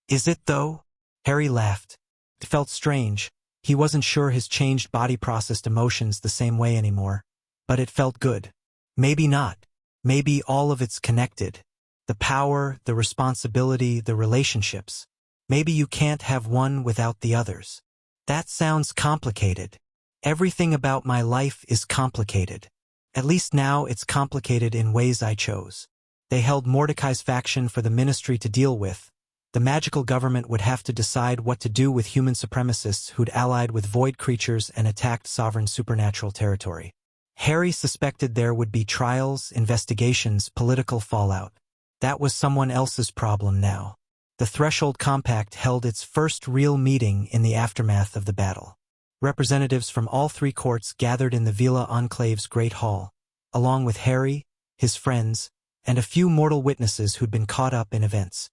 Is it, though? Harry laughed. It felt strange. He wasn't sure his changed body processed emotions the same way anymore. But it felt good. Maybe not. Maybe all of it's connected. The power, the responsibility, the relationships. Maybe you can't have one without the others. That sounds complicated. Everything about my life is complicated. At least now it's complicated in ways I chose. They held Mordecai's faction for the ministry to deal with. The magical government would have to decide what to do with human supremacists who'd allied with void creatures and attacked sovereign supernatural territory. Harry suspected there would be trials, investigations, political fallout. That was someone else's problem now. The Threshold Compact held its first real meeting in the aftermath of the battle. Representatives from all 3 courts gathered in the Veela Enclave's Great Hall, along with Harry, his friends, and a few mortal witnesses who'd been caught up in events.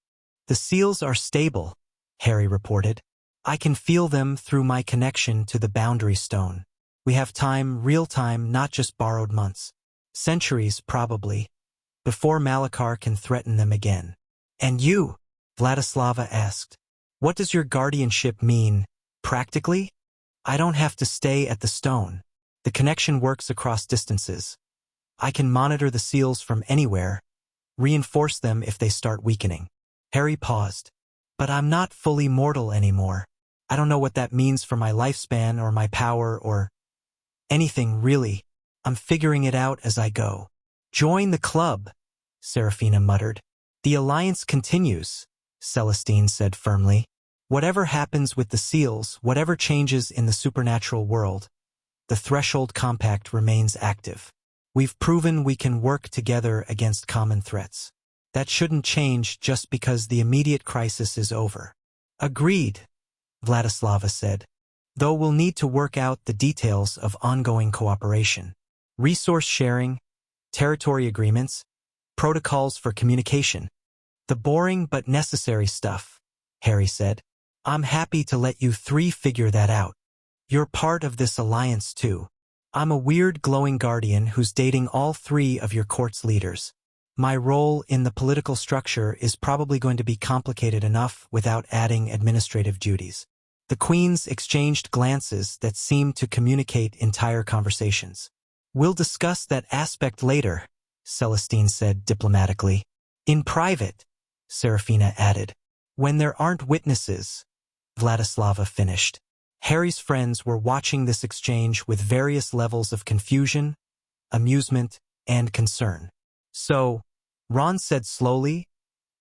The seals are stable, Harry reported. I can feel them through my connection to the boundary stone. We have time, real time, not just borrowed months. Centuries, probably, before Malachar can threaten them again. And you? Vladislava asked. What does your guardianship mean, practically? I don't have to stay at the stone. The connection works across distances. I can monitor the seals from anywhere, reinforce them if they start weakening. Harry paused. But I'm not fully mortal anymore. I don't know what that means for my lifespan or my power or anything really. I'm figuring it out as I go. Join the club, Seraphina muttered. The alliance continues, Celestine said firmly. Whatever happens with the seals, whatever changes in the supernatural world, the Threshold Compact remains active. We've proven we can work together against common threats. That shouldn't change just because the immediate crisis is over. Agreed, Vladislava said, though we'll need to work out the details of ongoing cooperation. Resource sharing, territory agreements, protocols for communication. The boring but necessary stuff, Harry said. I'm happy to let you three figure that out. You're part of this alliance too. I'm a weird glowing guardian who's dating all three of your court's leaders. My role in the political structure is probably going to be complicated enough without adding administrative duties. The queens exchanged glances that seemed to communicate entire conversations. We'll discuss that aspect later, Celestine said diplomatically. In private, Seraphina added. When there aren't witnesses, Vladislava finished. Harry's friends were watching this exchange with various levels of confusion, amusement, and concern. So, Ron said slowly,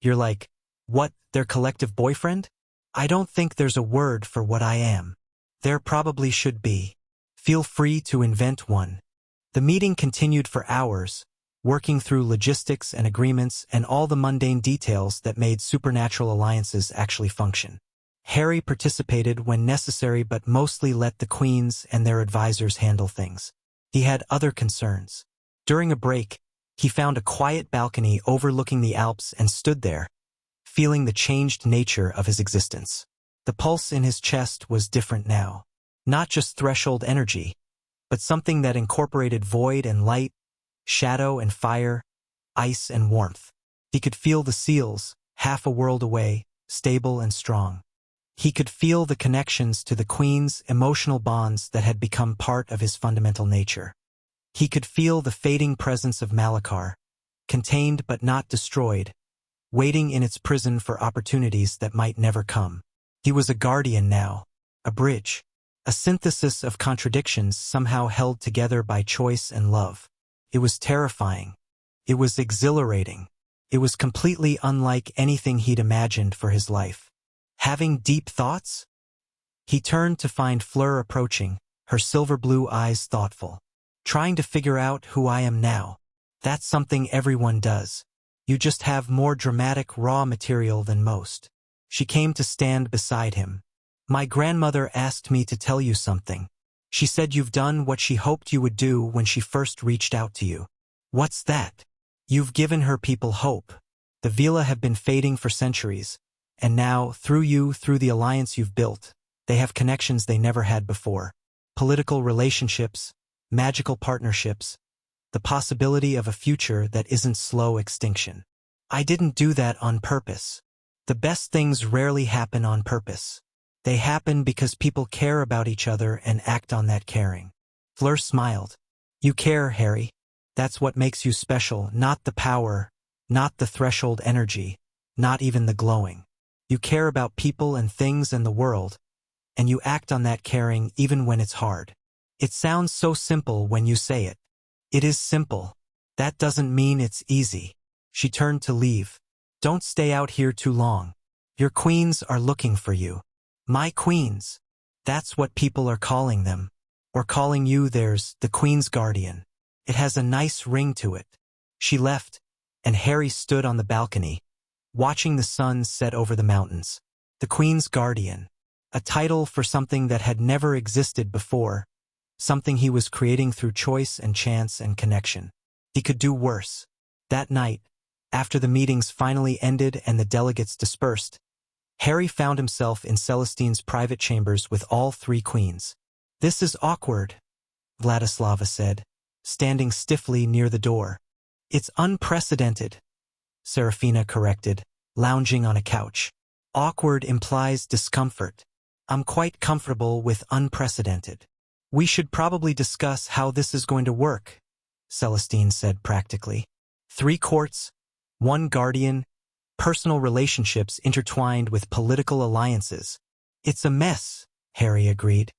you're like, what, their collective boyfriend? I don't think there's a word for what I am. There probably should be. Feel free to invent one. The meeting continued for hours, working through logistics and agreements and all the mundane details that made supernatural alliances actually function. Harry participated when necessary but mostly let the queens and their advisors handle things. He had other concerns. During a break, he found a quiet balcony overlooking the Alps and stood there, feeling the changed nature of his existence. The pulse in his chest was different now. Not just threshold energy, but something that incorporated void and light, shadow and fire, ice and warmth. He could feel the seals, half a world away, stable and strong. He could feel the connections to the queen's emotional bonds that had become part of his fundamental nature. He could feel the fading presence of Malachar, contained but not destroyed, waiting in its prison for opportunities that might never come. He was a guardian now, a bridge, a synthesis of contradictions somehow held together by choice and love. It was terrifying. It was exhilarating. It was completely unlike anything he'd imagined for his life. Having deep thoughts? He turned to find Fleur approaching, her silver blue eyes thoughtful. Trying to figure out who I am now. That's something everyone does. You just have more dramatic raw material than most. She came to stand beside him. My grandmother asked me to tell you something. She said you've done what she hoped you would do when she first reached out to you. What's that? You've given her people hope. The Veela have been fading for centuries, and now, through you, through the alliance you've built, they have connections they never had before. Political relationships, magical partnerships, the possibility of a future that isn't slow extinction. I didn't do that on purpose. The best things rarely happen on purpose. They happen because people care about each other and act on that caring. Fleur smiled. You care, Harry. That's what makes you special, not the power, not the threshold energy, not even the glowing. You care about people and things and the world, and you act on that caring even when it's hard. It sounds so simple when you say it. It is simple. That doesn't mean it's easy. She turned to leave. Don't stay out here too long. Your queens are looking for you. My queens. That's what people are calling them. Or calling you theirs, the Queen's Guardian. It has a nice ring to it. She left, and Harry stood on the balcony, watching the sun set over the mountains. The Queen's Guardian. A title for something that had never existed before, something he was creating through choice and chance and connection. He could do worse. That night, after the meetings finally ended and the delegates dispersed, Harry found himself in Celestine's private chambers with all three queens. This is awkward, Vladislava said, standing stiffly near the door. It's unprecedented, Seraphina corrected, lounging on a couch. Awkward implies discomfort. I'm quite comfortable with unprecedented. We should probably discuss how this is going to work, Celestine said practically. 3 courts, 1 guardian, personal relationships intertwined with political alliances. It's a mess, Harry agreed.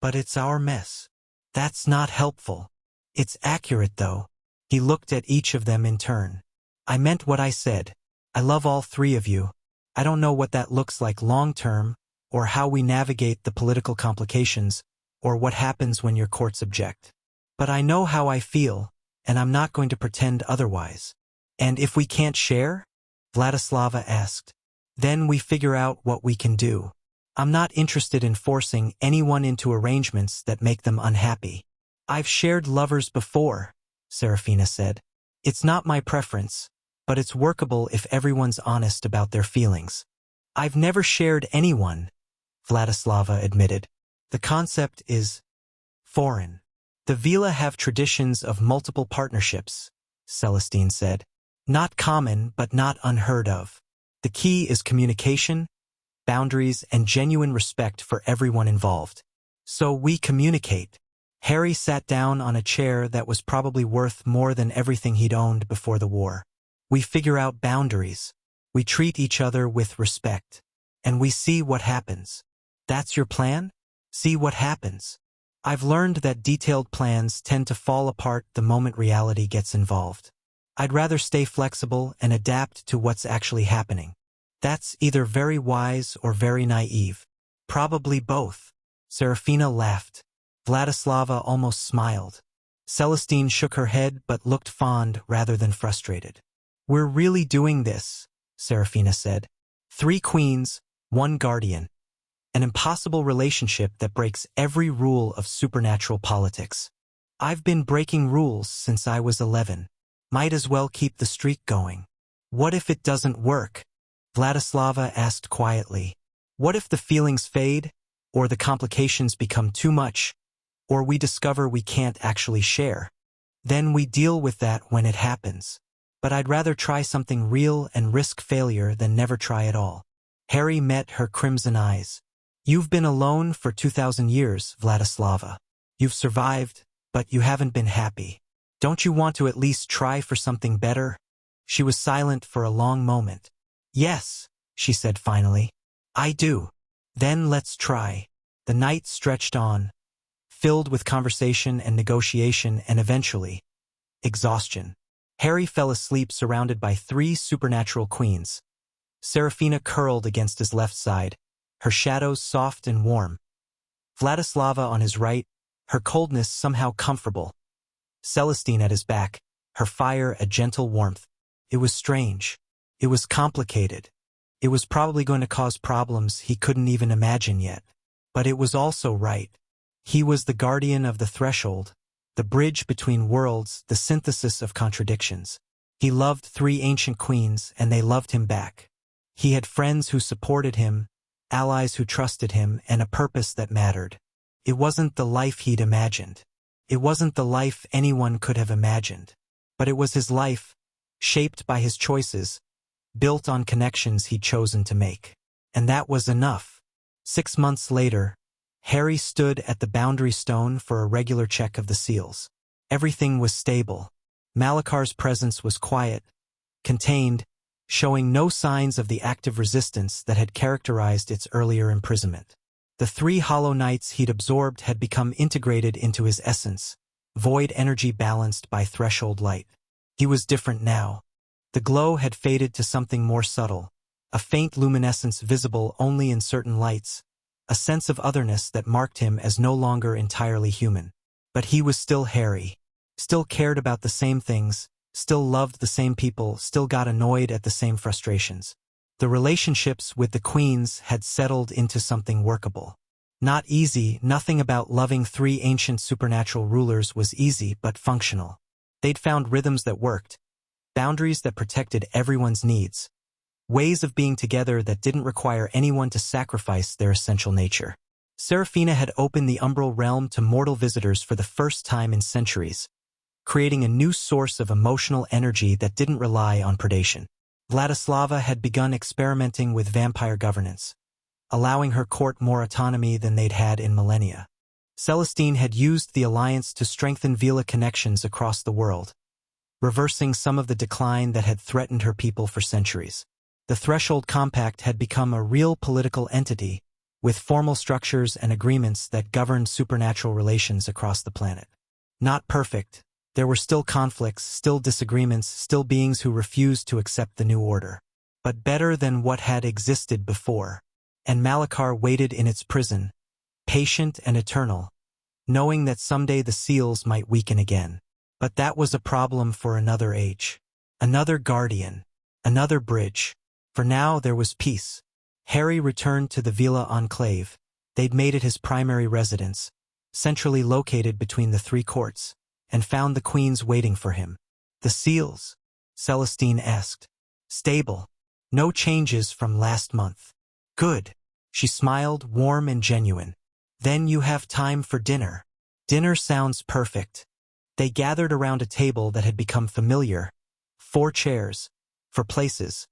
But it's our mess. That's not helpful. It's accurate, though. He looked at each of them in turn. I meant what I said. I love all 3 of you. I don't know what that looks like long-term, or how we navigate the political complications, or what happens when your courts object. But I know how I feel, and I'm not going to pretend otherwise. And if we can't share? Vladislava asked. Then we figure out what we can do. I'm not interested in forcing anyone into arrangements that make them unhappy. I've shared lovers before, Serafina said. It's not my preference, but it's workable if everyone's honest about their feelings. I've never shared anyone, Vladislava admitted. The concept is foreign. The Veela have traditions of multiple partnerships, Celestine said. Not common, but not unheard of. The key is communication, boundaries, and genuine respect for everyone involved. So we communicate. Harry sat down on a chair that was probably worth more than everything he'd owned before the war. We figure out boundaries. We treat each other with respect. And we see what happens. That's your plan? See what happens. I've learned that detailed plans tend to fall apart the moment reality gets involved. I'd rather stay flexible and adapt to what's actually happening. That's either very wise or very naive. Probably both. Serafina laughed. Vladislava almost smiled. Celestine shook her head but looked fond rather than frustrated. We're really doing this, Serafina said. 3 queens, 1 guardian. An impossible relationship that breaks every rule of supernatural politics. I've been breaking rules since I was 11. Might as well keep the streak going. What if it doesn't work? Vladislava asked quietly. What if the feelings fade, or the complications become too much, or we discover we can't actually share? Then we deal with that when it happens. But I'd rather try something real and risk failure than never try at all. Harry met her crimson eyes. You've been alone for 2,000 years, Vladislava. You've survived, but you haven't been happy. Don't you want to at least try for something better? She was silent for a long moment. Yes, she said finally. I do. Then let's try. The night stretched on, filled with conversation and negotiation and eventually, exhaustion. Harry fell asleep surrounded by 3 supernatural queens. Serafina curled against his left side, her shadows soft and warm. Vladislava on his right, her coldness somehow comfortable. Celestine at his back, her fire a gentle warmth. It was strange. It was complicated. It was probably going to cause problems he couldn't even imagine yet. But it was also right. He was the guardian of the threshold, the bridge between worlds, the synthesis of contradictions. He loved 3 ancient queens, and they loved him back. He had friends who supported him, allies who trusted him, and a purpose that mattered. It wasn't the life he'd imagined. It wasn't the life anyone could have imagined. But it was his life, shaped by his choices, built on connections he'd chosen to make. And that was enough. 6 months later, Harry stood at the boundary stone for a regular check of the seals. Everything was stable. Malakar's presence was quiet, contained, showing no signs of the active resistance that had characterized its earlier imprisonment. The 3 hollow knights he'd absorbed had become integrated into his essence, void energy balanced by threshold light. He was different now. The glow had faded to something more subtle, a faint luminescence visible only in certain lights, a sense of otherness that marked him as no longer entirely human. But he was still Harry, still cared about the same things, still loved the same people, still got annoyed at the same frustrations. The relationships with the queens had settled into something workable. Not easy, nothing about loving 3 ancient supernatural rulers was easy but functional. They'd found rhythms that worked, boundaries that protected everyone's needs, ways of being together that didn't require anyone to sacrifice their essential nature. Serafina had opened the umbral realm to mortal visitors for the first time in centuries, creating a new source of emotional energy that didn't rely on predation. Vladislava had begun experimenting with vampire governance, allowing her court more autonomy than they'd had in millennia. Celestine had used the alliance to strengthen Veela connections across the world, reversing some of the decline that had threatened her people for centuries. The Threshold Compact had become a real political entity, with formal structures and agreements that governed supernatural relations across the planet. Not perfect, there were still conflicts, still disagreements, still beings who refused to accept the new order. But better than what had existed before. And Malachar waited in its prison, patient and eternal, knowing that someday the seals might weaken again. But that was a problem for another age. Another guardian. Another bridge. For now there was peace. Harry returned to the Veela enclave. They'd made it his primary residence, centrally located between the three courts, and found the queens waiting for him. The seals? Celestine asked. Stable. No changes from last month. Good. She smiled, warm and genuine. Then you have time for dinner. Dinner sounds perfect. They gathered around a table that had become familiar. 4 chairs. For places.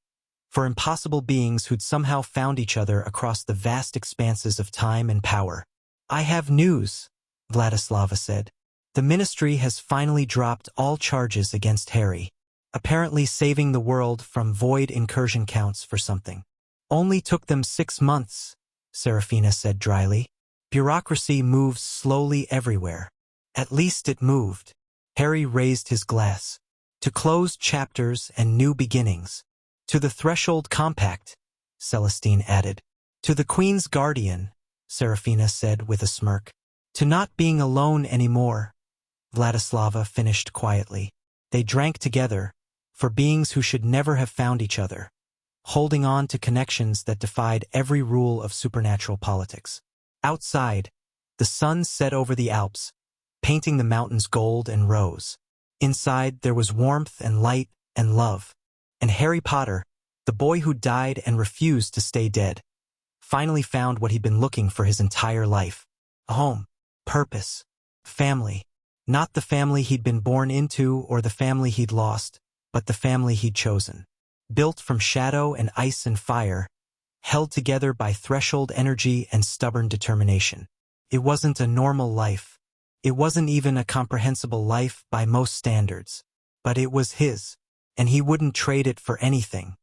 For impossible beings who'd somehow found each other across the vast expanses of time and power. I have news, Vladislava said. The ministry has finally dropped all charges against Harry, apparently saving the world from void incursion counts for something. Only took them 6 months, Serafina said dryly. Bureaucracy moves slowly everywhere. At least it moved. Harry raised his glass. To closed chapters and new beginnings. To the Threshold Compact, Celestine added. To the Queen's Guardian, Serafina said with a smirk. To not being alone anymore, Vladislava finished quietly. They drank together, for beings who should never have found each other, holding on to connections that defied every rule of supernatural politics. Outside, the sun set over the Alps, painting the mountains gold and rose. Inside, there was warmth and light and love. And Harry Potter, the boy who died and refused to stay dead, finally found what he'd been looking for his entire life. A home, purpose, family. Not the family he'd been born into or the family he'd lost, but the family he'd chosen. Built from shadow and ice and fire, held together by threshold energy and stubborn determination. It wasn't a normal life. It wasn't even a comprehensible life by most standards. But it was his, and he wouldn't trade it for anything.